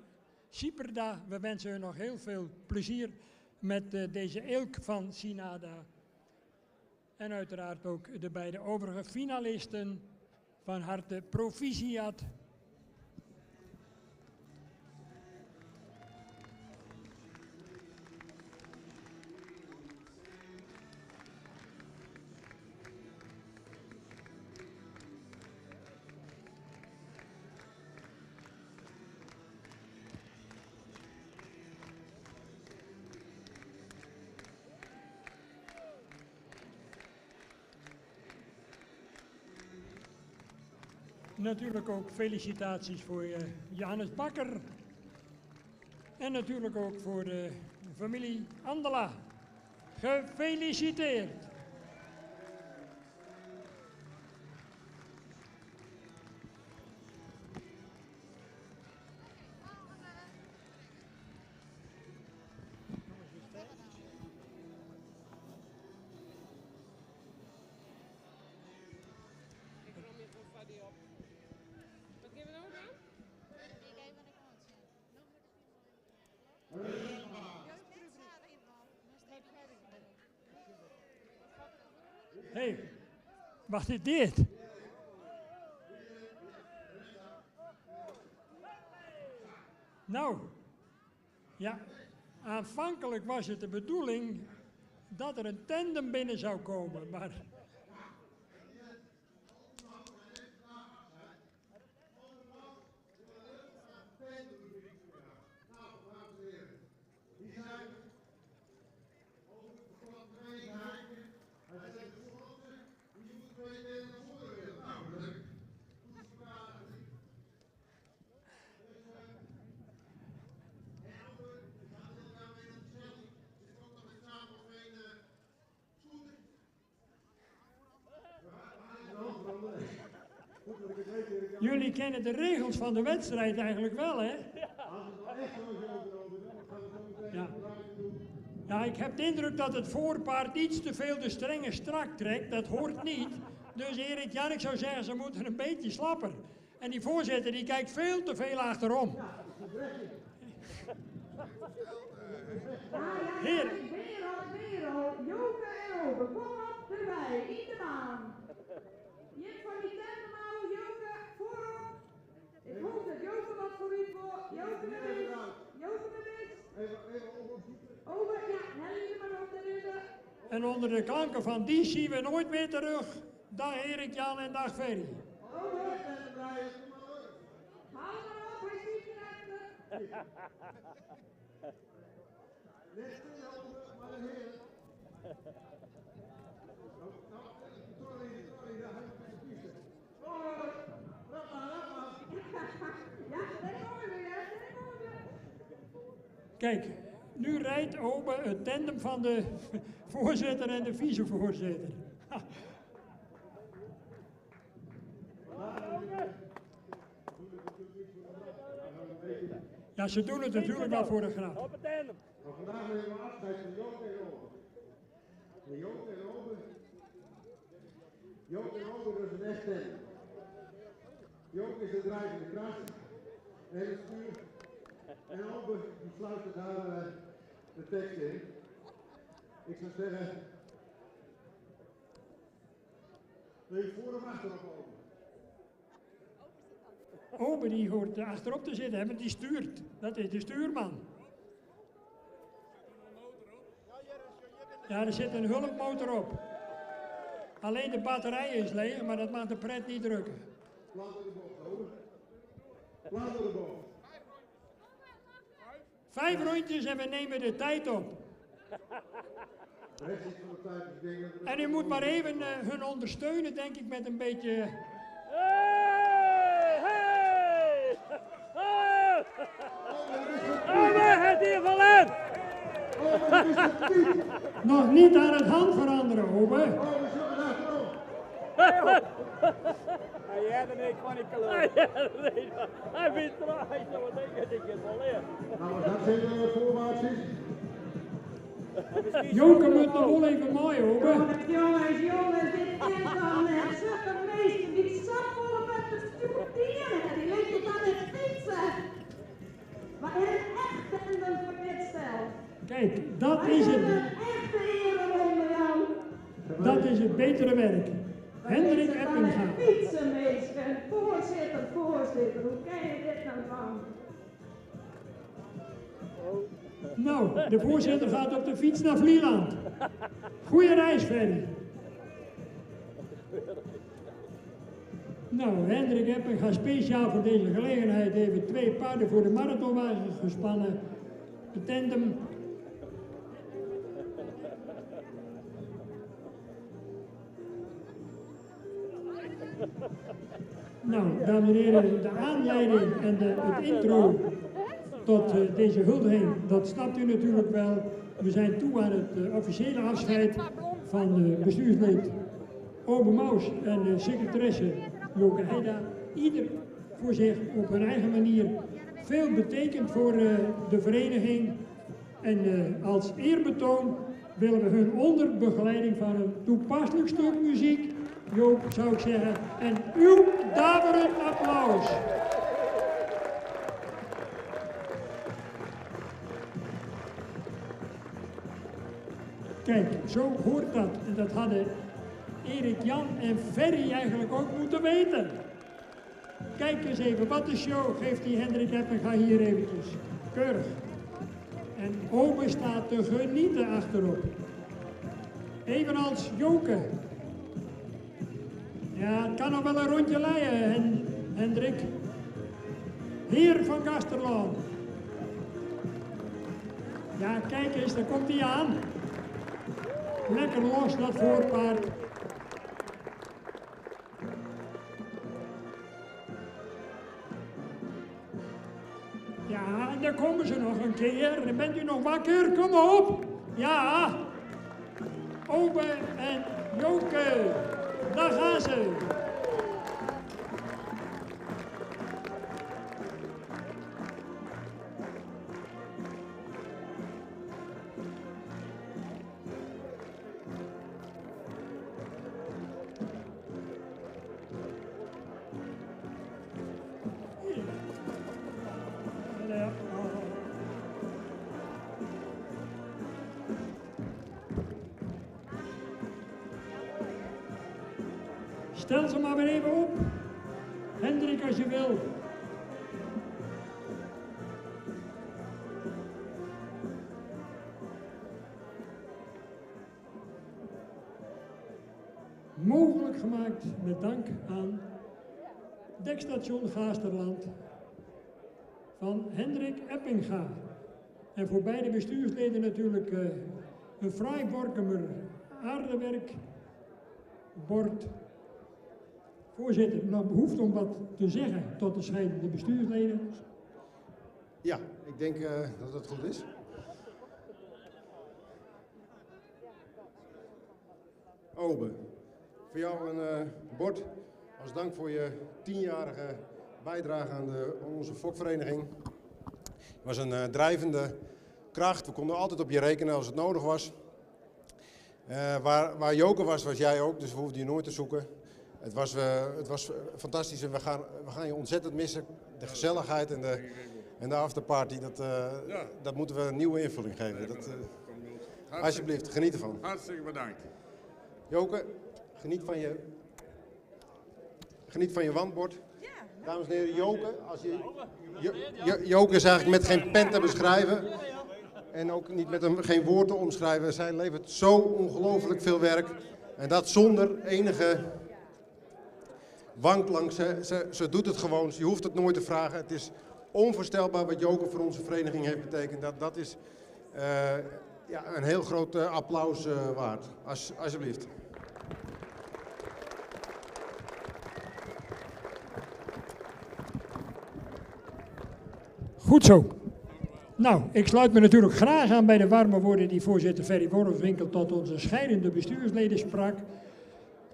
Sieperda. We wensen hun nog heel veel plezier met deze Ilk van Sinada. En uiteraard ook de beide overige finalisten. Van harte proficiat. Natuurlijk ook felicitaties voor Johannes Bakker. En natuurlijk ook voor de familie Andela. Gefeliciteerd. Wat geven we nou dan? Hé, wat is dit? Nou, ja, aanvankelijk was het de bedoeling dat er een tandem binnen zou komen, maar... Jullie kennen de regels van de wedstrijd eigenlijk wel, hè? Ja. Ja, ik heb de indruk dat het voorpaard iets te veel de strengen strak trekt. Dat hoort niet. Dus Erik Jan, ik zou zeggen, ze moeten een beetje slapper. En die voorzitter die kijkt veel te veel achterom. Heer. Merel, Joke en Ober, kom op erbij, in de baan. Je van die tandemouw, Joke, voorop. Ik hoop dat Joke wat voor u voor. Joke met wit. Joke met wit. Over, ja, hel je maar op de ridder. En onder de klanken van die zien we nooit meer terug. Dag Erik Jan en dag Ferry. Over. Hou maar op, hij ziet erachter. Ja, daar komen we weer. Kijk, nu rijdt Obe het tandem van de voorzitter en de vicevoorzitter. Ha. Ja, ze doen het natuurlijk wel voor de grap. Maar vandaag nemen we afscheid van Joop en Obe. En Joop en Obe. Joop en Obe is een echt tandem. Joop is de drijvende kracht en het stuur. En Obe die fluistert daar de tekst in. Ik zou zeggen, wil je voor of achterop Obe? Obe die hoort achterop te zitten, want die stuurt. Dat is de stuurman. Ja, er zit een hulpmotor op. Alleen de batterij is leeg, maar dat mag de pret niet drukken. Plant door de bocht, Obe. Plant door de bocht. 5 rondjes en we nemen de tijd op. En u moet maar even hun ondersteunen, denk ik, met een beetje... Hey! Obe, het hier verlet! Nog niet aan het hand veranderen, Obe. Hij had er niks van, ik geloof. Hij vindt het raar, hij zou denken dat ik het wel leer. Nou, als dat zijn voorwaarts is. Joke moet nog wel even mooi, Obe. Jongens, dit is dan zulke meesten die sapvolle met de studeren. Die liggen aan het fietsen. Maar in een echt tandem voor dit stel. Kijk, dat is het. Een echte ereronde, Jan. Dat is het betere werk. Hendrik Eppinga. Fietsenmeester, voorzitter. Hoe ken je dit nou van? Nou, de voorzitter gaat op de fiets naar Vlieland. Goeie reis, Ferry. Nou, Hendrik Eppinga speciaal voor deze gelegenheid even 2 paarden voor de marathonwagen gespannen. De tandem. Nou, dames en heren, de aanleiding en het intro tot deze huldiging, dat snapt u natuurlijk wel. We zijn toe aan het officiële afscheid van bestuurslid Obe Maus en de secretaresse Joke Heida. Ieder voor zich op hun eigen manier veel betekent voor de vereniging. En als eerbetoon willen we hun onder begeleiding van een toepasselijk stuk muziek, Joop zou ik zeggen, en uw daverend applaus. Kijk, zo hoort dat. En dat hadden Erik, Jan en Ferry eigenlijk ook moeten weten. Kijk eens even, wat een show geeft die Hendrik Eppinga hier eventjes. Keurig. En Obe staat te genieten achterop. Evenals Joke. Ja, het kan nog wel een rondje leiden, Hendrik. Heer van Gasterland. Ja, kijk eens, daar komt hij aan. Lekker los, dat voorpaard. Ja, en daar komen ze nog een keer. Bent u nog wakker? Kom op. Ja. Obe en Joke. Daar gaan ze. Stel ze maar weer even op. Hendrik, als je wil. Mogelijk gemaakt met dank aan Dekstation Gaasterland van Hendrik Eppinga. En voor beide bestuursleden natuurlijk een fraai Borkumer aardewerk bord. Voorzitter, nog behoefte om wat te zeggen tot de scheidende bestuursleden? Ja, Ik denk dat het goed is. Obe, voor jou een bord als dank voor je 10-jarige bijdrage aan onze fokvereniging. Het was een drijvende kracht. We konden altijd op je rekenen als het nodig was. Waar Joke was, was jij ook, dus we hoefden je nooit te zoeken. Het was fantastisch en we gaan je ontzettend missen. De gezelligheid en de afterparty, dat moeten we een nieuwe invulling geven. Alsjeblieft, geniet ervan. Hartstikke bedankt. Joke, geniet van je wandbord. Dames en heren, Joke, Joke is eigenlijk met geen pen te beschrijven. En ook niet met geen woord te omschrijven. Zij levert zo ongelooflijk veel werk. En dat zonder enige wanklank. Ze doet het gewoon. Je hoeft het nooit te vragen. Het is onvoorstelbaar wat Joke voor onze vereniging heeft betekend. Dat is een heel groot applaus waard. Alsjeblieft. Goed zo. Nou, ik sluit me natuurlijk graag aan bij de warme woorden die voorzitter Ferry Wormswinkel tot onze scheidende bestuursleden sprak.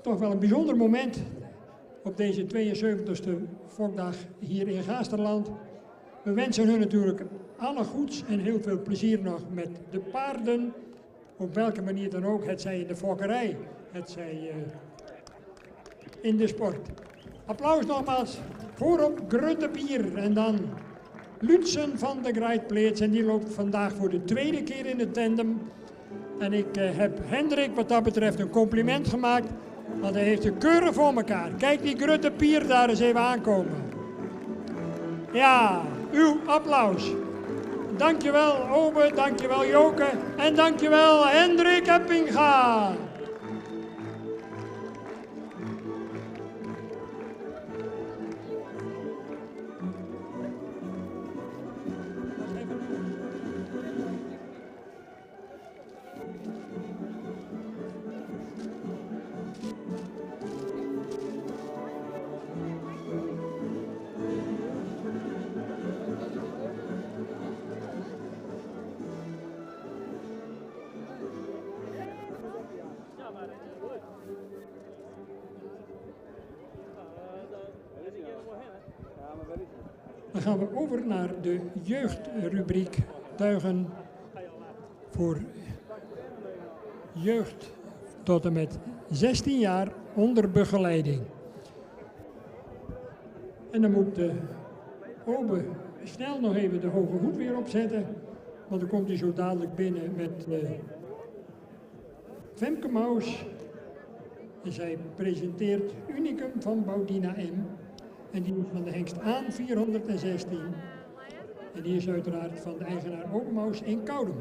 Toch wel een bijzonder moment op deze 72e fokdag hier in Gaasterland. We wensen hun natuurlijk alle goeds en heel veel plezier nog met de paarden. Op welke manier dan ook, het zij in de fokkerij, het zij in de sport. Applaus nogmaals. Voorop Gruttepier en dan Lutsen van de Great Plaats. En die loopt vandaag voor de tweede keer in het tandem. En ik heb Hendrik wat dat betreft een compliment gemaakt. Want hij heeft het keurig voor elkaar. Kijk die Gruttepier daar eens even aankomen. Ja, uw applaus. Dankjewel Obe, dankjewel Joke en dankjewel Hendrik Eppinga. Dan gaan we over naar de jeugdrubriek Tuigen voor jeugd tot en met 16 jaar onder begeleiding. En dan moet Obe snel nog even de hoge hoed weer opzetten, want dan komt hij zo dadelijk binnen met Femke Maus. En zij presenteert Unicum van Baudina M. En die is van de hengst aan 416. En die is uiteraard van de eigenaar Obe Maus in Koudem.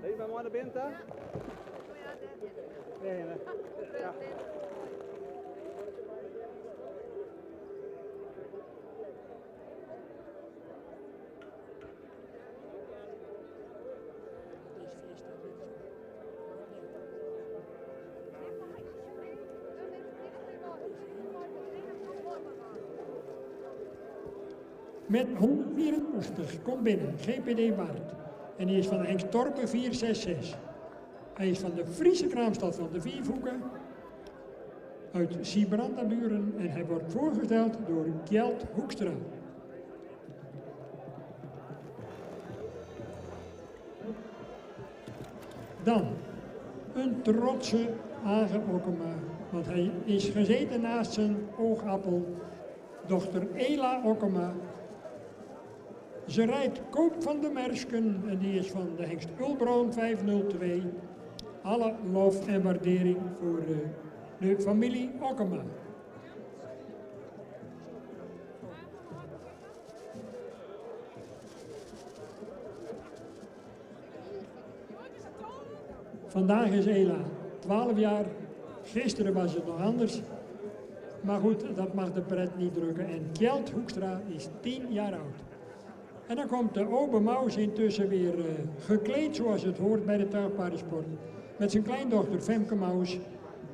Weet je waar maar bent daar? Nee, ja. Met 184 komt binnen, GPD Bart. En die is van de hengst Torpen 466. Hij is van de Friese kraamstad van de Viervoeken. Uit Siebrandburen en hij wordt voorgesteld door Kjeld Hoekstra. Dan een trotse Age Okkema, want hij is gezeten naast zijn oogappel, dochter Ela Okkema. Ze rijdt Koop van de Mersken en die is van de hengst Ulbroon 502. Alle lof en waardering voor de familie Okkema. Vandaag is Ela 12 jaar, gisteren was het nog anders. Maar goed, dat mag de pret niet drukken. En Kjeld Hoekstra is 10 jaar oud. En dan komt de Obe Maus intussen weer gekleed zoals het hoort bij de tuigpaardensport. Met zijn kleindochter Femke Maus.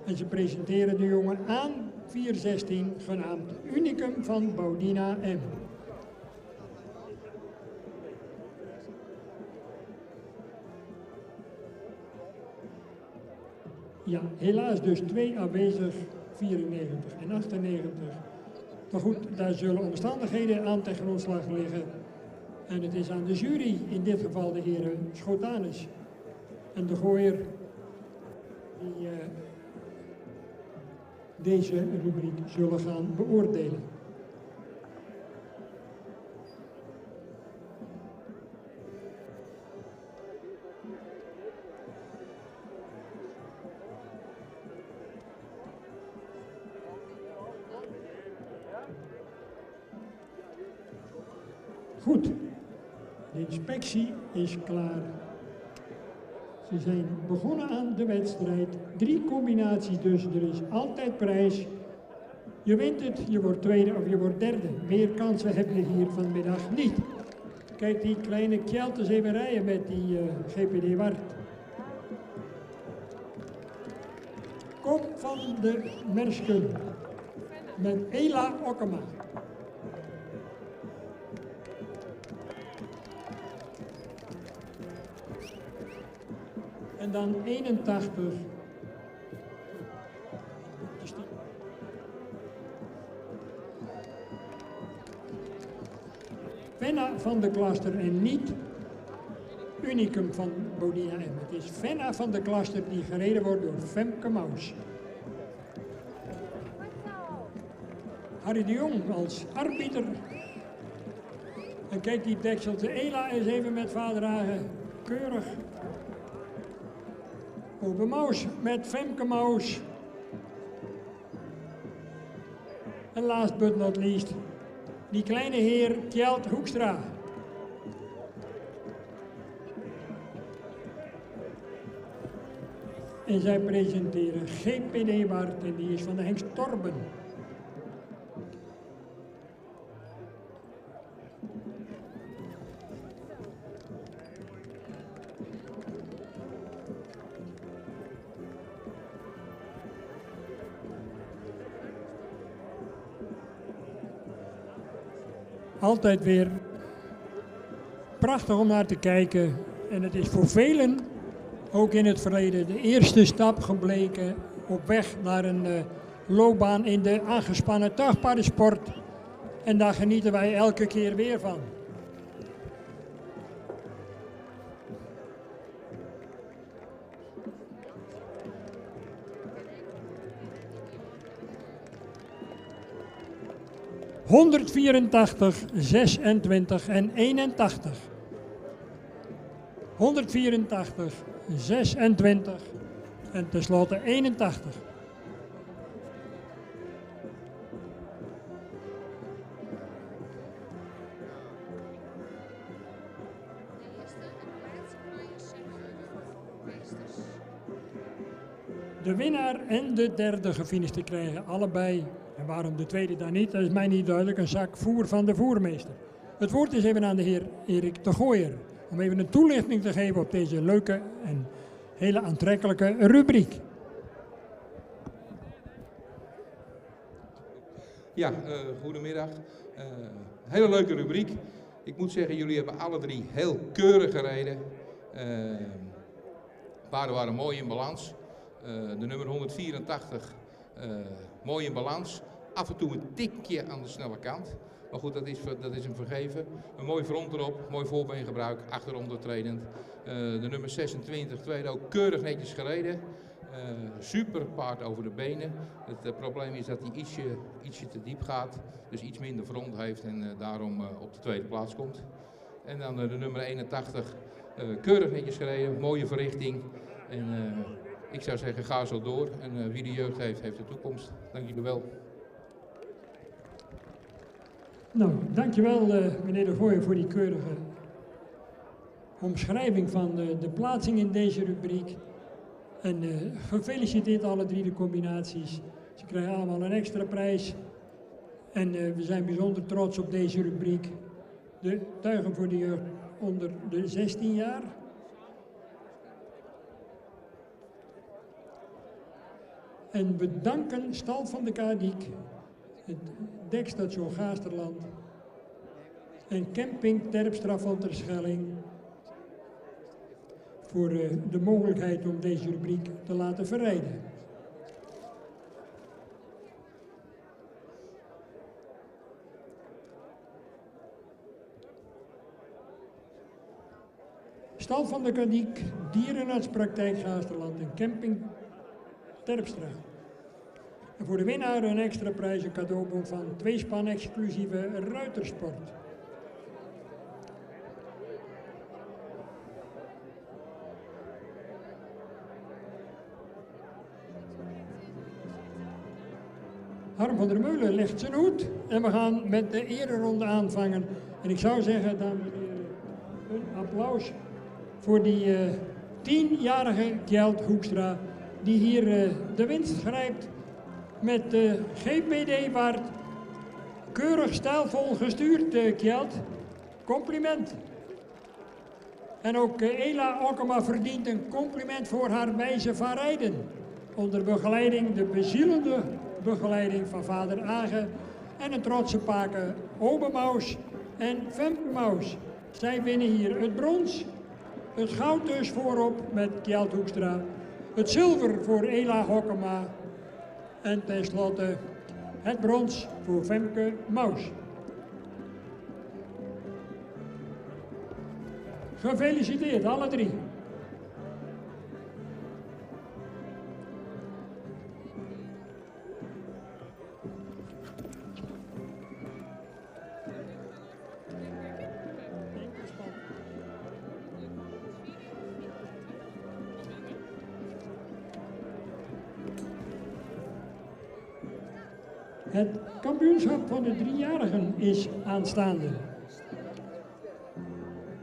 En ze presenteren de jongen aan 416, genaamd Unicum van Bodina M. Ja, helaas dus 2 aanwezig, 94 en 98. Maar goed, daar zullen omstandigheden aan ten grondslag liggen. En het is aan de jury, in dit geval de heren Schotanus en de Gooier, die deze rubriek zullen gaan beoordelen. Goed, de inspectie is klaar. Ze zijn begonnen aan de wedstrijd. 3 combinaties dus, er is altijd prijs. Je wint het, je wordt tweede of je wordt derde. Meer kansen heb je hier vanmiddag niet. Kijk die kleine Kjeltes even rijden met die GPD Wart. Kop van de Mersken met Ela Okkema. En dan 81. Venna van de Klaster en niet Unicum van Bodina M. Het is Venna van de Klaster die gereden wordt door Femke Maus. Harry de Jong als arbiter. En kijk die deksel, de Ela is even met vaderhagen keurig. Obe Maus met Femke Maus. En last but not least, die kleine heer Kjeld Hoekstra. En zij presenteren GPD Wart en die is van de Hengst Torben. Altijd weer prachtig om naar te kijken. En het is voor velen, ook in het verleden, de eerste stap gebleken op weg naar een loopbaan in de aangespannen tuigpaardensport. En daar genieten wij elke keer weer van. ...184, 26 en 81. 184, 26 en tenslotte 81. De winnaar en de derde gefinishte krijgen allebei, en waarom de tweede dan niet, dat is mij niet duidelijk, een zak voer van de voermeester. Het woord is even aan de heer Erik de Gooier, om even een toelichting te geven op deze leuke en hele aantrekkelijke rubriek. Ja, goedemiddag. Hele leuke rubriek. Ik moet zeggen, jullie hebben alle drie heel keurig gereden. Paarden waren mooi in balans. De nummer 184 mooi in balans. Af en toe een tikje aan de snelle kant. Maar goed, dat is hem vergeven. Een mooi front erop, mooi voorbeengebruik, achterom doortredend. De nummer 26, tweede ook keurig netjes gereden. Super paard over de benen. Het probleem is dat hij ietsje te diep gaat. Dus iets minder front heeft en daarom op de tweede plaats komt. En dan de nummer 81, keurig netjes gereden, mooie verrichting. En ik zou zeggen, ga zo door. En wie de jeugd heeft, heeft de toekomst. Dank jullie wel. Nou, dankjewel meneer de Gooier voor die keurige omschrijving van de plaatsing in deze rubriek. En gefeliciteerd alle drie de combinaties. Ze krijgen allemaal een extra prijs. En we zijn bijzonder trots op deze rubriek. De tuigen voor de jeugd onder de 16 jaar. En we danken Stal van de Kadiek, het Dekstation Gaasterland en Camping Terpstra van Terschelling voor de mogelijkheid om deze rubriek te laten verrijden. Stal van de Kadiek, Dierenartspraktijk Gaasterland en Camping Terpstra. En voor de winnaar een extra prijs, een cadeaubon van 2 span exclusieve ruitersport. Harm van der Meulen legt zijn hoed en we gaan met de ereronde aanvangen. En ik zou zeggen, dames en heren, een applaus voor die 10-jarige Kjeld Hoekstra, die hier de winst grijpt met de GPD-waard. Keurig stijlvol gestuurd, Kjeld. Compliment. En ook Ela Okkema verdient een compliment voor haar wijze van rijden. Onder begeleiding, de bezielende begeleiding van vader Age en een trotse paken Obe Maus en Femke Maus. Zij winnen hier het brons, het goud dus voorop met Kjeld Hoekstra, het zilver voor Ela Okkema en tenslotte het brons voor Femke Maus. Gefeliciteerd, alle drie. Het kampioenschap van de 3-jarigen is aanstaande.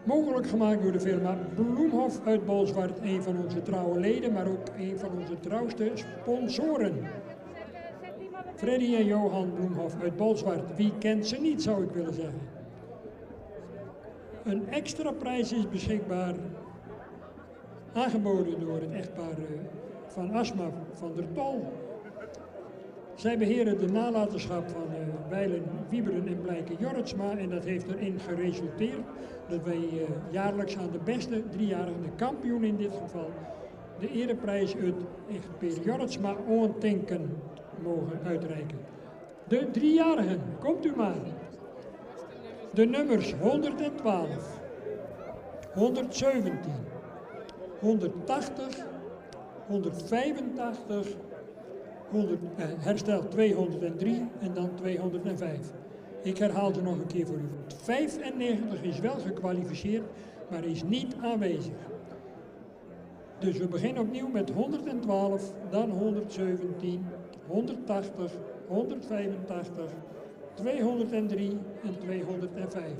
Mogelijk gemaakt door de firma Bloemhof uit Bolsward, een van onze trouwe leden, maar ook een van onze trouwste sponsoren. Freddy en Johan Bloemhof uit Bolsward, wie kent ze niet, zou ik willen zeggen. Een extra prijs is beschikbaar, aangeboden door het echtpaar van Asma van der Tol. Zij beheren de nalatenschap van Wijlen, Wieberen en Blijken Jorritsma en dat heeft erin geresulteerd dat wij jaarlijks aan de beste 3-jarigen, de kampioen in dit geval, de ereprijs uit echtpaar Jorritsma ontinken mogen uitreiken. De 3-jarigen, komt u maar. De nummers 112, 117, 180, 185, herstel 203 en dan 205. Ik herhaal ze nog een keer voor u. 95 is wel gekwalificeerd, maar is niet aanwezig. Dus we beginnen opnieuw met 112, dan 117, 180, 185, 203 en 205.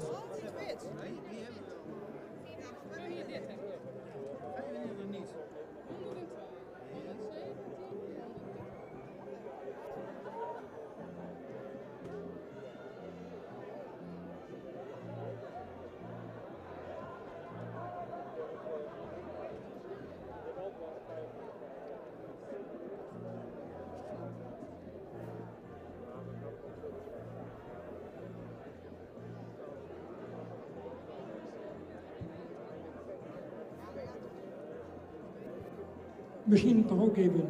Misschien toch ook even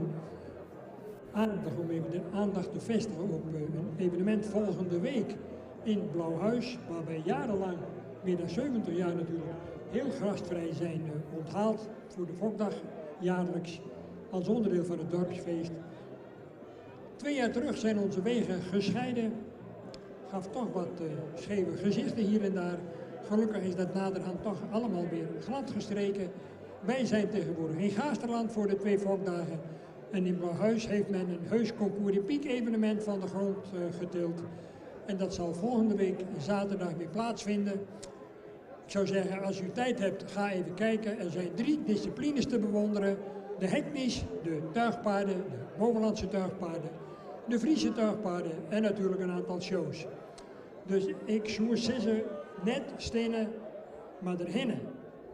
aardig om even de aandacht te vestigen op een evenement volgende week in Blauwhuis, waar wij jarenlang, meer dan 70 jaar natuurlijk, heel gastvrij zijn onthaald voor de Fokdag jaarlijks als onderdeel van het dorpsfeest. 2 jaar terug zijn onze wegen gescheiden, gaf toch wat scheve gezichten hier en daar. Gelukkig is dat naderhand toch allemaal weer glad gestreken. Wij zijn tegenwoordig in Gaasterland voor de 2 Fokdagen en in Blauwhuis heeft men een heus concours de piek evenement van de grond getild. En dat zal volgende week zaterdag weer plaatsvinden. Ik zou zeggen, als u tijd hebt, ga even kijken. Er zijn 3 disciplines te bewonderen. De heknis, de tuigpaarden, de bovenlandse tuigpaarden, de Friese tuigpaarden en natuurlijk een aantal shows. Dus ik zoer ze net stenen, maar erhinnen.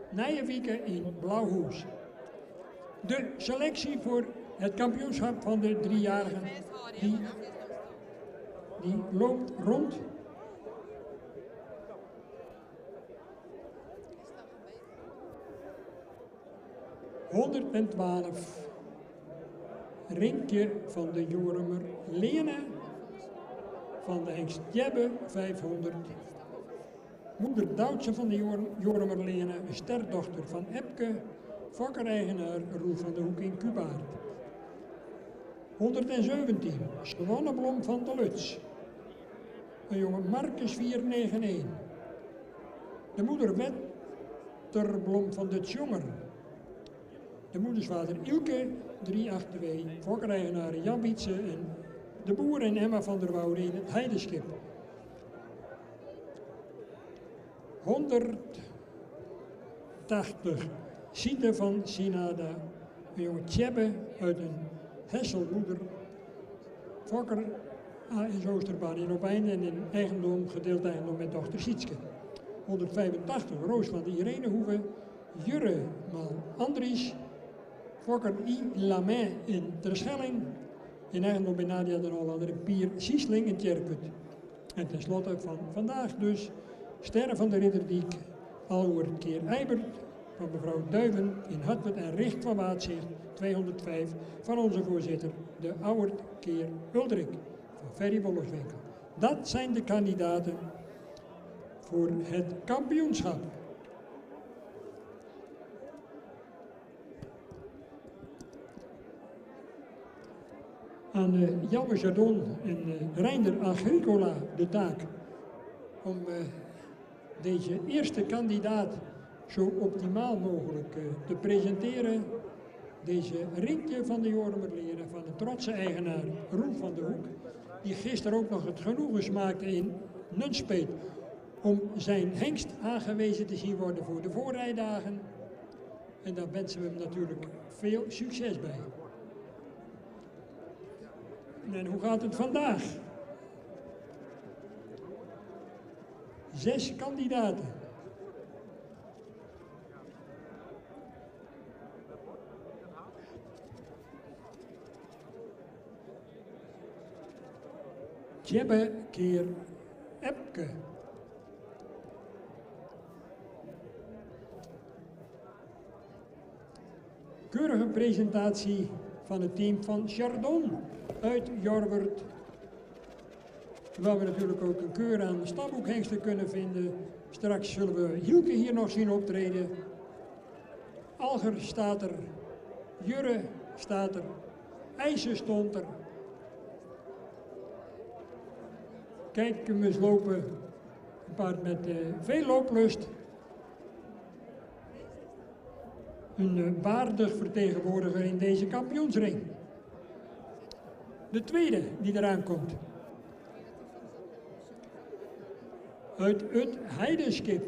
Nijenwieken in Blauwhoes. De selectie voor Het kampioenschap van de 3-jarigen, die loopt rond. ...112. Rinkje van de Joremer Lene. Van de Hengst Jebbe 500. Moeder Doutse van de Joremer Lene, een sterdochter van Epke. Fokker-eigenaar Roel van de Hoek in Cubaard. 117. Swanneblom van de Luts. Een jongen Marcus 491. De moeder Wetterblom van de Tjonger. De moedersvader Ilke 382. Fokker-eigenaar Jan Wietse en de boer en Emma van der Woude in het Heideschip. 180. Siete van Sinada, een jonge Tjebbe uit een Hesselmoeder. Fokker A.S. Oosterbaan in Opijn en in eigendom, gedeeld eigendom met dochter Sietske. 185. Roos van de Irenehoeve, Jurre maal Andries. Fokker I. Lamain in Terschelling. In eigendom bij Nadia de Hollander en Pier Siesling in Tjerkut. En tenslotte van vandaag dus Sterren van de Ridderdiek, Alhoort Keer Eibert. Van mevrouw Duiven in Hartwerd en Richt van Waadzicht 205 van onze voorzitter, de Auwert Keer Uldrik van Ferry Wollerswinkel. Dat zijn de kandidaten voor het kampioenschap. Aan Janne Jardon en Reinder Agricola de taak om deze eerste kandidaat zo optimaal mogelijk te presenteren. Deze Rinkje van de Joremerleren van de trotse eigenaar Roel van de Hoek, die gisteren ook nog het genoegen smaakte in Nunspeet om zijn hengst aangewezen te zien worden voor de voorrijdagen. En daar wensen we hem natuurlijk veel succes bij. En hoe gaat het vandaag? 6 kandidaten. Tjebbe keer Epke. Keurige presentatie van het team van Chardon uit Jorwert. Waar we natuurlijk ook een keur aan stamboekhengsten kunnen vinden. Straks zullen we Hielke hier nog zien optreden. Alger staat er. Jurre staat er. IJzer stond er. Kijk hem eens lopen. Een paard met veel looplust. Een waardig vertegenwoordiger in deze kampioensring. De tweede die eraan komt. Uit het Heidenskip.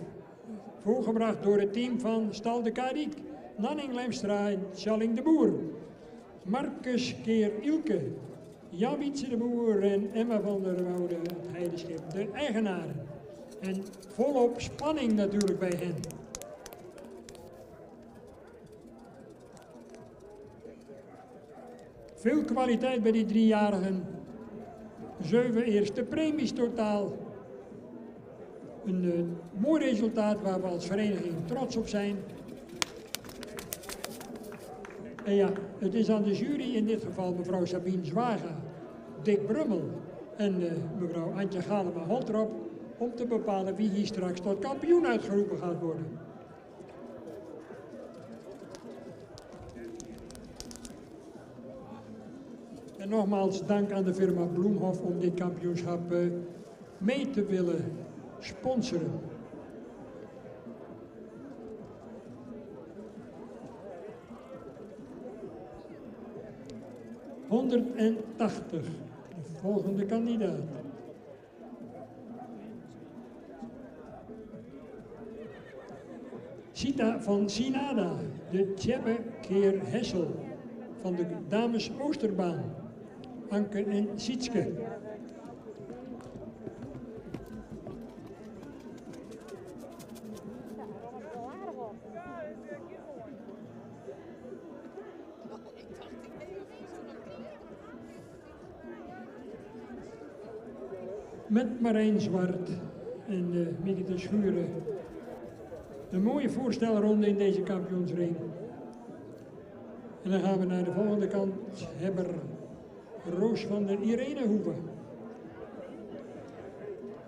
Voorgebracht door het team van Stal de Kariek, Nanning Lijmstra en Schalling de Boer. Marcus Keer Ilke, Jan Wietse de Boer en Emma van der Woude, het Heidenskip, de eigenaren. En volop spanning natuurlijk bij hen. Veel kwaliteit bij die 3-jarigen. 7 eerste premies totaal. Een mooi resultaat waar we als vereniging trots op zijn. En ja, het is aan de jury, in dit geval mevrouw Sabine Zwaga, Dick Brummel en mevrouw Antje Galema-Holtrop, om te bepalen wie hier straks tot kampioen uitgeroepen gaat worden. En nogmaals dank aan de firma Bloemhof om dit kampioenschap mee te willen sponsoren. ...180, de volgende kandidaat. Sita van Sinada, de Tjebbe Keer Hessel van de dames Oosterbaan. Anke en Sietske. met Marijn Zwart en Mieke de Schuren. Een mooie voorstelronde in deze kampioensring. En dan gaan we naar de volgende kant. Hebber Roos van der Irene Hoeve.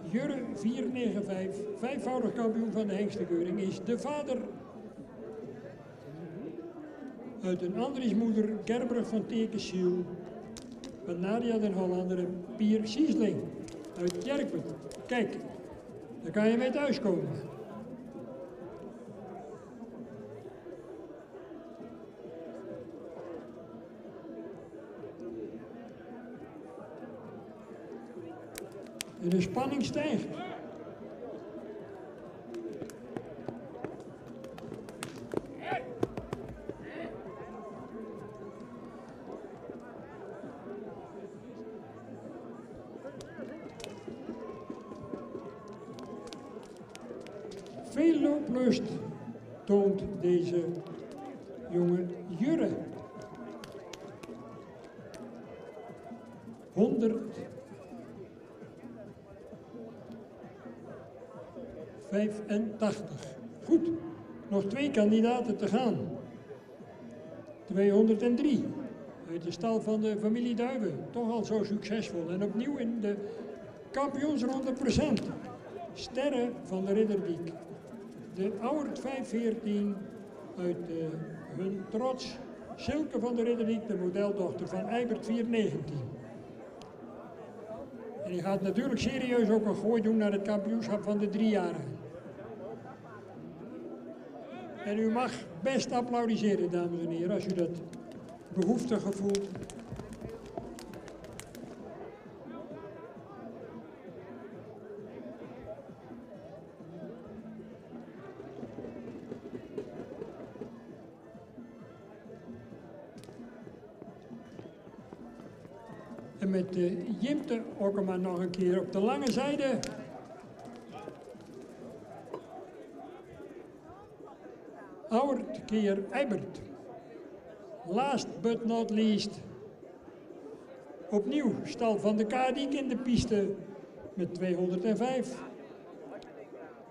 Jurre 495, vijfvoudig kampioen van de hengstekeuring, is de vader uit een Andriesmoeder Gerbrug van Tekesiel, van Nadia den Hollander en Pier Siesling uit Jerkput. Kijk, daar kan je mee thuiskomen. En de spanning stijgt. Veel looplust toont deze jonge Jurre. 185. Goed, nog 2 kandidaten te gaan. 203 uit de stal van de familie Duiven. Toch al zo succesvol. En opnieuw in de kampioensronde present. Sterren van de Ridderdiek. De Auwert 514 uit hun trots. Silke van de Ridderdiek, de modeldochter van Eibert 419. En die gaat natuurlijk serieus ook een gooi doen naar het kampioenschap van de 3-jarigen. En u mag best applaudisseren, dames en heren, als u dat behoeftig voelt. En met Jimte Okkema nog een keer op de lange zijde. Auwert keer Eibert. Last but not least. Opnieuw stal van de Kadiek in de piste met 205.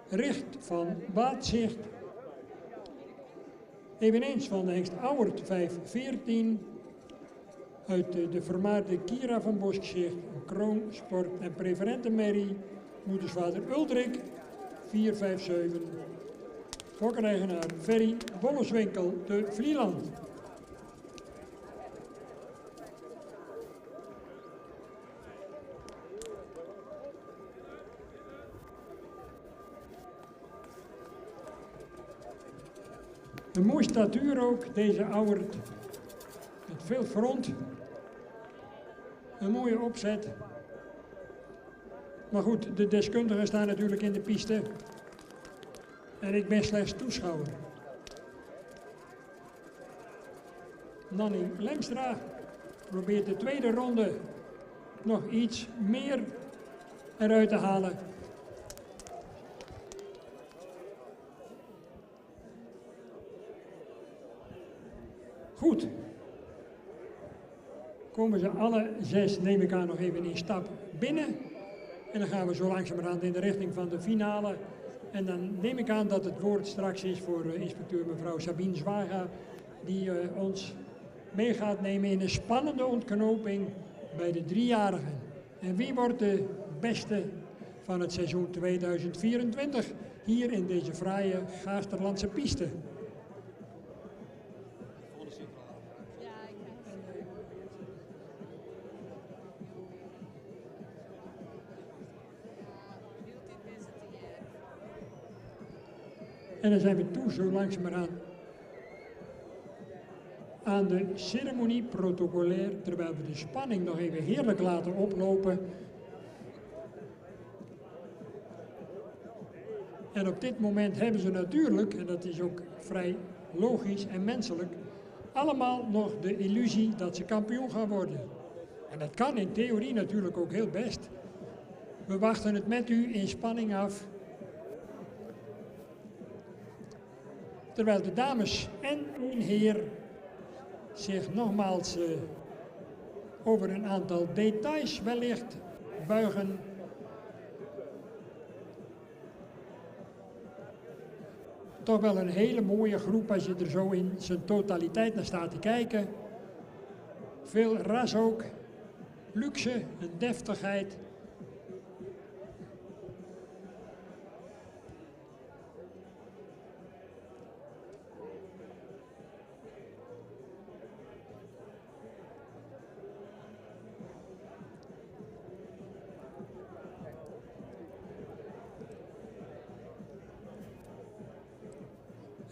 Richt van Baatzicht. Eveneens van de hengst Auwert 514. Uit de vermaarde Kira van Boskzicht, Kroon, Sport en Preferente Merrie, moedersvader Uldrik, 457. Fokkereigenaar Ferry Bolleswinkel te Vlieland. Een mooi statuur ook, deze Auwert, met veel front. Een mooie opzet. Maar goed, de deskundigen staan natuurlijk in de piste. En ik ben slechts toeschouwer. Nanning Lengstra probeert de tweede ronde nog iets meer eruit te halen. Goed. Komen ze alle 6, neem ik aan, nog even in stap binnen. En dan gaan we zo langzamerhand in de richting van de finale. En dan neem ik aan dat het woord straks is voor inspecteur mevrouw Sabine Zwaga, die ons mee gaat nemen in een spannende ontknoping bij de 3-jarigen. En wie wordt de beste van het seizoen 2024 hier in deze fraaie Gaasterlandse piste? En dan zijn we toe, zo langzamerhand, aan de ceremonie protocolair, terwijl we de spanning nog even heerlijk laten oplopen. En op dit moment hebben ze natuurlijk, en dat is ook vrij logisch en menselijk, allemaal nog de illusie dat ze kampioen gaan worden. En dat kan in theorie natuurlijk ook heel best. We wachten het met u in spanning af. Terwijl de dames en een heer zich nogmaals over een aantal details wellicht buigen toch wel een hele mooie groep als je er zo in zijn totaliteit naar staat te kijken. Veel ras ook, luxe, een deftigheid.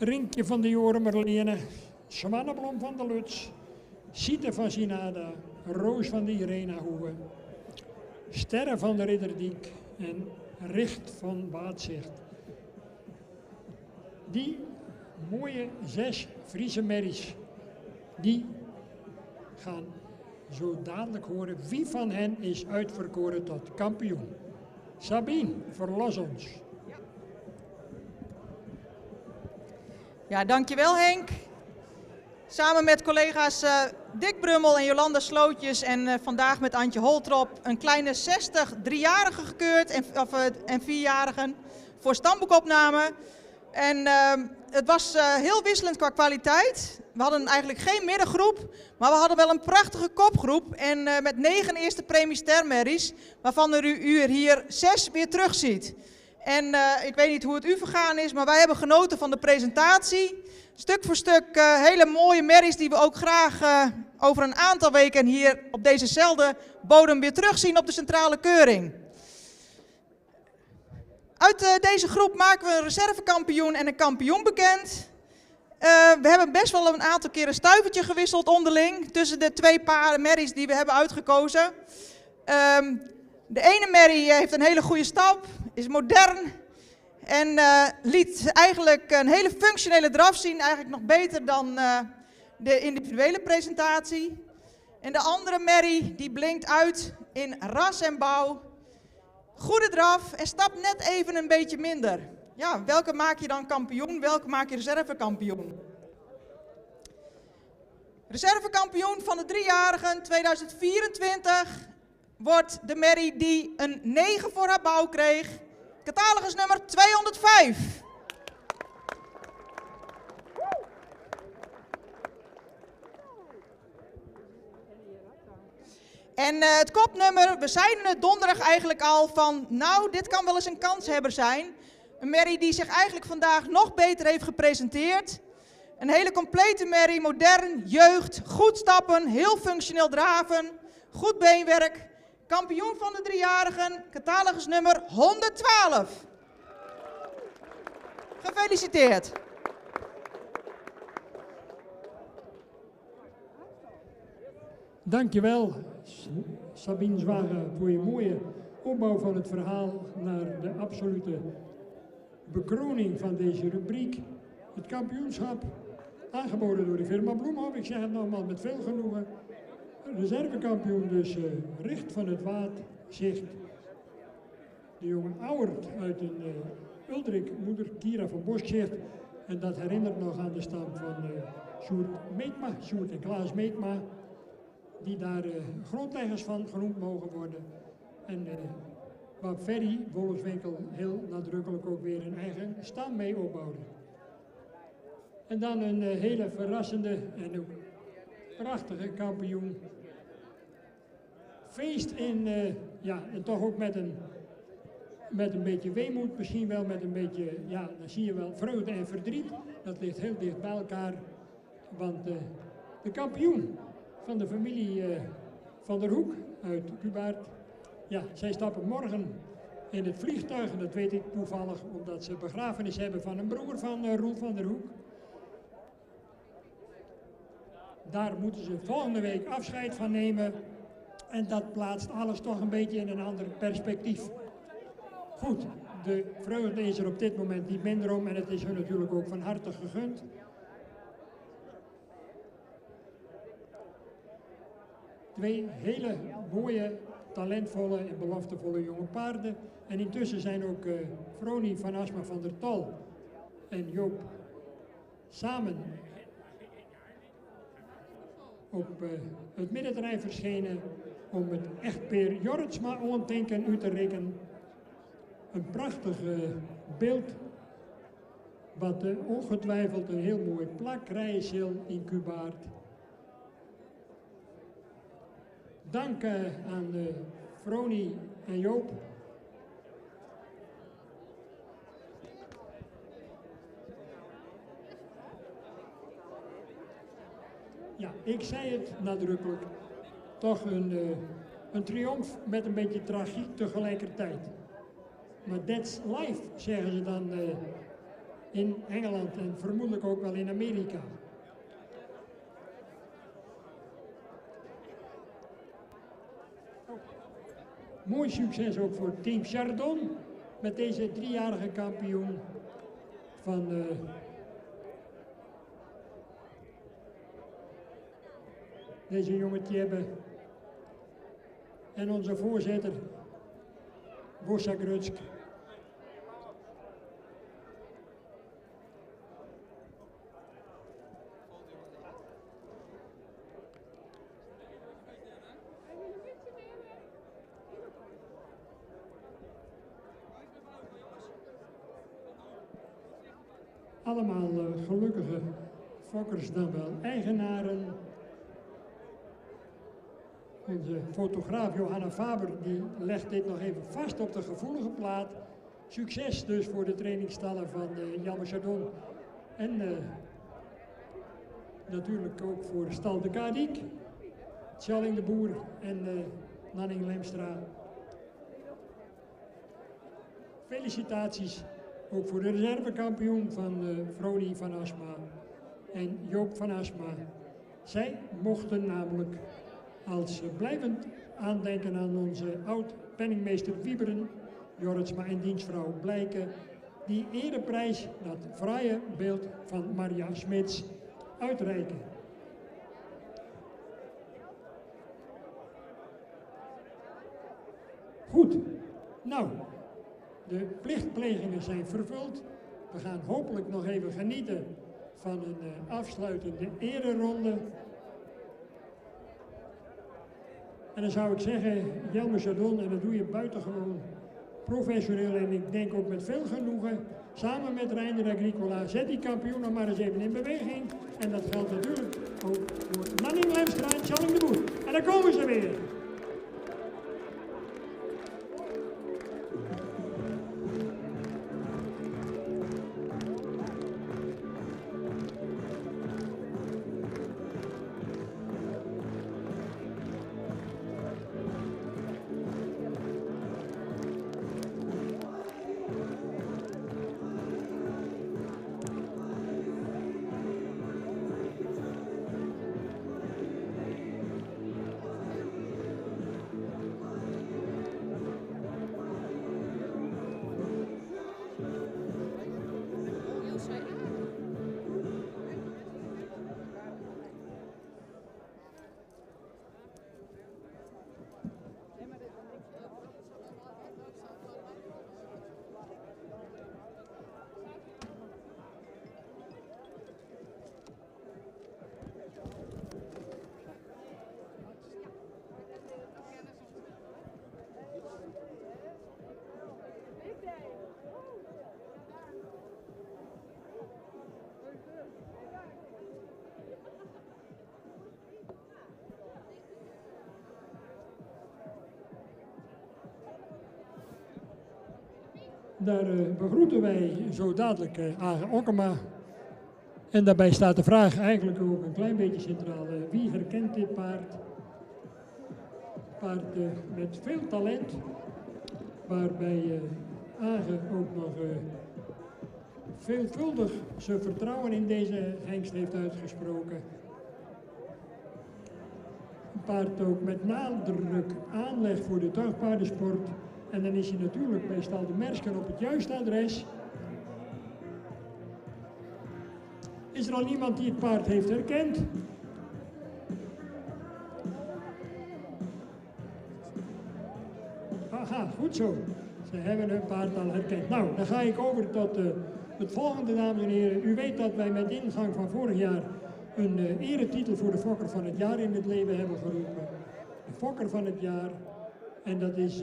Rinkje van de Joren Marlene, Swanneblom van de Luts, Siete van Sinada, Roos van de Irenahoeve, Sterren van de Ridderdiek en Richt van Waadzicht. Die mooie 6 Friese merries, die gaan zo dadelijk horen wie van hen is uitverkoren tot kampioen. Sabine, verlos ons. Ja, dankjewel Henk. Samen met collega's Dick Brummel en Jolanda Slootjes en vandaag met Antje Holtrop een kleine 60 3-jarigen gekeurd en 4-jarigen voor stamboekopname. En het was heel wisselend qua kwaliteit. We hadden eigenlijk geen middengroep, maar we hadden wel een prachtige kopgroep. En met 9 eerste premie stermerries, waarvan u er hier 6 weer terugziet. En ik weet niet hoe het u vergaan is, maar wij hebben genoten van de presentatie. Stuk voor stuk hele mooie merries die we ook graag over een aantal weken hier op dezezelfde bodem weer terugzien op de centrale keuring. Uit deze groep maken we een reservekampioen en een kampioen bekend. We hebben best wel een aantal keer een stuivertje gewisseld onderling tussen de 2 paren merries die we hebben uitgekozen. De ene merrie heeft een hele goede stap, is modern en liet eigenlijk een hele functionele draf zien, eigenlijk nog beter dan de individuele presentatie. En de andere merrie die blinkt uit in ras en bouw, goede draf en stapt net even een beetje minder. Ja, welke maak je dan kampioen, welke maak je reservekampioen? Reservekampioen van de 3-jarigen 2024 wordt de merrie die een 9 voor haar bouw kreeg. Catalogus nummer 205. En het kopnummer, we zeiden het donderdag eigenlijk al van, nou, dit kan wel eens een kanshebber zijn. Een merrie die zich eigenlijk vandaag nog beter heeft gepresenteerd. Een hele complete merrie, modern, jeugd, goed stappen, heel functioneel draven, goed beenwerk. Kampioen van de 3-jarigen, catalogus nummer 112. Gefeliciteerd. Dankjewel, Sabine Zwager, voor je mooie opbouw van het verhaal naar de absolute bekroning van deze rubriek. Het kampioenschap, aangeboden door de firma Bloemhof. Ik zeg het nogmaals met veel genoegen. Reservekampioen dus Richt van het Waadzicht. De jongen Auwert uit een Uldrik, moeder Kira van Boschzicht. En dat herinnert nog aan de stam van Sjoerd en Klaas Meekma. Die daar grondleggers van genoemd mogen worden. En waar Ferry Wolfswinkel heel nadrukkelijk ook weer een eigen stam mee opbouwde. En dan een hele verrassende en ook prachtige kampioen. Feest in, ja, en toch ook met een beetje weemoed, misschien wel met een beetje, ja, dan zie je wel vreugde en verdriet. Dat ligt heel dicht bij elkaar, want de kampioen van de familie Van der Hoek uit Cubaert, ja, zij stappen morgen in het vliegtuig, en dat weet ik toevallig omdat ze begrafenis hebben van een broer van Roel van der Hoek. Daar moeten ze volgende week afscheid van nemen en dat plaatst alles toch een beetje in een ander perspectief. Goed, de vreugde is er op dit moment niet minder om en het is hun natuurlijk ook van harte gegund. Twee hele mooie, talentvolle en beloftevolle jonge paarden. En intussen zijn ook Froni van Asma van der Tal en Joop samen op het middenterrein verschenen om het echtpaar Jorritsma Oontinken uit te rekenen. Een prachtig beeld wat ongetwijfeld een heel mooi plakrij zal in Cubaard. Dank aan Froni en Joop. Ja, ik zei het nadrukkelijk. Toch een triomf met een beetje tragiek tegelijkertijd. Maar that's life, zeggen ze dan in Engeland en vermoedelijk ook wel in Amerika. Mooi succes ook voor Team Chardon met deze 3-jarige kampioen van deze jonge Tjebbe. En onze voorzitter, Bossa Grutsk. Allemaal gelukkige fokkers dan wel eigenaren. Onze fotograaf Johanna Faber die legt dit nog even vast op de gevoelige plaat. Succes dus voor de trainingsstallen van Jan Chardon. En natuurlijk ook voor Stal de Kadiek, Tjalling de Boer en Nanning Lemstra. Felicitaties ook voor de reservekampioen van Froni van Asma en Joop van Asma. Zij mochten namelijk als blijvend aandenken aan onze oud-penningmeester Wieberen, Jorritsma en dienstvrouw Blijken, die ereprijs, dat fraaie beeld van Maria Smits, uitreiken. Goed, nou, de plichtplegingen zijn vervuld. We gaan hopelijk nog even genieten van een afsluitende ereronde. En dan zou ik zeggen, Jelmer Chardon, en dat doe je buitengewoon professioneel en ik denk ook met veel genoegen, samen met Reiner Agricola, zet die kampioen nog maar eens even in beweging. En dat geldt natuurlijk ook voor Nanning Lemstra en Tjalling de Boer. En daar komen ze weer. Daar begroeten wij zo dadelijk Age Okkema. En daarbij staat de vraag eigenlijk ook een klein beetje centraal. Wie herkent dit paard? Paard met veel talent, waarbij Age ook nog veelvuldig zijn vertrouwen in deze hengst heeft uitgesproken. Een paard ook met nadruk aanleg voor de tuigpaardensport. En dan is hij natuurlijk bij Stal de Mersken op het juiste adres. Is er al iemand die het paard heeft herkend? Aha, goed zo. Ze hebben hun paard al herkend. Nou, dan ga ik over tot het volgende, dames en heren. U weet dat wij met ingang van vorig jaar een eretitel voor de fokker van het jaar in het leven hebben geroepen. De fokker van het jaar. En dat is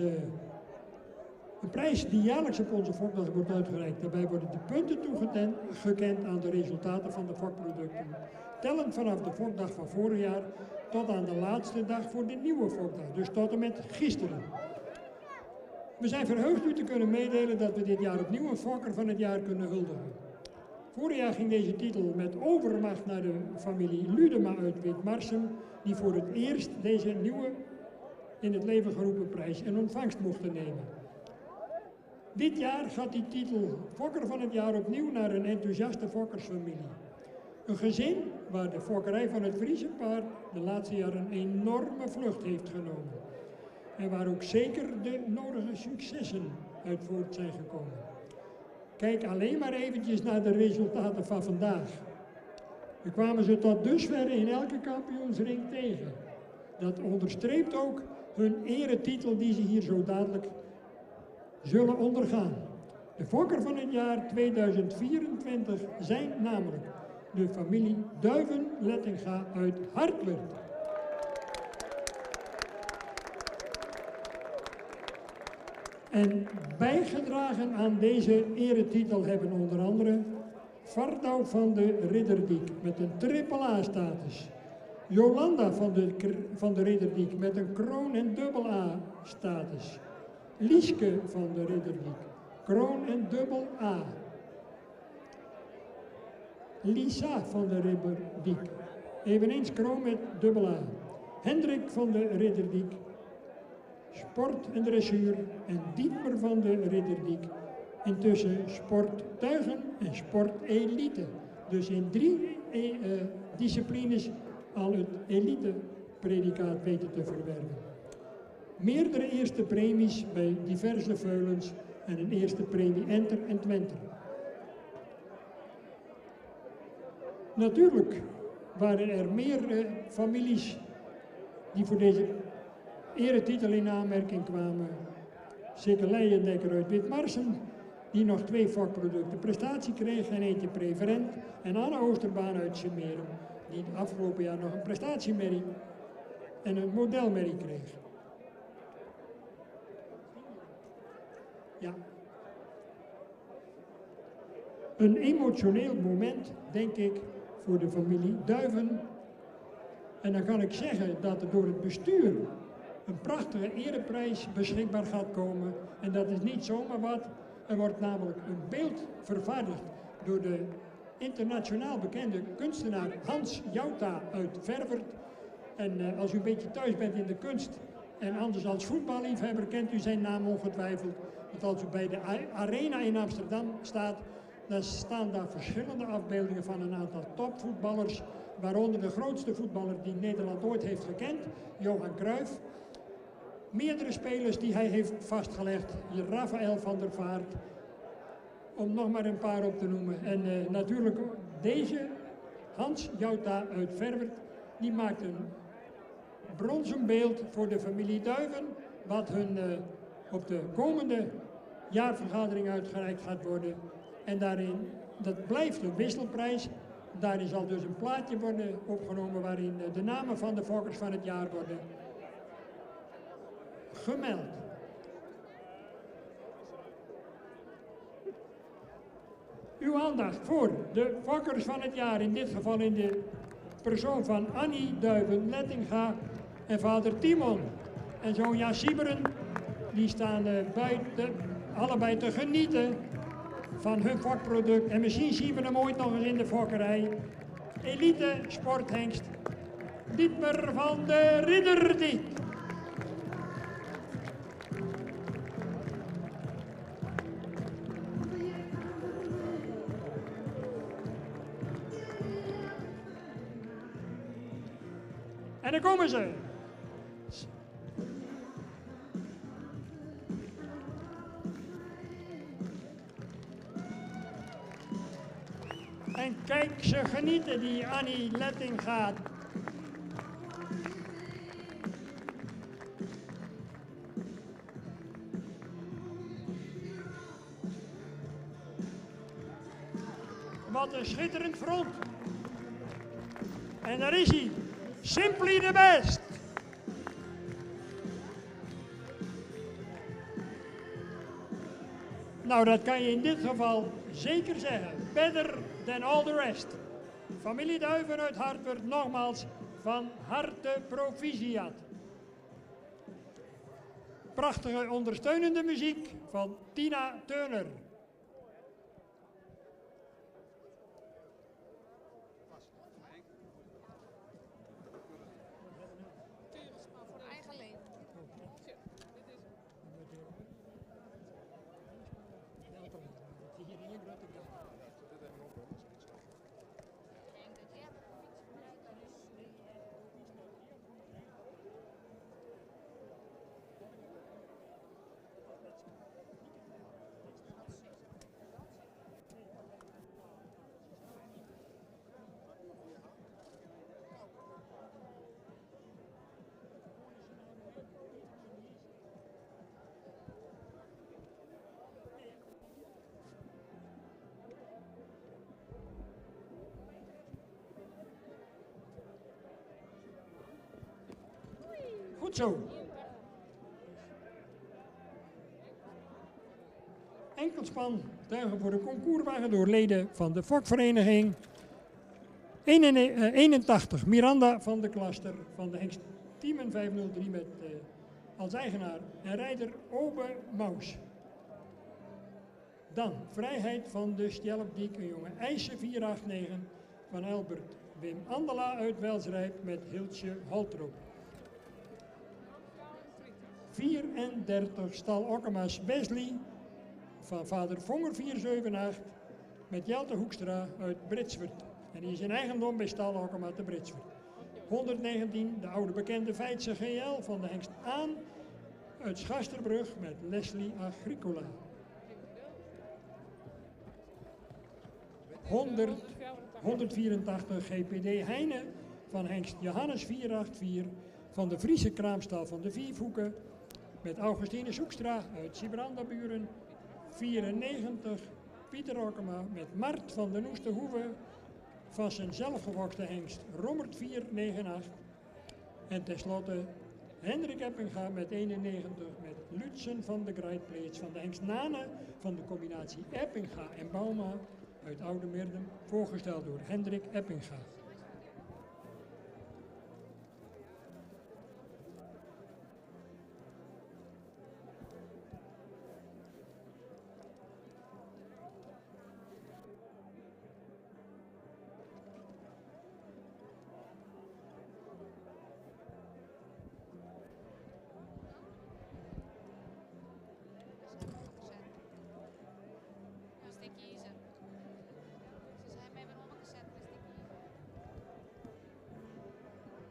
De prijs die jaarlijks op onze fokdag wordt uitgereikt. Daarbij worden de punten toegekend aan de resultaten van de fokproducten. Tellend vanaf de fokdag van vorig jaar tot aan de laatste dag voor de nieuwe fokdag. Dus tot en met gisteren. We zijn verheugd u te kunnen meedelen dat we dit jaar opnieuw een fokker van het jaar kunnen huldigen. Vorig jaar ging deze titel met overmacht naar de familie Ludema uit Witmarsum, die voor het eerst deze nieuwe in het leven geroepen prijs in ontvangst mochten nemen. Dit jaar gaat die titel fokker van het jaar opnieuw naar een enthousiaste fokkersfamilie. Een gezin waar de fokkerij van het Friese paard de laatste jaren een enorme vlucht heeft genomen. En waar ook zeker de nodige successen uit voort zijn gekomen. Kijk alleen maar eventjes naar de resultaten van vandaag. We kwamen ze tot dusver in elke kampioensring tegen. Dat onderstreept ook hun eretitel die ze hier zo dadelijk zullen ondergaan. De fokker van het jaar 2024 zijn namelijk de familie Duiven-Lettinga uit Hartwerd. En bijgedragen aan deze eretitel hebben onder andere Vardau van de Ridderdiek met een AAA-status. Jolanda van de Ridderdiek met een kroon- en dubbel-A-status. Lieske van de Ridderdiek, kroon- en dubbel-A. Lisa van de Ridderdiek, eveneens kroon met dubbel-A. Hendrik van de Ridderdiek, sport en dressuur, en Dietmar van de Ridderdiek, intussen sporttuigen en sportelite. Dus in 3 disciplines al het elite-predicaat weten te verwerven. Meerdere eerste premies bij diverse veulens en een eerste premie Enter en Twenter. Natuurlijk waren er meer families die voor deze eretitel in aanmerking kwamen. Sikke Leijendekker uit Witmarsum, die nog 2 fokproducten prestatie kreeg en eentje preferent. En Anne Oosterbaan uit Semerum, die het afgelopen jaar nog een prestatiemerrie en een modelmerrie kreeg. Ja. Een emotioneel moment, denk ik, voor de familie Duiven. En dan kan ik zeggen dat er door het bestuur een prachtige ereprijs beschikbaar gaat komen. En dat is niet zomaar wat. Er wordt namelijk een beeld vervaardigd door de internationaal bekende kunstenaar Hans Jouta uit Ververt. En als u een beetje thuis bent in de kunst en anders als voetballiefhebber kent u zijn naam ongetwijfeld. Want als u bij de Arena in Amsterdam staat, dan staan daar verschillende afbeeldingen van een aantal topvoetballers. Waaronder de grootste voetballer die Nederland ooit heeft gekend, Johan Cruijff. Meerdere spelers die hij heeft vastgelegd, Rafael van der Vaart, om nog maar een paar op te noemen. En natuurlijk deze Hans Jouta uit Ververt, die maakt een bronzen beeld voor de familie Duiven, wat hun op de komende jaarvergadering uitgereikt gaat worden. En daarin, dat blijft een wisselprijs. Daarin zal dus een plaatje worden opgenomen waarin de namen van de fokkers van het jaar worden gemeld. Uw aandacht voor de fokkers van het jaar, in dit geval in de persoon van Annie Duiven-Lettinga en vader Timon en zoon Jan Sieberen. Die staan allebei te genieten van hun fokproduct. En misschien zien we hem ooit nog eens in de fokkerij. Elite sporthengst Dietmar van de Ridderdiek. En daar komen ze. En kijk ze genieten, die Annie Lettinga. Wat een schitterend front. En daar is hij. Simply the best. Nou, dat kan je in dit geval zeker zeggen. Better than all the rest. Familie Duiven uit Hartwerd, nogmaals van harte proficiat. Prachtige ondersteunende muziek van Tina Turner. Voor eigen leven. Goed zo. Enkelspan tuigen voor de concourswagen door leden van de fokvereniging. 81 Miranda van de Klaster van de Hengst Teamen 503 met als eigenaar en rijder Obe Maus. Dan Vrijheid van de Stjelpdiek, een jonge IJzer 489 van Albert Wim Andela uit Welsrijp met Hiltje Holtrop. 34 Stal Okkema's Wesley van vader Vonger 478 met Jelte Hoekstra uit Britswerd. En die is in eigendom bij Stal Okkema te Britswerd. 119 de oude bekende Feitse GL van de Hengst Aan uit Schasterbrug met Leslie Agricola. 184 GPD Heine van Hengst Johannes 484 van de Friese kraamstal van de Vierhoeken met Augustine Zoekstra uit Sibrandaburen. 94 Pieter Okkema met Mart van de Noesterhoeve van zijn zelfgewokste hengst Rommert 498. En tenslotte Hendrik Eppinga met 91 met Lutzen van de Grijtpleets van de hengst Nane van de combinatie Eppinga en Bauma uit Oude Meerdem, voorgesteld door Hendrik Eppinga.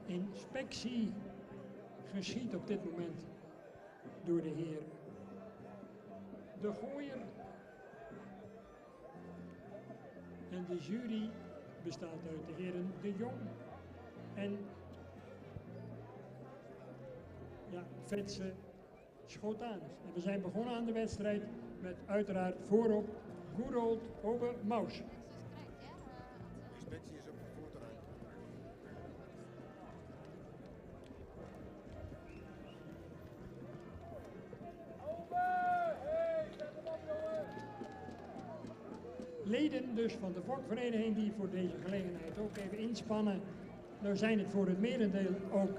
Inspectie geschiedt op dit moment door de heer De Gooier. En de jury bestaat uit de heren De Jong en Vetse Schotaans. En we zijn begonnen aan de wedstrijd met uiteraard voorop good old Obe Maus. Inspectie is op het voorterrein. Leden dus van de fokvereniging die voor deze gelegenheid ook even inspannen. Nou zijn het voor het merendeel ook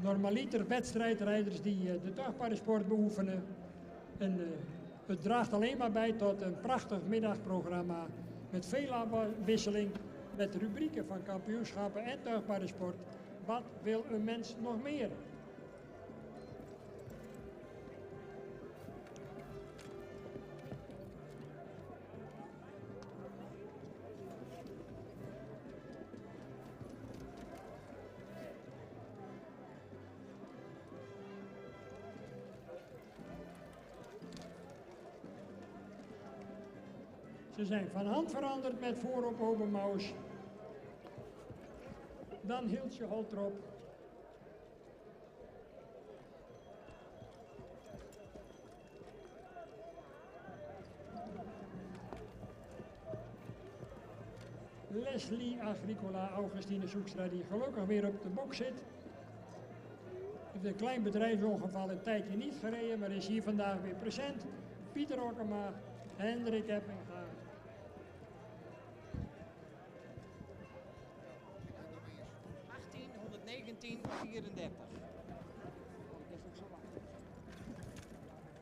normaliter wedstrijdrijders die de tuigpaardensport beoefenen. En het draagt alleen maar bij tot een prachtig middagprogramma met veel afwisseling, met rubrieken van kampioenschappen en tuigpaardensport. Wat wil een mens nog meer? Ze zijn van hand veranderd met voorop Obe Maus. Dan Hiltje Holtrop. Leslie Agricola, Augustine Zoekstra, die gelukkig weer op de bok zit. Heeft een klein bedrijfsongeval een tijdje niet gereden, maar is hier vandaag weer present. Pieter Okkema Hendrik Eppinga. $18.19.34.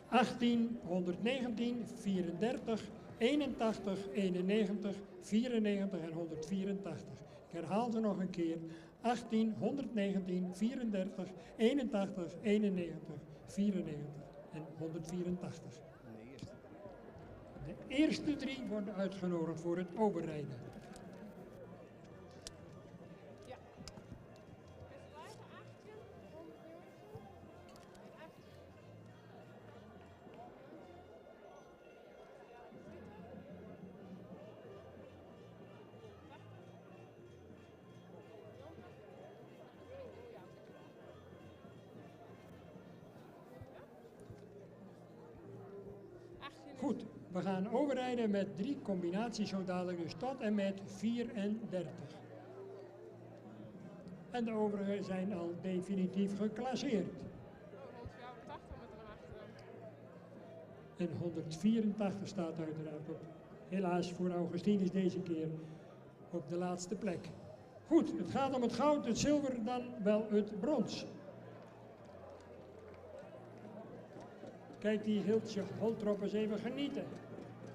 18, 119, 34, 81, 91, 94 en 184. Ik herhaal ze nog een keer. 18, 119, 34, 81, 91, 94 en 184. De eerste 3 worden uitgenodigd voor het overrijden. Goed, we gaan overrijden met 3 combinaties zo dadelijk, dus tot en met 34. En de overige zijn al definitief geclasseerd. En 184 staat uiteraard op. Helaas voor Augustinus deze keer op de laatste plek. Goed, het gaat om het goud, het zilver, dan wel het brons. Kijk die Hiltje Holtrop eens even genieten.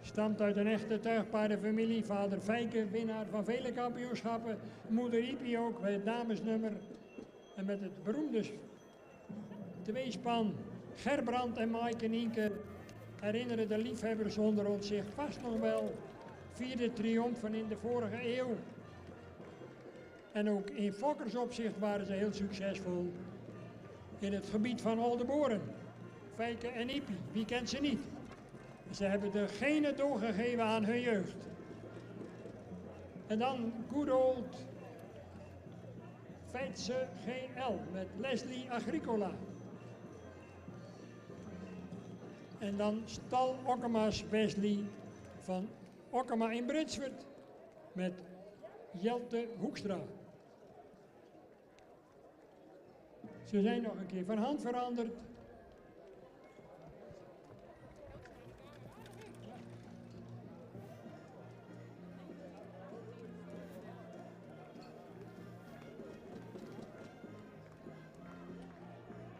Stamt uit een echte tuigpaardenfamilie. Vader Fijke, winnaar van vele kampioenschappen. Moeder Ipi ook bij het damesnummer. En met het beroemde tweespan Gerbrand en Maaike Nienke herinneren de liefhebbers onder ons zich vast nog wel 4e triomfen in de vorige eeuw. En ook in fokkersopzicht waren ze heel succesvol in het gebied van Oldeboren. Fijke en Ipi, wie kent ze niet? Ze hebben de genen doorgegeven aan hun jeugd. En dan good old Feitse GL met Leslie Agricola. En dan Stal Okkema's Wesley van Okkema in Britswerd met Jelte Hoekstra. Ze zijn nog een keer van hand veranderd.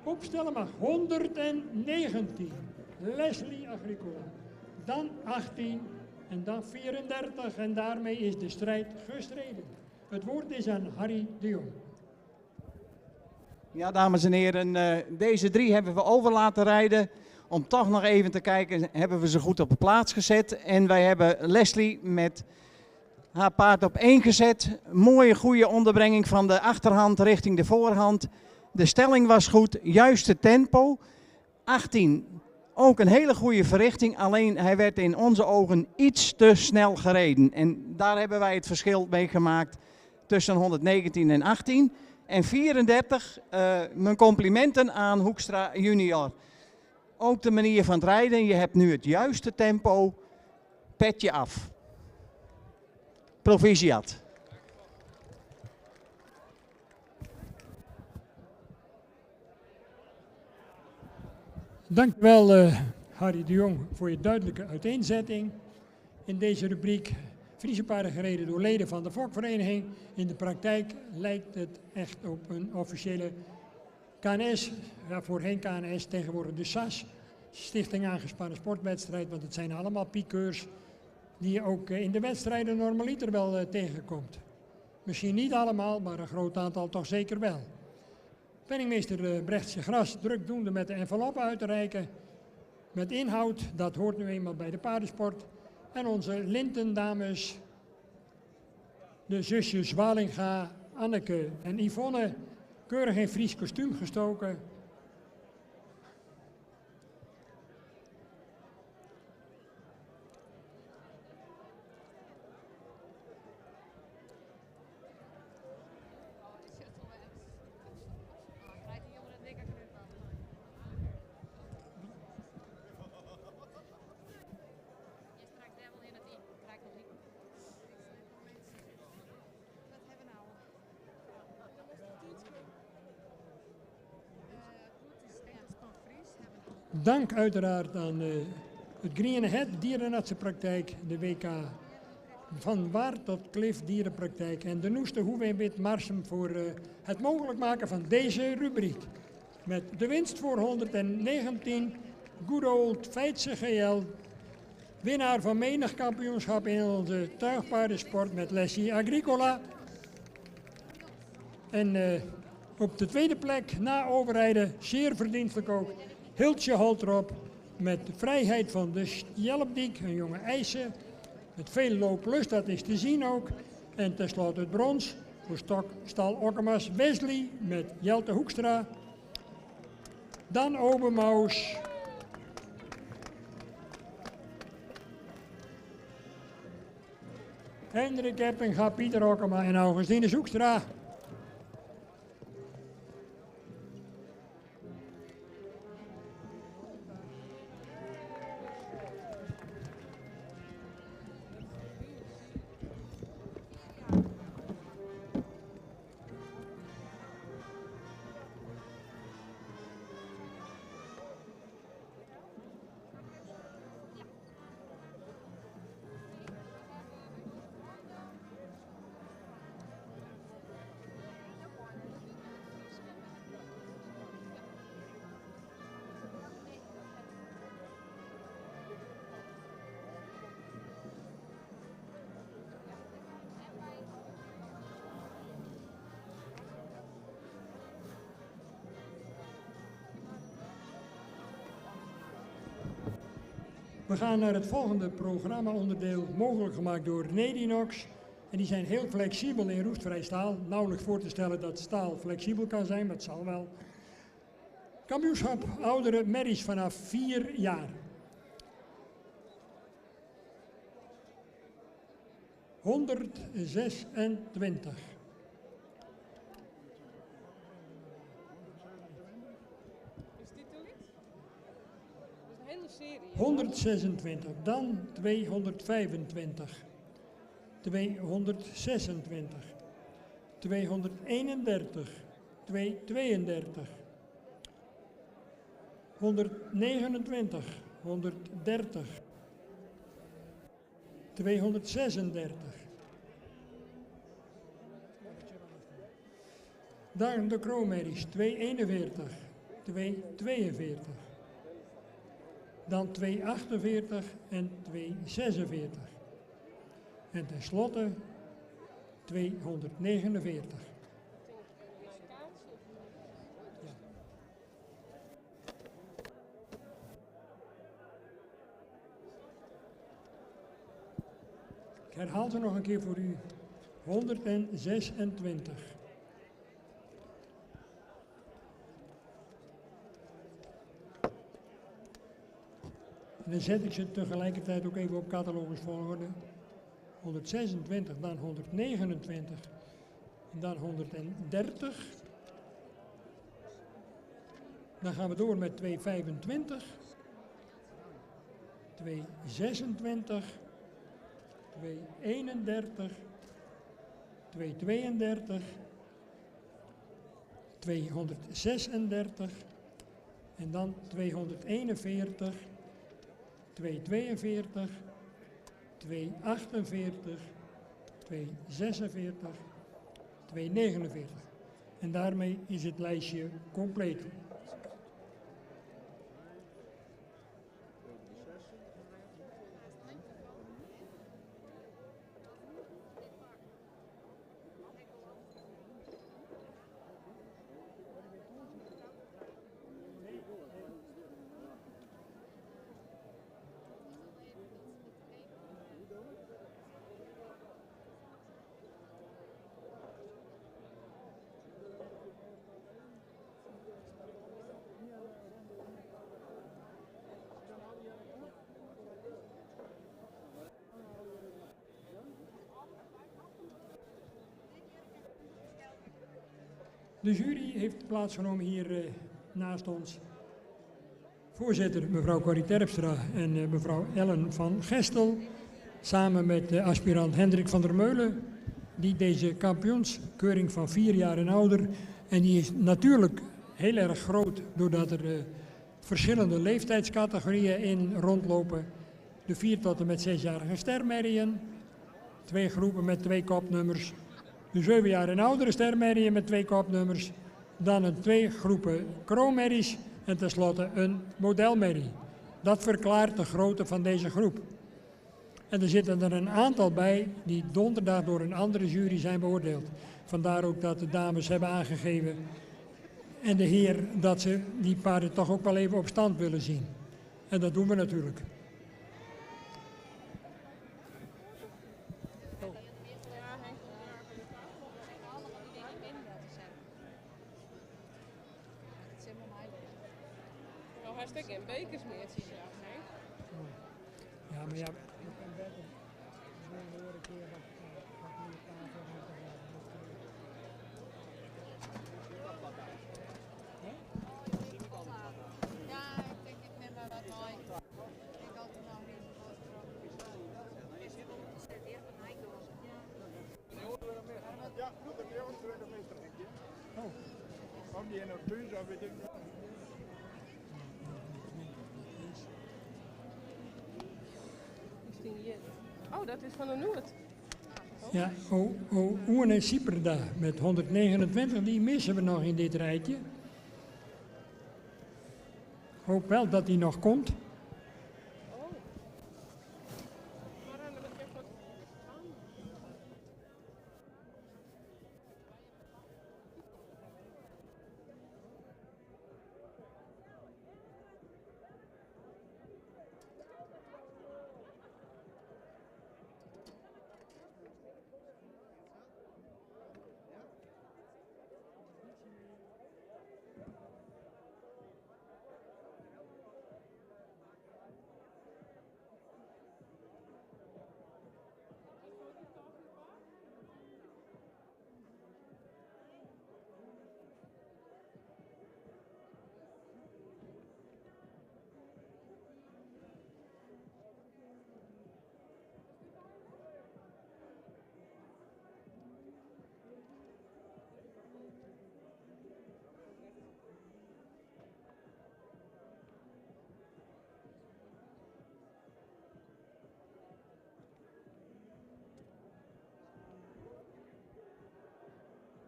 Opstellen mag 119, Leslie Agricola, dan 18 en dan 34 en daarmee is de strijd gestreden. Het woord is aan Harry de Jong. Ja, dames en heren, deze 3 hebben we over laten rijden. Om toch nog even te kijken, hebben we ze goed op de plaats gezet. En wij hebben Leslie met haar paard op 1 gezet. Mooie, goede onderbrenging van de achterhand richting de voorhand. De stelling was goed, juiste tempo. 18, ook een hele goede verrichting, alleen hij werd in onze ogen iets te snel gereden. En daar hebben wij het verschil mee gemaakt tussen 119 en 18. En 34, mijn complimenten aan Hoekstra junior. Ook de manier van het rijden, je hebt nu het juiste tempo, petje af. Proficiat. Dankjewel Harry de Jong voor je duidelijke uiteenzetting. In deze rubriek Friese paarden gereden door leden van de fokvereniging. In de praktijk lijkt het echt op een officiële KNS, ja, voorheen KNS, tegenwoordig de SAS, Stichting Aangespannen Sportwedstrijd, want het zijn allemaal piqueurs die je ook in de wedstrijden normaliter wel tegenkomt. Misschien niet allemaal, maar een groot aantal toch zeker wel. Penningmeester Brechtse Gras drukdoende met de enveloppen uit te reiken. Met inhoud, dat hoort nu eenmaal bij de paardensport. En onze Lintendames, de zusjes Walinga, Anneke en Yvonne, keurig in Fries kostuum gestoken. Dank uiteraard aan het Green Het dierenartsenpraktijk, de WK van Waard tot Klif dierenpraktijk en de Noeste Hoevenwit Marsum voor het mogelijk maken van deze rubriek. Met de winst voor 119, Good Old Feitse GL, winnaar van menig kampioenschap in onze tuigpaardensport met Lessie Agricola. En op de tweede plek na overrijden, zeer verdienstelijk ook, Hiltje Holtrop met Vrijheid van de Jelpdiek, een jonge IJzer. Met veel looplust, dat is te zien ook. En tenslotte het brons voor stal Okkemas Wesley met Jelte Hoekstra. Dan Obermaus. Hendrik Eppinga, Pieter Okkema en Augustine Hoekstra. We gaan naar het volgende programma-onderdeel, mogelijk gemaakt door Nedinox. En die zijn heel flexibel in roestvrij staal. Nauwelijks voor te stellen dat staal flexibel kan zijn, maar het zal wel. Kampioenschap oudere merries vanaf 4 jaar. 126. Is dit de lid? Dat is een hele serie. 126, dan 225, 226, 231, 232, 129, 130, 236. Dan de kroonmerries, 241, 242. Dan 248 en 246. En tenslotte 249. Ik herhaal ze nog een keer voor u. 126. En dan zet ik ze tegelijkertijd ook even op catalogusvolgorde. 126, dan 129, en dan 130. Dan gaan we door met 225, 226, 231, 232, 236 en dan 241, 242, 248, 246, 249. En daarmee is het lijstje compleet. De jury heeft plaatsgenomen hier naast ons. Voorzitter mevrouw Corrie Terpstra en mevrouw Ellen van Gestel. Samen met aspirant Hendrik van der Meulen. Die deze kampioenskeuring van 4 jaar en ouder. En die is natuurlijk heel erg groot doordat er verschillende leeftijdscategorieën in rondlopen. De 4 tot en met 6-jarige stermerrien, 2 groepen met 2 kopnummers. De 7 jaar en oudere stermerrien met 2 kopnummers. Dan 2 groepen kroonmerries en tenslotte een modelmerrie. Dat verklaart de grootte van deze groep. En er zitten er een aantal bij die donderdag door een andere jury zijn beoordeeld. Vandaar ook dat de dames hebben aangegeven en de heer dat ze die paarden toch ook wel even op stand willen zien. En dat doen we natuurlijk. Nou, hartstikke in bekers meer zien. Ja, maar ja. Kwam die nog thuis of weet ik niet? Oh, dat is van de Noord. Ja, Oene Sieperda met 129, die missen we nog in dit rijtje. Ik hoop wel dat die nog komt.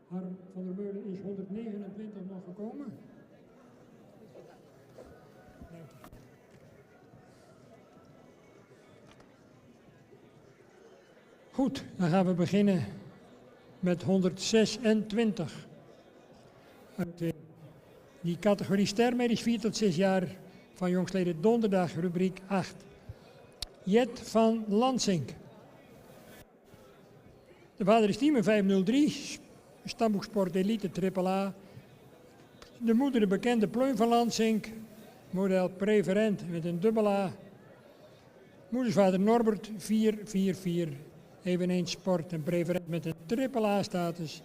Harm van der Meulen is 129 nog gekomen. Goed, dan gaan we beginnen met 126. Uit die categorie stermerries 4 tot 6 jaar van jongstleden donderdag, rubriek 8. Jet van Lansink. De vader is team 503, stamboeksport elite AAA. De moeder de bekende Pleun van Lansink, model preferent met een dubbel A. Moedersvader Norbert 444, eveneens sport en preferent met een AAA status.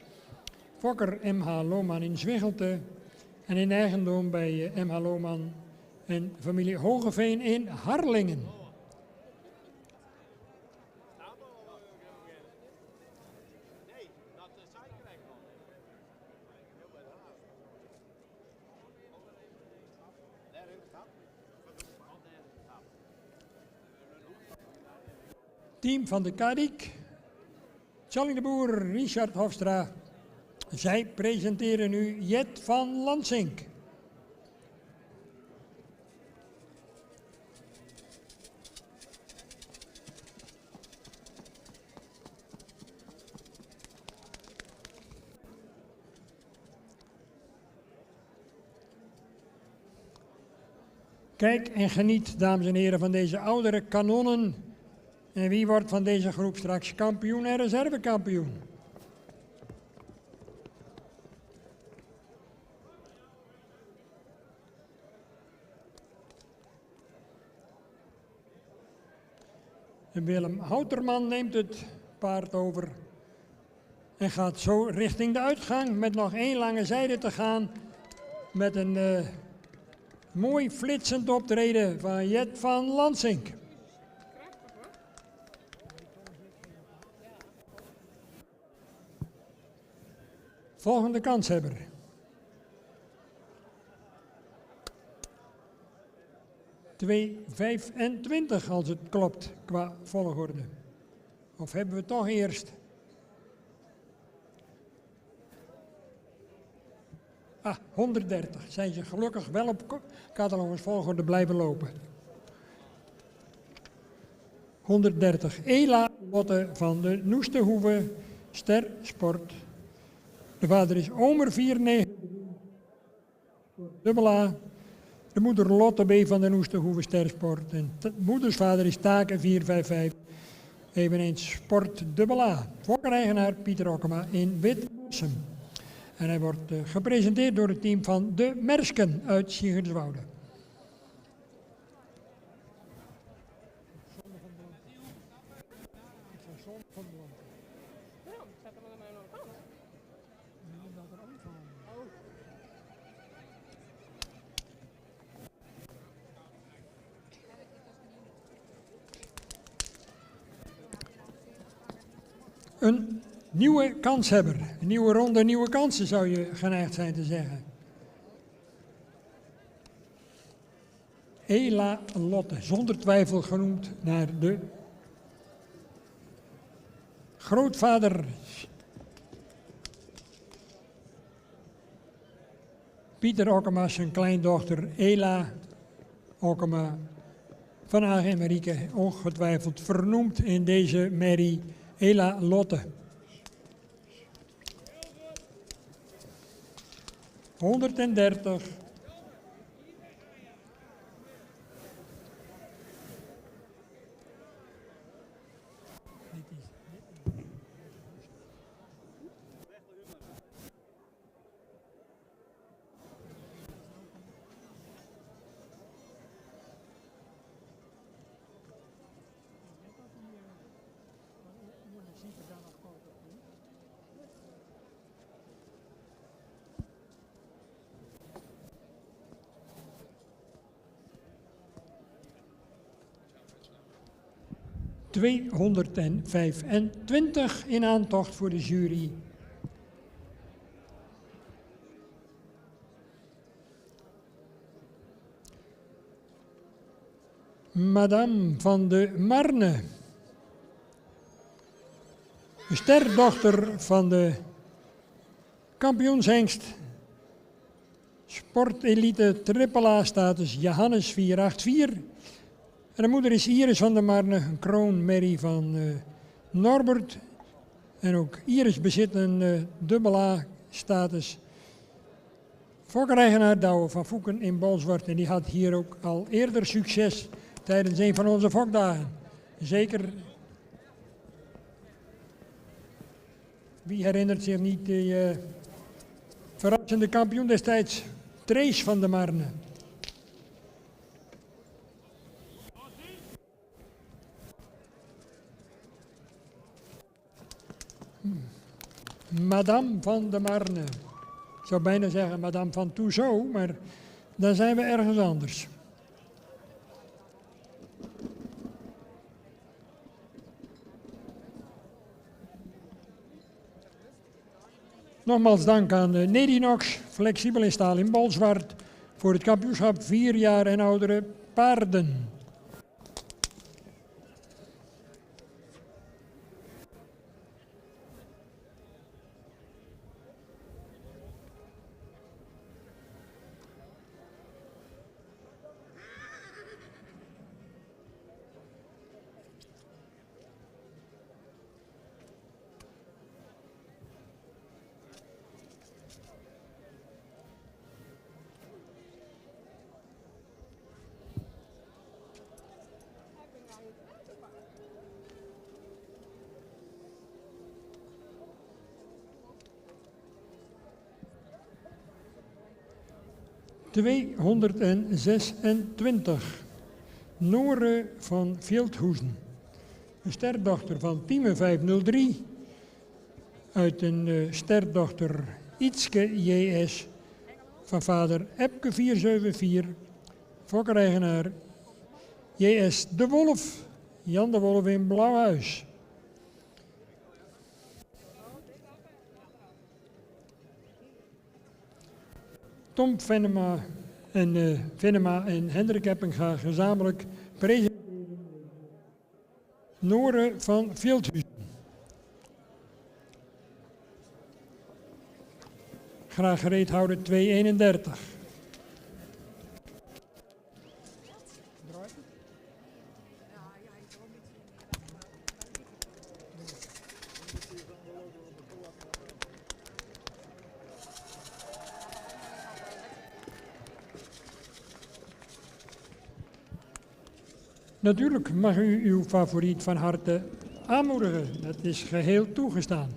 Fokker MH Lohman in Zwiggelte en in eigendom bij MH Lohman en familie Hogeveen in Harlingen. Team van de Kadik, Charlie de Boer, Richard Hofstra. Zij presenteren nu Jet van Lansink. Kijk en geniet, dames en heren, van deze oudere kanonnen. En wie wordt van deze groep straks kampioen en reservekampioen? En Willem Houterman neemt het paard over en gaat zo richting de uitgang met nog 1 lange zijde te gaan met een mooi flitsend optreden van Jet van Lansink. Volgende kanshebber. 2:25 als het klopt qua volgorde. Of hebben we toch eerst? 130. Zijn ze gelukkig wel op catalogus volgorde blijven lopen. 130. Ela Lotte van de Noesterhoeve, Ster Sport. De vader is Omer 493, dubbel A. De moeder Lotte B van de Noesterhoeve, Ster Sport. En moedersvader is Taken 455, eveneens Sport dubbel A. Fokkereigenaar Pieter Okkema in Witbussum. En hij wordt gepresenteerd door het team van De Mersken uit Sigurdswoude. Een nieuwe kanshebber, een nieuwe ronde, nieuwe kansen zou je geneigd zijn te zeggen. Ela Lotte, zonder twijfel genoemd naar de grootvader Pieter Okkema, zijn kleindochter Ela Okkema van Hagen en Marieke, ongetwijfeld vernoemd in deze merrie Ela Lotte. 130. ...225 in aantocht voor de jury. Madame van de Marne. De sterdochter van de kampioenshengst. Sportelite triple A-status Johannes 484. En de moeder is Iris van der Marne, een kroonmerrie van Norbert. En ook Iris bezit een dubbel A-status. Fokkereigenaar Douwe van Voeken in Bolsward. En die had hier ook al eerder succes tijdens een van onze fokdagen. Zeker, wie herinnert zich niet de verrassende kampioen destijds, Trace van der Marne. Madame van der Marne. Ik zou bijna zeggen Madame van Tussaud, maar dan zijn we ergens anders. Nogmaals dank aan Nedinox, flexibel in staal in Bolsward, voor het kampioenschap 4 jaar en oudere paarden. ...226. Noore van Veldhoezen. Een sterdochter van Tieme 503. Uit een sterdochter Ietske JS. Van vader Epke 474. Fokkereigenaar JS De Wolf. Jan de Wolf in Blauwhuis. Tom Venema En Venema en Hendrik Eppinga gezamenlijk presenteren. Noore van Veldhuizen. Graag gereed houden 2:31. Natuurlijk mag u uw favoriet van harte aanmoedigen. Dat is geheel toegestaan.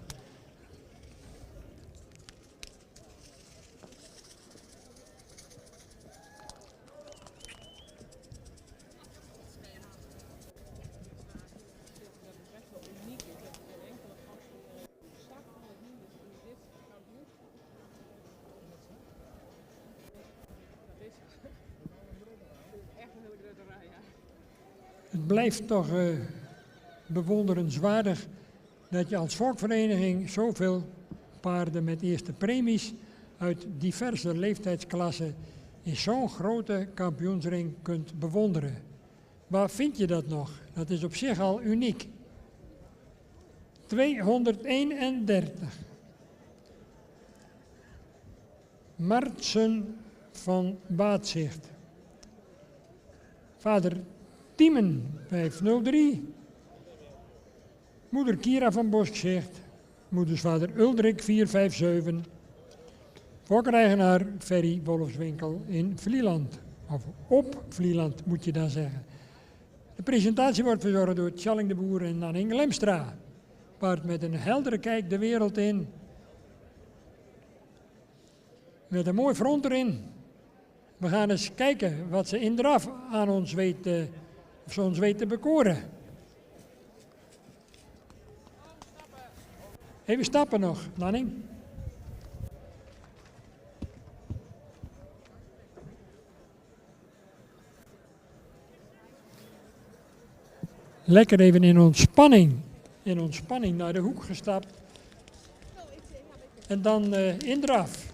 Het blijft toch bewonderenswaardig dat je als volkvereniging zoveel paarden met eerste premies uit diverse leeftijdsklassen in zo'n grote kampioensring kunt bewonderen. Waar vind je dat nog? Dat is op zich al uniek. 231. Martsen van Baatzicht. Vader Tiemen, 503. Moeder Kira van Boskzicht. Moedersvader Uldrik, 457. Fokkereigenaar Ferry Wolfswinkel in Vlieland. Of op Vlieland moet je dan zeggen. De presentatie wordt verzorgd door Tjalling de Boer en Nanning Lemstra. Paard met een heldere kijk de wereld in. Met een mooi front erin. We gaan eens kijken wat ze in draf aan ons weet, of ze ons weet te bekoren. Even stappen nog, Nanning. Lekker even in ontspanning naar de hoek gestapt. En dan in draf.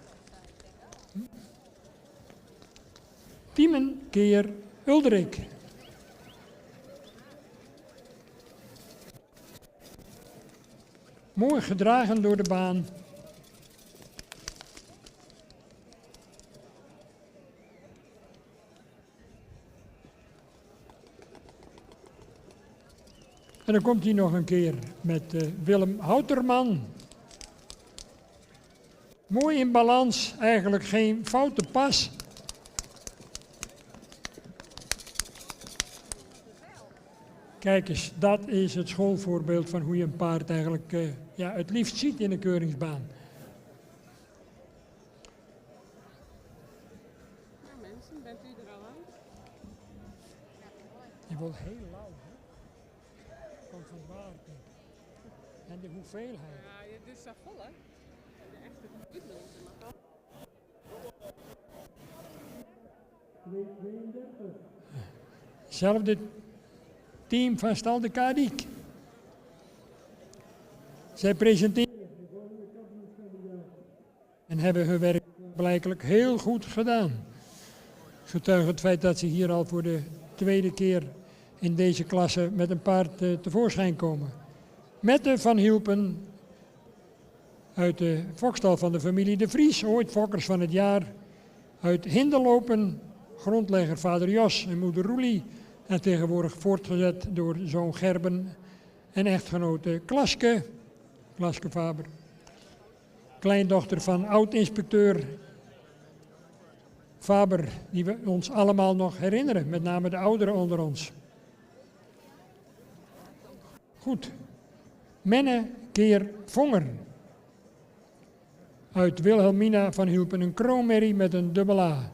Tiemen keer Uldrik. Mooi gedragen door de baan. En dan komt hij nog een keer met Willem Houterman. Mooi in balans, eigenlijk geen foute pas. Kijk eens, dat is het schoolvoorbeeld van hoe je een paard eigenlijk het liefst ziet in een keuringsbaan. Ja, mensen, bent u er al aan? Je wordt heel lauw, hè? Komt van het water. En de hoeveelheid. Ja, dit is zo vol, hè? De echte uitlozen mag wel. 232. Hetzelfde team van Stal de Kadiek. Zij presenteren en hebben hun werk blijkbaar heel goed gedaan. Getuige het feit dat ze hier al voor de tweede keer in deze klasse met een paard tevoorschijn komen. Mette van Hielpen uit de fokstal van de familie De Vries, ooit fokkers van het jaar. Uit Hinderlopen, grondlegger vader Jos en moeder Roelie. En tegenwoordig voortgezet door zoon Gerben en echtgenote Klaske Faber. Kleindochter van oud-inspecteur Faber, die we ons allemaal nog herinneren, met name de ouderen onder ons. Goed, Menne keer Vonger. Uit Wilhelmina van Hielpen, een kroonmerrie met een dubbel A.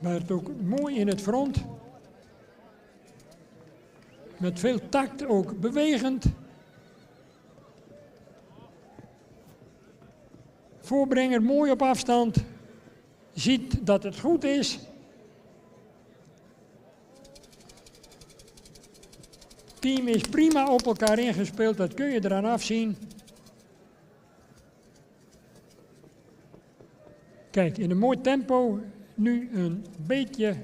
Maar het ook mooi in het front. Met veel tact ook bewegend. Voorbrenger mooi op afstand. Ziet dat het goed is. team is prima op elkaar ingespeeld, dat kun je eraan afzien. Kijk, in een mooi tempo, nu een beetje.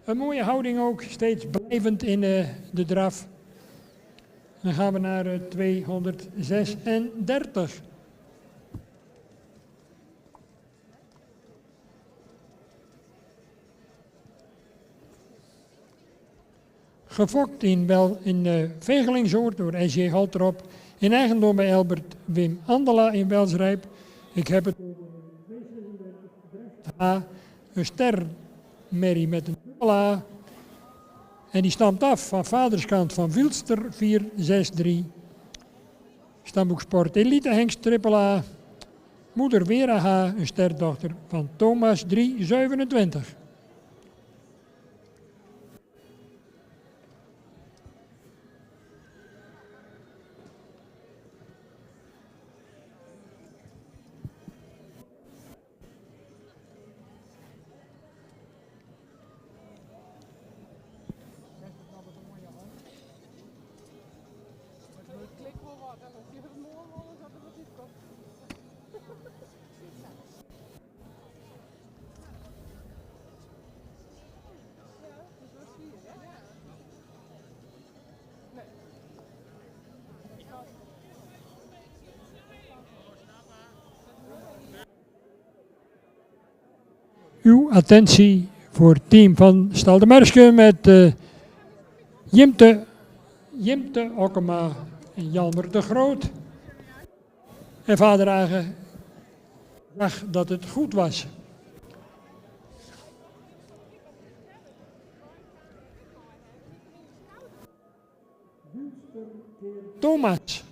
Een mooie houding ook, steeds blijvend in de draf. Dan gaan we naar 236. Gefokt in Vegelingsoord door S.J. Holtrop. In eigendom bij Albert Wim Andela in Welsrijp. Ik heb het over een stermerrie met een dubbel A. En die stamt af van vaderskant van Wilster 463. Stamboek Sport Elite Hengst triple A. Moeder Vera H, een sterdochter van Thomas 327. Uw attentie voor het team van Stal de Merske met Jimte Okkema en Jalmer de Groot. En vader Agen zag dat het goed was. Thomas.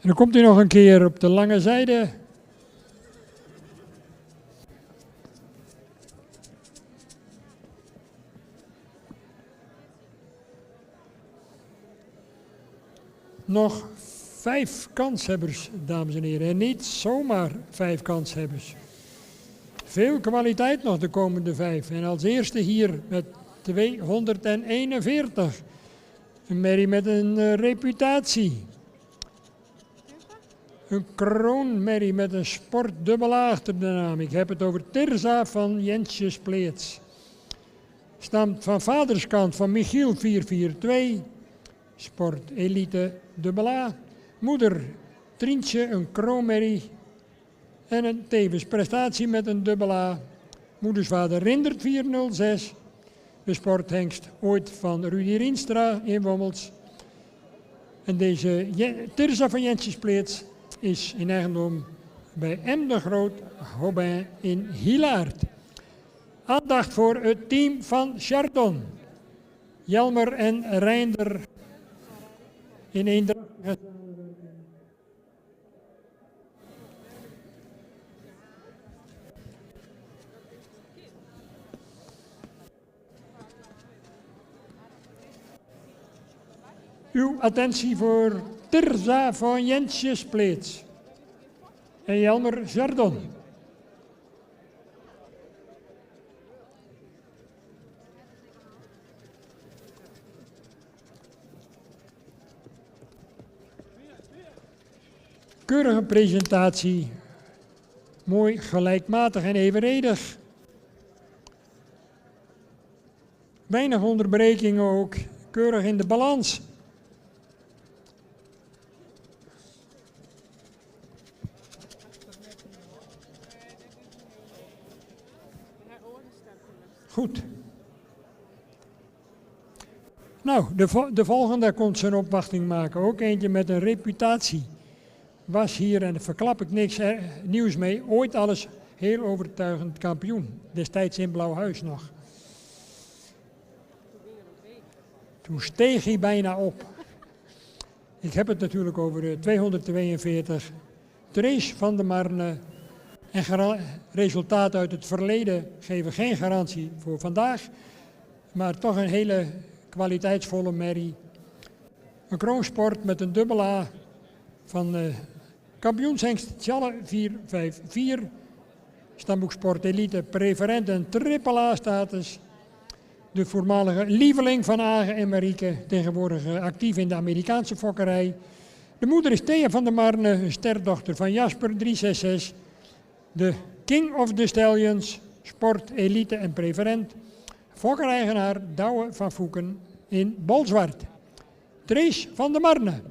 En dan komt hij nog een keer op de lange zijde. Nog 5 kanshebbers, dames en heren. En niet zomaar 5 kanshebbers. Veel kwaliteit nog de komende 5. En als eerste hier met 241. Een merrie met een reputatie. Een kroonmerrie met een sportdubbel A achter de naam. Ik heb het over Tirza van Jensje Spleets. Stamt van vaderskant van Michiel 442. Sport Elite dubbel A. Moeder Trientje, een kroonmerrie. En een tevens prestatie met een dubbel A. Moedersvader Rindert 406. De sporthengst ooit van Rudy Rienstra in Wommels. En deze Tirza van Jensje Spleets is in eigendom bij M. de Groot, Hobin in Hilaard. Aandacht voor het team van Chardon. Jelmer en Reinder in eendrachtige samenwerking. Uw attentie voor Tirza van Jensje Spleets en Jelmer Chardon. Keurige presentatie, mooi gelijkmatig en evenredig. Weinig onderbrekingen ook, keurig in de balans. Goed. Nou, de volgende komt zijn opwachting maken. Ook eentje met een reputatie. Was hier, en daar verklap ik niks nieuws mee, ooit alles heel overtuigend kampioen. Destijds in Blauwhuis nog. Toen steeg hij bijna op. Ik heb het natuurlijk over de 242. Trace van der Marne. En resultaten uit het verleden geven geen garantie voor vandaag. Maar toch een hele kwaliteitsvolle merrie. Een kroonsport met een dubbel A van kampioenshengst Tjalle 454. Stamboeksport Elite preferent en triple A status. De voormalige lieveling van Agen en Marieke, tegenwoordig actief in de Amerikaanse fokkerij. De moeder is Thea van der Marne, een sterdochter van Jasper 366. De King of the Stallions, sport, elite en preferent. Fokkereigenaar Douwe van Voeken in Bolzwart. Trace van der Marne.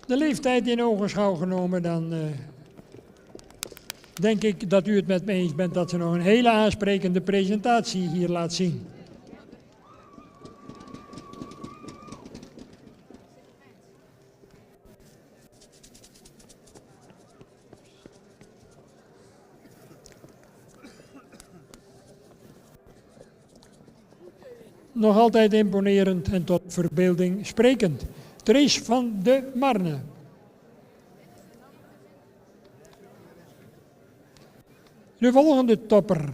De leeftijd in ogenschouw genomen, dan denk ik dat u het met me eens bent dat ze nog een hele aansprekende presentatie hier laat zien. Nog altijd imponerend en tot verbeelding sprekend. Trace van der Marne. De volgende topper.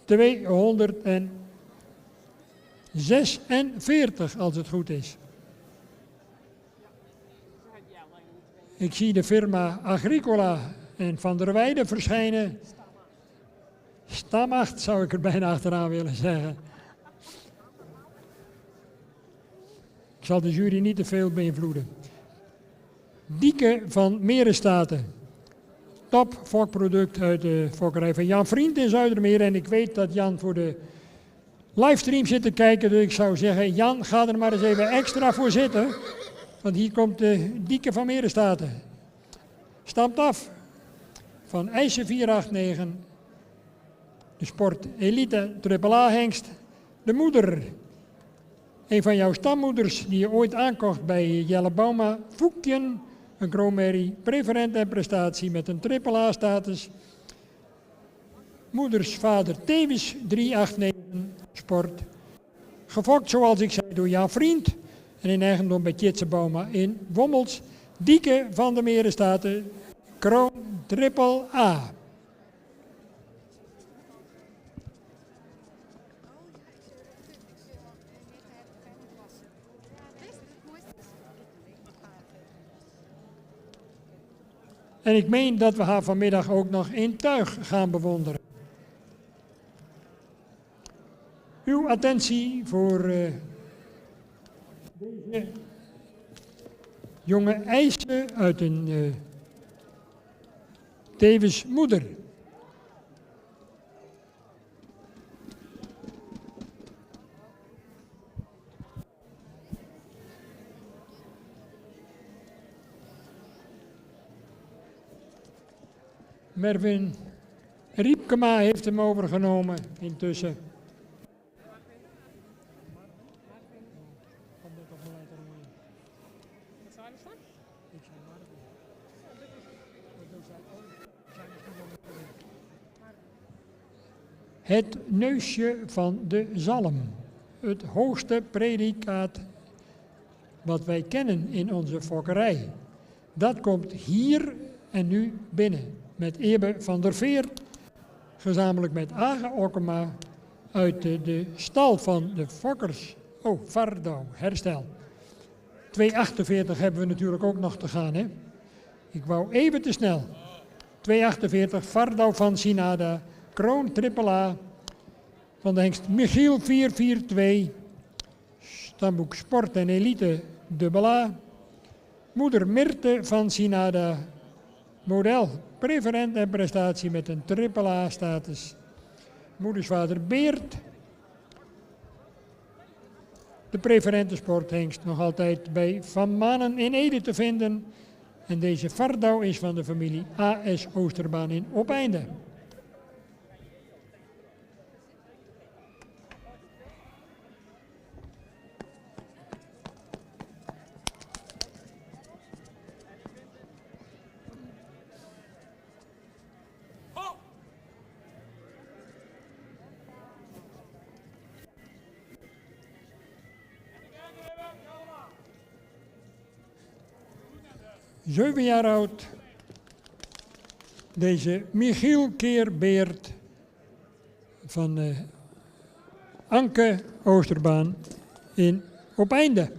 246 als het goed is. Ik zie de firma Agricola en Van der Weijden verschijnen. Stamacht zou ik er bijna achteraan willen zeggen. Ik zal de jury niet te veel beïnvloeden. Dieke van Merenstaten. Top fokproduct uit de fokkerij van Jan Vriend in Zuidermeer. En ik weet dat Jan voor de livestream zit te kijken. Dus ik zou zeggen, Jan, ga er maar eens even extra voor zitten. Want hier komt de Dieke van Merenstaten. Stamt af van IJzer 489. De sport Elite AAA hengst. De moeder. Een van jouw stammoeders die je ooit aankocht bij Jelle Bauma, Voekjen, een kroonmerrie, preferent en prestatie met een AAA status. Moeders vader tevens 389 sport. Gefokt zoals ik zei door Jan Vriend en in eigendom bij Tjitse Bauma in Wommels. Dieke van der Merenstaten, kroon AAA. En ik meen dat we haar vanmiddag ook nog in tuig gaan bewonderen. Uw attentie voor deze jonge eisen uit een tevens moeder. Mervin Riepkema heeft hem overgenomen intussen. Het neusje van de zalm. Het hoogste predicaat wat wij kennen in onze fokkerij. Dat komt hier en nu binnen. Met Ebe van der Veer, gezamenlijk met Aga Okkema, uit de stal van de fokkers. Oh, Vardouw, herstel. 248 hebben we natuurlijk ook nog te gaan, hè. Ik wou even te snel. 248, Vardouw van Sinada, kroon AAA, van de hengst Michiel 442, stamboek Sport en Elite AA, moeder Mirte van Sinada, model preferent en prestatie met een AAA status. Moedersvader Beert. De preferente sporthengst nog altijd bij Van Manen in Ede te vinden. En deze Vardouw is van de familie A.S. Oosterbaan in Opeinde. Zeven jaar oud, deze Michiel Keerbeert van Anke Oosterbaan in Opeinde.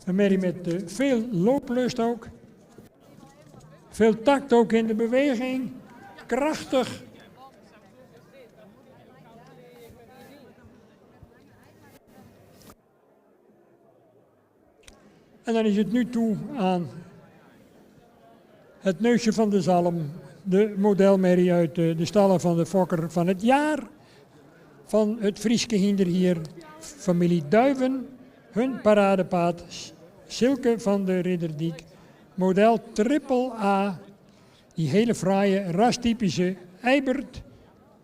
Een merrie met veel looplust ook, veel tact ook in de beweging, krachtig. En dan is het nu toe aan het neusje van de zalm, de modelmerrie uit de stallen van de fokker van het jaar van het Frieske Hinder hier, familie Duiven, hun paradepaad Silke van de Ridderdiek, model AAA, die hele fraaie rastypische Eibert,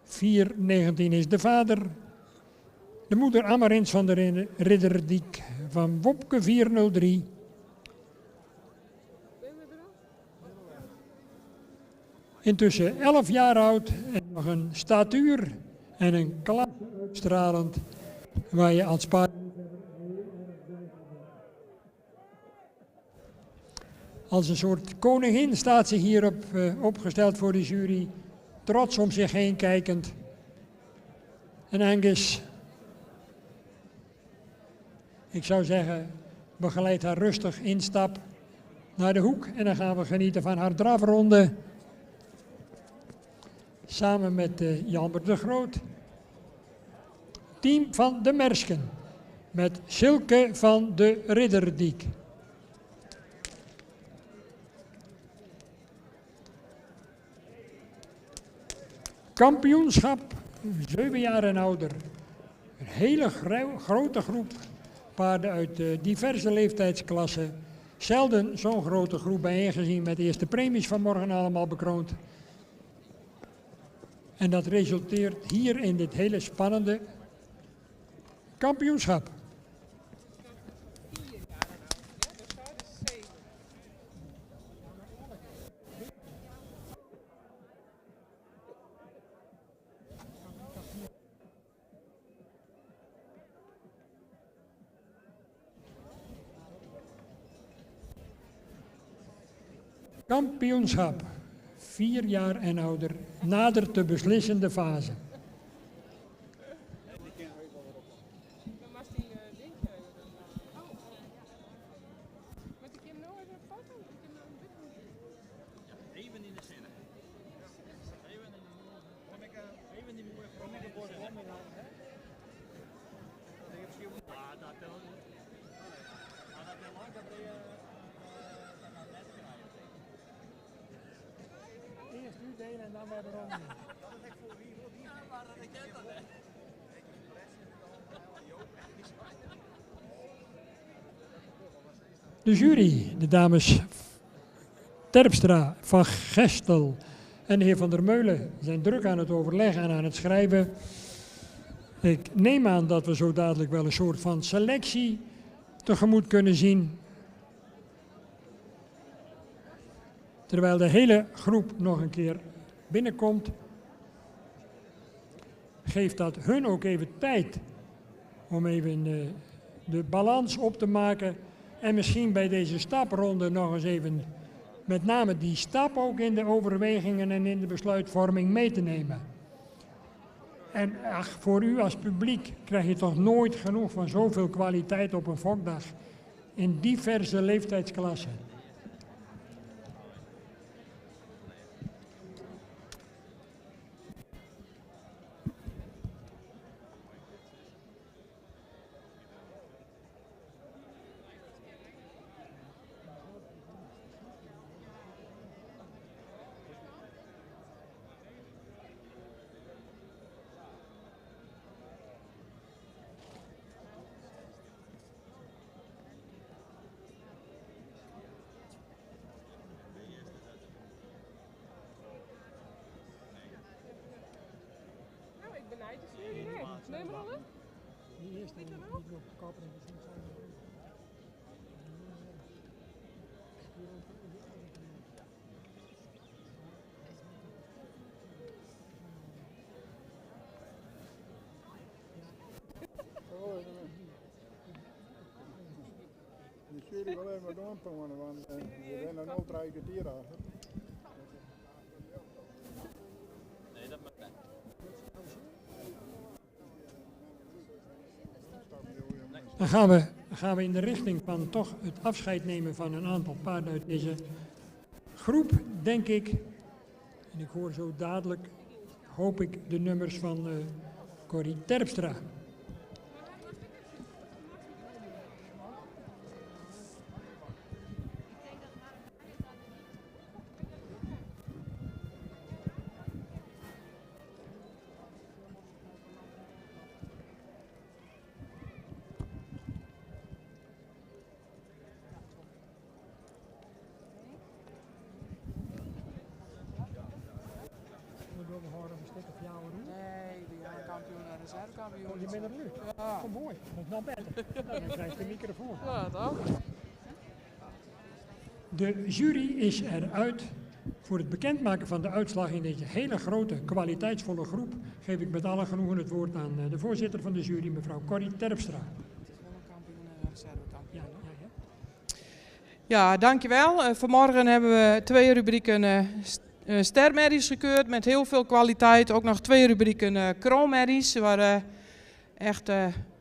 419 is de vader, de moeder Amarins van de Ridderdiek van Wopke 403. Intussen 11 jaar oud en nog een statuur en een klasse uitstralend waar je als paard. Als een soort koningin staat ze hierop opgesteld voor de jury, trots om zich heen kijkend. En Angus, ik zou zeggen, begeleid haar rustig instap naar de hoek en dan gaan we genieten van haar drafronde. Samen met Jan de Groot. Team van de Mersken met Silke van de Ridderdiek. Kampioenschap, 7 jaar en ouder. Een hele grote groep paarden uit diverse leeftijdsklassen. Zelden zo'n grote groep bijeengezien met de eerste premies vanmorgen allemaal bekroond. En dat resulteert hier in dit hele spannende kampioenschap. Kampioenschap, 4 jaar en ouder, nadert de beslissende fase. Even in de scène. Even die mooie bord. Ja, dat wel. Maar dat wel lang dat je net krijgt. Eerst u delen en dan maar erom. Dat is echt voor wie maar dat ik ken dat, hè. De jury, de dames Terpstra, Van Gestel en de heer Van der Meulen zijn druk aan het overleggen en aan het schrijven. Ik neem aan dat we zo dadelijk wel een soort van selectie tegemoet kunnen zien. Terwijl de hele groep nog een keer binnenkomt, geeft dat hun ook even tijd om even de balans op te maken. En misschien bij deze stapronde nog eens even met name die stap ook in de overwegingen en in de besluitvorming mee te nemen. En ach, voor u als publiek krijg je toch nooit genoeg van zoveel kwaliteit op een fokdag in diverse leeftijdsklassen. Neem maar al. Die eerste die op koper en Die sfeer ik wel even wat doortonen, want we zijn er 3 kwartier aan. Nee, dat mag niet. Dan gaan we in de richting van toch het afscheid nemen van een aantal paarden uit deze groep, denk ik. En ik hoor zo dadelijk, hoop ik, de nummers van Corrie Terpstra. Nee, die zijn kampioen en reservekampioen. Oh, je bent er nu? Ja. Oh, mooi. Dat is nog beter. Dan krijg je de microfoon. Ja, toch? De jury is eruit. Voor het bekendmaken van de uitslag in deze hele grote, kwaliteitsvolle groep geef ik met alle genoegen het woord aan de voorzitter van de jury, mevrouw Corrie Terpstra. Ja, dankjewel. Vanmorgen hebben we 2 rubrieken stermerries gekeurd met heel veel kwaliteit. Ook nog 2 rubrieken kroonmerries, waar echt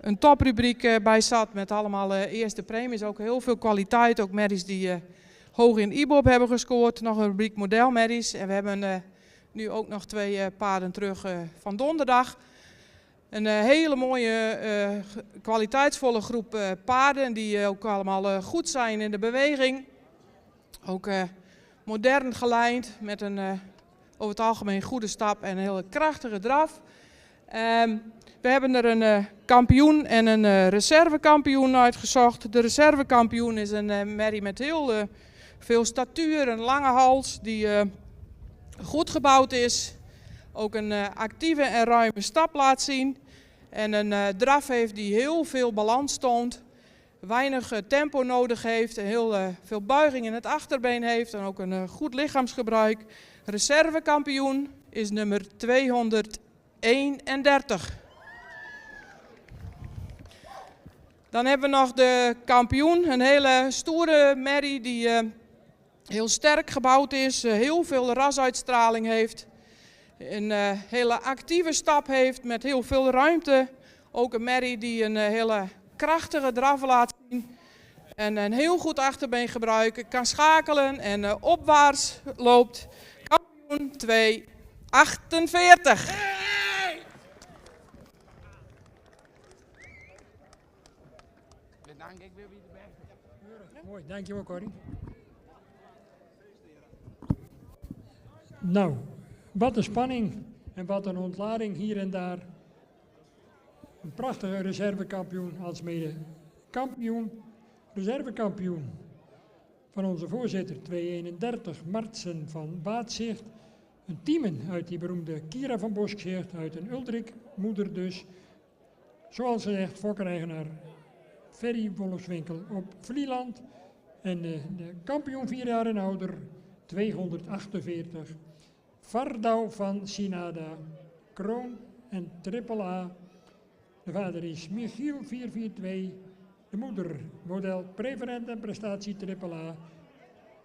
een toprubriek bij zat met allemaal eerste premies. Ook heel veel kwaliteit, ook merries die hoog in IBOB hebben gescoord. Nog een rubriek modelmerries. En we hebben nu ook nog 2 paarden terug van donderdag. Een hele mooie, kwaliteitsvolle groep paarden die ook allemaal goed zijn in de beweging. Ook modern gelijnd met een over het algemeen goede stap en een hele krachtige draf. We hebben er een kampioen en een reservekampioen uitgezocht. De reservekampioen is een merrie met heel veel statuur, een lange hals die goed gebouwd is. Ook een actieve en ruime stap laat zien. En een draf heeft die heel veel balans toont. Weinig tempo nodig heeft. En heel veel buiging in het achterbeen heeft. En ook een goed lichaamsgebruik. Reservekampioen is nummer 231. Dan hebben we nog de kampioen. Een hele stoere merrie die heel sterk gebouwd is. Heel veel rasuitstraling heeft. Een hele actieve stap heeft met heel veel ruimte. Ook een merrie die een hele krachtige draf laat zien. En een heel goed achterbeen gebruiken. Kan schakelen en opwaarts loopt. Kampioen 248. Bedankt, ik wil weer erbij. Mooi, dankjewel Corrie. Nou, wat een spanning en wat een ontlading hier en daar. Een prachtige reservekampioen als mede kampioen. Reservekampioen van onze voorzitter 231 Martsen van Baatzicht. Een teamen uit die beroemde Kira van Boskzicht uit een Uldrik moeder dus. Zoals gezegd fokkereigenaar Ferry Wolfswinkel op Vlieland. En de kampioen 4 jaar en ouder 248. Vardau van Sinada, kroon en triple A. De vader is Michiel 442, de moeder model preferent en prestatie triple A.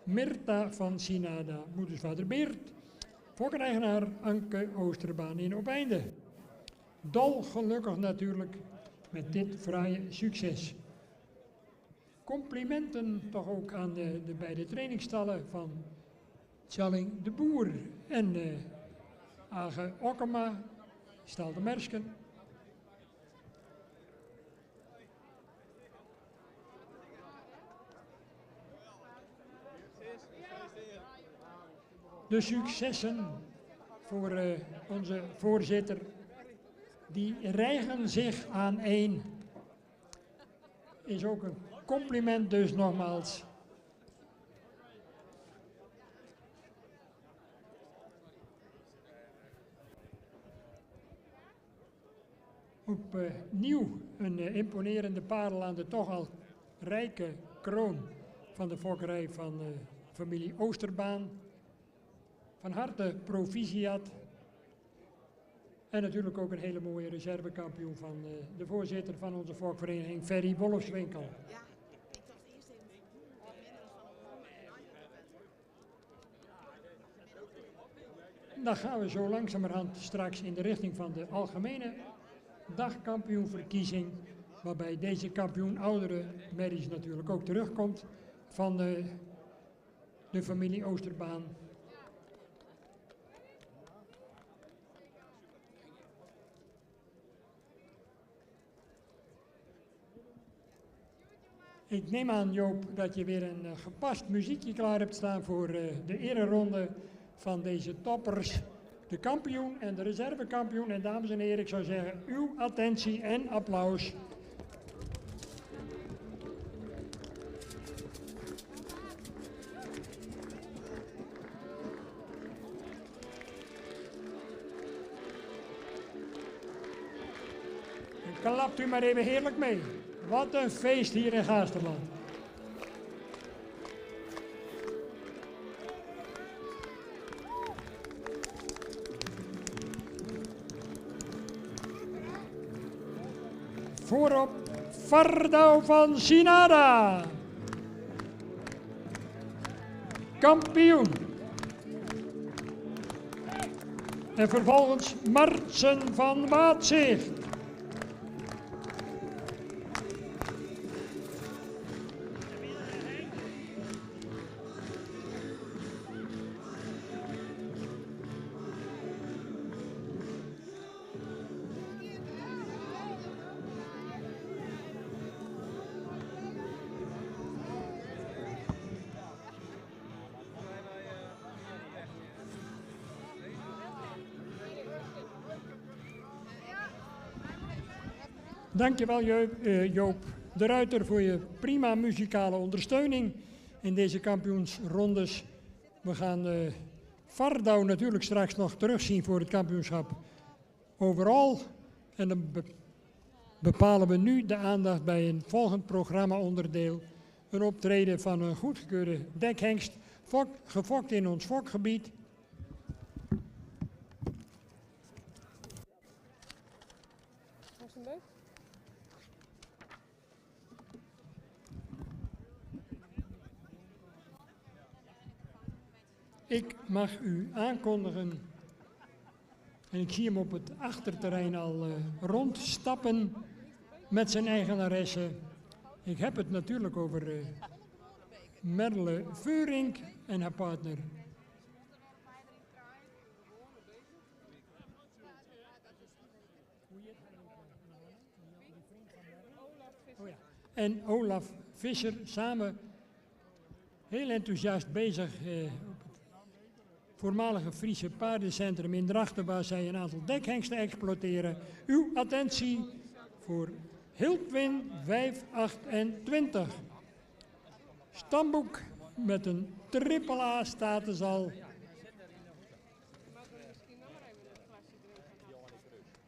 Mirta van Sinada, moedersvader Beert. Fokkereigenaar Anke Oosterbaan in Opeinde. Dol gelukkig natuurlijk met dit fraaie succes. Complimenten toch ook aan de beide trainingsstallen van Tjalling de Boer en Age Okkema, Stal de Mersken. De successen voor onze voorzitter, die rijgen zich aan één. Is ook een compliment dus nogmaals. Opnieuw een imponerende parel aan de toch al rijke kroon van de fokkerij van familie Oosterbaan. Van harte proficiat. En natuurlijk ook een hele mooie reservekampioen van de voorzitter van onze fokvereniging, Ferry Wolfswinkel. Dan gaan we zo langzamerhand straks in de richting van de algemene dagkampioenverkiezing, waarbij deze kampioen oudere merries natuurlijk ook terugkomt van de familie Oosterbaan. Ik neem aan, Joop, dat je weer een gepast muziekje klaar hebt staan voor de ereronde van deze toppers. De kampioen en de reservekampioen. En dames en heren, ik zou zeggen, uw attentie en applaus. En klapt u maar even heerlijk mee. Wat een feest hier in Gaasterland. Voorop Vardau van Sinada. Kampioen. En vervolgens Martsen van Waatzicht. Dankjewel Joop de Ruiter voor je prima muzikale ondersteuning in deze kampioensrondes. We gaan Vardau natuurlijk straks nog terugzien voor het kampioenschap overal. En dan bepalen we nu de aandacht bij een volgend programma-onderdeel. Een optreden van een goedgekeurde dekhengst, gefokt in ons fokgebied. Ik mag u aankondigen, en ik zie hem op het achterterrein al rondstappen met zijn eigenaresse. Ik heb het natuurlijk over Merle Veurink en haar partner. Oh ja. En Olaf Visser samen heel enthousiast bezig op het voormalige Friese paardencentrum in Drachten, waar zij een aantal dekhengsten exploiteren. Uw attentie voor Hiltwin 528. Stamboek met een AAA status al.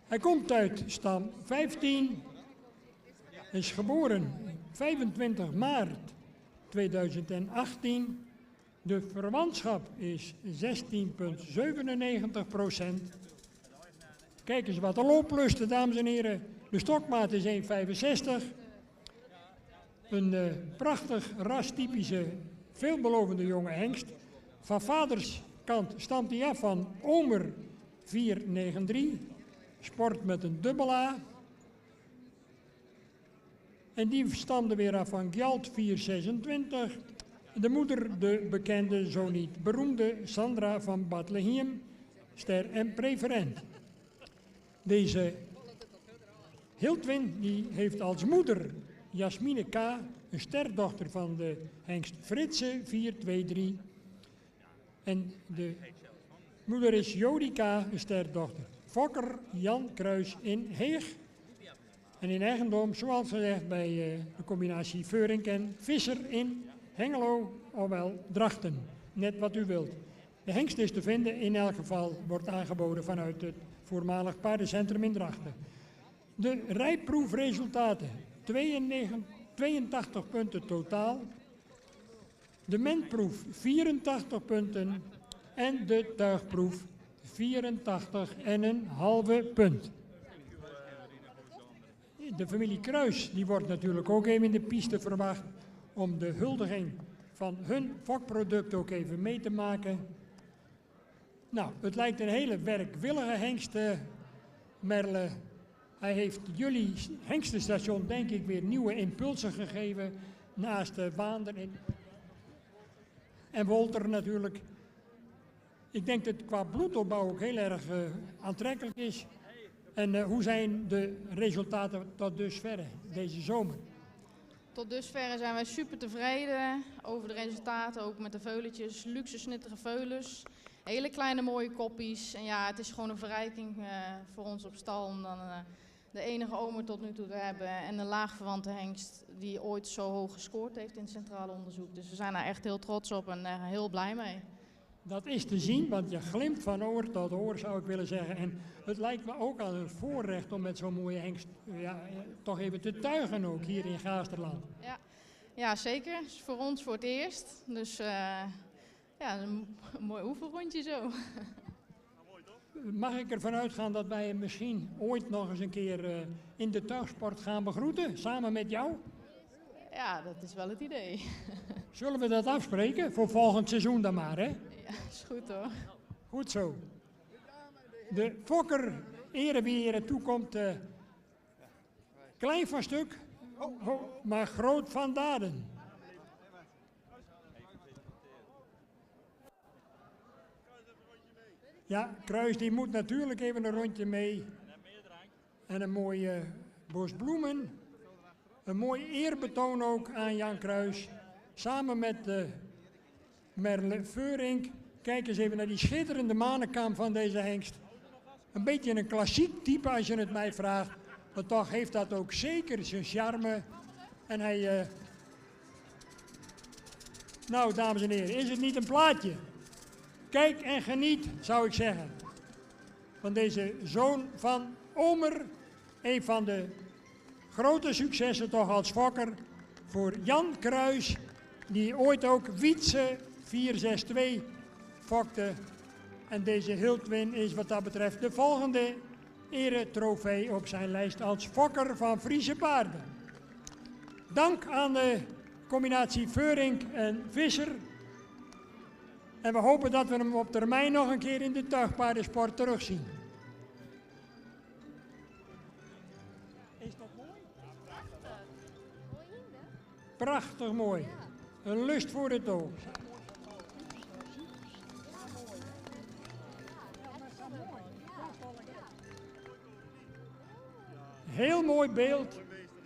Hij komt uit stam 15, is geboren 25 maart 2018. De verwantschap is 16,97%. Kijk eens wat de looplusten, dames en heren. De stokmaat is 1,65. Een prachtig rastypische, veelbelovende jonge hengst. Van vaderskant stamt hij af van Omer 493. Sport met een AA. En die stamde weer af van Gjalt 426. De moeder, de bekende, zo niet beroemde Sandra van Bethlehem, ster en preferent. Deze Hiltwin die heeft als moeder Jasmine K., een sterdochter van de hengst Fritse 423. En de moeder is Jodi K., een sterdochter. Fokker Jan Kruis in Heeg. En in eigendom, zoals gezegd, bij de combinatie Veurink en Visser in Hengelo, ofwel Drachten. Net wat u wilt. De hengst is te vinden, in elk geval wordt aangeboden vanuit het voormalig paardencentrum in Drachten. De rijproefresultaten, 82 punten totaal. De mentproef 84 punten en de tuigproef 84,5 punt. De familie Kruis die wordt natuurlijk ook even in de piste verwacht om de huldiging van hun fokproduct ook even mee te maken. Nou, het lijkt een hele werkwillige hengst, Merle. Hij heeft jullie hengstenstation denk ik weer nieuwe impulsen gegeven naast Waander en Wolter natuurlijk. Ik denk dat het qua bloedopbouw ook heel erg aantrekkelijk is. En hoe zijn de resultaten tot dusver deze zomer? Tot dusver zijn wij super tevreden over de resultaten, ook met de veuletjes, luxe snittige veulens. Hele kleine mooie koppies. En ja, het is gewoon een verrijking voor ons op stal om dan de enige omer tot nu toe te hebben. En een laagverwante hengst die ooit zo hoog gescoord heeft in het centrale onderzoek. Dus we zijn daar echt heel trots op en heel blij mee. Dat is te zien, want je glimt van oor tot oor zou ik willen zeggen. En het lijkt me ook al een voorrecht om met zo'n mooie hengst toch even te tuigen ook hier in Gaasterland. Ja, zeker. Het is voor ons voor het eerst. Dus een mooi oefenrondje zo. Mag ik ervan uitgaan dat wij misschien ooit nog eens een keer in de tuigsport gaan begroeten, samen met jou? Ja, dat is wel het idee. Zullen we dat afspreken voor volgend seizoen dan maar, hè? Ja, is goed hoor. Goed zo. De fokker, ere wie ere toekomt, klein van stuk, maar groot van daden. Ja, Kruis die moet natuurlijk even een rondje mee. En een mooie bos bloemen. Een mooi eerbetoon ook aan Jan Kruis. Samen met Merle Veurink. Kijk eens even naar die schitterende manenkaam van deze hengst. Een beetje een klassiek type als je het mij vraagt. Maar toch heeft dat ook zeker zijn charme. En hij... Nou, dames en heren, is het niet een plaatje? Kijk en geniet, zou ik zeggen. Van deze zoon van Omer. Een van de grote successen toch als fokker voor Jan Kruis. Die ooit ook Wietse 462 fokte. En deze Hiltwin is wat dat betreft de volgende eretrofee op zijn lijst als fokker van Friese paarden. Dank aan de combinatie Veurink en Visser. En we hopen dat we hem op termijn nog een keer in de tuigpaardensport terugzien. Is dat mooi? Prachtig mooi. Een lust voor het oog. Heel mooi beeld.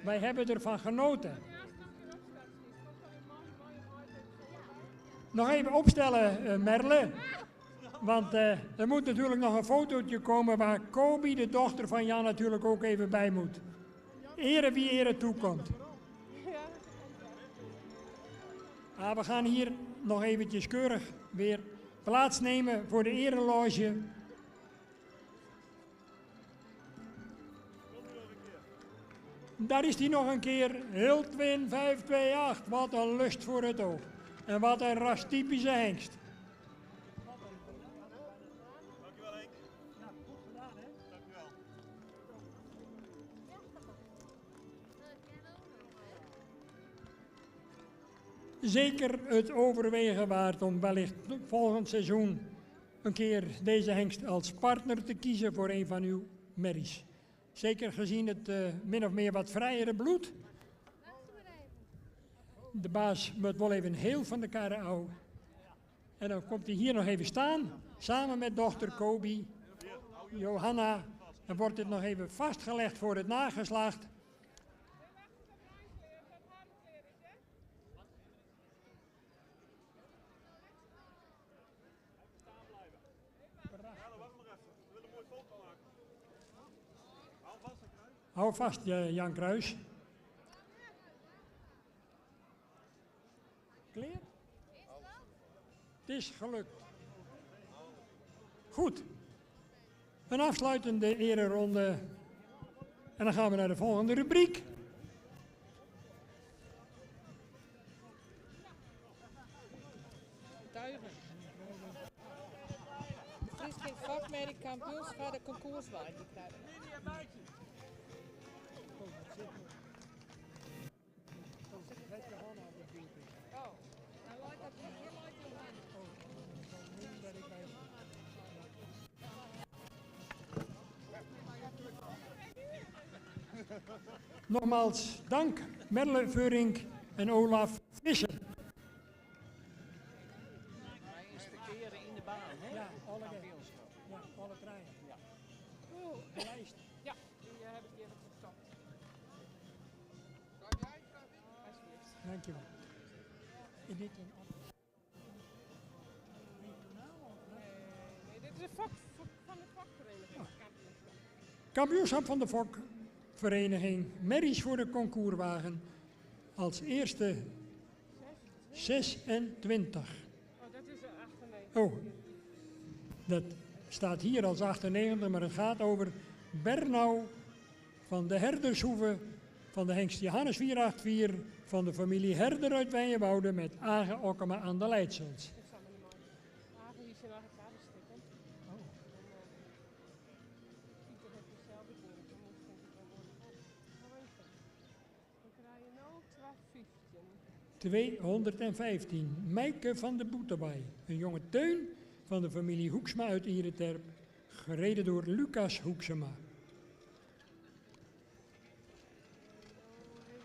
Wij hebben ervan genoten. Nog even opstellen, Merle. Want er moet natuurlijk nog een fotootje komen waar Kobi, de dochter van Jan, natuurlijk ook even bij moet. Ere wie ere toekomt. We gaan hier nog eventjes keurig weer plaatsnemen voor de ereloge. Daar is hij nog een keer. Hiltwin 528. Wat een lust voor het oog. En wat een rastypische hengst. Dankjewel Henk. Ja, goed gedaan hè. Dankjewel. Zeker het overwegen waard om wellicht volgend seizoen een keer deze hengst als partner te kiezen voor een van uw merries. Zeker gezien het min of meer wat vrijere bloed. De baas moet wel even heel van de karre houden. En dan komt hij hier nog even staan, samen met dochter Kobi, Johanna. Dan wordt dit nog even vastgelegd voor het nageslacht. Hou vast, Jan Kruis. Clear? Het is gelukt. Goed. Een afsluitende ereronde. En dan gaan we naar de volgende rubriek. Tuigen. Fries geen vakmerk kampioenschap de concourswaard die krijgen. Oh, nou laat dat heel uit je hand. Nogmaals dank Merle Veurink en Olaf Visser. Wij inspecteren in de baan, hè? Ja, alle kampioenschap. Ja, alle treinen. Ja. De lijst. Ja, die heb ik even gestopt. Dankjewel. Is dit een Nee, dit is een vak van de vakvereniging. kampioenschap van de Fokvereniging Merries voor de concourswagen. Als eerste 26. Oh, dat is een 98. Oh, dat staat hier als 98, maar het gaat over Bernau van de Herdershoeve van de hengst Johannes 484 van de familie Herder uit Wijnwoude met Age Okkema aan de Leidsels. Ik zal me niet maken. Hagen hier zijn eigen kaders stikken. Oh. Pieter heeft dezelfde keer. Dan moet ik wel worden. Dan krijg je nou 215. Meike van de Boetewaai, een jonge teun van de familie Hoeksma uit Ierenterp, gereden door Lucas Hoeksema.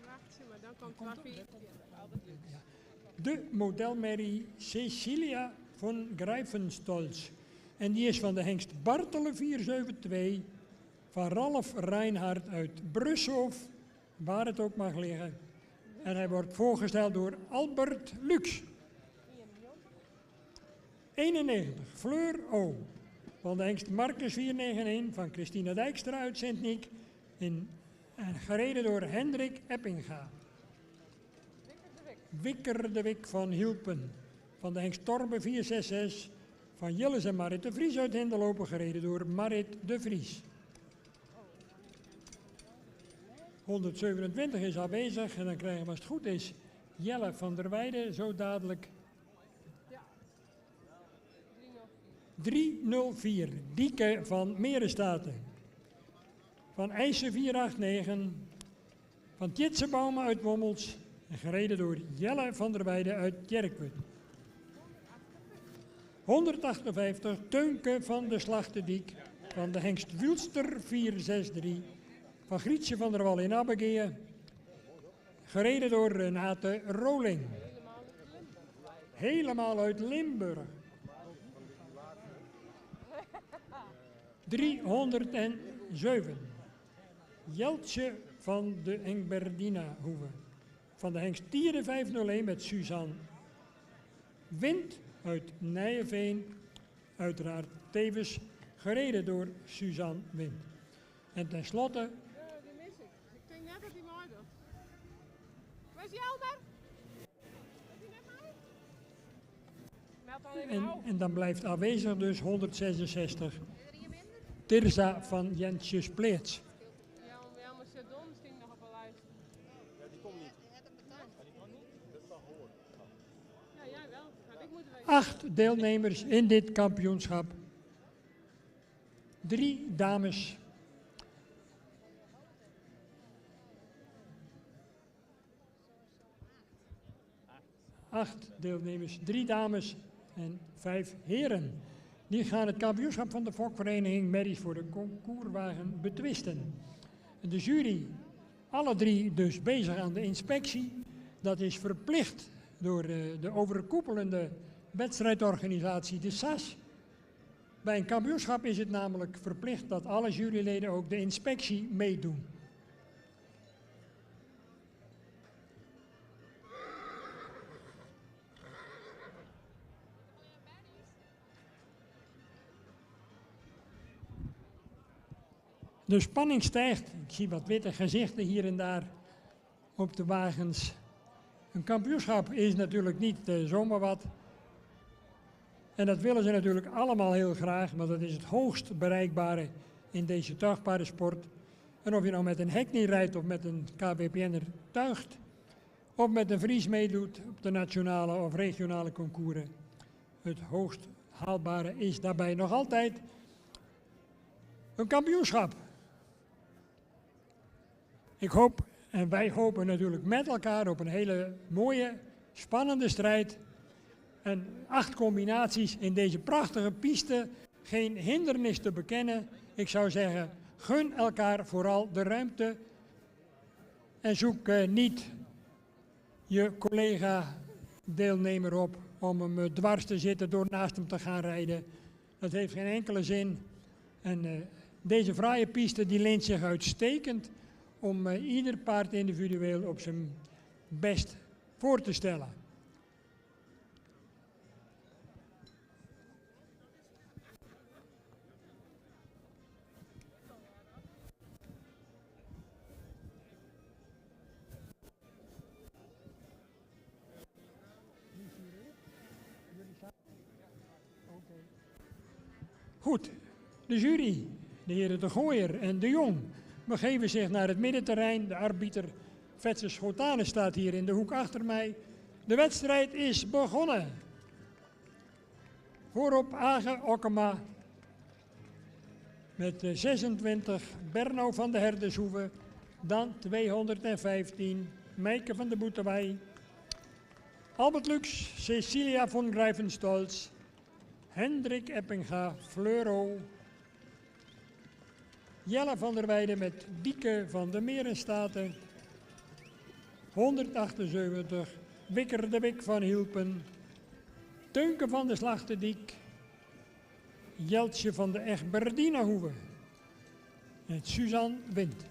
Wacht, maar dan komt 215. Altijd lukt. De modelmerrie Cecilia von Greifenstolz. En die is van de hengst Bartele 472 van Ralf Reinhardt uit Brussel, waar het ook mag liggen. En hij wordt voorgesteld door Albert Lux. 91, Fleur O. Van de hengst Marcus 491 van Christina Dijkstra uit Sint-Niek. En gereden door Hendrik Eppinga. Wikker de Wik van Hielpen. Van de hengst Torbe 466 van Jilles en Marit de Vries uit Hinderlopen, gereden door Marit de Vries. 127 is aanwezig en dan krijgen we, als het goed is, Jelle van der Weijden zo dadelijk. 304, Dieke van Merenstaten. Van IJssen 489, van Tjitse Bouma uit Wommels, en gereden door Jelle van der Weijden uit Jerkwut. 158, Teunke van de Slachtendiek, van de hengst Wulster 463, van Grietje van der Wal in Abbegea, gereden door Renate Roling. Helemaal uit Limburg. 307, Jeltje van de Engberdina Hoeve, van de hengst Tieren 501 met Suzanne Wind uit Nijenveen, uiteraard tevens gereden door Suzanne Wind. En tenslotte... Die mis ik. Ik denk net dat hij mooi doet. Waar is Jelmer? Is hij net mooi? Meld dan even nou. En dan blijft aanwezig dus 166, Tirza van Jensjes Pleets. Jelmer zit dom, misschien nog op een lijst. Ja, die komt niet. Ja, die komt niet. Dat is wel gehoord. Ja, jij wel. Had ik moeten weten. 8 deelnemers in dit kampioenschap. 3 dames. Acht deelnemers, 3 dames en 5 heren. Die gaan het kampioenschap van de Fokvereniging Merries voor de concourswagen betwisten. De jury, alle 3 dus bezig aan de inspectie. Dat is verplicht door de overkoepelende wedstrijdorganisatie, de SAS. Bij een kampioenschap is het namelijk verplicht dat alle juryleden ook de inspectie meedoen. De spanning stijgt. Ik zie wat witte gezichten hier en daar op de wagens. Een kampioenschap is natuurlijk niet zomaar wat. En dat willen ze natuurlijk allemaal heel graag, want dat is het hoogst bereikbare in deze tuigbare sport. En of je nou met een Hackney rijdt of met een KBPN'er tuigt, of met een Vries meedoet op de nationale of regionale concours. Het hoogst haalbare is daarbij nog altijd een kampioenschap. Ik hoop, en wij hopen natuurlijk met elkaar op een hele mooie, spannende strijd. En 8 combinaties in deze prachtige piste, geen hindernis te bekennen. Ik zou zeggen, gun elkaar vooral de ruimte en zoek niet je collega-deelnemer op om hem dwars te zitten door naast hem te gaan rijden. Dat heeft geen enkele zin. En deze fraaie piste die leent zich uitstekend om ieder paard individueel op zijn best voor te stellen. Goed, de jury, de heren De Gooier en De Jong, begeven zich naar het middenterrein. De arbiter Vetsen Schotane staat hier in de hoek achter mij. De wedstrijd is begonnen. Voorop Age Okkema met 26 Berno van de Herdeshoeve. Dan 215 Meike van de Boetewij. Albert Lux, Cecilia von Grijvenstolz. Hendrik Eppinga, Fleuro. Jelle van der Weijden met Dieke van de Merenstaten. 178, Wikker de Wik van Hielpen. Teunke van de Slachterdijk. Jeltje van de Egberdinahoeve. En Suzanne wint.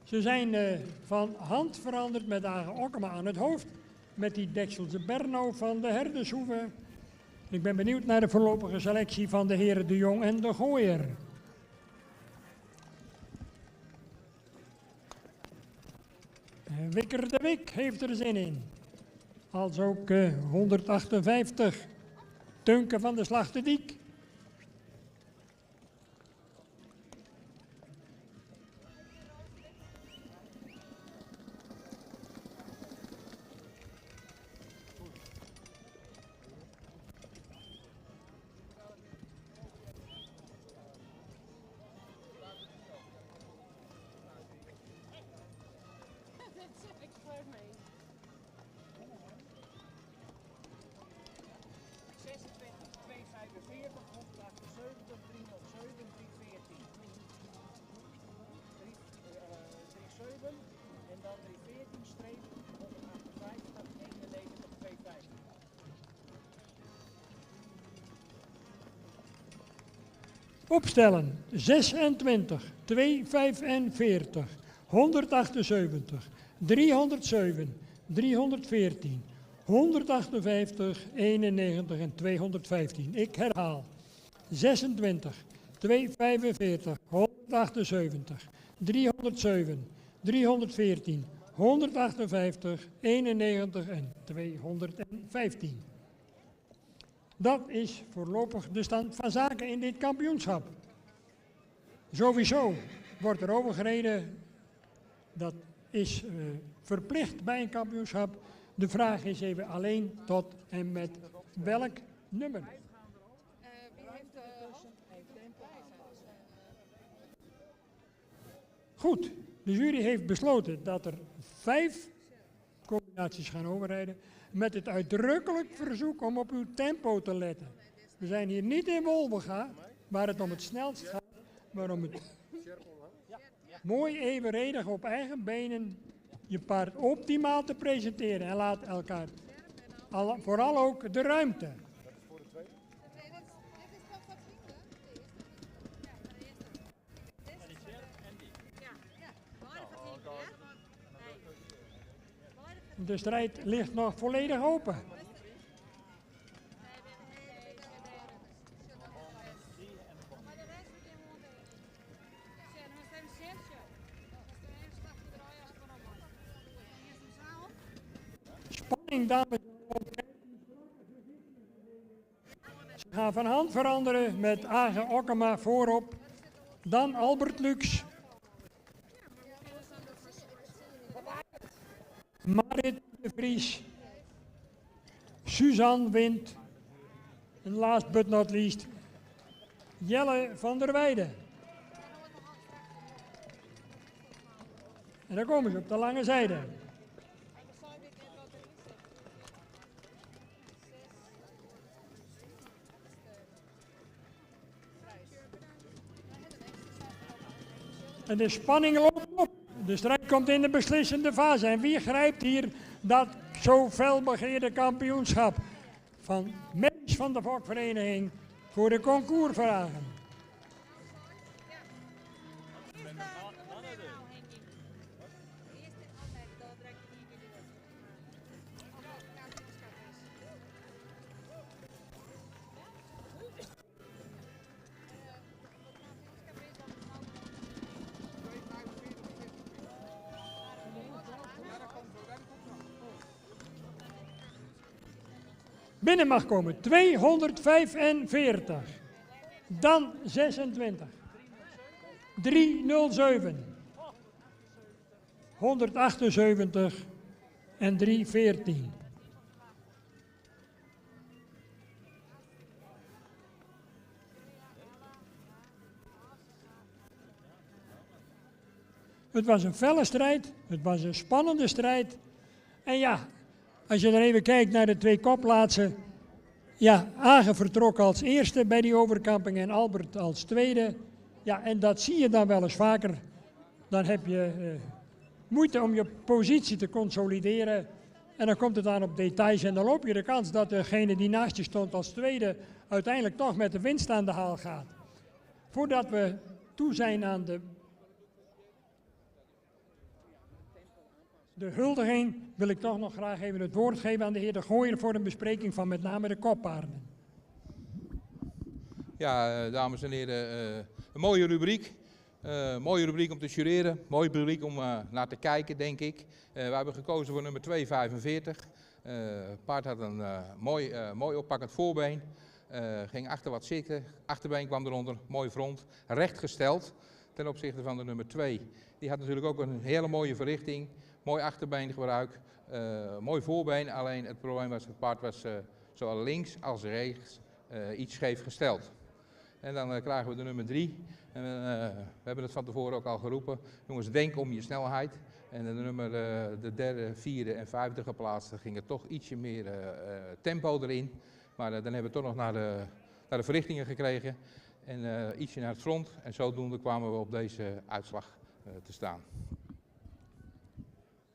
Ze zijn van hand veranderd met Age Okkema aan het hoofd. Met die Dekselse Berno van de Herdeshoeve. Ik ben benieuwd naar de voorlopige selectie van de heren De Jong en De Gooier. Wikker de Wik heeft er zin in. Als ook 158 Teunke van de Slachterdijk. Opstellen 26, 245, 178, 307, 314, 158, 91 en 215. Ik herhaal 26, 245, 178, 307, 314, 158, 91 en 215. Dat is voorlopig de stand van zaken in dit kampioenschap. Sowieso wordt er overgereden. Dat is verplicht bij een kampioenschap. De vraag is even alleen tot en met welk nummer. Goed, de jury heeft besloten dat er 5 combinaties gaan overrijden. Met het uitdrukkelijk verzoek om op uw tempo te letten. We zijn hier niet in Wolvenga, waar het om het snelst gaat, maar om het mooi evenredig op eigen benen je paard optimaal te presenteren. En laat elkaar Vooral ook de ruimte. De strijd ligt nog volledig open. Spanning, dames en heren. Ze gaan van hand veranderen met Age Okkema voorop. Dan Albert Lux. Marit de Vries. Suzanne Wind. En last but not least, Jelle van der Weijden. En dan komen ze op de lange zijde. En de spanning loopt op. De strijd komt in de beslissende fase. En wie grijpt hier dat zo felbegeerde kampioenschap van Mees van de Fokvereniging voor de concoursvragen? Binnen mag komen 245, dan 26, 307, 178 en 314. Het was een felle strijd, het was een spannende strijd en ja, als je er even kijkt naar de twee kopplaatsen, ja, Age vertrok als eerste bij die overkamping en Albert als tweede. Ja, en dat zie je dan wel eens vaker. Dan heb je moeite om je positie te consolideren en dan komt het aan op details en dan loop je de kans dat degene die naast je stond als tweede uiteindelijk toch met de winst aan de haal gaat. Voordat we toe zijn aan de huldiging wil ik toch nog graag even het woord geven aan de heer De Gooijer voor een bespreking van met name de koppaarden. Ja, dames en heren, een mooie rubriek. Mooie rubriek om te jureren, mooie rubriek om naar te kijken, denk ik. We hebben gekozen voor nummer 245. Het paard had een mooi oppakkend voorbeen. Ging achter wat zitten, achterbeen kwam eronder, mooi front, rechtgesteld ten opzichte van de nummer 2. Die had natuurlijk ook een hele mooie verrichting. Mooi achterbeengebruik, mooi voorbeen, alleen het probleem was het paard was zowel links als rechts iets scheef gesteld. En dan krijgen we de nummer 3. En, we hebben het van tevoren ook al geroepen, jongens denk om je snelheid. En de derde, vierde en vijfde geplaatste gingen toch ietsje meer tempo erin. Maar dan hebben we toch nog naar de verrichtingen gekregen en ietsje naar het front. En zodoende kwamen we op deze uitslag te staan.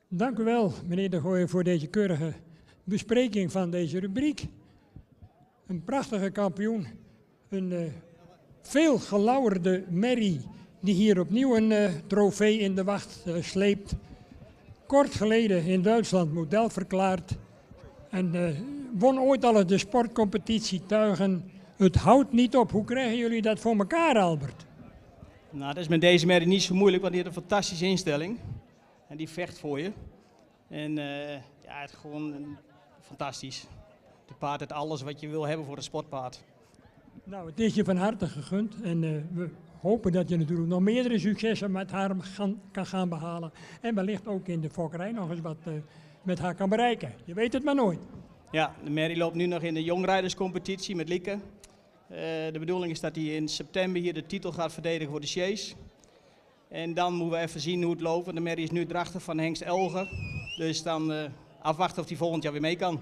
Dank u wel, meneer De Gooijer, voor deze keurige bespreking van deze rubriek. Een prachtige kampioen, een veel gelauwerde merrie die hier opnieuw een trofee in de wacht sleept. Kort geleden in Duitsland model verklaard en won ooit al eens de sportcompetitie Tuigen. Het houdt niet op. Hoe krijgen jullie dat voor elkaar, Albert? Nou, dat is met deze merrie niet zo moeilijk, want die heeft een fantastische instelling. En die vecht voor je. En ja, het is gewoon fantastisch. De paard heeft alles wat je wil hebben voor een sportpaard. Nou, het is je van harte gegund. En we hopen dat je natuurlijk nog meerdere successen met haar kan gaan behalen. En wellicht ook in de fokkerij nog eens wat met haar kan bereiken. Je weet het maar nooit. Ja, de merrie loopt nu nog in de jongrijderscompetitie met Lieke. De bedoeling is dat hij in september hier de titel gaat verdedigen voor de Chase. En dan moeten we even zien hoe het loopt. De merrie is nu drachtig van Hengst Elger. Dus dan afwachten of hij volgend jaar weer mee kan.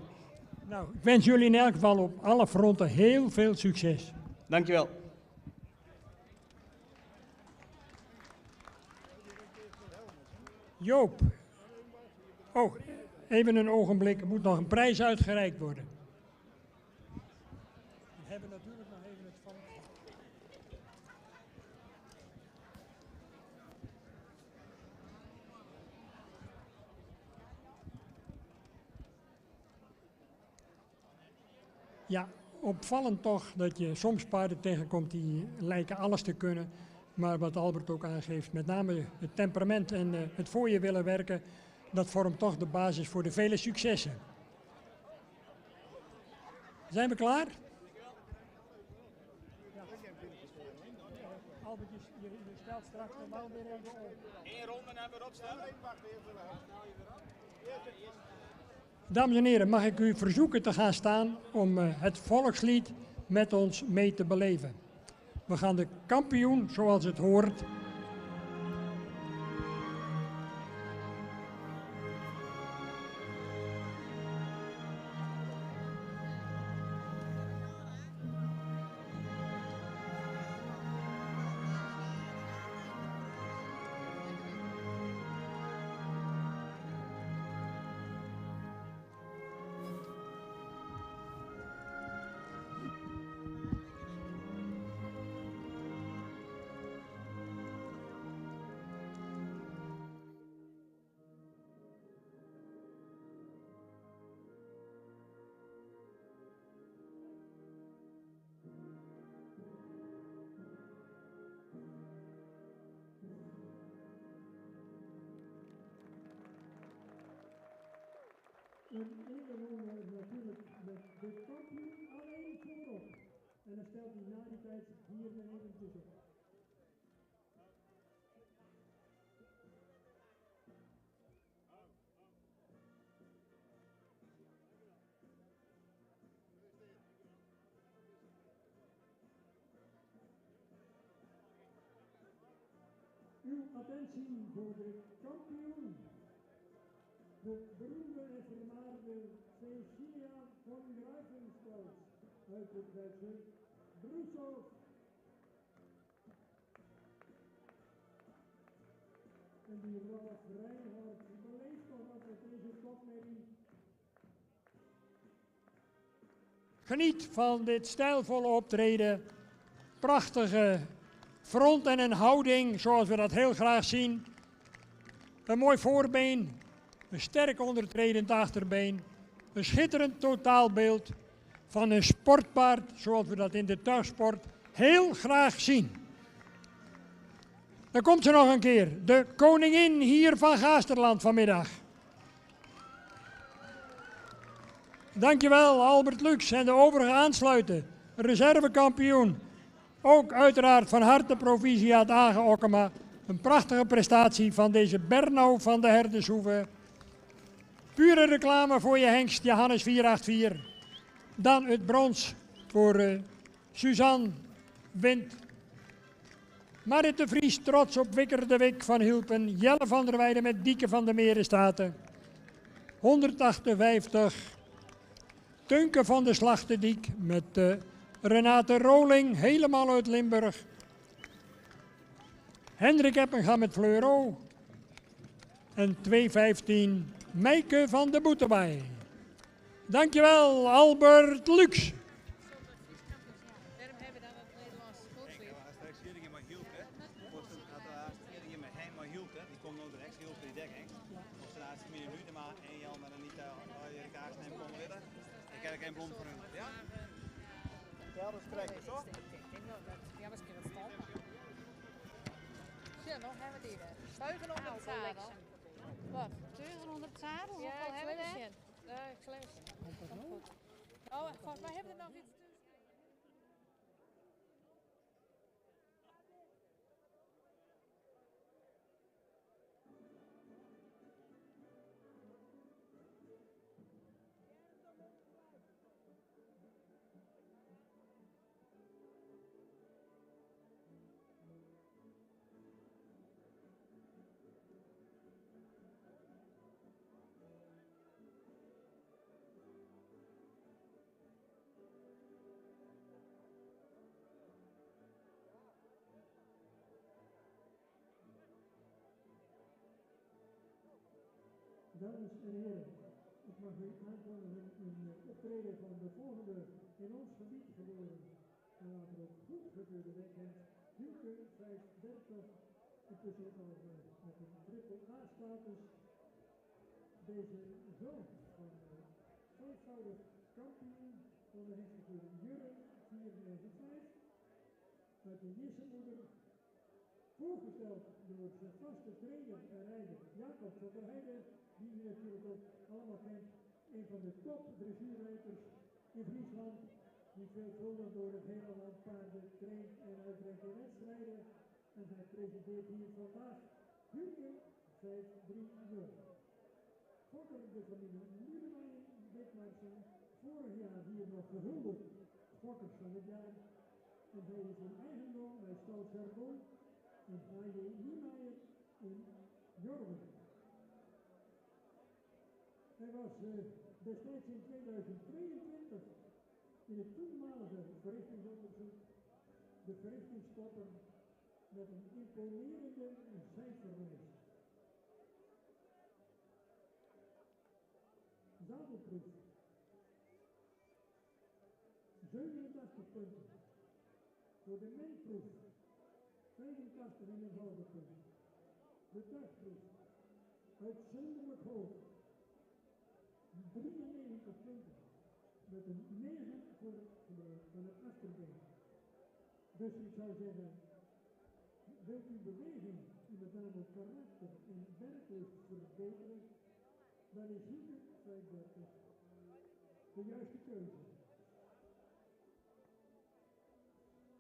Nou, ik wens jullie in elk geval op alle fronten heel veel succes. Dankjewel. Joop. Oh, even een ogenblik, er moet nog een prijs uitgereikt worden. We hebben natuurlijk nog even het van. Ja, opvallend toch dat je soms paarden tegenkomt die lijken alles te kunnen. Maar wat Albert ook aangeeft, met name het temperament en het voor je willen werken, dat vormt toch de basis voor de vele successen. Zijn we klaar? Albert, je stelt straks normaal weer even op. 1 ronde hebben we opstellen. Dames en heren, mag ik u verzoeken te gaan staan om het volkslied met ons mee te beleven. We gaan de kampioen, zoals het hoort, een ronde natuurlijk met de kampioen alleen voorop. En dan stelt hij na die tijd hier even tussen. Uw attentie voor de kampioen. De beroemde en vermaarde Cecilia von Greifenfeld uit het Duitse Brussel. En die Rolf Reinhardt beleeft nog altijd deze topmerrie. Geniet van dit stijlvolle optreden. Prachtige front en een houding zoals we dat heel graag zien. Een mooi voorbeen. Een sterk ondertredend achterbeen, een schitterend totaalbeeld van een sportpaard zoals we dat in de tuigsport heel graag zien. Dan komt ze nog een keer, de koningin hier van Gaasterland vanmiddag. Dankjewel Albert Lux en de overige aansluiten, reservekampioen. Ook uiteraard van harte proficiat Age Okkema. Een prachtige prestatie van deze Bernau van de Herdenshoeve. Pure reclame voor je hengst Johannes 484. Dan het brons voor Suzanne Wind. Marit de Vries trots op Wikker de Wik van Hulpen. Jelle van der Weijden met Dieke van de Merenstaten. 158. Teunke van de Slachtendiek met Renate Roling, helemaal uit Limburg. Hendrik Eppenga met Fleuro. En 215. Meike van de Boetebaai. Dankjewel, Albert Lux. Daarom hebben we dan het Nederlands volkslied. Straks jullie je maar hielp, hè? Jullie je maar geen maar hielp, hè? Die komt nooit rechts hielp voor die dekking. Of ze laatste minuten maar en Jan maar dan niet je kaars neemt komen willen. Ik heb geen blond voor hun. Ja? Ja, dat is correct, zo? Ja, was kunnen staan. Ja, nog hebben we die. Steugen op het zadel. Wat? Steugen onder het zadel? Ja, ik hebben we het. Ik slees het. Oh, volgens mij hebben we nog iets tussen. Dames en heren, mag u aankondigen een optreden van de volgende in ons gebied geboren en later ook goedgekeurde weghand, Hielke 530, intussen al met een triple A-status. Deze zoon van vijfvoudig kampioen van de hengstgekeurde Jurren 495 uit de Jissemoeder, voorgesteld door zijn vaste trainer en rijder Jacob van der Heijden, die u natuurlijk ook allemaal kent, een van de top dressuurrijders in Friesland, die veelvuldig door het hele land paarden traint en uitbrengt in wedstrijden. En hij presenteert hier vandaag Hielke 530. Fokker de familie Ludemeyer Ditmarsen, vorig jaar hier nog gehuldigd Fokkers van het jaar. En hij is in eigendom bij Stal Chardon en H.J. Niemeyer in Jorven. Hij was destijds in 2022 in het toenmalige verrichtingsonderzoek de verrichtingstopper met een imponerende cijferlijst. Zadelproef. 87 punten. Voor de menproef. 85,5 punten. De dagproef. Uitzonderlijk hoog. 93 punten. Met een 9 voor van het achterbeen. Dus ik zou zeggen, wilt u beweging, met name karakter en werklust verbeteren, dan is Hielke 530 de juiste keuze.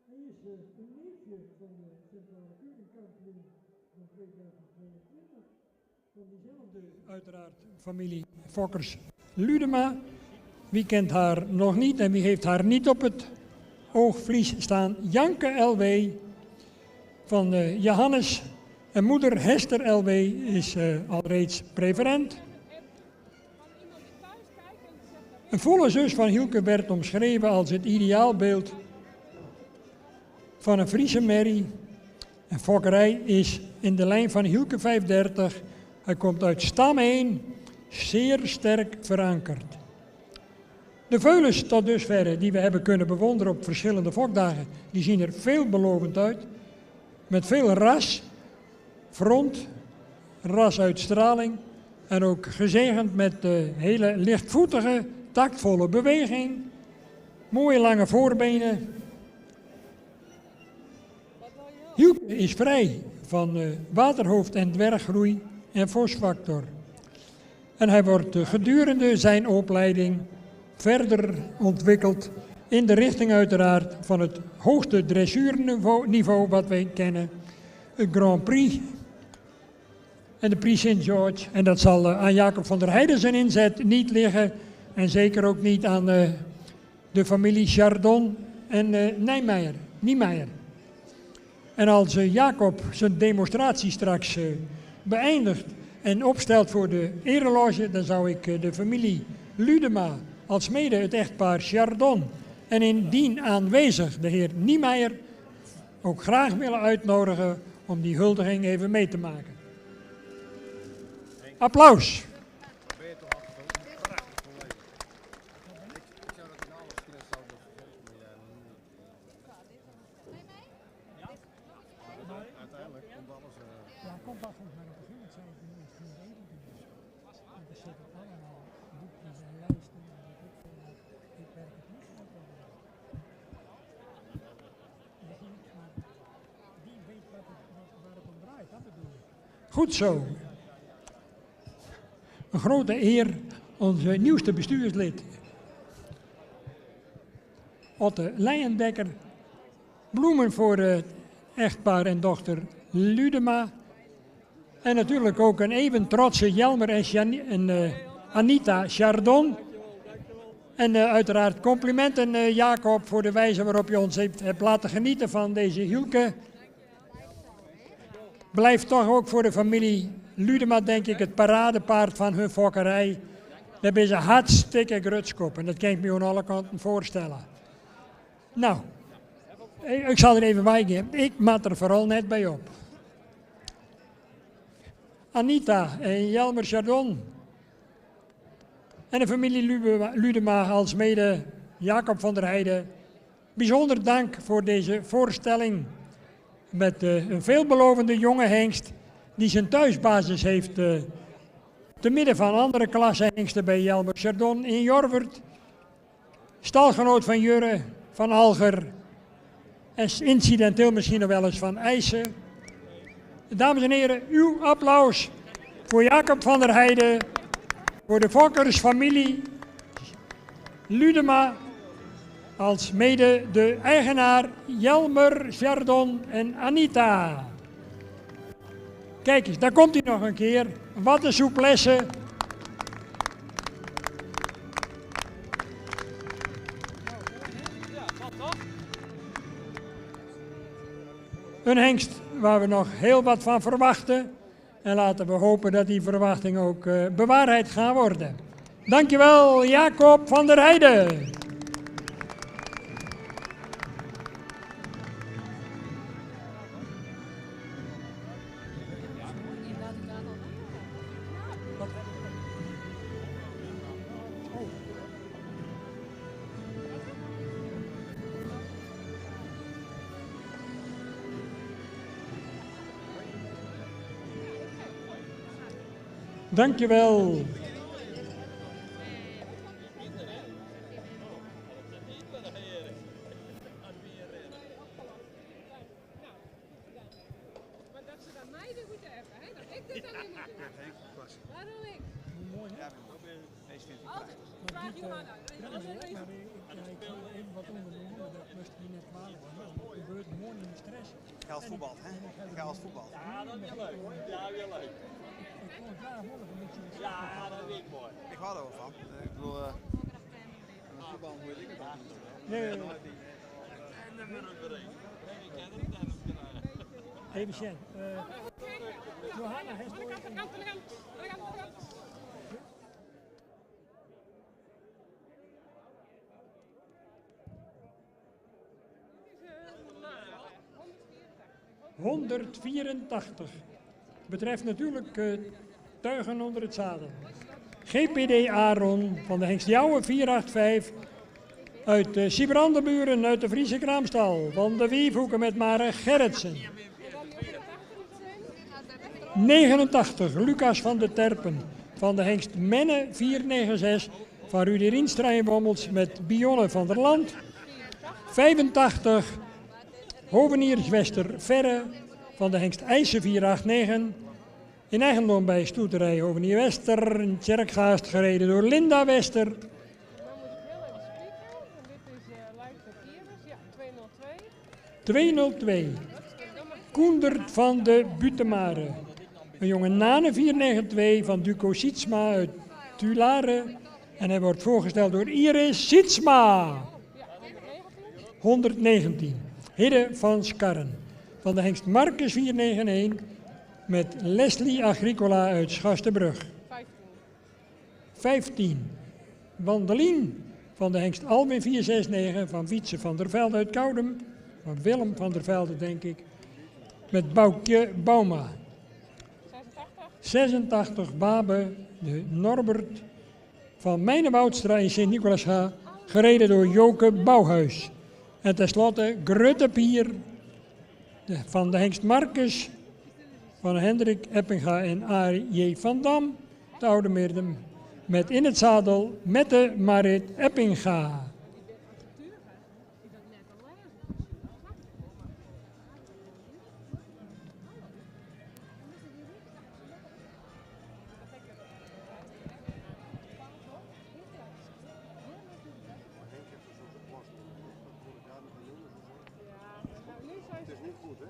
Hij is een neefje van de centrale keuringkampioen van 2022, van diezelfde uiteraard familie Fokkers Ludema. Wie kent haar nog niet en wie heeft haar niet op het oogvlies staan? Janke L.W. van Johannes en moeder Hester L.W. is al reeds preferent. Een volle zus van Hielke werd omschreven als het ideaalbeeld van een Friese merrie. En fokkerij is in de lijn van Hielke 530. Hij komt uit stam 1, zeer sterk verankerd. De veulens tot dusverre die we hebben kunnen bewonderen op verschillende fokdagen, die zien er veelbelovend uit. Met veel ras, front, rasuitstraling en ook gezegend met de hele lichtvoetige, tactvolle beweging. Mooie lange voorbenen. Hielke is vrij van waterhoofd- en dwerggroei en fosfactor. En hij wordt gedurende zijn opleiding verder ontwikkeld in de richting uiteraard van het hoogste dressuurniveau wat wij kennen. Het Grand Prix en de Prix Saint-George. En dat zal aan Jacob van der Heijden zijn inzet niet liggen. En zeker ook niet aan de familie Chardon en Niemeyer. En als Jacob zijn demonstratie straks beëindigt en opstelt voor de ereloge, dan zou ik de familie Ludema als mede het echtpaar Chardon en indien aanwezig de heer Niemeyer ook graag willen uitnodigen om die huldiging even mee te maken. Applaus! Goed zo. Een grote eer, onze nieuwste bestuurslid, Otte Leijendekker. Bloemen voor het echtpaar en dochter Ludema. En natuurlijk ook een even trotse Jelmer en Anita Chardon. En uiteraard complimenten Jacob voor de wijze waarop je ons hebt laten genieten van deze Hielke. Blijft toch ook voor de familie Ludema, denk ik, het paradepaard van hun fokkerij. Dat is een hartstikke grutskop en dat kan ik me aan alle kanten voorstellen. Nou, ik zal er even bij geven. Ik mat er vooral net bij op. Anita en Jelmer Chardon. en de familie Ludema als mede Jacob van der Heijden. Bijzonder dank voor deze voorstelling met een veelbelovende jonge hengst die zijn thuisbasis heeft te midden van andere klasse hengsten bij Jelmer Chardon in Jorvert. Stalgenoot van Jurre, van Alger en incidenteel misschien nog wel eens van IJssen. Dames en heren, uw applaus voor Jacob van der Heijden, voor de Fokkersfamilie Ludema, als mede de eigenaar Jelmer, Chardon en Anita. Kijk eens, daar komt hij nog een keer. Wat een souplesse. Een hengst waar we nog heel wat van verwachten. En laten we hopen dat die verwachtingen ook bewaarheid gaan worden. Dankjewel, Jacob van der Heijden. Dankjewel. Maar dat ze dan mij weer moeten hebben, hè? Dat ik dit dan weer moet doen. Waarom ik? Ja, deze vindt ik Altijd. Vraag Johanna. Maar ik wil even wat ondernemen, maar dat moest je net kwalijk. Dat gebeurt morgen in de stress. Ik ga als voetbal, hè? Ik ga als voetbal. Ja, dat is leuk. Ja, weer leuk. Ik kon graag morgen een beetje. Ja, dat weet ik mooi. Ik hou er wel van. Ik bedoel, voetbal moet ik het aan. Nee. En dan ben ik weer een. Ik ken er niet aan hem gedaan. Even Sjen. Johanna, hij is ...184. Betreft natuurlijk tuigen onder het zadel. GPD Aaron van de Hengst Jouwe 485. Uit Sibrandenburen uit de Friese Kraamstal. Van de Wiefhoeken met Mare Gerritsen. 89. Lucas van de Terpen. Van de Hengst Menne 496. Van Rudy Rienstra in Wommels met Bionne van der Land. 85. Hovenierswester Verre van de Hengst IJssen 489. In eigendom bij stoeterij Hovenier Wester in Tjerkgaast gereden door Linda Wester. Dan moet ik heel even spieken. En dit is Lijf Verkeerders. Ja, 202. 202. Koendert van de Butemare. Een jonge Nane 492 van Duco Sietsma uit Tulare. En hij wordt voorgesteld door Iris Sietsma. 119. Hidde van Skarren. Van de Hengst Marcus 491 met Leslie Agricola uit Schastenbrug. 15. Wandelien van de Hengst Alwin 469 van Wietse van der Velde uit Koudem. Van Willem van der Velde denk ik. Met Boukje Bauma. 86. Babe de Norbert van Mijnewoudstra in Sint-Nicolaas gereden door Joke Bouwhuis. En tenslotte Grutte Pier van de Hengst Marcus van Hendrik Eppinga en A.J. van Dam, de Oude Meerdem, met in het zadel Mette Marit Eppinga. Het is niet goed, hè?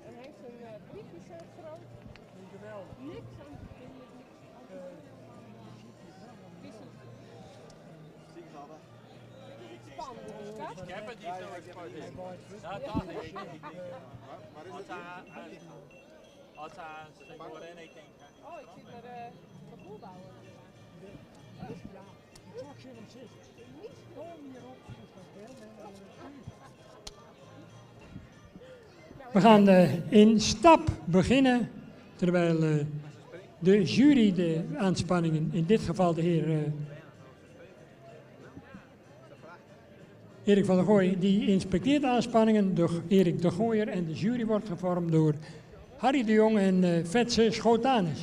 En hij heeft een briefje zo groot. Niks aan het Ik heb het niet zo exporteerd. Dat dacht ik. Als ze voor en ik denk. Oh, ik zit naar de boel bouwen. We gaan in stap beginnen, terwijl de jury de aanspanningen, in dit geval de heer Erik van der Gooy die inspecteert de aanspanningen. Erik de Gooier en de jury wordt gevormd door Harry de Jong en Fetse Schotanus.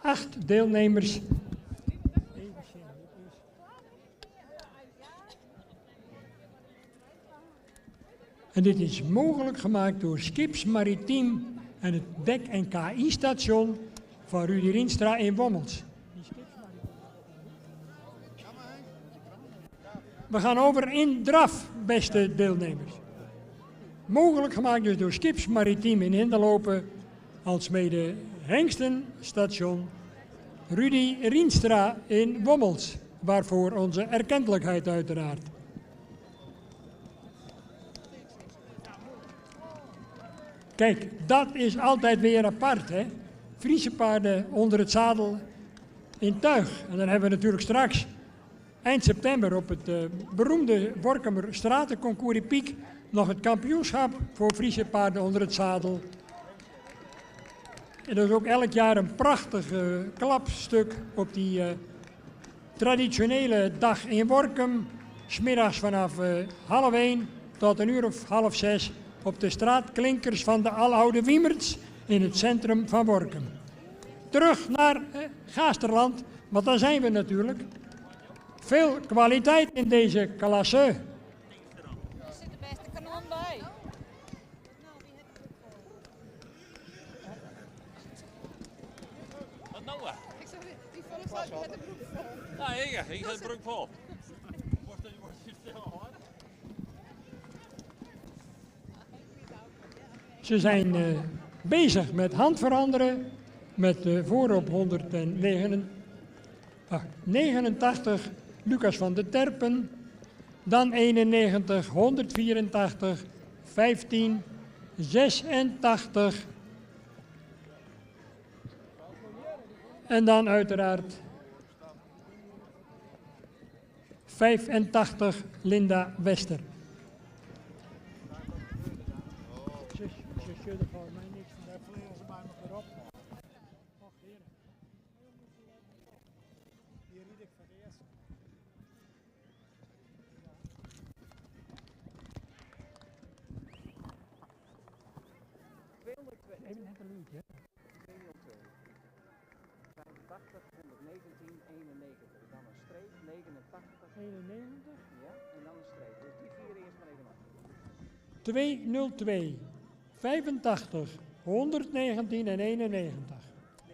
8 deelnemers. En dit is mogelijk gemaakt door Skips Maritiem en het dek- en KI-station van Rudy Rienstra in Wommels. We gaan over in draf, beste deelnemers. Mogelijk gemaakt dus door Skips Maritiem in Hinderlopen, alsmede Hengstenstation Rudy Rienstra in Wommels, waarvoor onze erkentelijkheid uiteraard. Kijk, dat is altijd weer apart, hè? Friese paarden onder het zadel in tuig. En dan hebben we natuurlijk straks eind september op het beroemde Workumer Stratenconcours in Piek nog het kampioenschap voor Friese paarden onder het zadel. En dat is ook elk jaar een prachtig klapstuk op die traditionele dag in Workum. 's Middags vanaf 1:30 tot 5:30 op de straatklinkers van de aloude Wiemerts in het centrum van Workum. Terug naar Gaasterland, want daar zijn we natuurlijk. Veel kwaliteit in deze klasse. Er zit de beste kanon bij. Wat nou? Ik zeg, die volle zak met de broek vol. Ja, ik heb de broek vol. Ze zijn bezig met handveranderen, met voorop 89 Lucas van de Terpen, dan 91, 184, 15, 86 en dan uiteraard 85 Linda Wester. Schudden voor mij niks, daar vliegen ze maar nog weer op. Och, heren. Hier ried ik voor de eerste. Even net een liedje. 85, 119, 91. Dan een streep, 89. 91? Ja, en dan een streep. Dus die vier eerst maar even af. 202. 85, 119 en 91.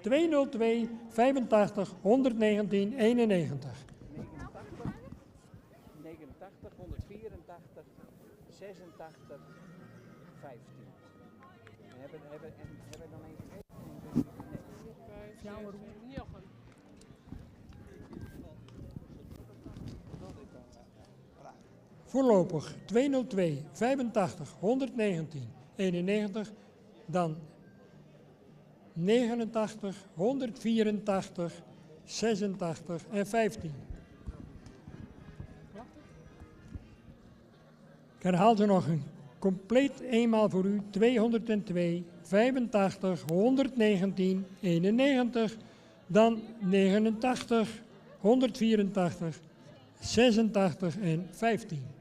202, 85, 119, 91. 89, 184, 86, 15. Hebben we dan één vergeten? Nee. Voorlopig 202, 85, 119, 91. Dan 89, 184, 86 en 15. Ik herhaal ze nog een compleet eenmaal voor u. 202, 85, 119, 91. Dan 89, 184, 86 en 15.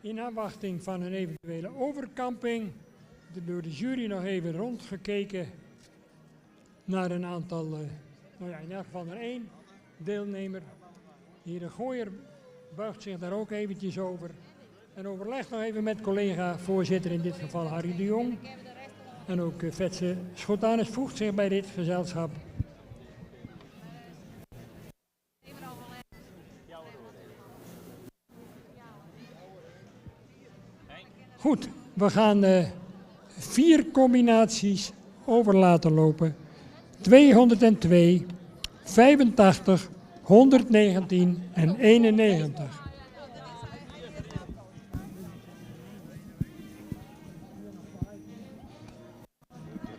In afwachting van een eventuele overkamping, door de jury nog even rondgekeken naar een aantal, nou ja, in elk geval er 1 deelnemer. Hier de Gooier buigt zich daar ook eventjes over en overlegt nog even met collega voorzitter, in dit geval Harry de Jong. En ook Fetse Schotanus voegt zich bij dit gezelschap. Goed, we gaan 4 combinaties over laten lopen. 202, 85, 119 en 91.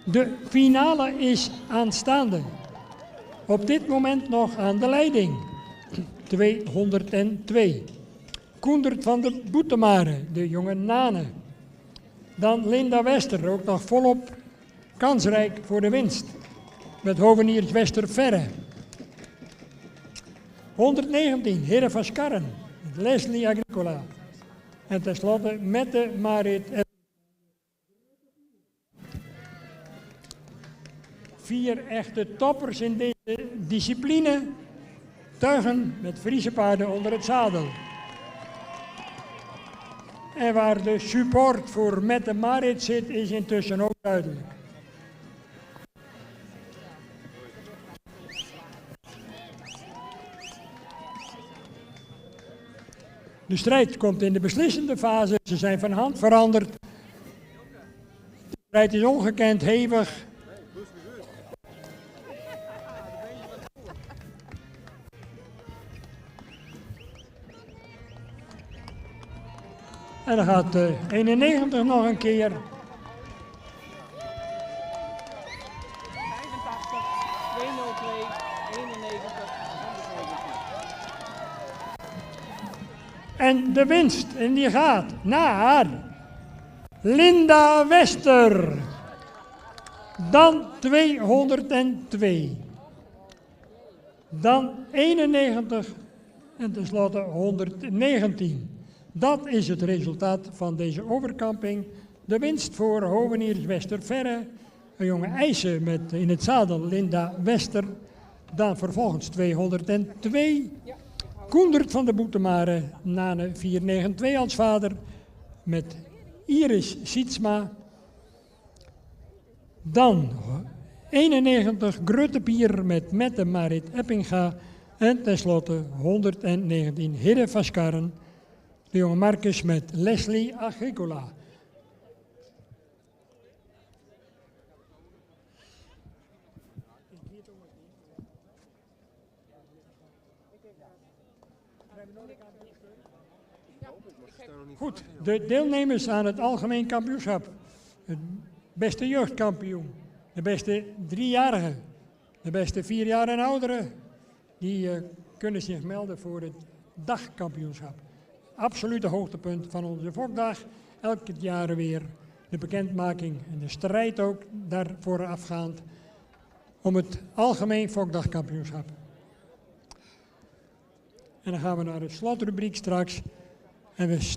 De finale is aanstaande. Op dit moment nog aan de leiding. 202. Koendert van de Boetemare, de jonge Nane. Dan Linda Wester, ook nog volop kansrijk voor de winst. Met hoveniers Wester Verre. 119, Heren van Skarren, Leslie Agricola. En tenslotte Mette Marit. 4 echte toppers in deze discipline. Tuigen met Friese paarden onder het zadel. En waar de support voor Mette Marit zit, is intussen ook duidelijk. De strijd komt in de beslissende fase. Ze zijn van hand veranderd. De strijd is ongekend hevig. En dan gaat 91 nog een keer. 202, 91, En de winst, en die gaat naar Linda Wester. Dan 202. Dan 91 en tenslotte 119. Dat is het resultaat van deze overkamping. De winst voor hoveniers Wester Verre. Een jonge IJzer met in het zadel Linda Wester. Dan vervolgens 202. Koendert van de Boetemare, Nane 492 als vader. Met Iris Sietsma. Dan 91 Gruttepier met Mette Marit Eppinga. En tenslotte 119 Hidde van Skarren. De jonge Marcus met Leslie Agricola. Goed, de deelnemers aan het algemeen kampioenschap. Het beste jeugdkampioen, de beste 3-jarige, de beste 4 jaar en ouderen. Die kunnen zich melden voor het dagkampioenschap. Absolute hoogtepunt van onze Fokdag. Elk jaar weer de bekendmaking en de strijd ook daarvoor afgaand om het algemeen Fokdagkampioenschap. En dan gaan we naar de slotrubriek straks. En we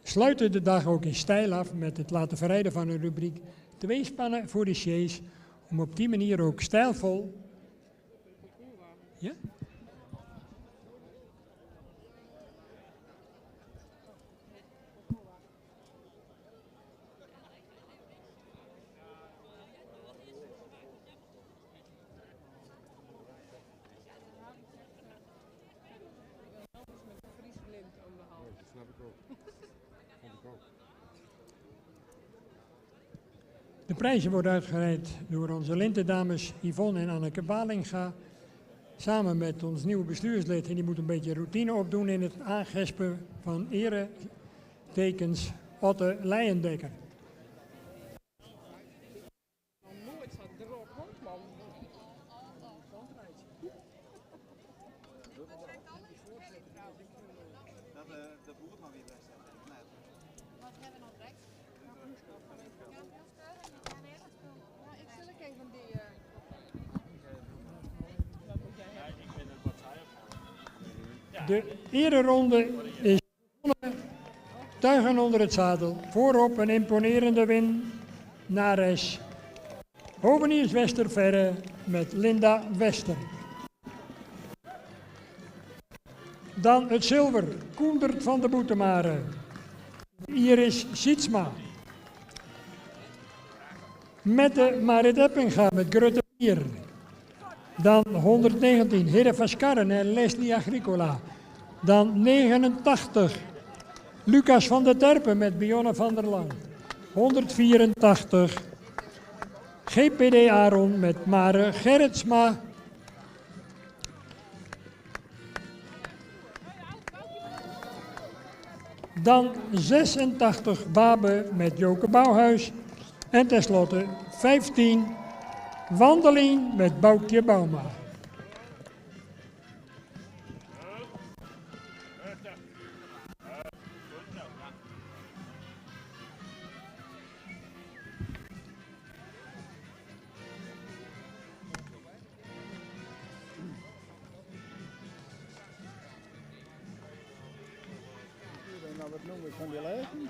sluiten de dag ook in stijl af met het laten verrijden van een rubriek. 2 spannen voor de sjees, om op die manier ook stijlvol. Ja? De prijzen worden uitgereikt door onze lintendames Yvonne en Anneke Balinga. Samen met ons nieuwe bestuurslid, en die moet een beetje routine opdoen in het aangespen van eretekens, Otte Leijendekker. De ereronde is begonnen. Tuigen onder het zadel. Voorop een imponerende winnares. Hoveniers Wester Verre met Linda Wester. Dan het zilver. Koendert van de Boetemare. Iris Sietsma. Mette Marit Eppinga met Grutte Pier. Dan 119 Hidde van Skarren en Leslie Agricola. Dan 89 Lucas van der Terpen met Bionne van der Lang. 184. GPD Aaron met Mare Gerritsma. Dan 86 Babe met Joke Bouwhuis. En tenslotte 15 Wandeling met Boukje Bauma. Nou, wat noem ik van die lijken?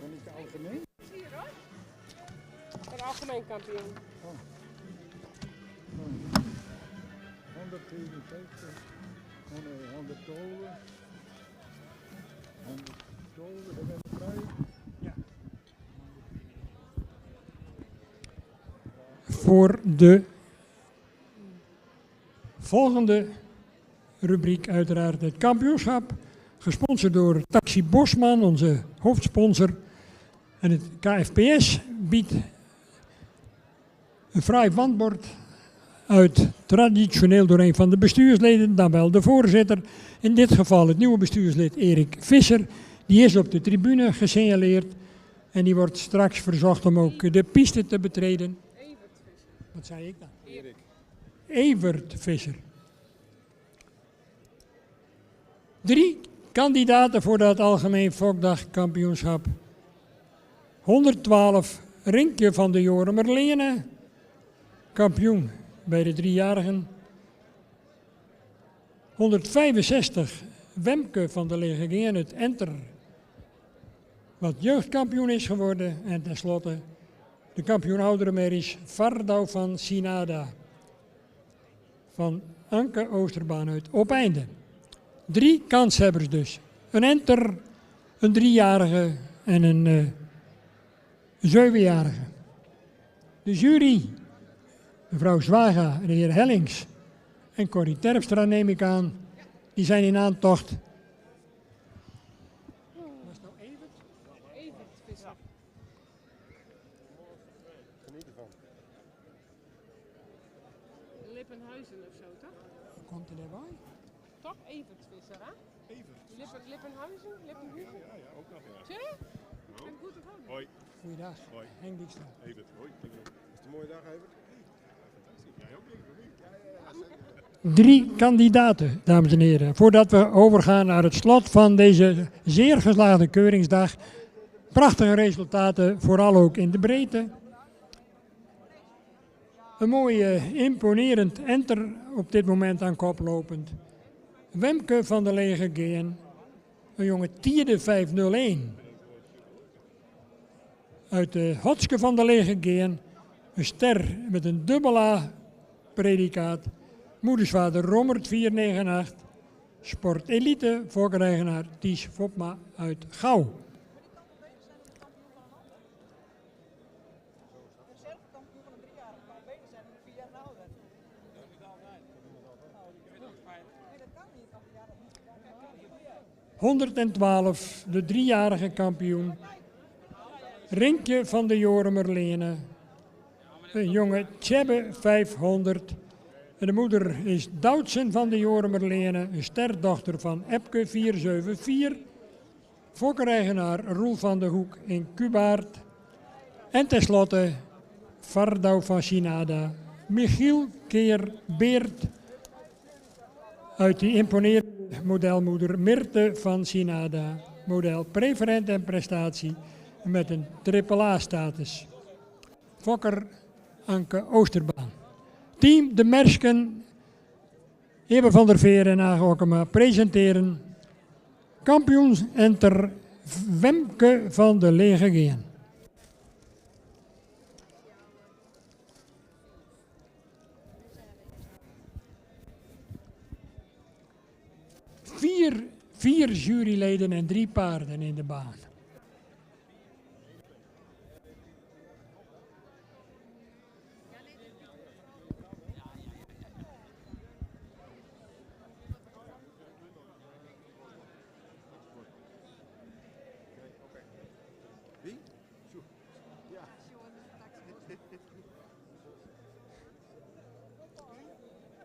Ben ik algemeen? Hier hoor. Een algemeen kampioen. 157, 112, 112, dat ben ik vrij. Voor de volgende rubriek uiteraard het kampioenschap. Gesponsord door Taxi Bosman, onze hoofdsponsor. En het KFPS biedt een fraai wandbord uit, traditioneel door een van de bestuursleden, dan wel de voorzitter. In dit geval het nieuwe bestuurslid Erik Visser. Die is op de tribune gesignaleerd en die wordt straks verzocht om ook de piste te betreden. Wat zei ik dan? Erik. Evert Visser. 3 kandidaten voor dat algemeen Fokdagkampioenschap. 112 Rinkje van de Joremerlene, kampioen bij de 3-jarigen. 165 Wemke van de Legegeen, het Enter, wat jeugdkampioen is geworden. En tenslotte de kampioen ouderenmerries Vardau van Sinada van Anke Oosterbaan uit Opeinde. 3 kanshebbers dus. Een Enter, een 3-jarige en een 7-jarige. De jury, mevrouw Zwaga, de heer Hellings en Corrie Terpstra neem ik aan, die zijn in aantocht. Was nou Evert? Evert Visser. Geniet ervan. Lippenhuizen of zo, toch? Komt er daarbij? Toch Evert Visser, hè? Evert. Lippenhuizen? Lippenhuizen? Ja, ook nog, ja. Zie je? Ik ben goed of ook? Hoi. Goeiedag. Hoi. Henk Dijkstra. Evert, hoi. Is het een mooie dag, Evert? Fantastisch. Jij ook, denk ik. Ja, 3 kandidaten, dames en heren. Voordat we overgaan naar het slot van deze zeer geslaagde keuringsdag. Prachtige resultaten, vooral ook in de breedte. Een mooi imponerend Enter op dit moment aan kop lopend. Wemke van de Legegeen, een jonge tierde 501. Uit de Hotske van de Legegeen, een ster met een dubbel A predicaat. Moedersvader Rommert 498, Sport Elite, voorkeureigenaar Ties Fopma uit Gouw. ...112, de 3-jarige kampioen. Rinkje van de Joremerlene. Een jonge Tjebbe 500. En de moeder is Doutsen van de Joremerlene, een sterdochter van Epke 474. Fokkereigenaar Roel van de Hoek in Cubaert. En tenslotte Vardau van Sinada, Michiel Keer Beert. Uit die imponerende modelmoeder Mirte van Sinada. Model preferent en prestatie met een AAA-status. Fokker Anke Oosterbaan. Team De Mersken, Ebe van der Veer en Age Okkema presenteren kampioens Enter Wemke van de Legegeen. Vier juryleden en 3 paarden in de baan.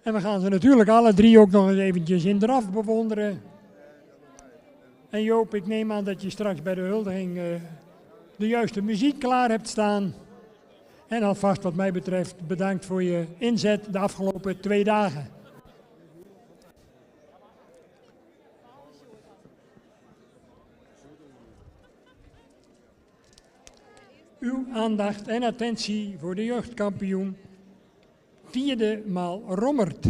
En we gaan ze natuurlijk alle drie ook nog eens eventjes in draf bewonderen. En Joop, ik neem aan dat je straks bij de huldiging de juiste muziek klaar hebt staan. En alvast wat mij betreft bedankt voor je inzet de afgelopen 2 dagen. Uw aandacht en attentie voor de jeugdkampioen, 4e maal Rommert.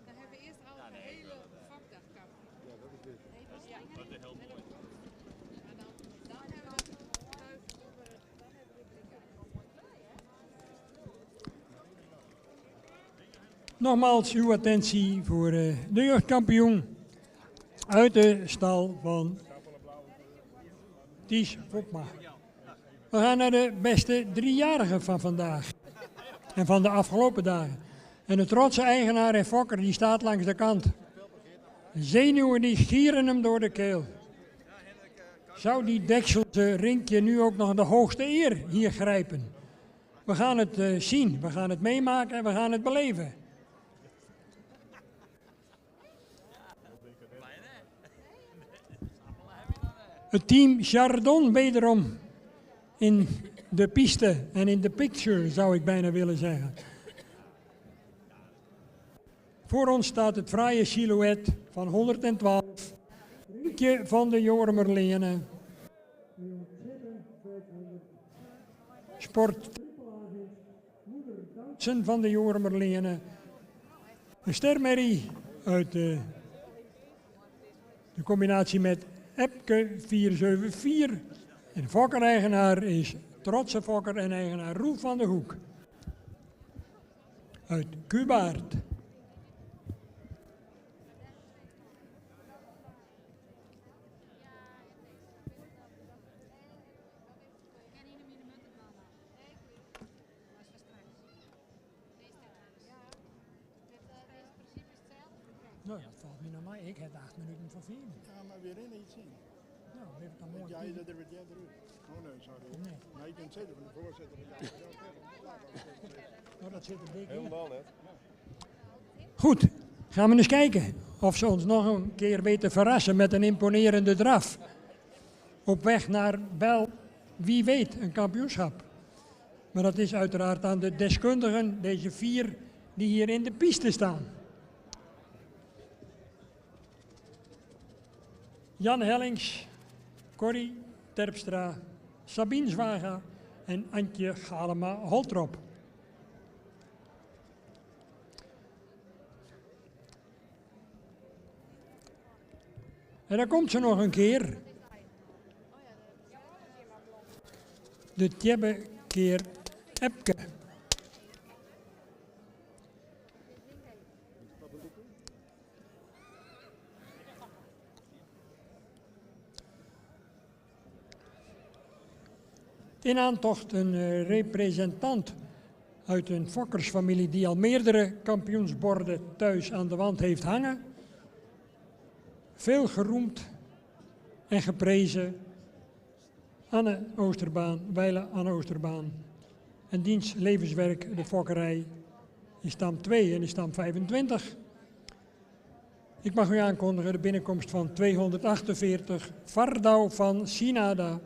Dan hebben we eerst al een hele vakdagkamp. Ja, dat is dit. Ja, dat is heel mooi. En dan hebben we Nogmaals uw attentie voor de jeugdkampioen uit de stal van Ties Vopma. We gaan naar de beste 3-jarige van vandaag en van de afgelopen dagen. En de trotse eigenaar en fokker die staat langs de kant. Zenuwen die gieren hem door de keel. Zou die dekselse rinkje nu ook nog de hoogste eer hier grijpen? We gaan het zien, we gaan het meemaken en we gaan het beleven. Het team Chardon wederom in de piste en in de picture zou ik bijna willen zeggen. Voor ons staat het fraaie silhouet van 112. Riekje van de Joremerlenen. Sport Duitsen van de Joremerlenen. Een stermerrie uit de combinatie met Epke 474. En de fokkereigenaar is trotse fokker en eigenaar Roel van de Hoek. Uit Cubaert. Nou, dat valt me naar mij. Ik heb 8 minuten voor 4. Ja, maar weer in iets zien. Nou, we hebben dan mooi. Jij zit er weer eruit. Oh nee, sorry. Nee. Maar je kunt zitten van de voorzitter. Nou, dat zit er dik in. Helemaal net. Goed, gaan we eens kijken of ze ons nog een keer weten verrassen met een imponerende draf. Op weg naar wel, wie weet, een kampioenschap. Maar dat is uiteraard aan de deskundigen, deze 4 die hier in de piste staan. Jan Hellings, Corrie Terpstra, Sabine Zwaga en Antje Galema-Holtrop. En dan komt ze nog een keer. De Tjebbe keer Epke. In aantocht een representant uit een fokkersfamilie die al meerdere kampioensborden thuis aan de wand heeft hangen. Veel geroemd en geprezen. Anne Oosterbaan, Weile Anne Oosterbaan. En diens levenswerk, de fokkerij, in stam 2 en in stam 25. Ik mag u aankondigen de binnenkomst van 248 Vardau van Sinada.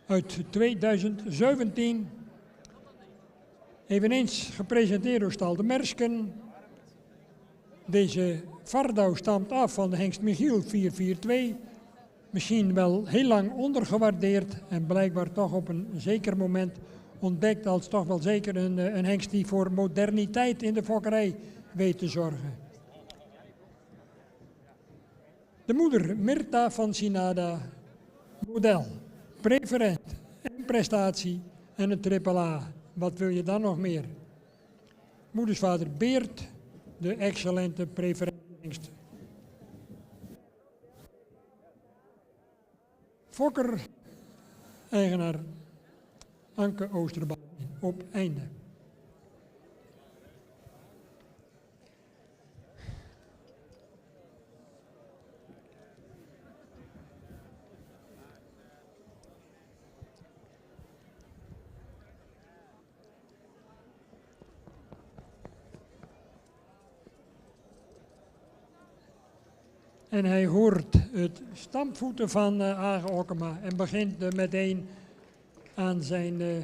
Uit 2017. Eveneens gepresenteerd door Stal de Mersken. Deze Vardau stamt af van de hengst Michiel 442. Misschien wel heel lang ondergewaardeerd en blijkbaar toch op een zeker moment ontdekt als toch wel zeker een hengst die voor moderniteit in de fokkerij weet te zorgen. De moeder Mirta van Sinada, model, preferent en prestatie en een triple A. Wat wil je dan nog meer? Moedersvader Beert, de excellente preferent. Fokker, eigenaar Anke Oosterbaan op einde. En hij hoort het stampvoeten van Age Okkema en begint meteen aan zijn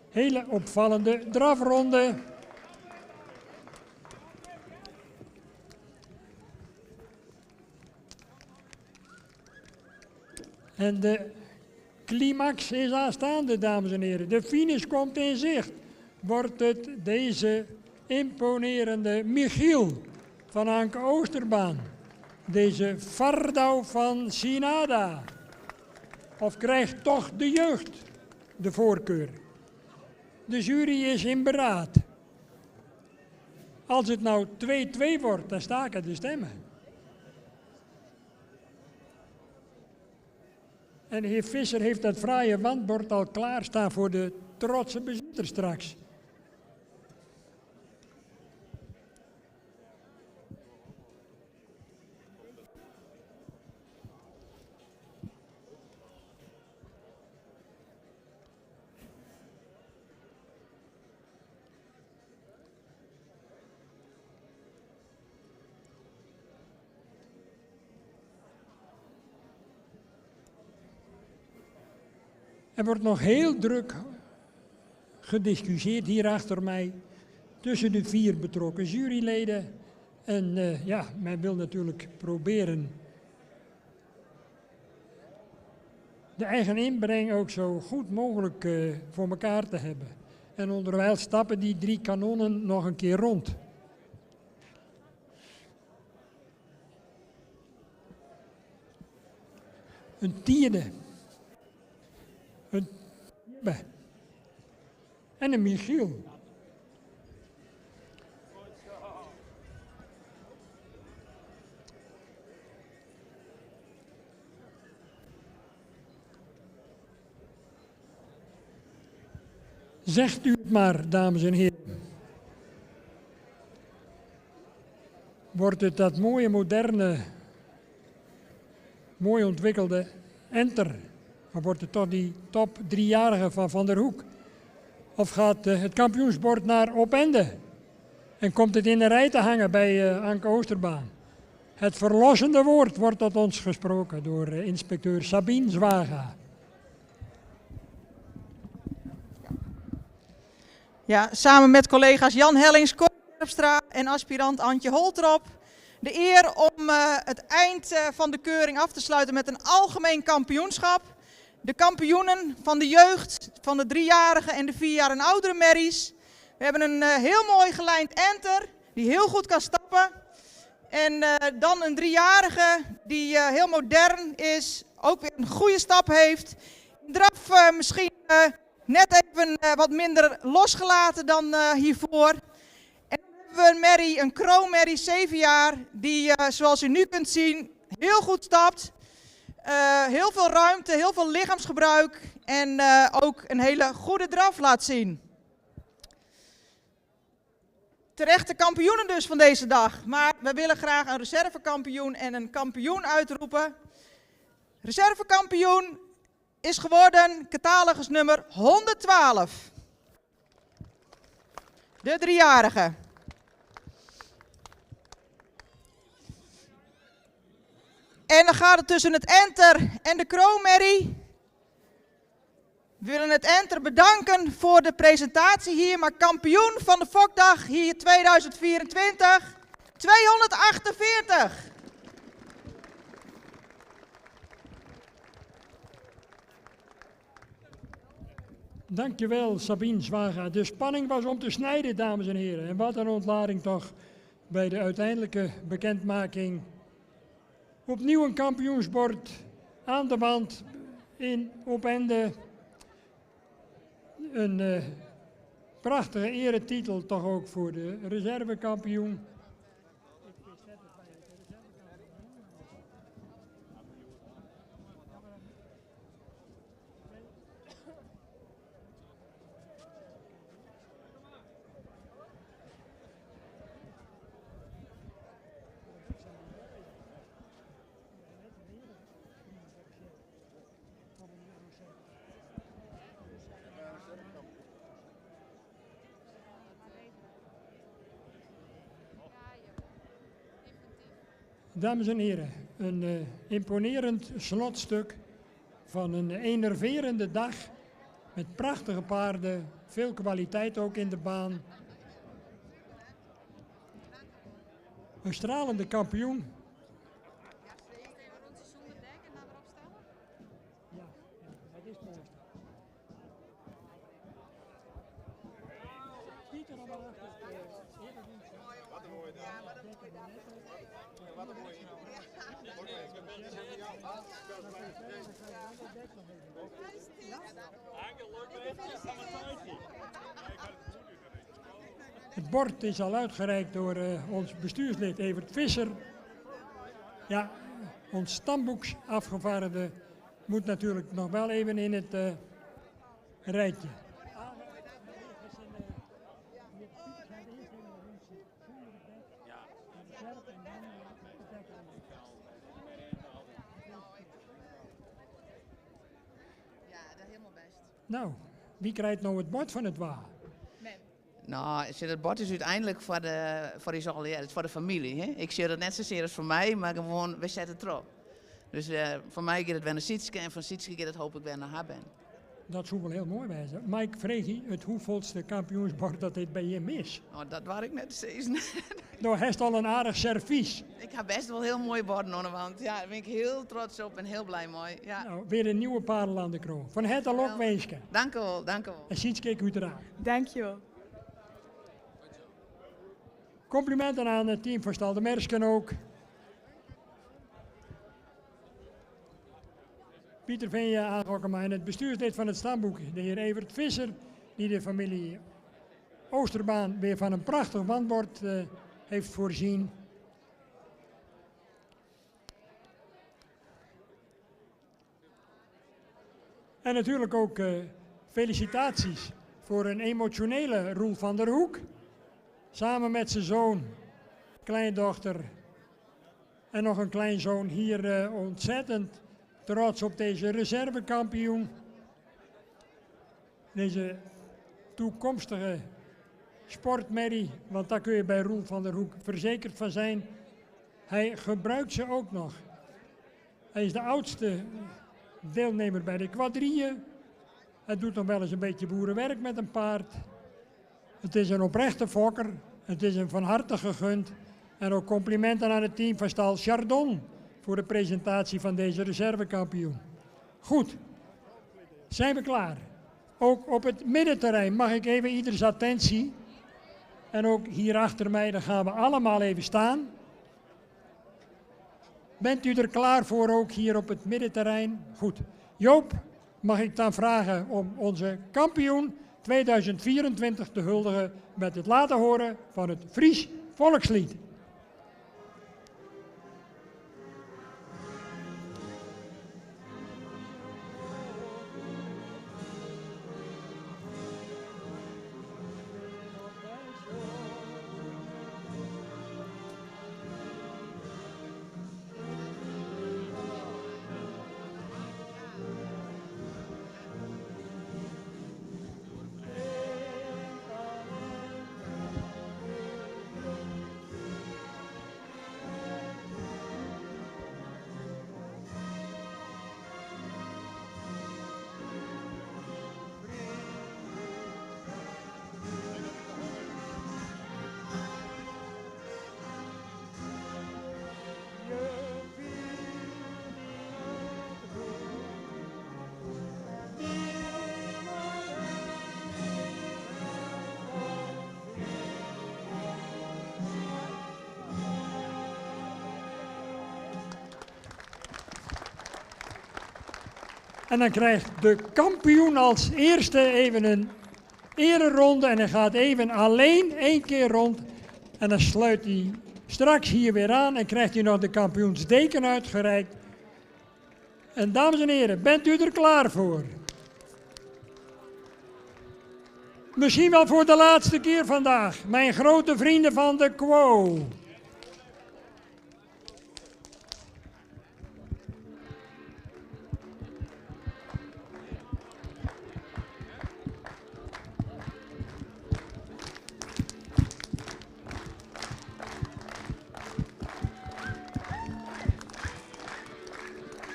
hele opvallende drafronde. En de climax is aanstaande, dames en heren. De finish komt in zicht. Wordt het deze imponerende Michiel van Anke Oosterbaan. Deze Vardau van Sinada. Of krijgt toch de jeugd de voorkeur? De jury is in beraad. Als het nou 2-2 wordt, dan staken de stemmen. En de heer Visser heeft dat fraaie wandbord al klaarstaan voor de trotse bezitter straks. Er wordt nog heel druk gediscussieerd hier achter mij tussen de 4 betrokken juryleden. En ja, men wil natuurlijk proberen de eigen inbreng ook zo goed mogelijk voor elkaar te hebben. En onderwijl stappen die 3 kanonnen nog een keer rond. Een tiende. Een Tibbe. En een Michiel. Zegt u het maar, dames en heren. Wordt het dat mooie, moderne, mooi ontwikkelde Enter? Of wordt het toch die top 3-jarige van Van der Hoek? Of gaat het kampioensbord naar Opende? En komt het in de rij te hangen bij Anke Oosterbaan? Het verlossende woord wordt tot ons gesproken door inspecteur Sabine Zwaga. Ja, samen met collega's Jan Hellings, Cor Terpstra en aspirant Antje Holtrop. De eer om het eind van de keuring af te sluiten met een algemeen kampioenschap. De kampioenen van de jeugd, van de 3-jarige en de 4 jaar en oudere merries. We hebben een heel mooi gelijnd enter, die heel goed kan stappen. En dan een 3-jarige die heel modern is, ook weer een goede stap heeft. Draf misschien net even wat minder losgelaten dan hiervoor. En dan hebben we een merrie, een kroonmerrie, 7 jaar, die zoals u nu kunt zien heel goed stapt. Heel veel ruimte, heel veel lichaamsgebruik en ook een hele goede draf laat zien. Terechte kampioenen dus van deze dag, maar we willen graag een reservekampioen en een kampioen uitroepen. Reservekampioen is geworden catalogus nummer 112. De 3-jarige. En dan gaat het tussen het enter en de kroonmerrie. We willen het enter bedanken voor de presentatie hier, maar kampioen van de Fokdag hier 2024, 248. Dankjewel Sabine Zwaga. De spanning was om te snijden, dames en heren. En wat een ontlading toch bij de uiteindelijke bekendmaking. Opnieuw een kampioensbord aan de wand in Opende. Een prachtige eretitel toch ook voor de reservekampioen. Dames en heren, een imponerend slotstuk van een enerverende dag met prachtige paarden, veel kwaliteit ook in de baan. Een stralende kampioen. Het bord is al uitgereikt door ons bestuurslid Evert Visser. Ja, ons stamboeksafgevaardigde moet natuurlijk nog wel even in het rijtje. Nou, wie krijgt nou het bord van het waar? Nou, het bord is uiteindelijk voor het is voor de familie. Hè? Ik zie het net zozeer als voor mij, maar gewoon, we zetten het erop. Dus voor mij gaat het weer naar Sietske en van Sietske gaat het hoop ik weer naar haar ben. Dat zou wel heel mooi wijzen. Mike Vregie, het hoeveelste kampioensbord dat dit bij je mis? Oh, dat waar ik net steeds. Nou, hij is al een aardig servies. Ik heb best wel heel mooie borden aan de wand. Ja, daar ben ik heel trots op en heel blij mee. Ja. Nou, weer een nieuwe parel aan de kroon. Van het al ook weesje. Dank u wel, dank u wel. En Sietske, ik u eraan. Dank je wel. Complimenten aan het team van Stal de Mersken ook. Pieter Venje, Aangokkema en het bestuurslid van het stamboek, de heer Evert Visser, die de familie Oosterbaan weer van een prachtig wandbord heeft voorzien. En natuurlijk ook felicitaties voor een emotionele Roel van der Hoek. Samen met zijn zoon, kleindochter en nog een kleinzoon hier ontzettend trots op deze reservekampioen. Deze toekomstige sportmerrie, want daar kun je bij Roel van der Hoek verzekerd van zijn. Hij gebruikt ze ook nog. Hij is de oudste deelnemer bij de quadrieën. Hij doet nog wel eens een beetje boerenwerk met een paard. Het is een oprechte fokker. Het is hem van harte gegund. En ook complimenten aan het team van stal Chardon voor de presentatie van deze reservekampioen. Goed, zijn we klaar. Ook op het middenterrein mag ik even ieders attentie. En ook hier achter mij, dan gaan we allemaal even staan. Bent u er klaar voor ook hier op het middenterrein? Goed. Joop, mag ik dan vragen om onze kampioen 2024 te huldigen met het laten horen van het Fries volkslied. En dan krijgt de kampioen als eerste even een ereronde en hij gaat even alleen 1 keer rond. En dan sluit hij straks hier weer aan en krijgt hij nog de kampioensdeken uitgereikt. En dames en heren, bent u er klaar voor? Misschien wel voor de laatste keer vandaag, mijn grote vrienden van de Quo.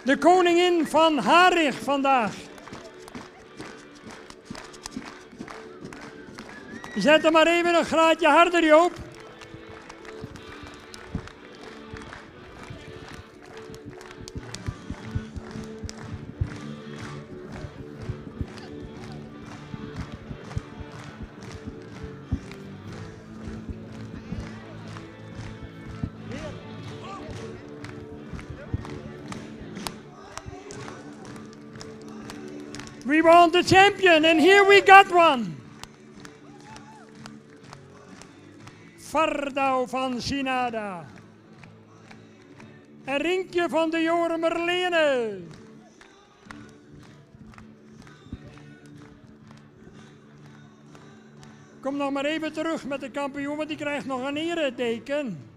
de koningin van Harig vandaag. Zet hem maar even een graadje harder, Joop. We want the champion, and here we got one. Vardau van Sinada. En Rinkje van de Joremerlene. Kom nog maar even terug met de kampioen, want die krijgt nog een ereteken.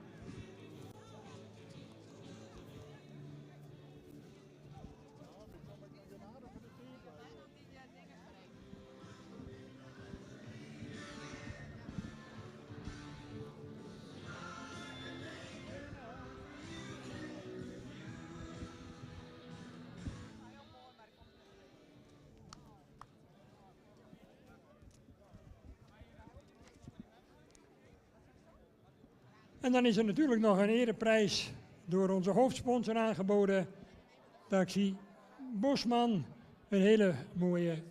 En dan is er natuurlijk nog een ereprijs door onze hoofdsponsor aangeboden. Taxi Bosman, een hele mooie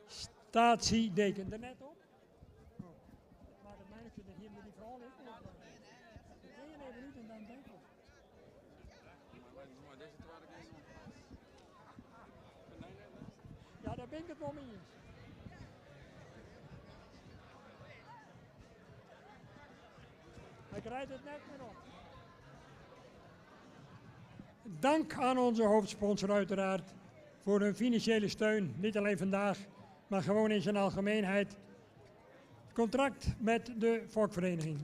statiedeken. Er net op? Maar de mijne zit hier met die vrouw in. Ja, daar ben ik het wel mee eens. Ik rijd het net meer op. Dank aan onze hoofdsponsor uiteraard voor hun financiële steun. Niet alleen vandaag, maar gewoon in zijn algemeenheid. Contract met de volkvereniging.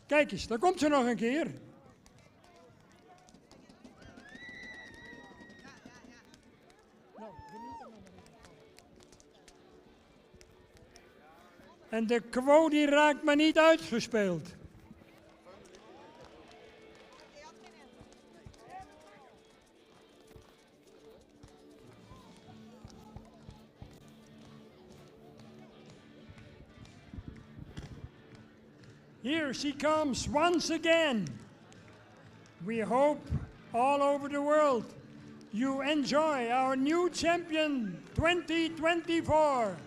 Kijk eens, daar komt ze nog een keer. En de quo die raakt maar niet uitgespeeld. Here she comes once again. We hope all over the world you enjoy our new champion 2024.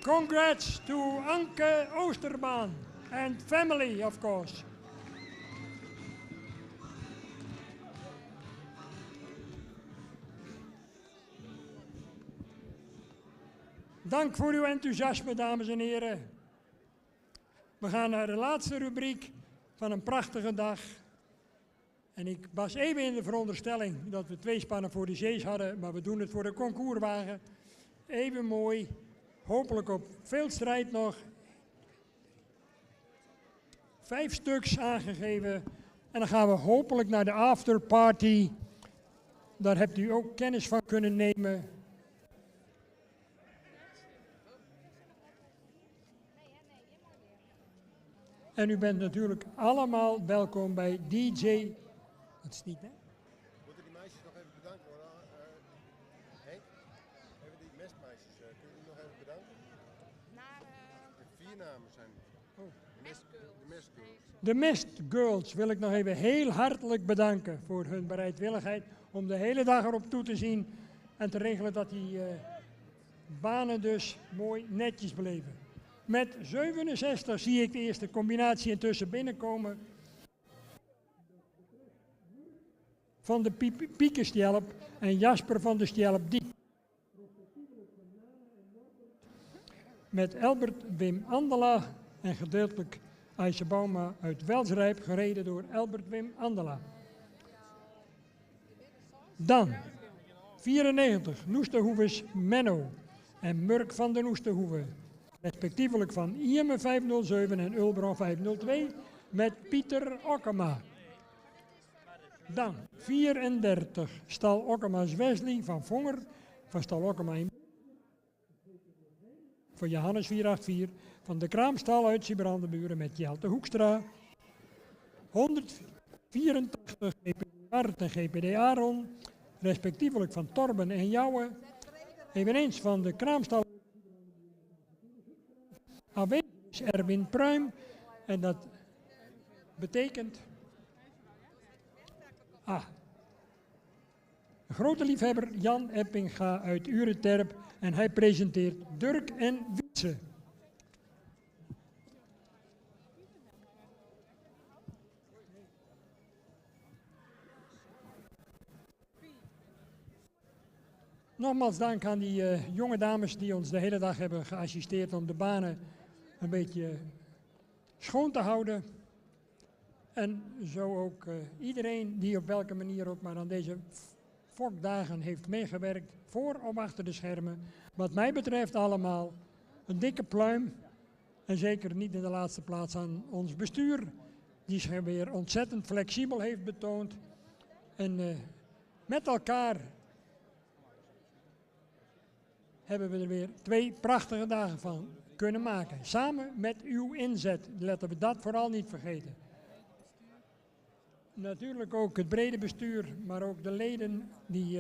Congrats to Anke Oosterbaan and family, of course. Dank voor uw enthousiasme, dames en heren. We gaan naar de laatste rubriek van een prachtige dag. En ik was even in de veronderstelling dat we 2 spannen voor de G's hadden, maar we doen het voor de concourswagen. Even mooi, hopelijk op veel strijd nog. 5 stuks aangegeven en dan gaan we hopelijk naar de afterparty. Daar hebt u ook kennis van kunnen nemen. En u bent natuurlijk allemaal welkom bij DJ. Dat is niet, hè? Moeten die meisjes nog even bedanken hoor. Henk, even die mestmeisjes, kunnen jullie nog even bedanken? De 4 namen zijn de mestgirls. De Mestgirls wil ik nog even heel hartelijk bedanken voor hun bereidwilligheid om de hele dag erop toe te zien en te regelen dat die banen dus mooi netjes bleven. Met 67 zie ik de eerste combinatie intussen binnenkomen. Van de Piekenstjelp en Jasper van de Stjelp Diep. Met Albert Wim Andela en gedeeltelijk Aisje Bauma uit Welsrijp, gereden door Albert Wim Andela. Dan 94 Noesterhoeves Menno en Murk van den Noesterhoeve. Respectievelijk van Ierme 507 en Ulbron 502 met Pieter Okkema. Dan 34 Stal Okkema's Wesley van Vonger, van Stal Okkema in van Johannes 484, van de Kraamstal uit Sibrandenburen met Jelte Hoekstra. 184 Bart en GPD Aaron, respectievelijk van Torben en Jouwe, eveneens van de kraamstal aanwezig is Erwin Pruim en dat betekent de grote liefhebber Jan Eppinga uit Ureterp en hij presenteert Dirk en Wietse. Nogmaals dank aan die jonge dames die ons de hele dag hebben geassisteerd om de banen een beetje schoon te houden. En zo ook iedereen die op welke manier ook maar aan deze fokdagen heeft meegewerkt, voor of achter de schermen. Wat mij betreft allemaal een dikke pluim. En zeker niet in de laatste plaats aan ons bestuur, die zich weer ontzettend flexibel heeft betoond. En met elkaar hebben we er weer 2 prachtige dagen van kunnen maken. Samen met uw inzet, laten we dat vooral niet vergeten. Natuurlijk ook het brede bestuur, maar ook de leden die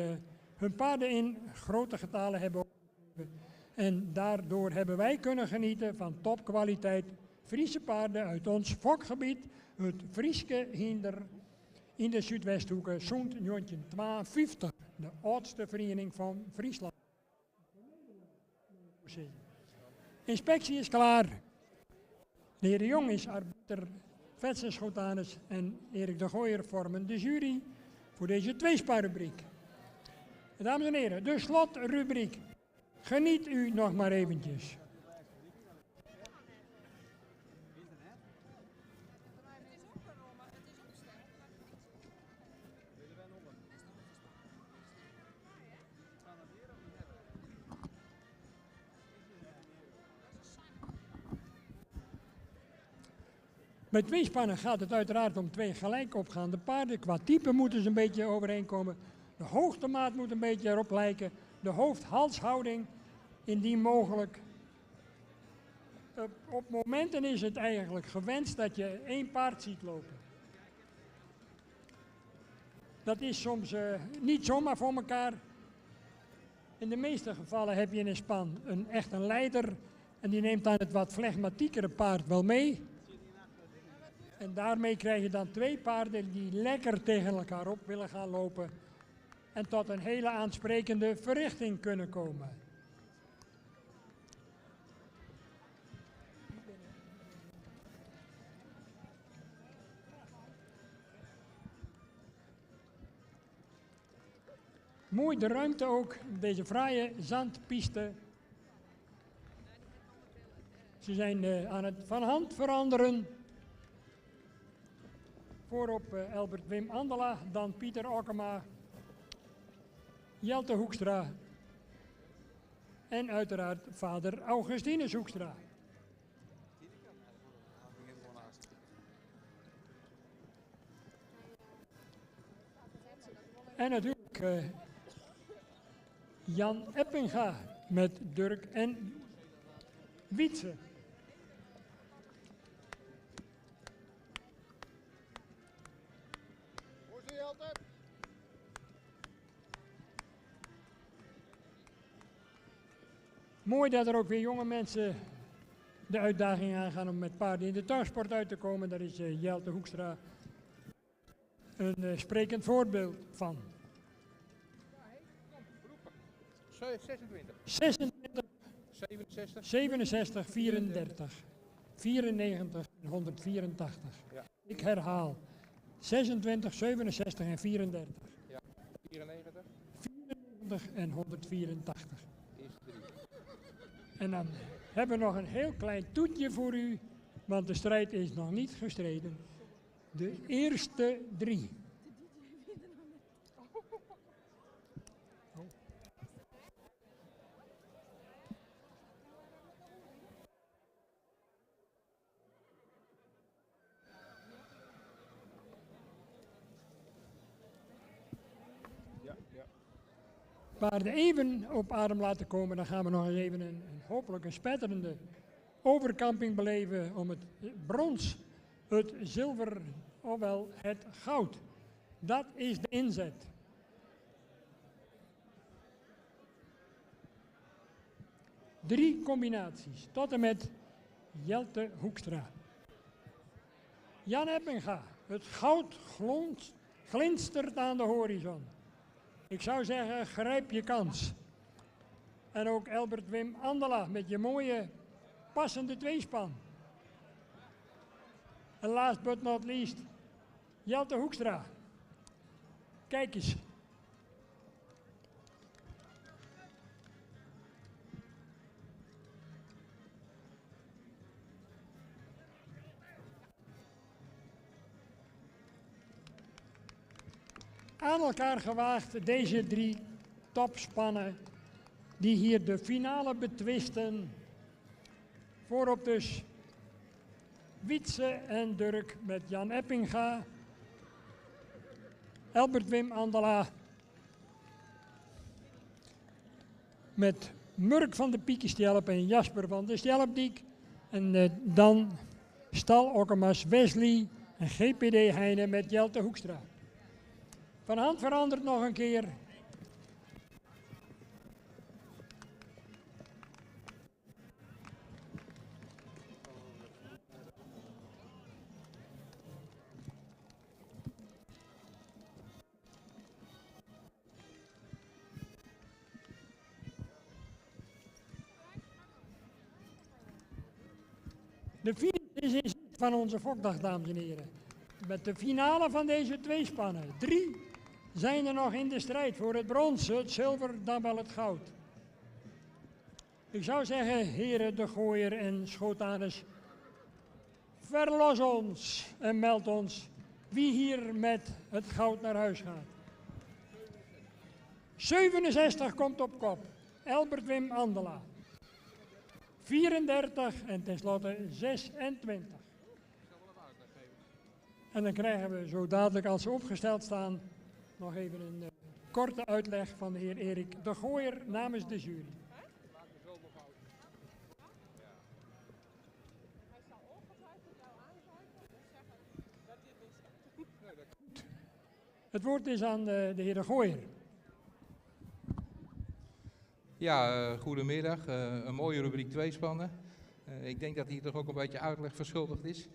hun paarden in grote getalen hebben opgegeven. En daardoor hebben wij kunnen genieten van topkwaliteit Friese paarden uit ons fokgebied, het Frieske Hinder in de Zuidwesthoeken, zo'n 1952, de oudste vereniging van Friesland. Inspectie is klaar. De heer De Jong is arbiter, Vets en Schotanus en Erik de Gooier vormen de jury voor deze tweespaarrubriek. Dames en heren, de slotrubriek. Geniet u nog maar eventjes. Bij tweespannen gaat het uiteraard om 2 gelijk opgaande paarden. Qua type moeten ze een beetje overeenkomen. De hoogtemaat moet een beetje erop lijken. De hoofd-halshouding, indien mogelijk. Op momenten is het eigenlijk gewenst dat je 1 paard ziet lopen. Dat is soms niet zomaar voor elkaar. In de meeste gevallen heb je in een span echt een leider. En die neemt dan het wat flegmatiekere paard wel mee. En daarmee krijg je dan 2 paarden die lekker tegen elkaar op willen gaan lopen. En tot een hele aansprekende verrichting kunnen komen. Mooi de ruimte ook, deze fraaie zandpiste. Ze zijn aan het van hand veranderen. Voorop Albert Wim Andela, dan Pieter Okkema, Jelte Hoekstra en uiteraard vader Augustinus Hoekstra. En natuurlijk Jan Eppinga met Dirk en Wietse. Mooi dat er ook weer jonge mensen de uitdaging aangaan om met paarden in de tuinsport uit te komen. Daar is Jelte Hoekstra een sprekend voorbeeld van. 26. 26, 67. 67, 34, 94 en 184. Ja. Ik herhaal. 26, 67 en 34. Ja. 94. 94 en 184. Is 3. En dan hebben we nog een heel klein toetje voor u, want de strijd is nog niet gestreden. De eerste 3. Paarden even op adem laten komen, dan gaan we nog eens even hopelijk een spetterende overkamping beleven om het brons, het zilver, ofwel het goud. Dat is de inzet. Drie combinaties, tot en met Jelte Hoekstra. Jan Eppinga, het goud glinstert aan de horizon. Ik zou zeggen, grijp je kans. En ook Albert Wim Andela met je mooie, passende tweespan. En last but not least, Jelte Hoekstra. Kijk eens. Aan elkaar gewaagd deze drie topspannen die hier de finale betwisten. Voorop dus Wietse en Durk met Jan Eppinga, Albert Wim Andela met Murk van de Piekenstelp en Jasper van de Stelpdiek. En dan Stal Okkemas Wesley en GPD Heine met Jelte Hoekstra. Van hand verandert nog een keer. De finish is in zicht van onze Fokdag, dames en heren. Met de finale van deze tweespannen. 3 zijn er nog in de strijd voor het brons, het zilver, dan wel het goud. Ik zou zeggen, heren De Gooier en Schotanus, verlos ons en meld ons wie hier met het goud naar huis gaat. 67 komt op kop, Albert Wim Andela. 34 en tenslotte 26. En dan krijgen we zo dadelijk, als ze opgesteld staan, nog even een korte uitleg van de heer Erik De Gooier namens de jury. Het woord is aan de heer De Gooier. Ja, goedemiddag. Een mooie rubriek tweespannen. Ik denk dat hier toch ook een beetje uitleg verschuldigd is.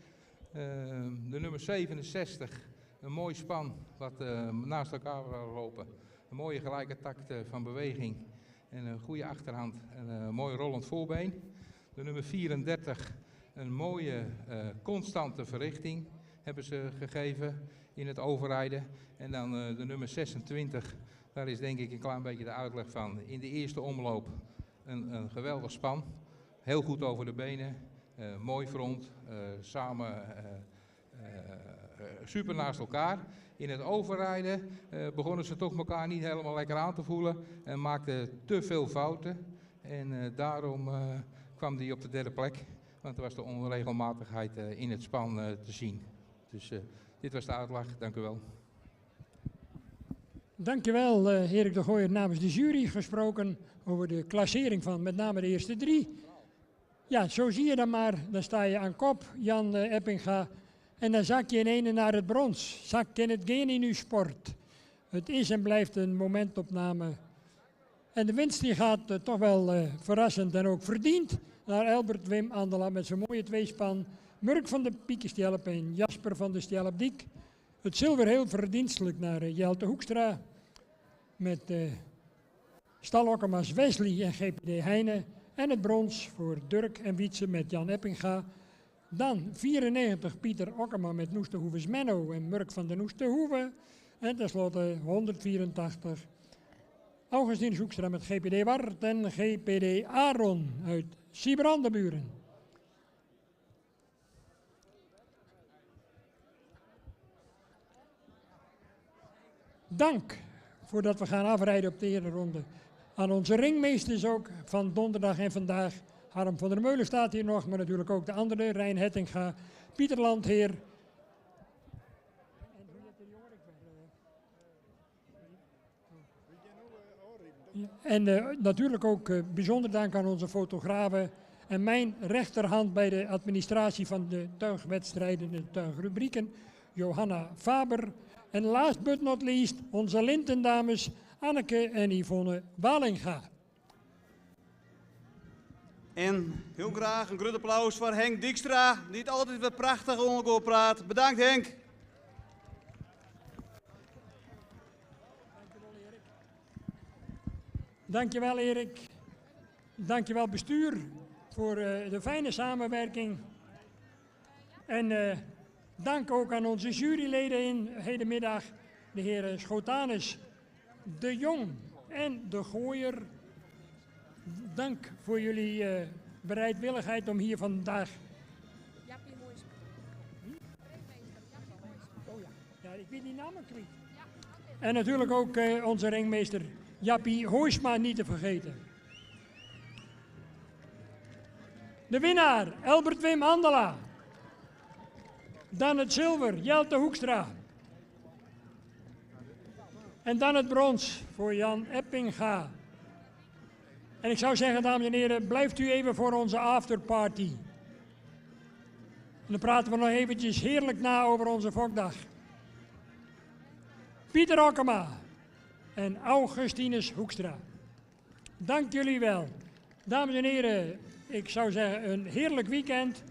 De nummer 67, een mooi span wat naast elkaar lopen. Een mooie gelijke takt van beweging en een goede achterhand en een mooi rollend voorbeen. De nummer 34, een mooie constante verrichting hebben ze gegeven in het overrijden. En dan de nummer 26, daar is denk ik een klein beetje de uitleg van. In de eerste omloop een geweldig span, heel goed over de benen. Mooi front, samen super naast elkaar. In het overrijden begonnen ze toch elkaar niet helemaal lekker aan te voelen en maakten te veel fouten. En daarom kwam die op de derde plek, want er was de onregelmatigheid in het span te zien. Dus dit was de uitleg, dank u wel. Dankjewel, Erik De Gooier, namens de jury gesproken over de klassering van met name de eerste 3. Ja, zo zie je dan maar. Dan sta je aan kop, Jan Eppinga. En dan zak je in ene naar het brons. Zakt in het geen in uw sport. Het is en blijft een momentopname. En de winst die gaat toch wel verrassend en ook verdiend naar Albert Wim Andela met zijn mooie tweespan. Murk van de Piekenstelp en Jasper van de Stelpdiek. Het zilver heel verdienstelijk naar Jelte Hoekstra. Met Stal Okkemas Wesley en GPD Heine. En het brons voor Durk en Wietse met Jan Eppinga. Dan 94 Pieter Okkema met Noes de Hoeves Menno en Murk van de Noes de Hoeve. En tenslotte 184 Augustinus Hoekstra met GPD Wart en GPD Aaron uit Siebrandburen. Dank voordat we gaan afrijden op de eerste ronde. Aan onze ringmeesters ook van donderdag en vandaag. Harm van der Meulen staat hier nog, maar natuurlijk ook de andere. Rijn Hettinga, Pieter Landheer. En natuurlijk ook bijzonder dank aan onze fotografen. En mijn rechterhand bij de administratie van de tuigwedstrijden, de tuigrubrieken, Johanna Faber. En last but not least, onze lintendames Anneke en Yvonne Walinga. En heel graag een groot applaus voor Henk Dijkstra, die het altijd weer prachtig ongehoord praat. Bedankt Henk. Dankjewel Erik. Dankjewel bestuur voor de fijne samenwerking. En dank ook aan onze juryleden in hedenmiddag, de heren Schotanus, De Jong en De Gooier. Dank voor jullie bereidwilligheid om hier vandaag... Jappie Hoijsma. Oh ja, ja, ik weet die namen kwijt. En natuurlijk ook onze ringmeester Jappie Hoijsma niet te vergeten. De winnaar, Elbert Wim Handela. Dan het zilver, Jelte Hoekstra. En dan het brons voor Jan Eppinga. En ik zou zeggen, dames en heren, blijft u even voor onze afterparty. En dan praten we nog eventjes heerlijk na over onze Fokdag. Pieter Okkema en Augustinus Hoekstra. Dank jullie wel. Dames en heren, ik zou zeggen een heerlijk weekend.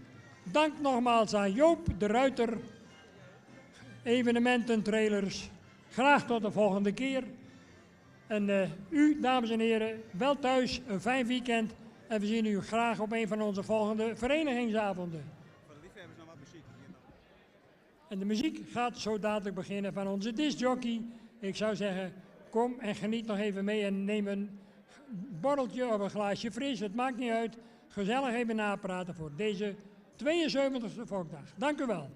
Dank nogmaals aan Joop de Ruiter, evenemententrailers. Graag tot de volgende keer. En u, dames en heren, wel thuis, een fijn weekend. En we zien u graag op een van onze volgende verenigingsavonden. Voor de liefhebbers nog wat muziek. En de muziek gaat zo dadelijk beginnen van onze discjockey. Ik zou zeggen, kom en geniet nog even mee en neem een borreltje of een glaasje fris. Het maakt niet uit. Gezellig even napraten voor deze 72e Fokdag. Dank u wel.